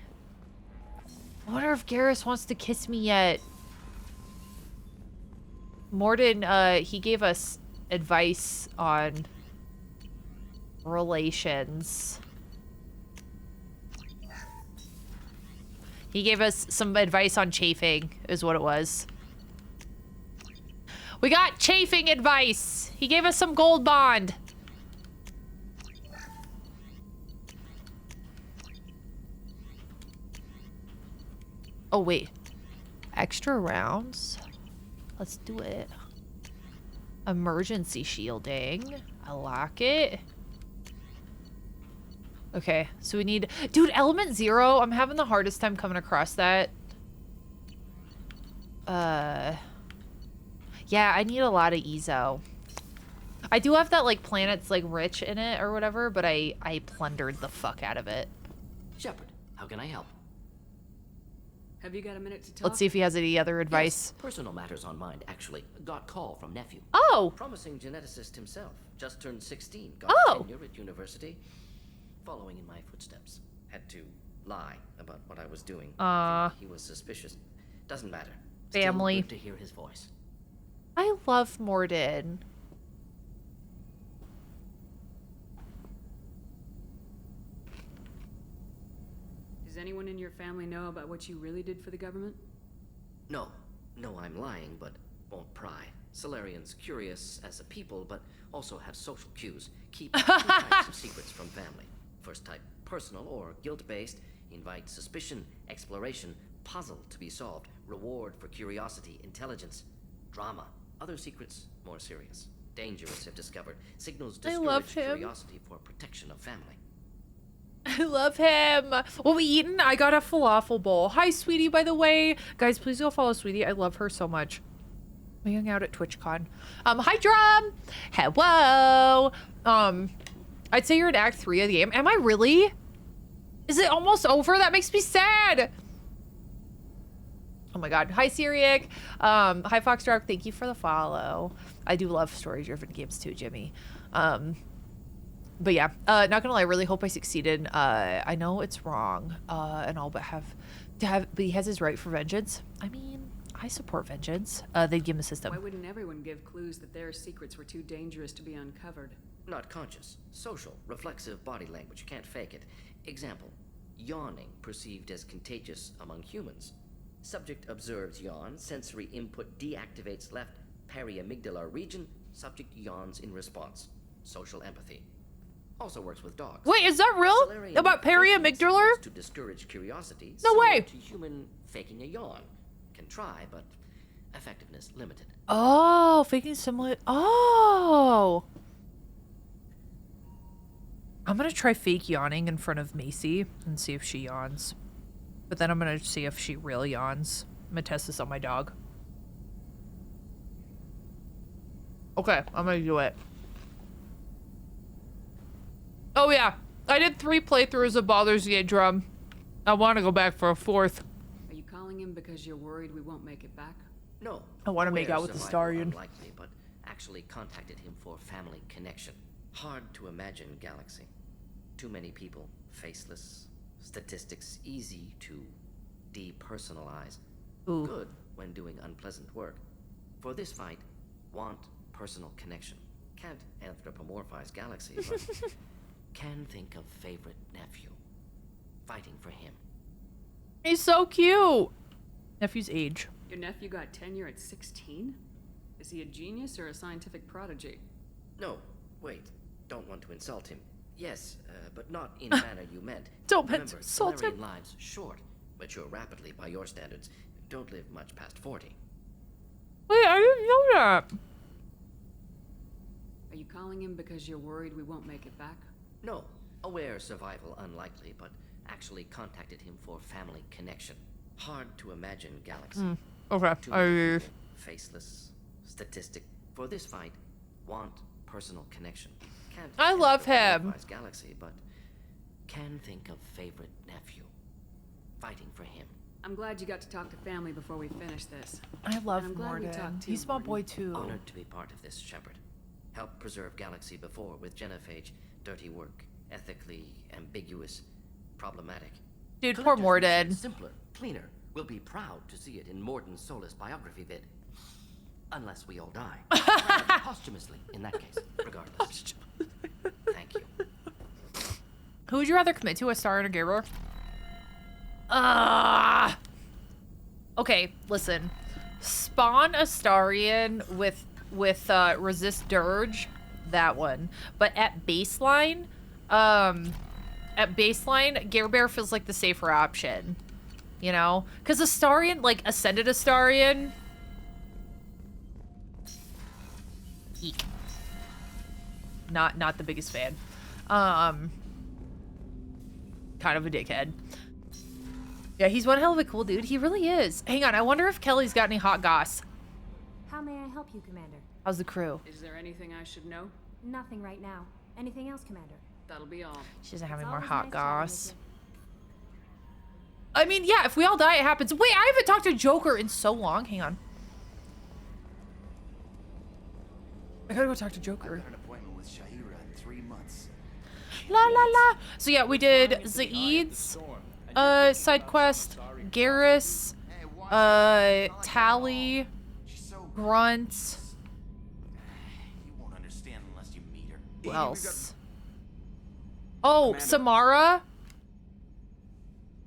I wonder if Garrus wants to kiss me yet. Mordin, he gave us advice on relations. He gave us some advice on chafing, is what it was. We got chafing advice. He gave us some gold bond. Oh, wait. Extra rounds? Let's do it. Emergency shielding. I like it. Okay, so we need... Dude, Element Zero, I'm having the hardest time coming across that. Yeah, I need a lot of Ezo. I do have that, like, planet's, like, rich in it or whatever, but I plundered the fuck out of it. Shepard, how can I help? Have you got a minute to talk? Let's see if he has any other advice. Yes, personal matters on mind, actually. Got call from nephew. Oh! Promising geneticist himself. Just turned 16. Got tenure at university. Following in my footsteps. Had to lie about what I was doing. He was suspicious. Doesn't matter. Family. Still good to hear his voice. I love Mordin. Does anyone in your family know about what you really did for the government? No. No, I'm lying, but won't pry. Solarians curious as a people, but also have social cues. Keep two types of secrets from family. First type, personal or guilt-based, invite suspicion, exploration, puzzle to be solved, reward for curiosity, intelligence, drama. Other secrets, more serious, dangerous if discovered. Signals discourage curiosity for protection of family. I love him. What we eating? I got a falafel bowl. Hi, Sweetie, by the way. Guys, please go follow Sweetie. I love her so much. We hung out at TwitchCon. Hi, Drum. Hello. I'd say you're in Act 3 of the game. Am I really? Is it almost over? That makes me sad. Oh my god. Hi, Syriac. Hi, Foxdrop. Thank you for the follow. I do love story-driven games too, Jimmy. But yeah, not gonna lie, I really hope I succeeded. I know it's wrong, and all, but he has his right for vengeance. I mean, I support vengeance. They'd give him a system. Why wouldn't everyone give clues that their secrets were too dangerous to be uncovered? Not conscious. Social. Reflexive body language. Can't fake it. Example. Yawning perceived as contagious among humans. Subject observes yawn. Sensory input deactivates left periamygdala region. Subject yawns in response. Social empathy. Also works with dogs. Wait, is that real? Solarian About periamygdala? to discourage curiosity. No way. To human faking a yawn. Can try, but effectiveness limited. Oh, faking similar. Oh. I'm gonna try fake yawning in front of Macy and see if she yawns. But then I'm gonna see if she really yawns. I'm gonna test this on my dog. Okay, I'm gonna do it. Oh yeah, I did 3 playthroughs of Baldur's Gate Drum. I want to go back for a 4th. Are you calling him because you're worried we won't make it back? No. I want to make out with the Starion. Unlikely, but actually contacted him for family connection. Hard to imagine galaxy. Too many people, faceless, statistics easy to depersonalize. Ooh. Good when doing unpleasant work. For this fight, want personal connection. Can't anthropomorphize galaxy, but can think of favorite nephew. Fighting for him. He's so cute. Nephew's age. Your nephew got tenure at 16? Is he a genius or a scientific prodigy? No, wait. Don't want to insult him. Yes, but not in the manner you meant. Don't Remember, insult him. Solarian lives short, mature rapidly by your standards. Don't live much past 40. Wait, I didn't know that. Are you calling him because you're worried we won't make it back? No, aware survival unlikely, but actually contacted him for family connection. Hard to imagine Galaxy. Okay. Too many people, faceless, statistic. For this fight, want personal connection. Can't I love him. identify Galaxy, but can think of favorite nephew. Fighting for him. I'm glad you got to talk to family before we finish this. I love And I'm glad we Morden. talked to He's you, my Morden. boy too. Honored to be part of this, Shepard. Helped preserve Galaxy before with Genophage. Dirty work, ethically ambiguous, problematic. Dude, poor Collector's Morden. edition, simpler, cleaner. We'll be proud to see it in Morden's Solus biography vid. Unless we all die. Posthumously, in that case, regardless. Thank you. Who would you rather commit to, a Star and a Gerber? Okay, listen. Spawn Astarion with resist dirge, that one. But at baseline, Gerber feels like the safer option. You know? Because Astarion, like Ascended Astarion. Eek. Not the biggest fan. Kind of a dickhead. Yeah, he's one hell of a cool dude. He really is. Hang on, I wonder if Kelly's got any hot goss. How may I help you, Commander? How's the crew? Is there anything I should know? Nothing right now. Anything else, Commander? That'll be all. She doesn't have It's any more always hot nice chatting with goss. you. I mean, yeah, if we all die, it happens. Wait, I haven't talked to Joker in so long. Hang on. I gotta go talk to Joker. An appointment with Shahira in 3 months. La la la. So yeah, we did Zaid's side quest, Garrus, Tally, Grunt. You won't understand unless you meet her. Who else? Oh, Samara.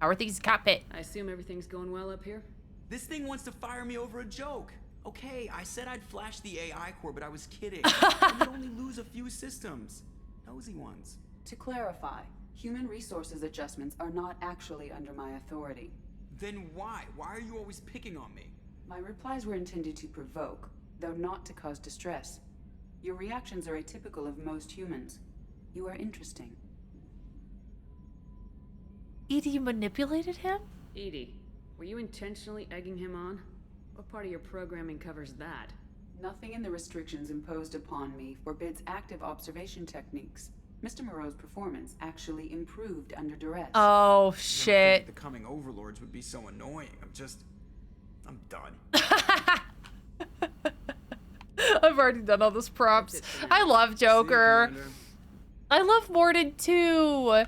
How are things, cockpit? I assume everything's going well up here? This thing wants to fire me over a joke. Okay, I said I'd flash the AI core, but I was kidding. We'd only lose a few systems. Nosy ones. To clarify, human resources adjustments are not actually under my authority. Then why? Why are you always picking on me? My replies were intended to provoke, though not to cause distress. Your reactions are atypical of most humans. You are interesting. EDI manipulated him? Edie, were you intentionally egging him on? What part of your programming covers that? Nothing in the restrictions imposed upon me forbids active observation techniques. Mr. Moreau's performance actually improved under duress. Oh, The shit. coming overlords would be so annoying. I'm done. I've already done all those props. I love Joker. I love Morden too.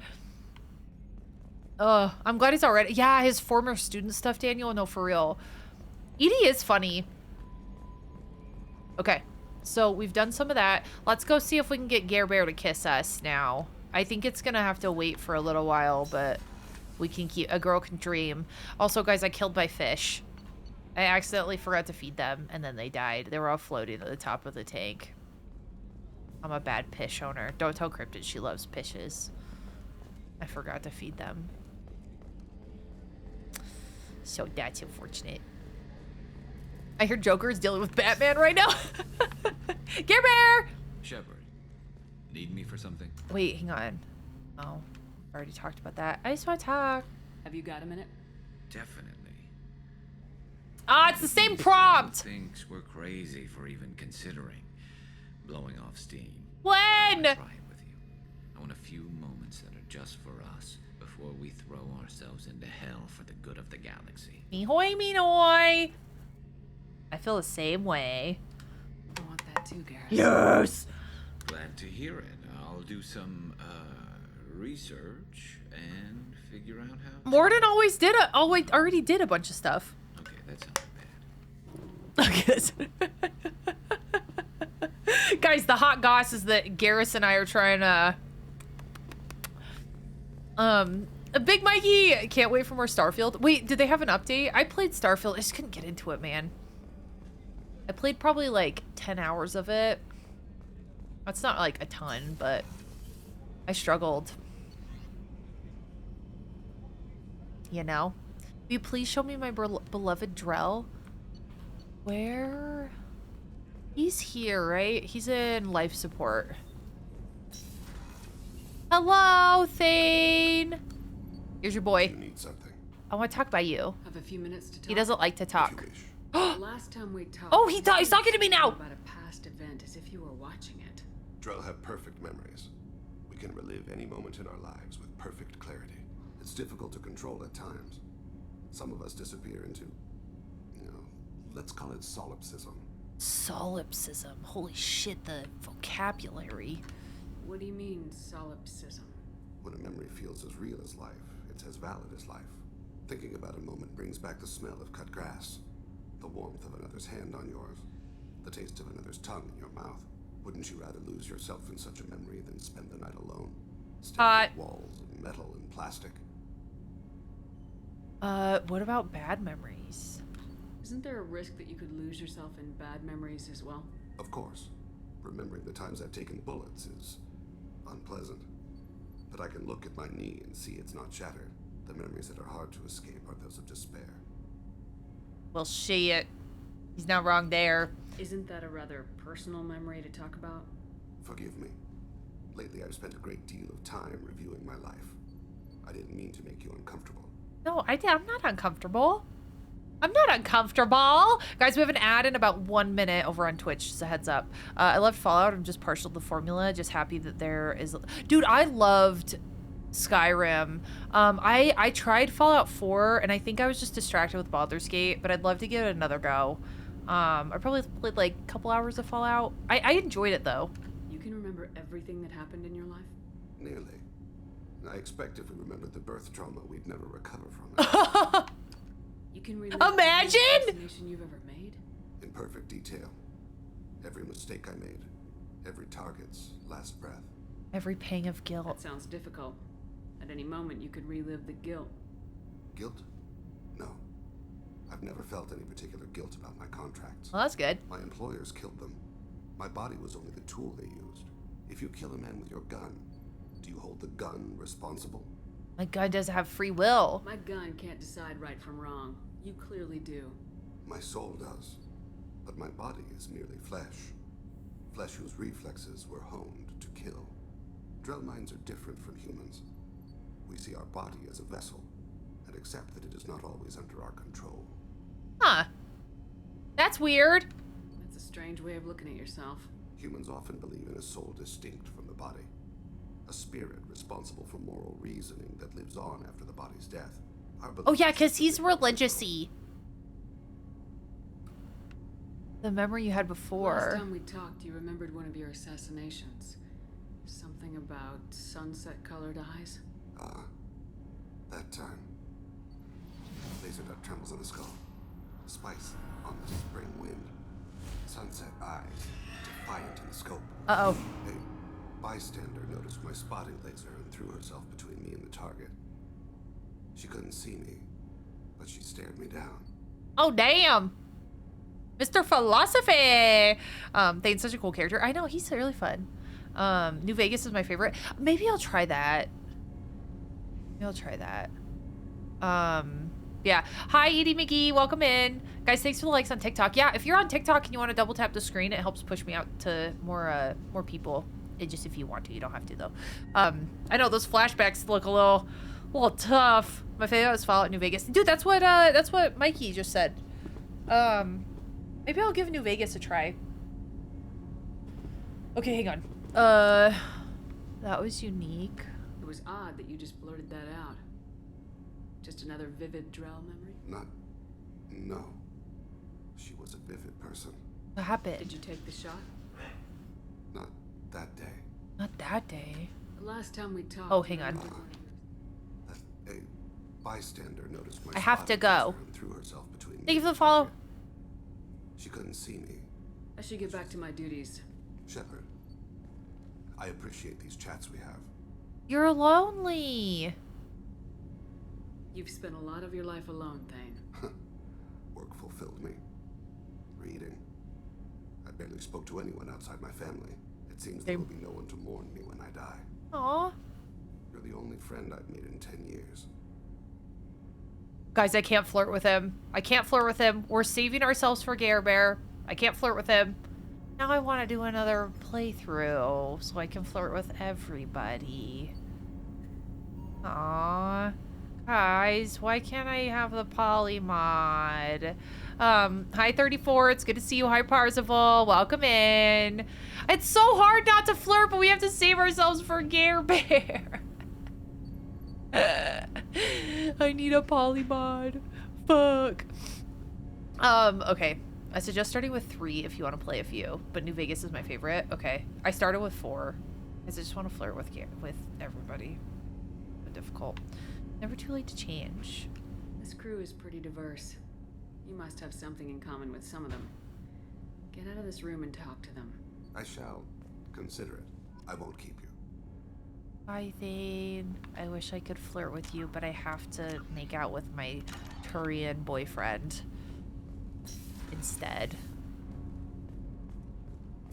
I'm glad he's already. Yeah, his former student stuff, Daniel. No, for real. Edie is funny. Okay, so we've done some of that. Let's go see if we can get Gerber to kiss us now. I think it's gonna have to wait for a little while, but we can keep. A girl can dream. Also, guys, I killed my fish. I accidentally forgot to feed them, and then they died. They were all floating at the top of the tank. I'm a bad fish owner. Don't tell Cryptid she loves fishes. I forgot to feed them. So that's unfortunate. I hear Joker is dealing with Batman right now. Gerber! Shepard, need me for something? Wait, hang on. Oh, I already talked about that. I just want to talk. Have you got a minute? Definitely. Ah, it's the same prompt. Thinks we're crazy for even considering blowing off steam. When? I wanna try it with you. I want a few moments that are just for us before we throw ourselves into hell for the good of the galaxy. Me-hoy, me-noy. I feel the same way. I want that too, Garrus. Yes! Glad to hear it. I'll do some research and figure out how. Morden always did it. Oh wait, already did a bunch of stuff. Okay, that's not bad. Guys, the hot goss is that Garrus and I are trying to. Big Mikey, can't wait for more Starfield. Wait, did they have an update? I played Starfield. I just couldn't get into it, man. I played probably like 10 hours of it. That's not like a ton, but I struggled. You know? Will you please show me my beloved Drell? Where? He's here, right? He's in life support. Hello, Thane. Here's your boy. You need something. I want to talk about you. Have a few minutes to talk. He doesn't like to talk. Last time we talked. Oh, he's talking to me now. About a past event as if you were watching it. Drell have perfect memories. We can relive any moment in our lives with perfect clarity. It's difficult to control at times. Some of us disappear into, let's call it solipsism. Solipsism. Holy shit, the vocabulary. What do you mean, solipsism? When a memory feels as real as life, it's as valid as life. Thinking about a moment brings back the smell of cut grass, the warmth of another's hand on yours, the taste of another's tongue in your mouth. Wouldn't you rather lose yourself in such a memory than spend the night alone, staring at walls of metal and plastic? What about bad memories? Isn't there a risk that you could lose yourself in bad memories as well? Of course. Remembering the times I've taken bullets is unpleasant. But I can look at my knee and see it's not shattered. The memories that are hard to escape are those of despair. Well, shit. He's not wrong there. Isn't that a rather personal memory to talk about? Forgive me. Lately, I've spent a great deal of time reviewing my life. I didn't mean to make you uncomfortable. No, I'm not uncomfortable. I'm not uncomfortable. Guys, we have an ad in about 1 minute over on Twitch, just a heads up. I loved Fallout. I'm just partial to the formula. Just happy that there is... Dude, I loved Skyrim. I tried Fallout 4, and I think I was just distracted with Baldur's Gate, but I'd love to give it another go. I probably played like a couple hours of Fallout. I enjoyed it, though. You can remember everything that happened in your life? Nearly. I expect if we remembered the birth trauma, we'd never recover from it. You can relive Imagine! every assassination you've ever made? In perfect detail. Every mistake I made. Every target's last breath. Every pang of guilt. That sounds difficult. At any moment, you could relive the guilt. Guilt? No. I've never felt any particular guilt about my contracts. Well, that's good. My employers killed them. My body was only the tool they used. If you kill a man with your gun, do you hold the gun responsible? My gun doesn't have free will. My gun can't decide right from wrong. You clearly do. My soul does. But my body is merely flesh. Flesh whose reflexes were honed to kill. Drell minds are different from humans. We see our body as a vessel, and accept that it is not always under our control. Huh. That's weird. That's a strange way of looking at yourself. Humans often believe in a soul distinct from the body. A spirit responsible for moral reasoning that lives on after the body's death. Oh yeah, because he's religious-y. The memory you had before. Last time we talked, you remembered one of your assassinations. Something about sunset-colored eyes? That time. Laser dot trembles on the skull. Spice on the spring wind. Sunset eyes, defiant in the scope. Uh-oh. A bystander noticed my spotting laser and threw herself between me and the target. She couldn't see me, but she stared me down. Oh, damn. Mr. Philosophy. Thane's such a cool character. I know, he's really fun. New Vegas is my favorite. Maybe I'll try that. Yeah. Hi, Edie McGee. Welcome in. Guys, thanks for the likes on TikTok. Yeah, if you're on TikTok and you want to double tap the screen, it helps push me out to more people. Just if you want to. You don't have to, though. I know those flashbacks look a little tough. My favorite was Fallout New Vegas. Dude, that's what Mikey just said. Maybe I'll give New Vegas a try. Okay, hang on. That was unique. It was odd that you just blurted that out. Just another vivid Drell memory? No. She was a vivid person. What happened? Did you take the shot? Not that day. Not that day. The last time we talked... Oh, hang on. A bystander noticed my I have to go. And threw herself between Thank you for the follow. She couldn't see me. I should get back to my duties. Shepard, I appreciate these chats we have. You're lonely. You've spent a lot of your life alone, Thane. Work fulfilled me. Reading. I barely spoke to anyone outside my family. It seems there will be no one to mourn me when I die. Aw. You're the only friend I've made in 10 years. Guys, I can't flirt with him. I can't flirt with him. We're saving ourselves for Gare Bear. I can't flirt with him. Now I want to do another playthrough so I can flirt with everybody. Aww. Guys, why can't I have the polymod? Hi 34, it's good to see you. Hi Parzival, welcome in. It's so hard not to flirt, but we have to save ourselves for Gare Bear. I need a polymod. Fuck. Okay. I suggest starting with 3 if you want to play a few, but New Vegas is my favorite. Okay. I started with 4 because I just want to flirt with everybody. But difficult. Never too late to change. This crew is pretty diverse. You must have something in common with some of them. Get out of this room and talk to them. I shall. Consider it. I won't keep you. Hi, Thane. I wish I could flirt with you, but I have to make out with my Turian boyfriend instead.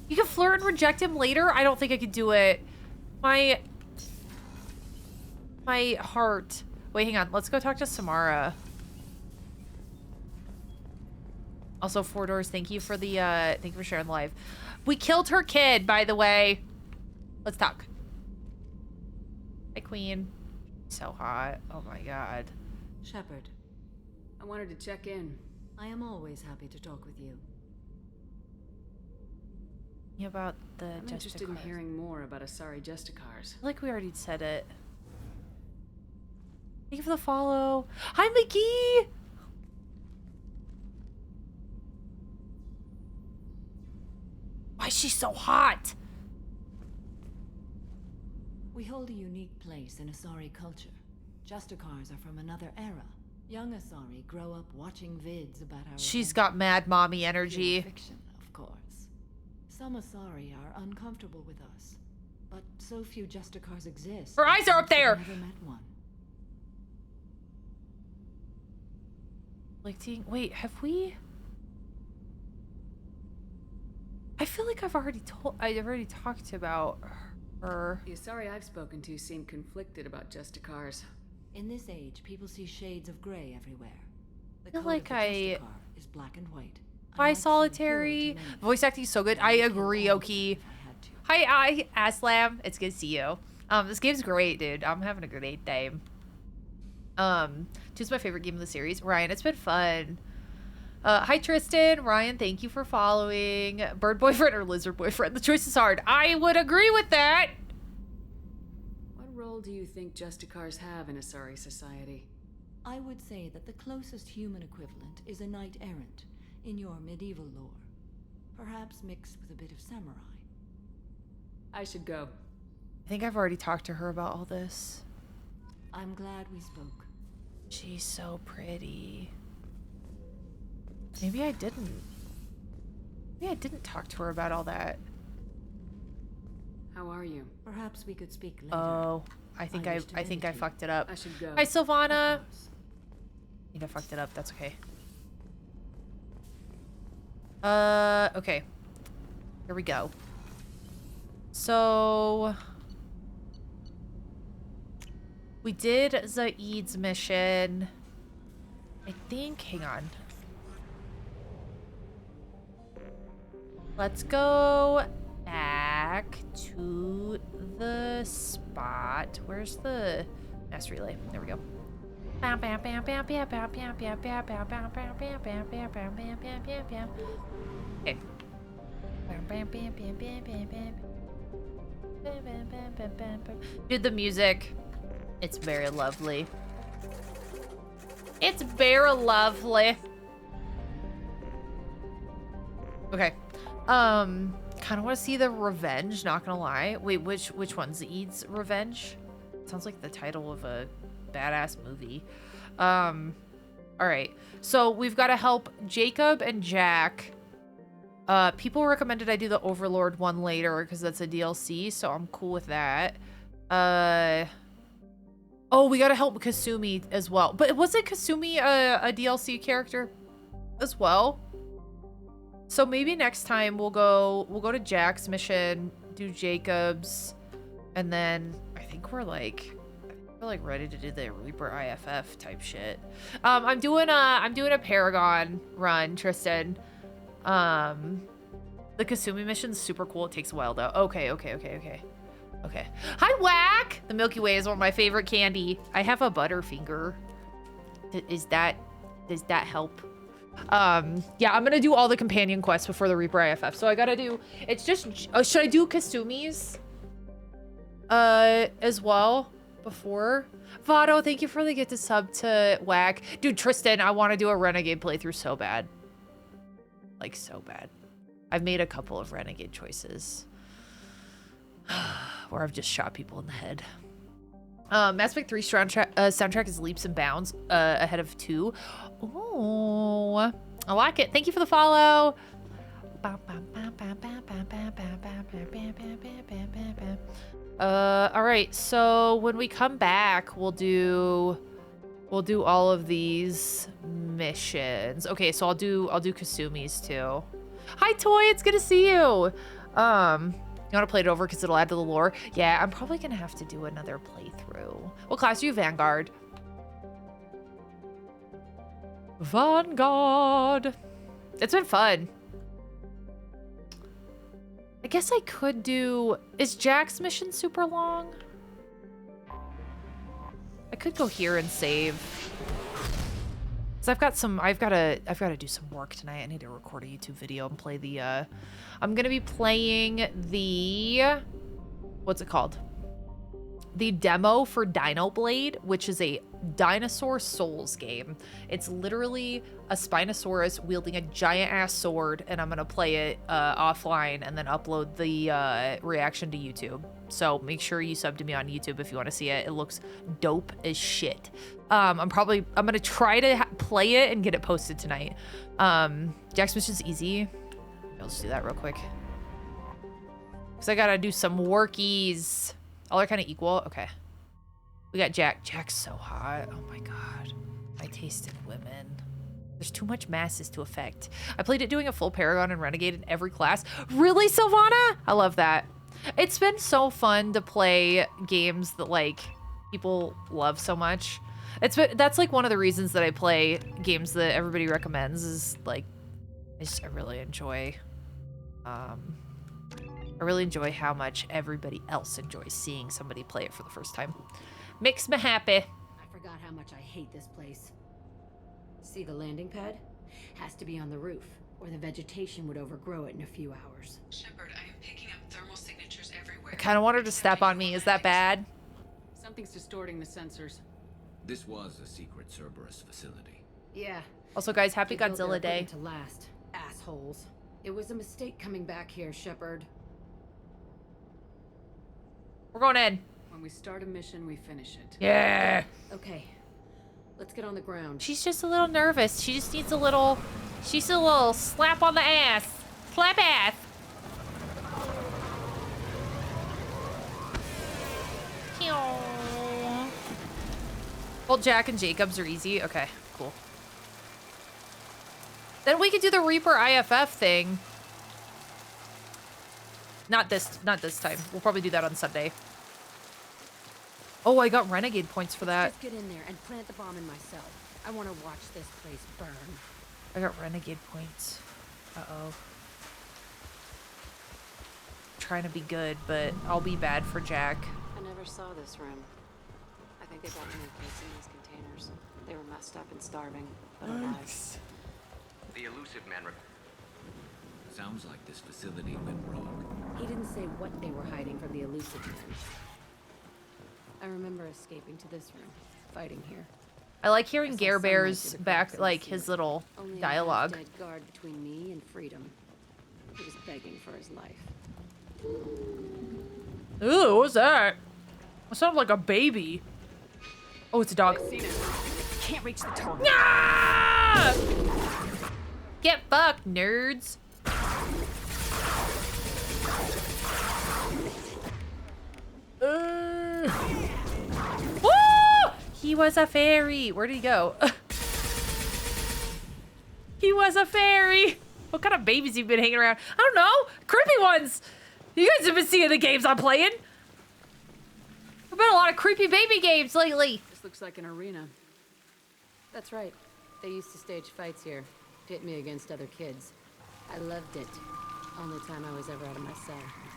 You can flirt and reject him later? I don't think I could do it. My heart. Wait, hang on. Let's go talk to Samara. Also, Four Doors, thank you for the thank you for sharing the live. We killed her kid, by the way. Let's talk. Hi, Queen. So hot. Oh my god. Shepard, I wanted to check in. I am always happy to talk with you. About the I'm interested in hearing more about Asari Justicars. I feel like we already said it. Thank you for the follow. Hi, Mickey! Why is she so hot? We hold a unique place in Asari culture. Justicars are from another era. Young Asari grow up watching vids about our She's got mad mommy energy. fiction, of course. Some Asari are uncomfortable with us, but so few Justicars exist. Her eyes are up there! I've never met one. Like, wait, have we? I feel like I've already talked about her. The Asari I've spoken to seem conflicted about Justicars. In this age, people see shades of gray everywhere. The I feel code like of the Justicar is black and white. Hi, Solitary. Voice acting is so good. I agree, Oki. Hi, Aslam. It's good to see you. This game's great, dude. I'm having a great time. Choose my favorite game of the series. Ryan, it's been fun. Hi, Tristan. Ryan, thank you for following. Bird boyfriend or lizard boyfriend? The choice is hard. I would agree with that. What role do you think Justicars have in Asari society? I would say that the closest human equivalent is a knight errant in your medieval lore. Perhaps mixed with a bit of samurai. I should go. I think I've already talked to her about all this. I'm glad we spoke. She's so pretty. Maybe I didn't. Maybe I didn't talk to her about all that. How are you? Perhaps we could speak later. Oh, I think I fucked it up. I should go. Hi, Sylvana. I think I fucked it up. That's okay. Okay. Here we go. So we did Zaid's mission. I think, hang on. Let's go back to the spot. Where's the mass relay? There we go. Okay. Dude, the music. It's very lovely. It's very lovely. Okay. Kind of want to see the Revenge, not gonna lie. Wait, which one's Zaid's Revenge? Sounds like the title of a badass movie. All right. So we've got to help Jacob and Jack. People recommended I do the Overlord one later because that's a DLC, so I'm cool with that. Oh, we got to help Kasumi as well. But wasn't Kasumi a DLC character as well? So maybe next time we'll go to Jack's mission, do Jacob's, and then I think we're like We're like ready to do the Reaper IFF type shit. I'm doing a Paragon run, Tristan. The Kasumi mission's super cool. It takes a while though. Okay. Hi, Whack! The Milky Way is one of my favorite candy. I have a Butterfinger. Does that help? Yeah, I'm gonna do all the companion quests before the Reaper IFF. So I gotta do, it's just, should I do Kasumi's as well before? Vado, thank you for the gift to sub to Whack. Dude, Tristan, I want to do a Renegade playthrough so bad. Like, so bad. I've made a couple of Renegade choices where I've just shot people in the head. Mass Effect 3 soundtrack is leaps and bounds ahead of 2. Ooh, I like it. Thank you for the follow. All right, so when we come back, we'll do all of these missions. Okay, so I'll do Kasumi's too. Hi, Toy. It's good to see you. You want to play it over because it'll add to the lore? Yeah, I'm probably gonna have to do another playthrough. What class are you? Vanguard. Vanguard. It's been fun. I guess I could do... Is Jack's mission super long? I could go here and save. Cause I've got to do some work tonight. I need to record a YouTube video and play the I'm gonna be playing the, what's it called? The demo for Dino Blade, which is a dinosaur Souls game. It's literally a Spinosaurus wielding a giant ass sword, and I'm gonna play it offline and then upload the reaction to YouTube. So make sure you sub to me on YouTube if you want to see it. It looks dope as shit. I'm gonna try to play it and get it posted tonight. Jack's mission's easy. I'll just do that real quick. Cause I gotta do some workies. All are kind of equal. Okay. We got Jack. Jack's so hot. Oh my god. My taste in women. There's too much masses to affect. I played it doing a full Paragon and Renegade in every class. Really, Sylvana? I love that. It's been so fun to play games that like people love so much. That's like one of the reasons that I play games that everybody recommends is like I really enjoy how much everybody else enjoys seeing somebody play it for the first time. Makes me happy. I forgot how much I hate this place. See the landing pad? Has to be on the roof, or the vegetation would overgrow it in a few hours. Shepard, I am picking up thermal signatures everywhere. I kind of want her to step on me. Is that bad? Something's distorting the sensors. This was a secret Cerberus facility. Yeah. Also, guys, happy They built their Godzilla Day. equipment to last. Assholes. It was a mistake coming back here, Shepard. We're going in. When we start a mission, we finish it. Yeah. Okay. Let's get on the ground. She's just a little nervous. She just needs a little slap on the ass. Slap ass. Well, Jack and Jacobs are easy. Okay, cool. Then we could do the Reaper IFF thing. Not this time. We'll probably do that on Sunday. Oh, I got Renegade points for that. Just get in there and plant the bomb in myself. I want to watch this place burn. I got Renegade points. Uh-oh. Trying to be good, but I'll be bad for Jack. I never saw this room. I think they got me placed in these containers. They were messed up and starving, but alive. The elusive man. Sounds like this facility went wrong. He didn't say what they were hiding from the elusive men. I remember escaping to this room, fighting here. I like hearing Gare Bear's back, like his little Only dialogue. a dead guard between me and freedom. He was begging for his life. Ooh, what's that? It sounded like a baby. Oh, it's a dog. Can't reach the target. Nah! Get fucked, nerds. Woo! He was a fairy. Where did he go? He was a fairy. What kind of babies you've been hanging around? I don't know. Creepy ones. You guys have been seeing the games I'm playing. There've been a lot of creepy baby games lately. This looks like an arena. That's right. They used to stage fights here, pit me against other kids. I loved it. Only time I was ever out of my cell.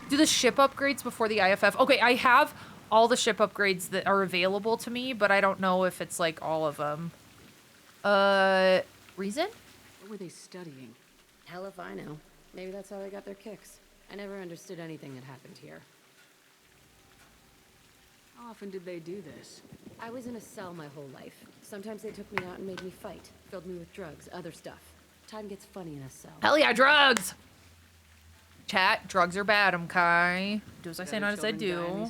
Do the ship upgrades before the IFF. Okay, I have all the ship upgrades that are available to me, but I don't know if it's like all of them. Reason? What were they studying? Hell if I know. Maybe that's how they got their kicks. I never understood anything that happened here. How often did they do this? I was in a cell my whole life. Sometimes they took me out and made me fight. Filled me with drugs, other stuff. Time gets funny in a cell. Hell yeah, drugs! Chat, drugs are bad, okay? Do as I say, not as I do.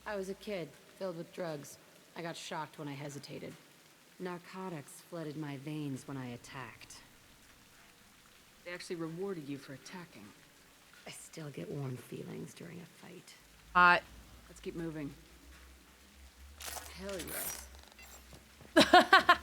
I was a kid, filled with drugs. I got shocked when I hesitated. Narcotics flooded my veins when I attacked. They actually rewarded you for attacking. I still get warm feelings during a fight. Hot. Let's keep moving. Hell yes.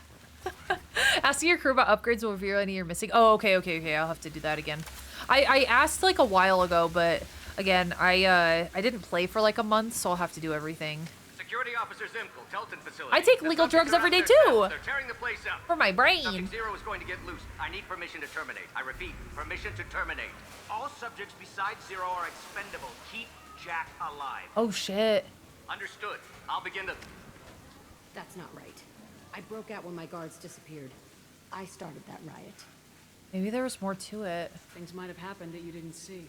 Asking your crew about upgrades will reveal any you're missing. Oh, okay. I'll have to do that again. I asked like a while ago, but again, I didn't play for like a month, so I'll have to do everything. Security Officer Zimkel, Telton facility. I take legal drugs every day too. They're tearing the place up. For my brain. Subject 0 is going to get loose. I need permission to terminate. I repeat, permission to terminate. All subjects besides 0 are expendable. Keep Jack alive. Oh shit. Understood. I'll begin to... That's not right. I broke out when my guards disappeared. I started that riot. Maybe there was more to it. Things might have happened that you didn't see.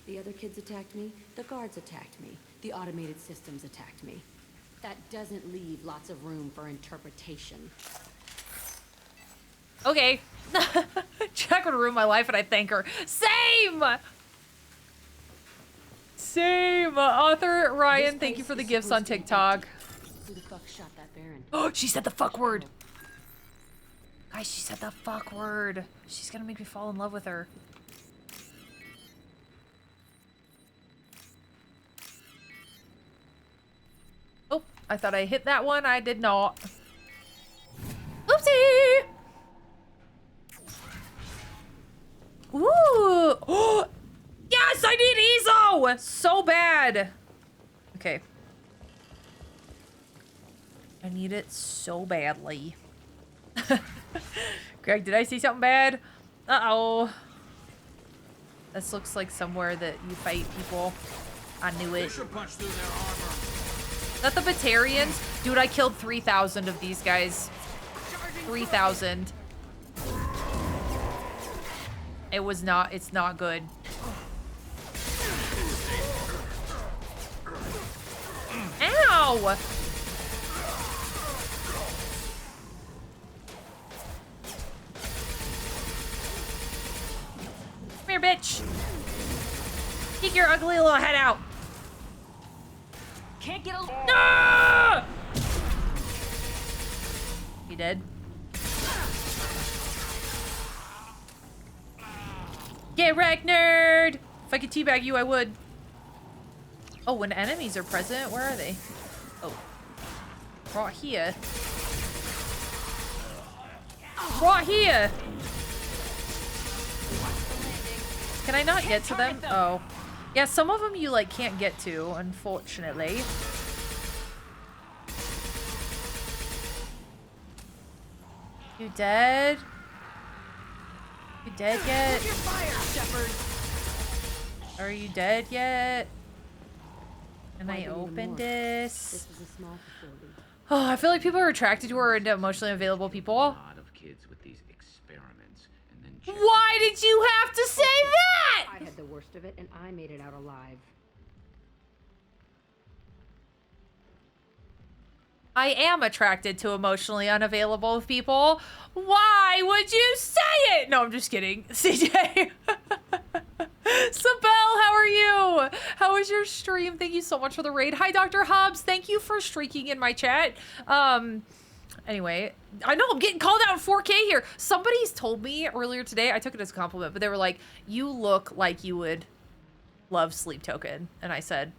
The other kids attacked me. The guards attacked me. The automated systems attacked me. That doesn't leave lots of room for interpretation. Okay. Jack would ruin my life and I thank her. Same! Same! Author Ryan, thank you for the gifts on TikTok. Who the fuck shot that Baron? Oh, she said the fuck word. Guys, she said the fuck word. She's gonna make me fall in love with her. Oh, I thought I hit that one. I did not. Oopsie! Ooh! Oh! Yes, I need Ezo! So bad. Okay. I need it so badly. Greg, did I see something bad? Uh-oh. This looks like somewhere that you fight people. I knew it. Is that the Batarians? Dude, I killed 3,000 of these guys. 3,000. It was not, it's not good. Ow! Come here, bitch. Peek your ugly little head out. Can't get a... No! You dead? Get wrecked, nerd! If I could teabag you, I would. Oh, when enemies are present, where are they? Oh. Right here. Right here! Can I not get to them? Oh. Yeah, some of them you, like, can't get to, unfortunately. You dead? You dead yet? Are you dead yet? Can I open this? This was a small facility. Oh, I feel like people are attracted to her and emotionally available people. A lot of kids with these experiments, and then why did you have to say that? I had the worst of it, and I made it out alive. I am attracted to emotionally unavailable people. Why would you say it? No, I'm just kidding. CJ. Sabelle, how are you? How was your stream? Thank you so much for the raid. Hi, Dr. Hobbs. Thank you for streaking in my chat. Anyway, I know I'm getting called out in 4K here. Somebody's told me earlier today, I took it as a compliment, but they were like, you look like you would love Sleep Token. And I said,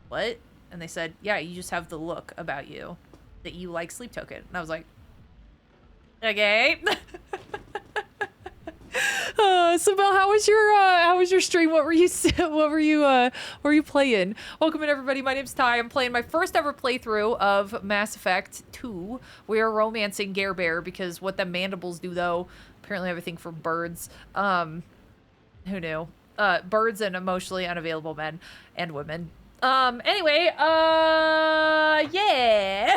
what? And they said, yeah, you just have the look about you that you like Sleep Token. And I was like, okay. So Mel, how was your stream? What were you playing? Welcome in everybody. My name's Ty. I'm playing my first ever playthrough of Mass Effect 2. We are romancing Gare Bear because what the mandibles do though, apparently everything for birds. Who knew? Birds and emotionally unavailable men and women. Anyway, yeah.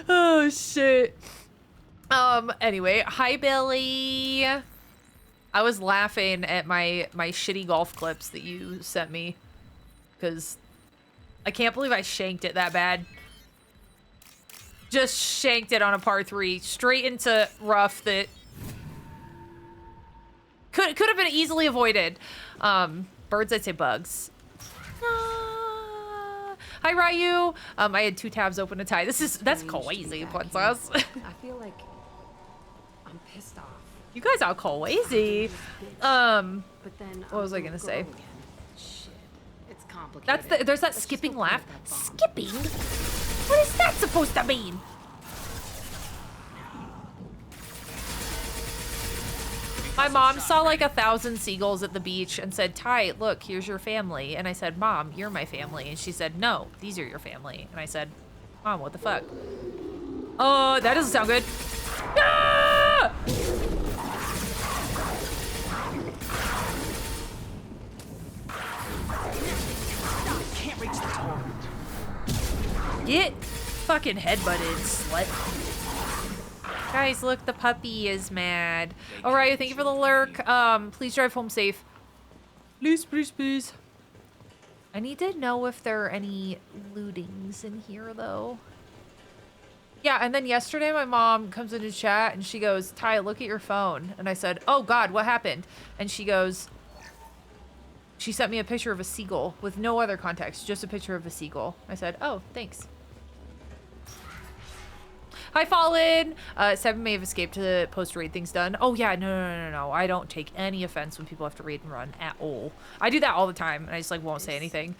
Oh shit. Anyway, hi Billy. I was laughing at my shitty golf clips that you sent me because I can't believe I shanked it that bad. Just shanked it on a par 3 straight into rough that could have been easily avoided. Birds, I'd say bugs. Hi Ryu. I had 2 tabs open to tie. That's crazy, princess. I feel like I'm pissed off. You guys are crazy. But then what was I gonna say? Shit, it's complicated. That's there's that skipping laugh. Skipping? What is that supposed to mean? My mom saw like 1,000 seagulls at the beach and said, Ty, look, here's your family. And I said, Mom, you're my family. And she said, no, these are your family. And I said, Mom, what the fuck? Oh, that doesn't sound good. Ah! Can't reach the target. Get fucking headbutted, slut. Guys, look, the puppy is mad. All right, thank you for the lurk. Please drive home safe. Please, please, please. I need to know if there are any lootings in here, though. Yeah, and then yesterday my mom comes into chat and she goes, Ty, look at your phone. And I said, oh, God, what happened? And she goes, she sent me a picture of a seagull with no other context, just a picture of a seagull. I said, oh, thanks. Hi, Fallen. 7 may have escaped to post-raid things done. Oh, yeah, no. I don't take any offense when people have to raid and run at all. I do that all the time, and I just, like, won't say anything.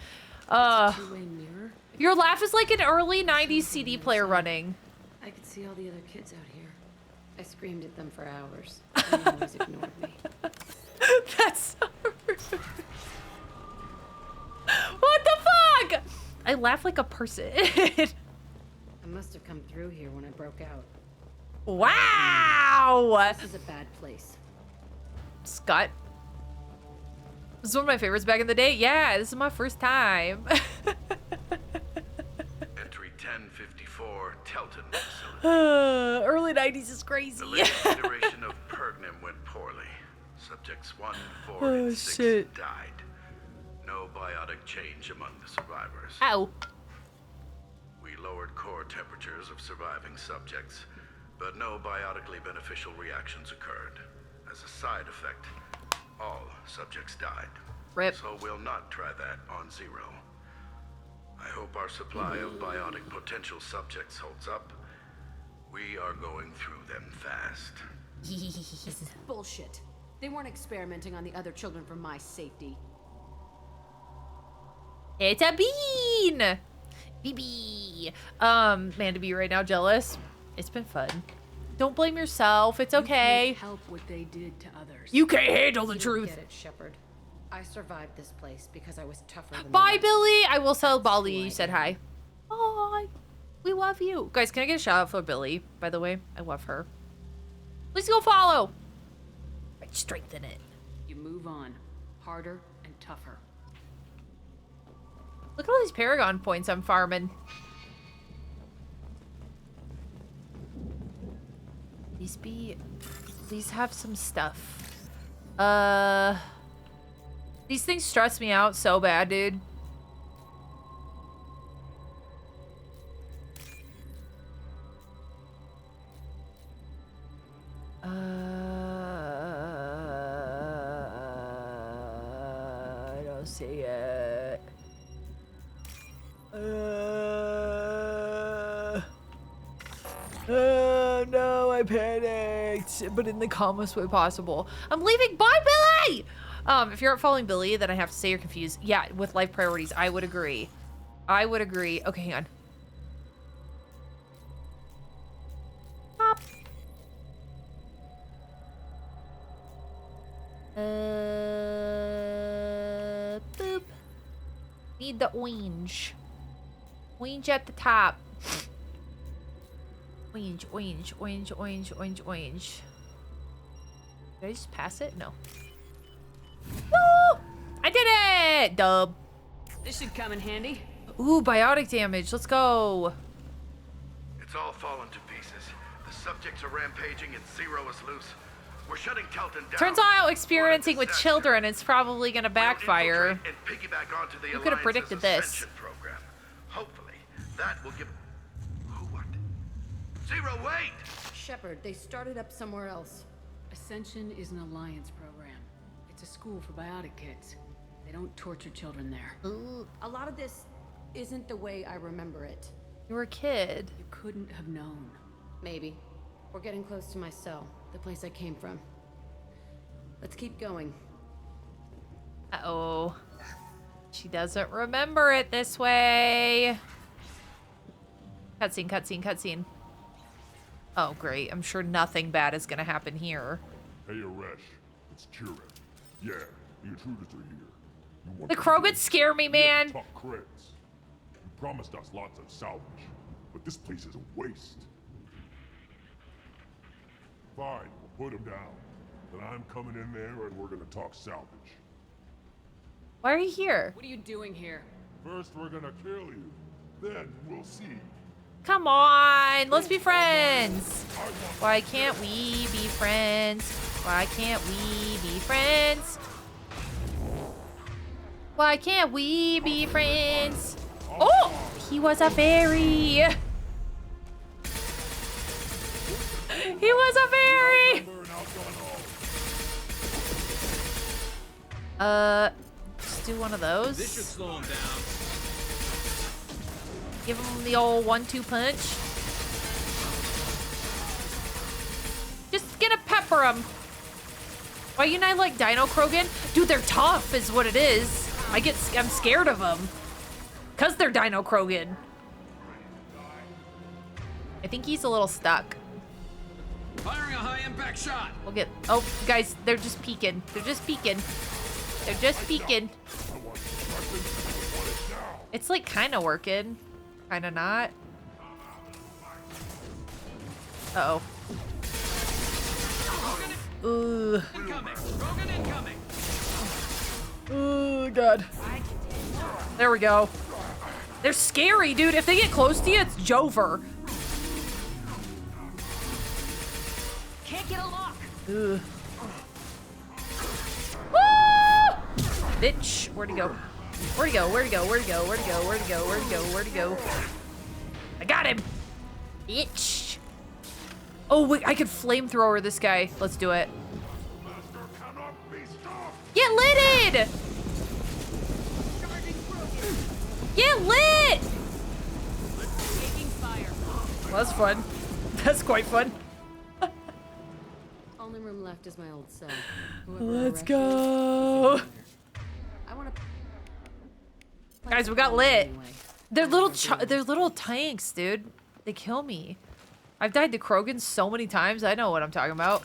Your laugh is like an early 90s CD player running. I could see all the other kids out here. I screamed at them for hours. They always ignored me. That's so rude. What the fuck? I laugh like a person. I must have come through here when I broke out. Wow! This is a bad place. Scott. This is one of my favorites back in the day. Yeah, this is my first time. Entry 1054, Telton. Early 90s is crazy. The latest iteration of Pergnum went poorly. Subjects 1, 4, and 6 shit. died. No biotic change among the survivors. Ow. We lowered core temperatures of surviving subjects, but no biotically beneficial reactions occurred. As a side effect, all subjects died. Rip. So we'll not try that on Zero. I hope our supply of biotic potential subjects holds up. We are going through them fast. This is bullshit. They weren't experimenting on the other children for my safety. It's a bean! BB. Man, to be right now jealous. It's been fun. Don't blame yourself. It's okay. You can't help what they did to others. You can't handle the You truth. Don't get it, Shepard. I survived this place because I was tougher than Bye, the rest. Billy. I will tell Baldy you said hi. Bye. We love you. Guys, can I get a shout out for Billy, by the way? I love her. Please go follow. Right, strengthen it. You move on. Harder and tougher. Look at all these Paragon points I'm farming. These have some stuff. These things stress me out so bad, dude. I don't see it. Oh no, I panicked, but in the calmest way possible. I'm leaving. Bye, Billy! If you're not following Billy, then I have to say you're confused. Yeah, with life priorities, I would agree. I would agree. Okay, hang on. Pop. Boop. Need the orange. Orange at the top. Orange, orange, orange, orange, orange, orange. Did I just pass it? No. Woo! I did it! Dub. This should come in handy. Ooh, biotic damage. Let's go. It's all fallen to pieces. The subjects are rampaging and Zero is loose. We're shutting Telton down. Turns out experiencing with children is probably gonna backfire. And piggyback onto the Who could have predicted this? Program. Hopefully, that will give. Who what? Zero, wait! Shepard, they started up somewhere else. Ascension is an alliance program. It's a school for biotic kids. They don't torture children there. Ooh, a lot of this isn't the way I remember it. You were a kid. You couldn't have known. Maybe. We're getting close to my cell, the place I came from. Let's keep going. Uh-oh. She doesn't remember it this way. Cutscene, cutscene, cutscene. Oh, great. I'm sure nothing bad is gonna happen here. Hey, Aresh. It's Kieran. Yeah, the intruders are here. The Krogans scare me, man. Top creds. You promised us lots of salvage, but this place is a waste. Fine, we'll put them down. Then I'm coming in there and we're gonna talk salvage. Why are you here? What are you doing here? First, we're gonna kill you. Then we'll see. Come on, let's be friends. Why can't we be friends? Why can't we be friends? Why can't we be friends? Oh, he was a fairy. He was a fairy. Just do one of those. This should slow him down. Give him the old 1-2 punch. Just gonna pepper him. Why you not like Dino Krogan? Dude, they're tough is what it is. I'm scared of them. Cause they're Dino Krogan. I think he's a little stuck. Firing a high impact shot. We'll get, oh, guys, they're just peeking. They're just peeking. They're just peeking. It's like kind of working. Kind of not. Uh-oh. Ooh. Oh, God. There we go. They're scary, dude. If they get close to you, it's Jover. Can't get a lock. Ugh. Woo! Bitch. Where'd he go? Where'd he go? Where'd he go? Where'd he go? Where'd he go? Where'd he go? Where'd he go? Where'd he go? I got him. Bitch. Oh, wait. I could flamethrower this guy. Let's do it. Get lidded! Get lit! Taking fire. Well, that's fun. That's quite fun. Only room left is my old cell. Let's go. I want to. Guys, we got lit. They're little tanks, dude. They kill me. I've died to Krogans so many times. I know what I'm talking about.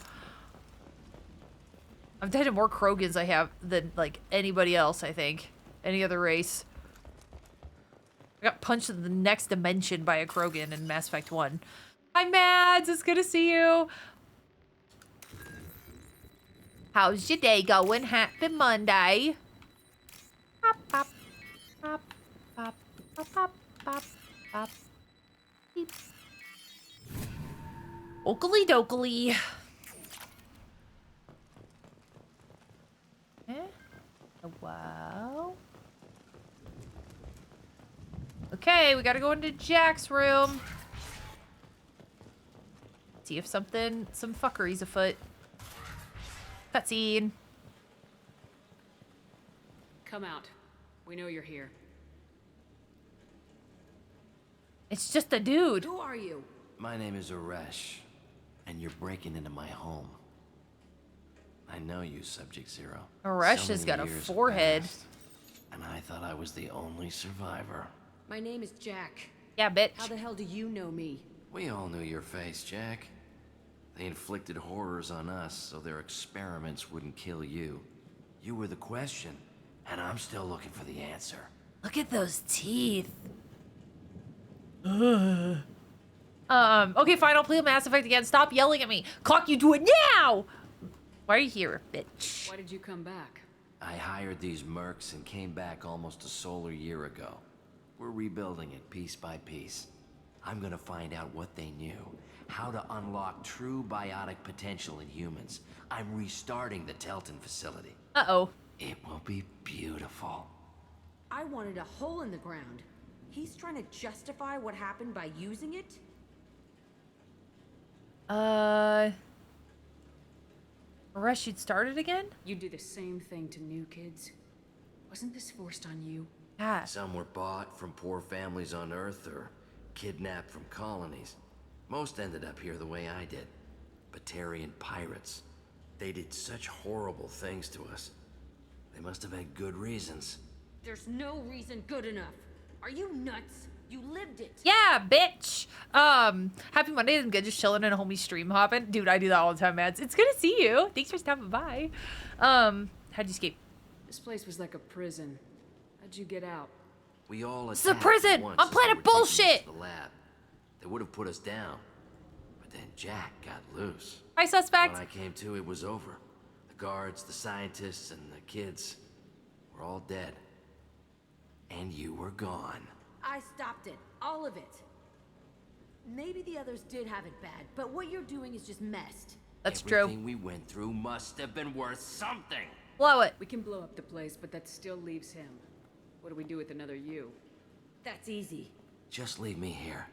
I've died to more Krogans I have than like anybody else, I think. Any other race. I got punched in the next dimension by a Krogan in Mass Effect 1. Hi, Mads. It's good to see you. How's your day going? Happy Monday. Pop, pop, pop, pop, pop, pop, pop, pop. Beep. Oakley dokley. Eh? Wow. Okay, we gotta go into Jack's room. See if some fuckery's afoot. Cutscene. Come out. We know you're here. It's just a dude. Who are you? My name is Aresh, and you're breaking into my home. I know you, Subject Zero. Aresh has got a forehead. And I thought I was the only survivor. My name is Jack. Yeah, bitch. How the hell do you know me? We all knew your face, Jack. They inflicted horrors on us so their experiments wouldn't kill you. You were the question, and I'm still looking for the answer. Look at those teeth. Okay, fine, I'll play Mass Effect again. Stop yelling at me. Clock, you do it now! Why are you here, bitch? Why did you come back? I hired these mercs and came back almost a solar year ago. We're rebuilding it piece by piece. I'm gonna find out what they knew, how to unlock true biotic potential in humans. I'm restarting the Telton facility. Uh-oh. It will be beautiful. I wanted a hole in the ground. He's trying to justify what happened by using it? Rush, you'd started again? You do the same thing to new kids. Wasn't this forced on you? Yeah. Some were bought from poor families on Earth or kidnapped from colonies. Most ended up here the way I did. Batarian pirates. They did such horrible things to us. They must have had good reasons. There's no reason good enough. Are you nuts? You lived it. Yeah, bitch. Happy Monday. I'm good. Just chilling in a homie stream hopping. Dude, I do that all the time, Mads. It's good to see you. Thanks for stopping by. How'd you escape? This place was like a prison. How'd you get out? We all It's a attacked prison once on as planet they were taking us bullshit. to the lab. They would have put us down. But then Jack got loose. Hi, suspect. When I came to, it was over. The guards, the scientists, and the kids were all dead. And you were gone. I stopped it. All of it. Maybe the others did have it bad, but what you're doing is just messed. That's Everything we went through must have been worth something. Blow it. We can blow up the place, but that still leaves him. What do we do with another you? That's easy. Just leave me here.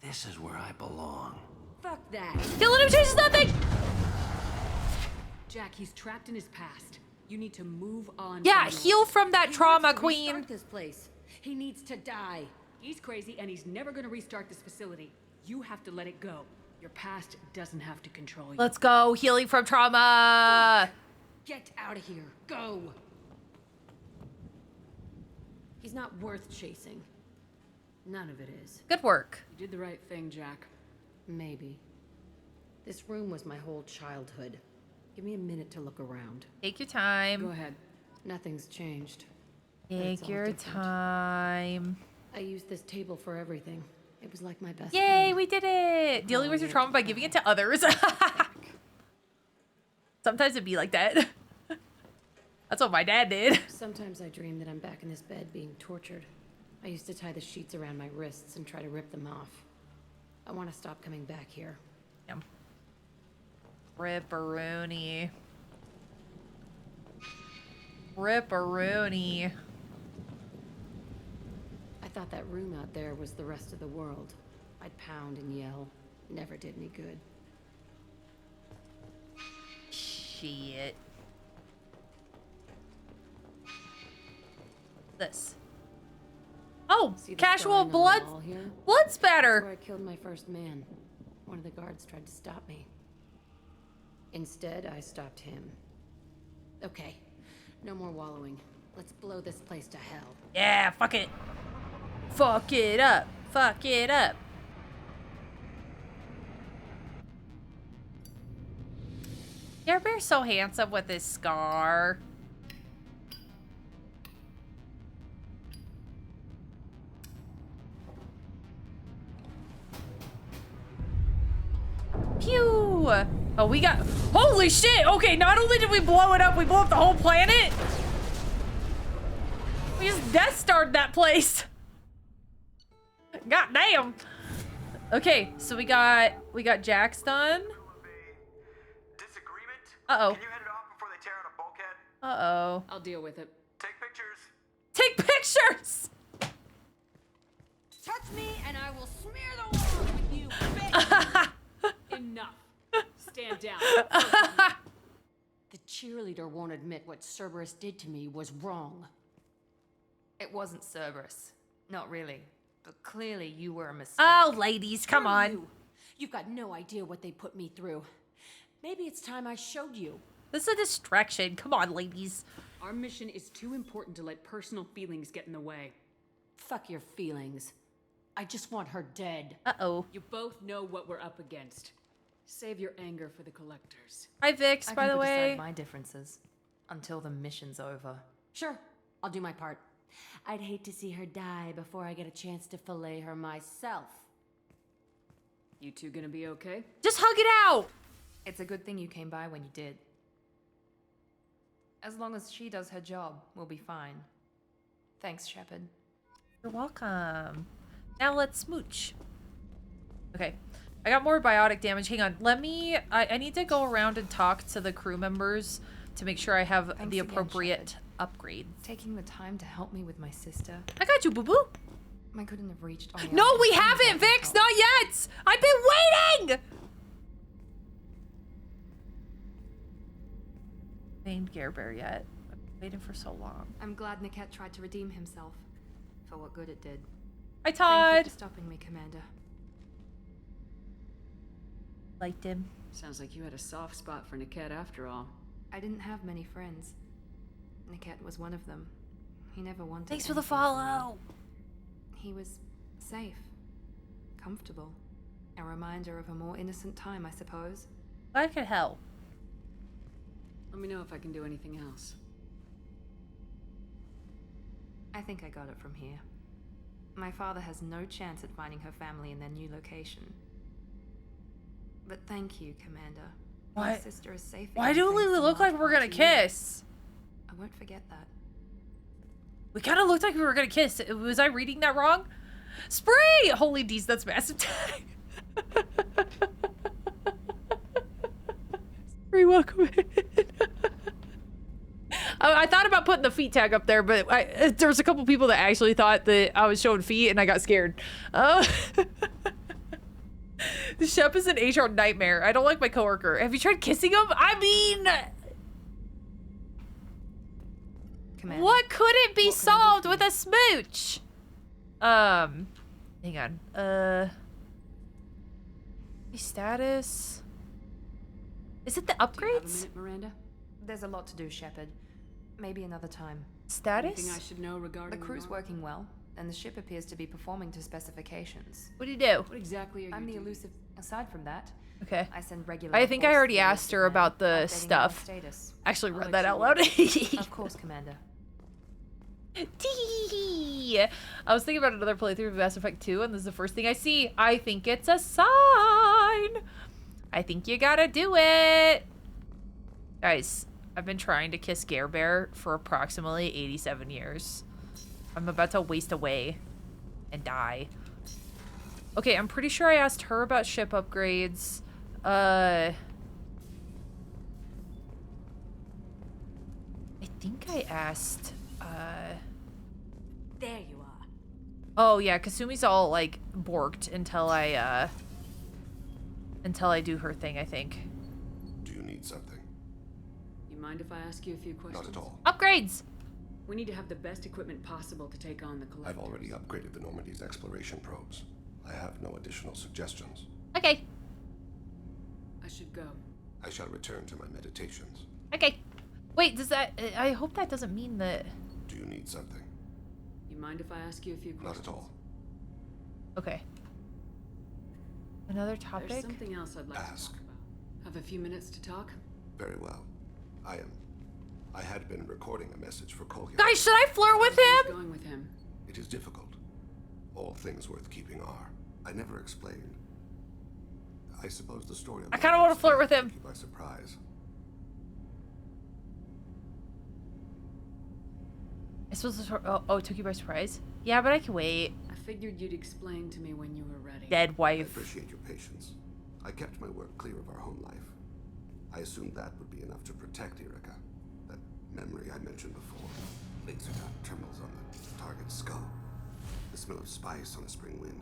This is where I belong. Fuck that. Killing him changes nothing. Jack, he's trapped in his past. You need to move on. Yeah, from heal from that He trauma, wants to queen. restart this place. He needs to die. He's crazy and he's never gonna restart this facility. You have to let it go. Your past doesn't have to control you. Let's go. Healing from trauma. Get out of here. Go. He's not worth chasing. None of it is. Good work. You did the right thing, Jack. Maybe. This room was my whole childhood. Give me a minute to look around. Take your time. Go ahead. Nothing's changed. But it's Take all your different. time. I used this table for everything. It was like my best Yay, friend. we did it. Dealing with your trauma by giving it to others. Sometimes it'd be like that. That's what my dad did. Sometimes I dream that I'm back in this bed being tortured. I used to tie the sheets around my wrists and try to rip them off. I want to stop coming back here. Yum. Ripperoonie. Ripperoonie. I thought that room out there was the rest of the world. I'd pound and yell. Never did me good. Shit. This. Oh, See the casual scarring on the blood. wall here? Blood That's spatter. where I killed my first man. One of the guards tried to stop me. Instead, I stopped him. Okay, no more wallowing. Let's blow this place to hell. Yeah, fuck it. Fuck it up. Fuck it up. Care Bear's so handsome with his scar. Pew! Oh, we got... Holy shit! Okay, not only did we blow it up, we blew up the whole planet. We just Death Starred that place. God damn. Okay, so we got Jack's done. Disagreement? Uh-oh. Can you head it off before they tear out a bulkhead? Uh-oh. I'll deal with it. Take pictures. Take pictures! Touch me and I will smear the wall with you, bitch! Enough. Stand down. The cheerleader won't admit what Cerberus did to me was wrong. It wasn't Cerberus. Not really. But clearly you were a mistake. Oh, ladies, come Screw on. you. You've got no idea what they put me through. Maybe it's time I showed you. This is a distraction. Come on, ladies. Our mission is too important to let personal feelings get in the way. Fuck your feelings. I just want her dead. Uh-oh. You both know what we're up against. Save your anger for the collectors. Hi, Vix, I by can the put aside way. my differences until the mission's over. Sure, I'll do my part. I'd hate to see her die before I get a chance to fillet her myself. You two gonna be okay? Just hug it out! It's a good thing you came by when you did. As long as she does her job, we'll be fine. Thanks, Shepard. You're welcome. Now let's smooch. Okay. I got more biotic damage. Hang on. Let me... I need to go around and talk to the crew members to make sure I have Thanks the again, appropriate upgrade. Taking the time to help me with my sister. I got you, boo-boo. I couldn't have reached all the No, others we if you haven't, hadn't Vix! helped. Not yet! I've been waiting! Named Gare Bear yet. I've been waiting for so long. I'm glad Niket tried to redeem himself. For what good it did. Hi, Thank Todd. you for stopping me, Commander. Liked him. Sounds like you had a soft spot for Niket after all. I didn't have many friends. Niket was one of them. He never wanted Thanks for the anything from me. follow. He was safe. Comfortable. A reminder of a more innocent time, I suppose. I could help. Let me know if I can do anything else. I think I got it from here. My father has no chance at finding her family in their new location. But thank you, Commander. My What? sister is safe. Why again do we thanks in look like large we're part gonna to you. kiss? I won't forget that. We kind of looked like we were gonna kiss. Was I reading that wrong? Spree! Holy D's, that's massive tag. Spree, welcome in. I thought about putting the feet tag up there, but there was a couple people that actually thought that I was showing feet, and I got scared. The Shep is an HR nightmare. I don't like my coworker. Have you tried kissing him? I mean... Commander. What could it be solved with a smooch? Hang on. Status. Is it the Do you have a upgrades? minute, Miranda? There's a lot to do, Shepard. Maybe another time. Status? Anything I should know regarding The crew's Lenore? working well, and the ship appears to be performing to specifications. What do you do? What exactly are I'm the you doing? elusive. Aside from that, Okay. I send regular. I think I reports already to the asked her Elusive about the Man, updating stuff. our status. Actually I'll read let that you out know. loud. Of course, Commander. Tee. I was thinking about another playthrough of Mass Effect 2, and this is the first thing I see. I think it's a sign. I think you gotta do it. Guys, I've been trying to kiss Gare Bear for approximately 87 years. I'm about to waste away and die. Okay, I'm pretty sure I asked her about ship upgrades. I think I asked, There you are. oh yeah, Kasumi's all like borked until I do her thing, I think. Do you need something? You mind if I ask you a few questions? Not at all. Upgrades! We need to have the best equipment possible to take on the collectors. I've already upgraded the Normandy's exploration probes. I have no additional suggestions. Okay. I should go. I shall return to my meditations. Okay. Wait, does that, I hope that doesn't mean that, Do you need something? You mind if I ask you a few questions? Not at all. okay. Another There's topic? something else I'd like to Ask. talk about. Have a few minutes to talk? Very well. I had been recording a message for Kolya. Guys, should I flirt with How's him? going with him? It is difficult. All things worth keeping are. I never explained. I suppose the story of I kinda wanna flirt with him. took you by surprise. I suppose this, oh, it took you by surprise? Yeah, but I can wait. I figured you'd explain to me when you were ready. Dead I wife. appreciate your patience. I kept my work clear of our home life. I assumed that would be enough to protect Erica. That memory I mentioned before. Laser dot trembles on the target's skull. The smell of spice on a spring wind.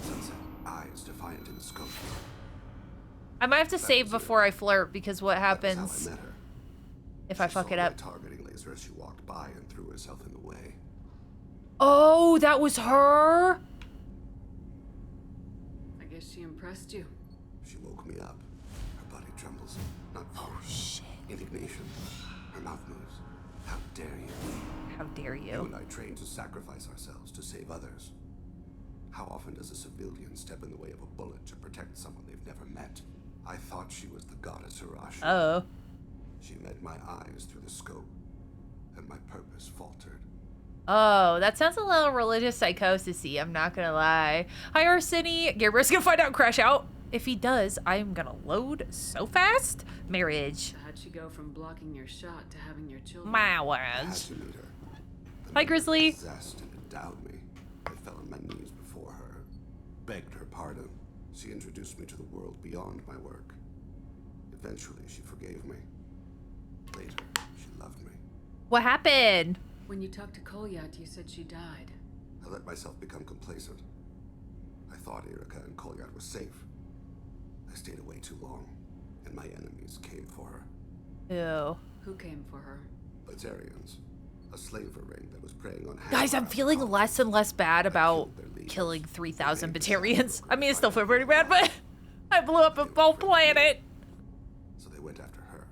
Sunset, eyes defiant in the scope. I might have to save before I flirt, because what That was happens how I met her. if I She fuck saw it my up? targeting laser as she walked by and threw herself in the way. Oh, that was her? I guess she impressed you. She woke me up. Her body trembles. Not fear. Indignation. Her mouth moves. How dare you? How dare You you? and I trained to sacrifice ourselves to save others. How often does a civilian step in the way of a bullet to protect someone they've never met? I thought she was the goddess Arashi. Oh. She met my eyes through the scope, and my purpose faltered. Oh, that sounds a little religious psychosis-y, I'm not gonna lie. Hi, Arsini. Gabriel's gonna find out and crash out. If he does, I'm gonna load so fast. Marriage. How'd she go from blocking your shot to having your children? My I had words. to meet her. Hi, Grizzly. Possessed and endowed me. I fell on my knees before her, begged her pardon. She introduced me to the world beyond my work. Eventually, she forgave me. Later, she loved me. What happened? When you talked to Kolyat, you said she died. I let myself become complacent. I thought Erica and Kolyat were safe. I stayed away too long, and my enemies came for her. Ew. Who came for her? Batarians. A slaver ring that was preying on Guys, I'm feeling less and less bad about killing 3,000 Batarians. I mean, I still feel pretty bad, but I blew up a whole planet. So they went after her.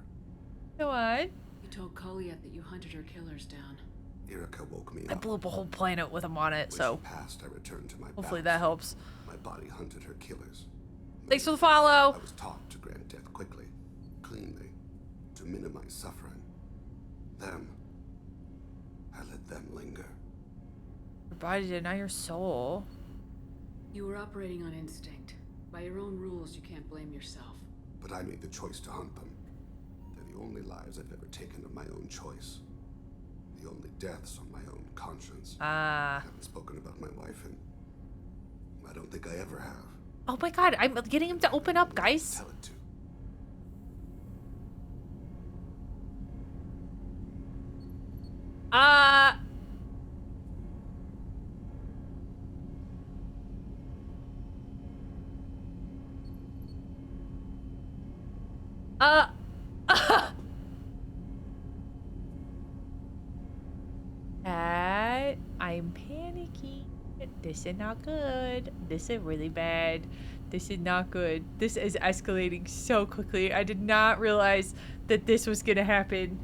What? You told Kolyat that you hunted her killers down. Erica woke me I up. blew up a whole planet with them on it, so Past, I returned to my hopefully battles. that helps. My body hunted her killers. Thanks for the follow. I was taught to grant death quickly, cleanly, to minimize suffering. Them, I let them linger. Your body did, not your soul. You were operating on instinct. By your own rules, you can't blame yourself. But I made the choice to hunt them. They're the only lives I've ever taken of my own choice. The only deaths on my own conscience. Ah. I haven't spoken about my wife, and I don't think I ever have. Oh my god, I'm getting him to open up, guys. Tell it to. I'm panicking. This is not good. This is really bad. This is not good. This is escalating so quickly. I did not realize that this was gonna happen.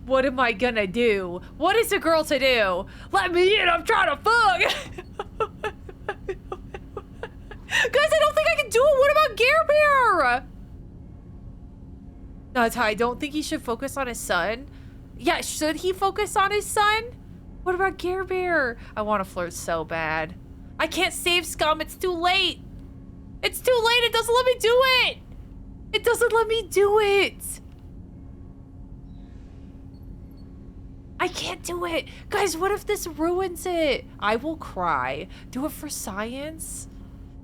What am I gonna do? What is a girl to do? Let me in, I'm trying to fuck! Guys, I don't think I can do it. What about Gare Bear? No, Ty, I don't think he should focus on his son. Yeah, should he focus on his son? What about Gare Bear? I want to flirt so bad. I can't save Scum. It's too late. It's too late. It doesn't let me do it. It doesn't let me do it. I can't do it. Guys, what if this ruins it? I will cry. Do it for science?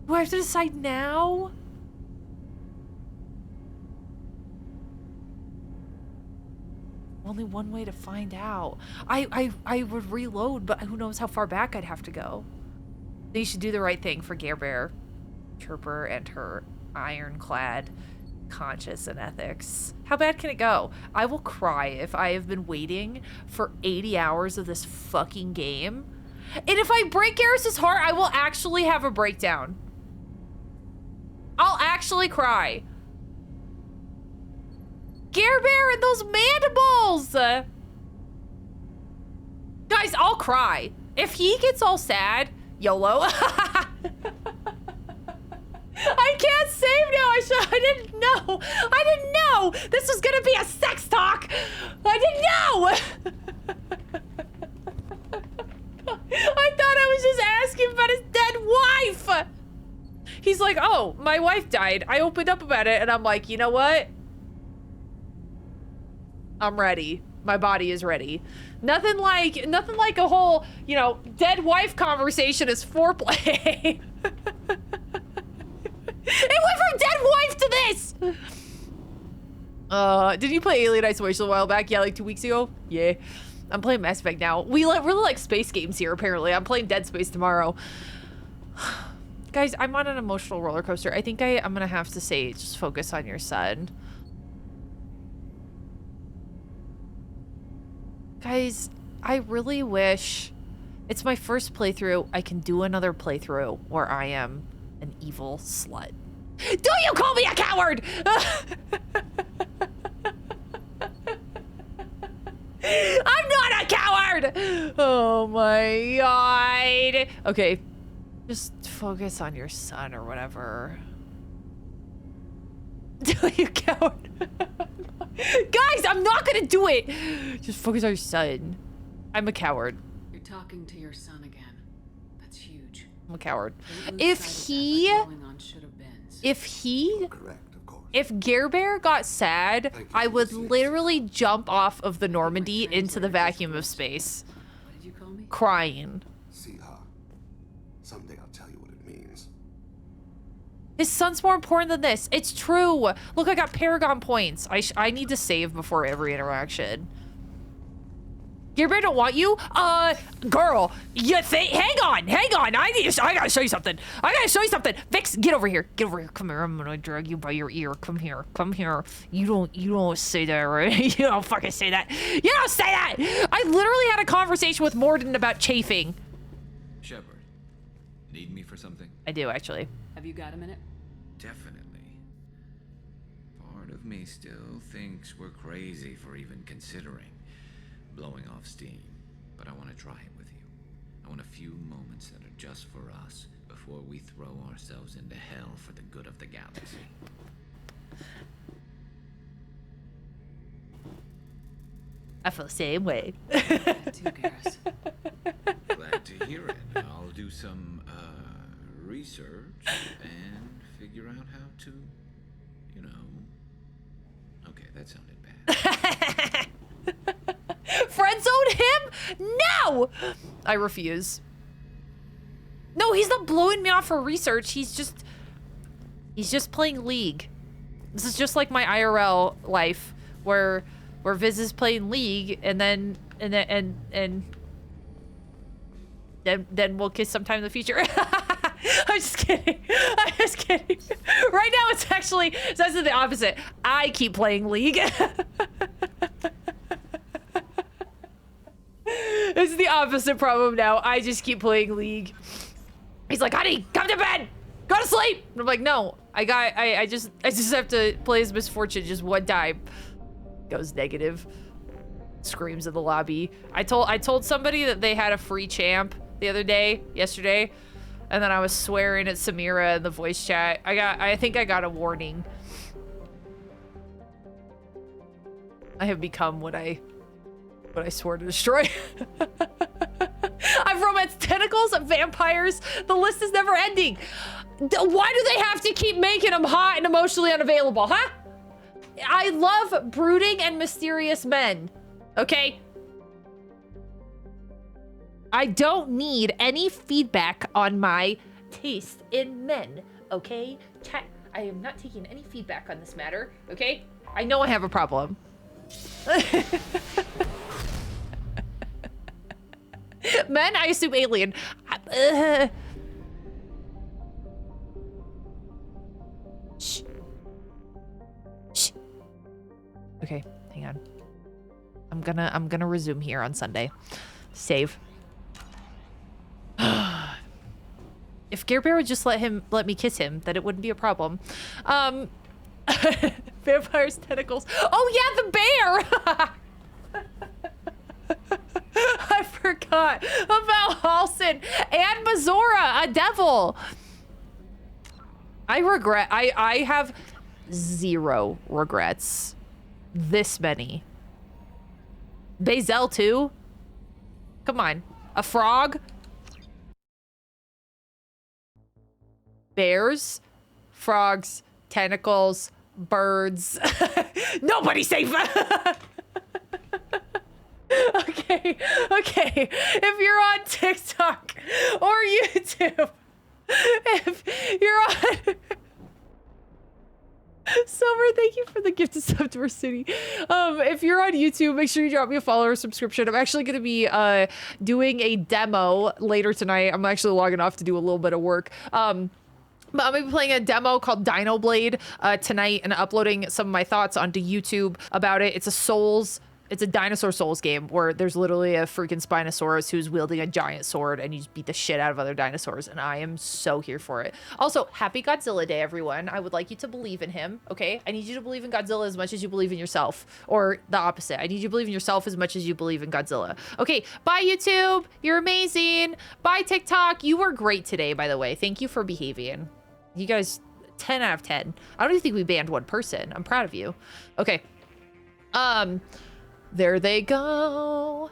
Do I have to decide now? Only one way to find out. I would reload, but who knows how far back I'd have to go. They should do the right thing for Gare Bear, Trooper, and her ironclad conscience and ethics. How bad can it go? I will cry if I have been waiting for 80 hours of this fucking game. And if I break Garrus's heart, I will actually have a breakdown. I'll actually cry. Gare Bear and those mandibles! Guys, I'll cry. If he gets all sad, YOLO. I can't save now. I didn't know. I didn't know this was gonna be a sex talk. I didn't know. I thought I was just asking about his dead wife. He's like, oh, my wife died. I opened up about it and I'm like, you know what? I'm ready. My body is ready. Nothing like a whole, you know, dead wife conversation is foreplay. It went from dead wife to this! Did you play Alien Isolation a while back? Yeah, like 2 weeks ago? Yeah. I'm playing Mass Effect now. We really like space games here, apparently. I'm playing Dead Space tomorrow. Guys, I'm on an emotional roller coaster. I think I'm gonna have to say, just focus on your son. Guys, I really wish... It's my first playthrough. I can do another playthrough where I am an evil slut. Do you call me a coward? I'm not a coward! Oh my god. Okay, just focus on your son or whatever. You coward. Guys, I'm not gonna do it. Just focus on your son. I'm a coward. You're talking to your son again. That's huge. I'm a coward. Don't lose sight of that by dwelling on should-have-beens. If Gare Bear got sad, I would literally jump off of the Normandy into the vacuum of space. What did you call me? Crying. Siha. Someday I'll tell you what it means. His son's more important than this. It's true. Look, I got Paragon points. I need to save before every interaction. Gare Bear don't want you? Girl, you think? Hang on. I gotta show you something. Vix, get over here. Come here. I'm gonna drag you by your ear. Come here. You don't say that, right? You don't fucking say that. You don't say that. I literally had a conversation with Mordin about chafing. Shepard, need me for something? I do, actually. Have you got a minute? Definitely. Part of me still thinks we're crazy for even considering blowing off steam, but I want to try it with you. I want a few moments that are just for us before we throw ourselves into hell for the good of the galaxy. I feel the same way. Glad to hear it. I'll do some research and figure out how to, you know. Okay, that sounded bad. Friend zone him? No! I refuse. No, he's not blowing me off for research. He's just playing League. This is just like my IRL life, where Viz is playing League, and then we'll kiss sometime in the future. I'm just kidding. Right now, it's the opposite. I keep playing League. It's the opposite problem now. I just keep playing League. He's like, honey, come to bed. Go to sleep. And I'm like, no, I just have to play his Misfortune just one time. Goes negative. Screams in the lobby. I told somebody that they had a free champ the other day, yesterday, and then I was swearing at Samira in the voice chat. I think I got a warning. I have become what I swore to destroy. I've romanced tentacles, vampires. The list is never ending. Why do they have to keep making them hot and emotionally unavailable, huh? I love brooding and mysterious men, okay? I don't need any feedback on my taste in men, okay? Chat, I am not taking any feedback on this matter, okay? I know I have a problem. Men, I assume alien. Shh. Shh. Okay, hang on. I'm gonna resume here on Sunday. Save. If Gare Bear would just let me kiss him, then it wouldn't be a problem. Vampires, tentacles. Oh yeah, the bear! I forgot about Halsin and Mazora, a devil. I have 0 regrets. This many. Bazel too? Come on. A frog? Bears? Frogs? Tentacles? Birds? Nobody's safe! Okay. If you're on TikTok or YouTube, if you're on... Summer, thank you for the gift of sub to our city. If you're on YouTube, make sure you drop me a follow or subscription. I'm actually going to be doing a demo later tonight. I'm actually logging off to do a little bit of work. But I'm gonna be playing a demo called Dino Blade tonight and uploading some of my thoughts onto YouTube about it. It's a dinosaur Souls game where there's literally a freaking Spinosaurus who's wielding a giant sword and you just beat the shit out of other dinosaurs, and I am so here for it. Also, happy Godzilla Day, everyone. I would like you to believe in him, okay? I need you to believe in Godzilla as much as you believe in yourself, or the opposite. I need you to believe in yourself as much as you believe in Godzilla. Okay, bye YouTube. You're amazing. Bye TikTok. You were great today, by the way. Thank you for behaving. You guys 10 out of 10. I don't even think we banned one person. I'm proud of you. Okay. There they go.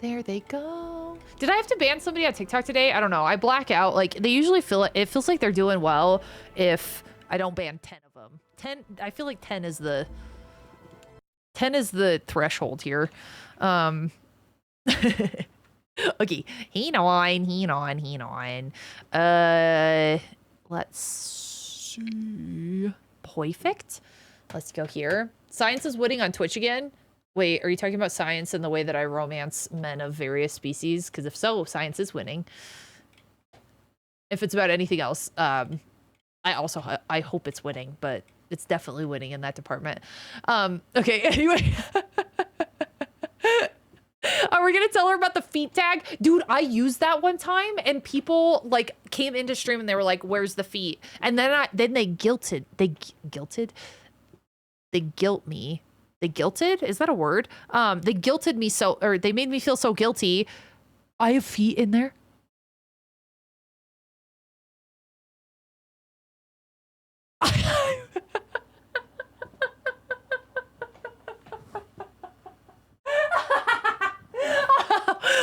There they go. Did I have to ban somebody on TikTok today? I don't know. I black out. Like, they usually feel it feels like they're doing well if I don't ban 10 of them. 10, I feel like 10 is the threshold here. Okay. Hang on. Let's see. Perfect. Let's go here. Science is winning on Twitch again. Wait, are you talking about science in the way that I romance men of various species? Because if so, science is winning. If it's about anything else, I hope it's winning, but it's definitely winning in that department. Okay, anyway. Are we gonna tell her about the feet tag? Dude, I used that one time and people like came into stream and they were like, where's the feet? And then they guilt me. They guilted? Is that a word? They guilted me or they made me feel so guilty. I have feet in there.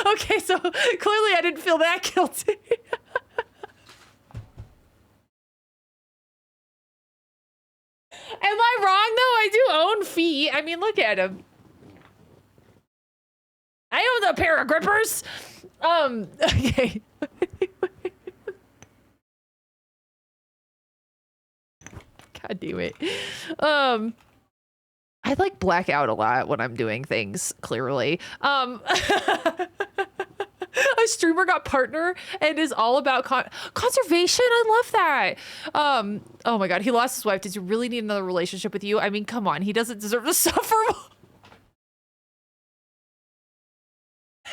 Okay, so clearly I didn't feel that guilty. Am I wrong though? I do own feet. I mean, look at them. I own a pair of grippers. Okay. God damn it. I like black out a lot when I'm doing things, clearly. A streamer got partner and is all about conservation. I love that. Oh my God, he lost his wife. Does he really need another relationship with you? I mean, come on, he doesn't deserve to suffer.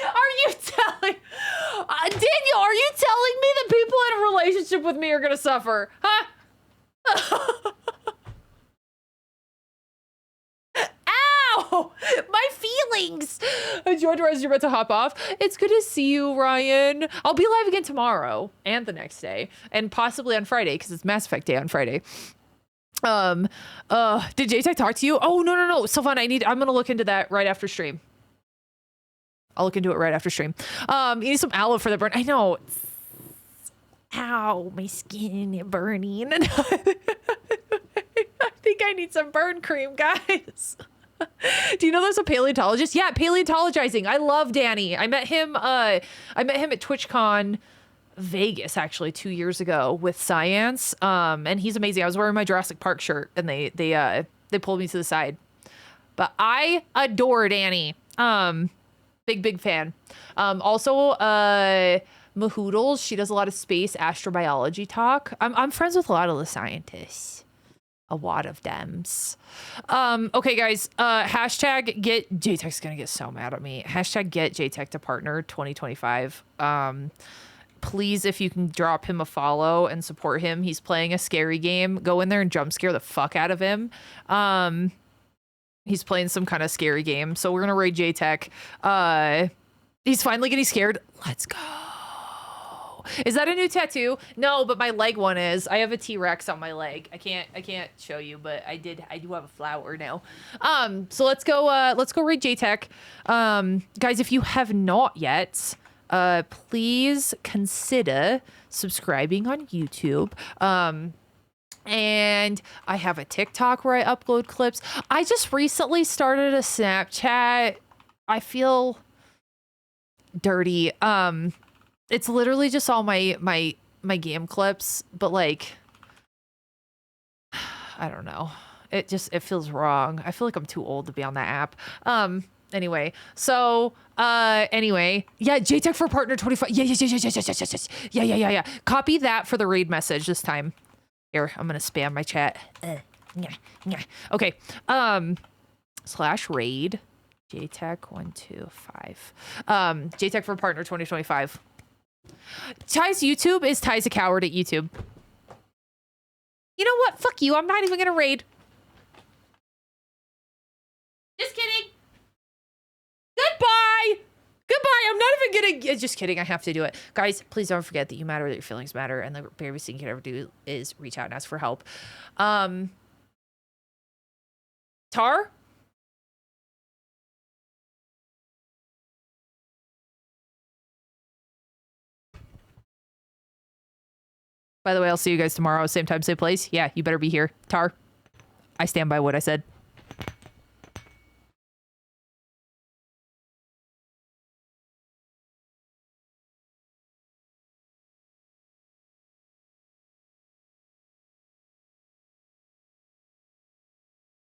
Are you telling, Daniel, are you telling me that people in a relationship with me are gonna suffer? Huh? Ow! My feelings! Enjoyed as you're about to hop off. It's good to see you, Ryan. I'll be live again tomorrow and the next day, and possibly on Friday because it's Mass Effect Day on Friday. Did JTech talk to you? Oh no, Sylvan, I'm gonna look into that right after stream. I'll look into it right after stream. You need some aloe for the burn. I know. Ow, my skin burning. I think I need some burn cream, guys. Do you know there's a paleontologist? Yeah, paleontologizing. I love Danny. I met him at TwitchCon Vegas actually 2 years ago with Science. And he's amazing. I was wearing my Jurassic Park shirt and they pulled me to the side. But I adore Danny. Big fan. Also Mahoodles, she does a lot of space astrobiology talk. I'm friends with a lot of the scientists. A lot of dems. Okay, guys. Hashtag get JTech's gonna get so mad at me. Hashtag get JTech to partner 2025. Please, if you can drop him a follow and support him. He's playing a scary game. Go in there and jump scare the fuck out of him. He's playing some kind of scary game. So we're gonna raid JTech. He's finally getting scared. Let's go. Is that a new tattoo? No, but my leg one is. I have a T-Rex on my leg. I can't show you, but I do have a flower now. So let's go raid JTech. Guys, if you have not yet, please consider subscribing on YouTube. And I have a TikTok where I upload clips. I just recently started a Snapchat. I feel dirty. It's literally just all my game clips, but like, I don't know. It feels wrong. I feel like I'm too old to be on that app. Anyway, so anyway, yeah, JTech for partner 25. Yes. Yeah. Copy that for the raid message this time. Here, I'm gonna spam my chat. Okay. /raid JTech 125. JTech for partner 2025. Ty's YouTube is Ty's a coward at YouTube. You know what? Fuck you. I'm not even gonna raid. Just kidding. Goodbye. I'm not even kidding. Just kidding. I have to do it. Guys, please don't forget that you matter, that your feelings matter, and the bravest thing you can ever do is reach out and ask for help. Tar? By the way, I'll see you guys tomorrow, same time, same place. Yeah, you better be here. Tar, I stand by what I said.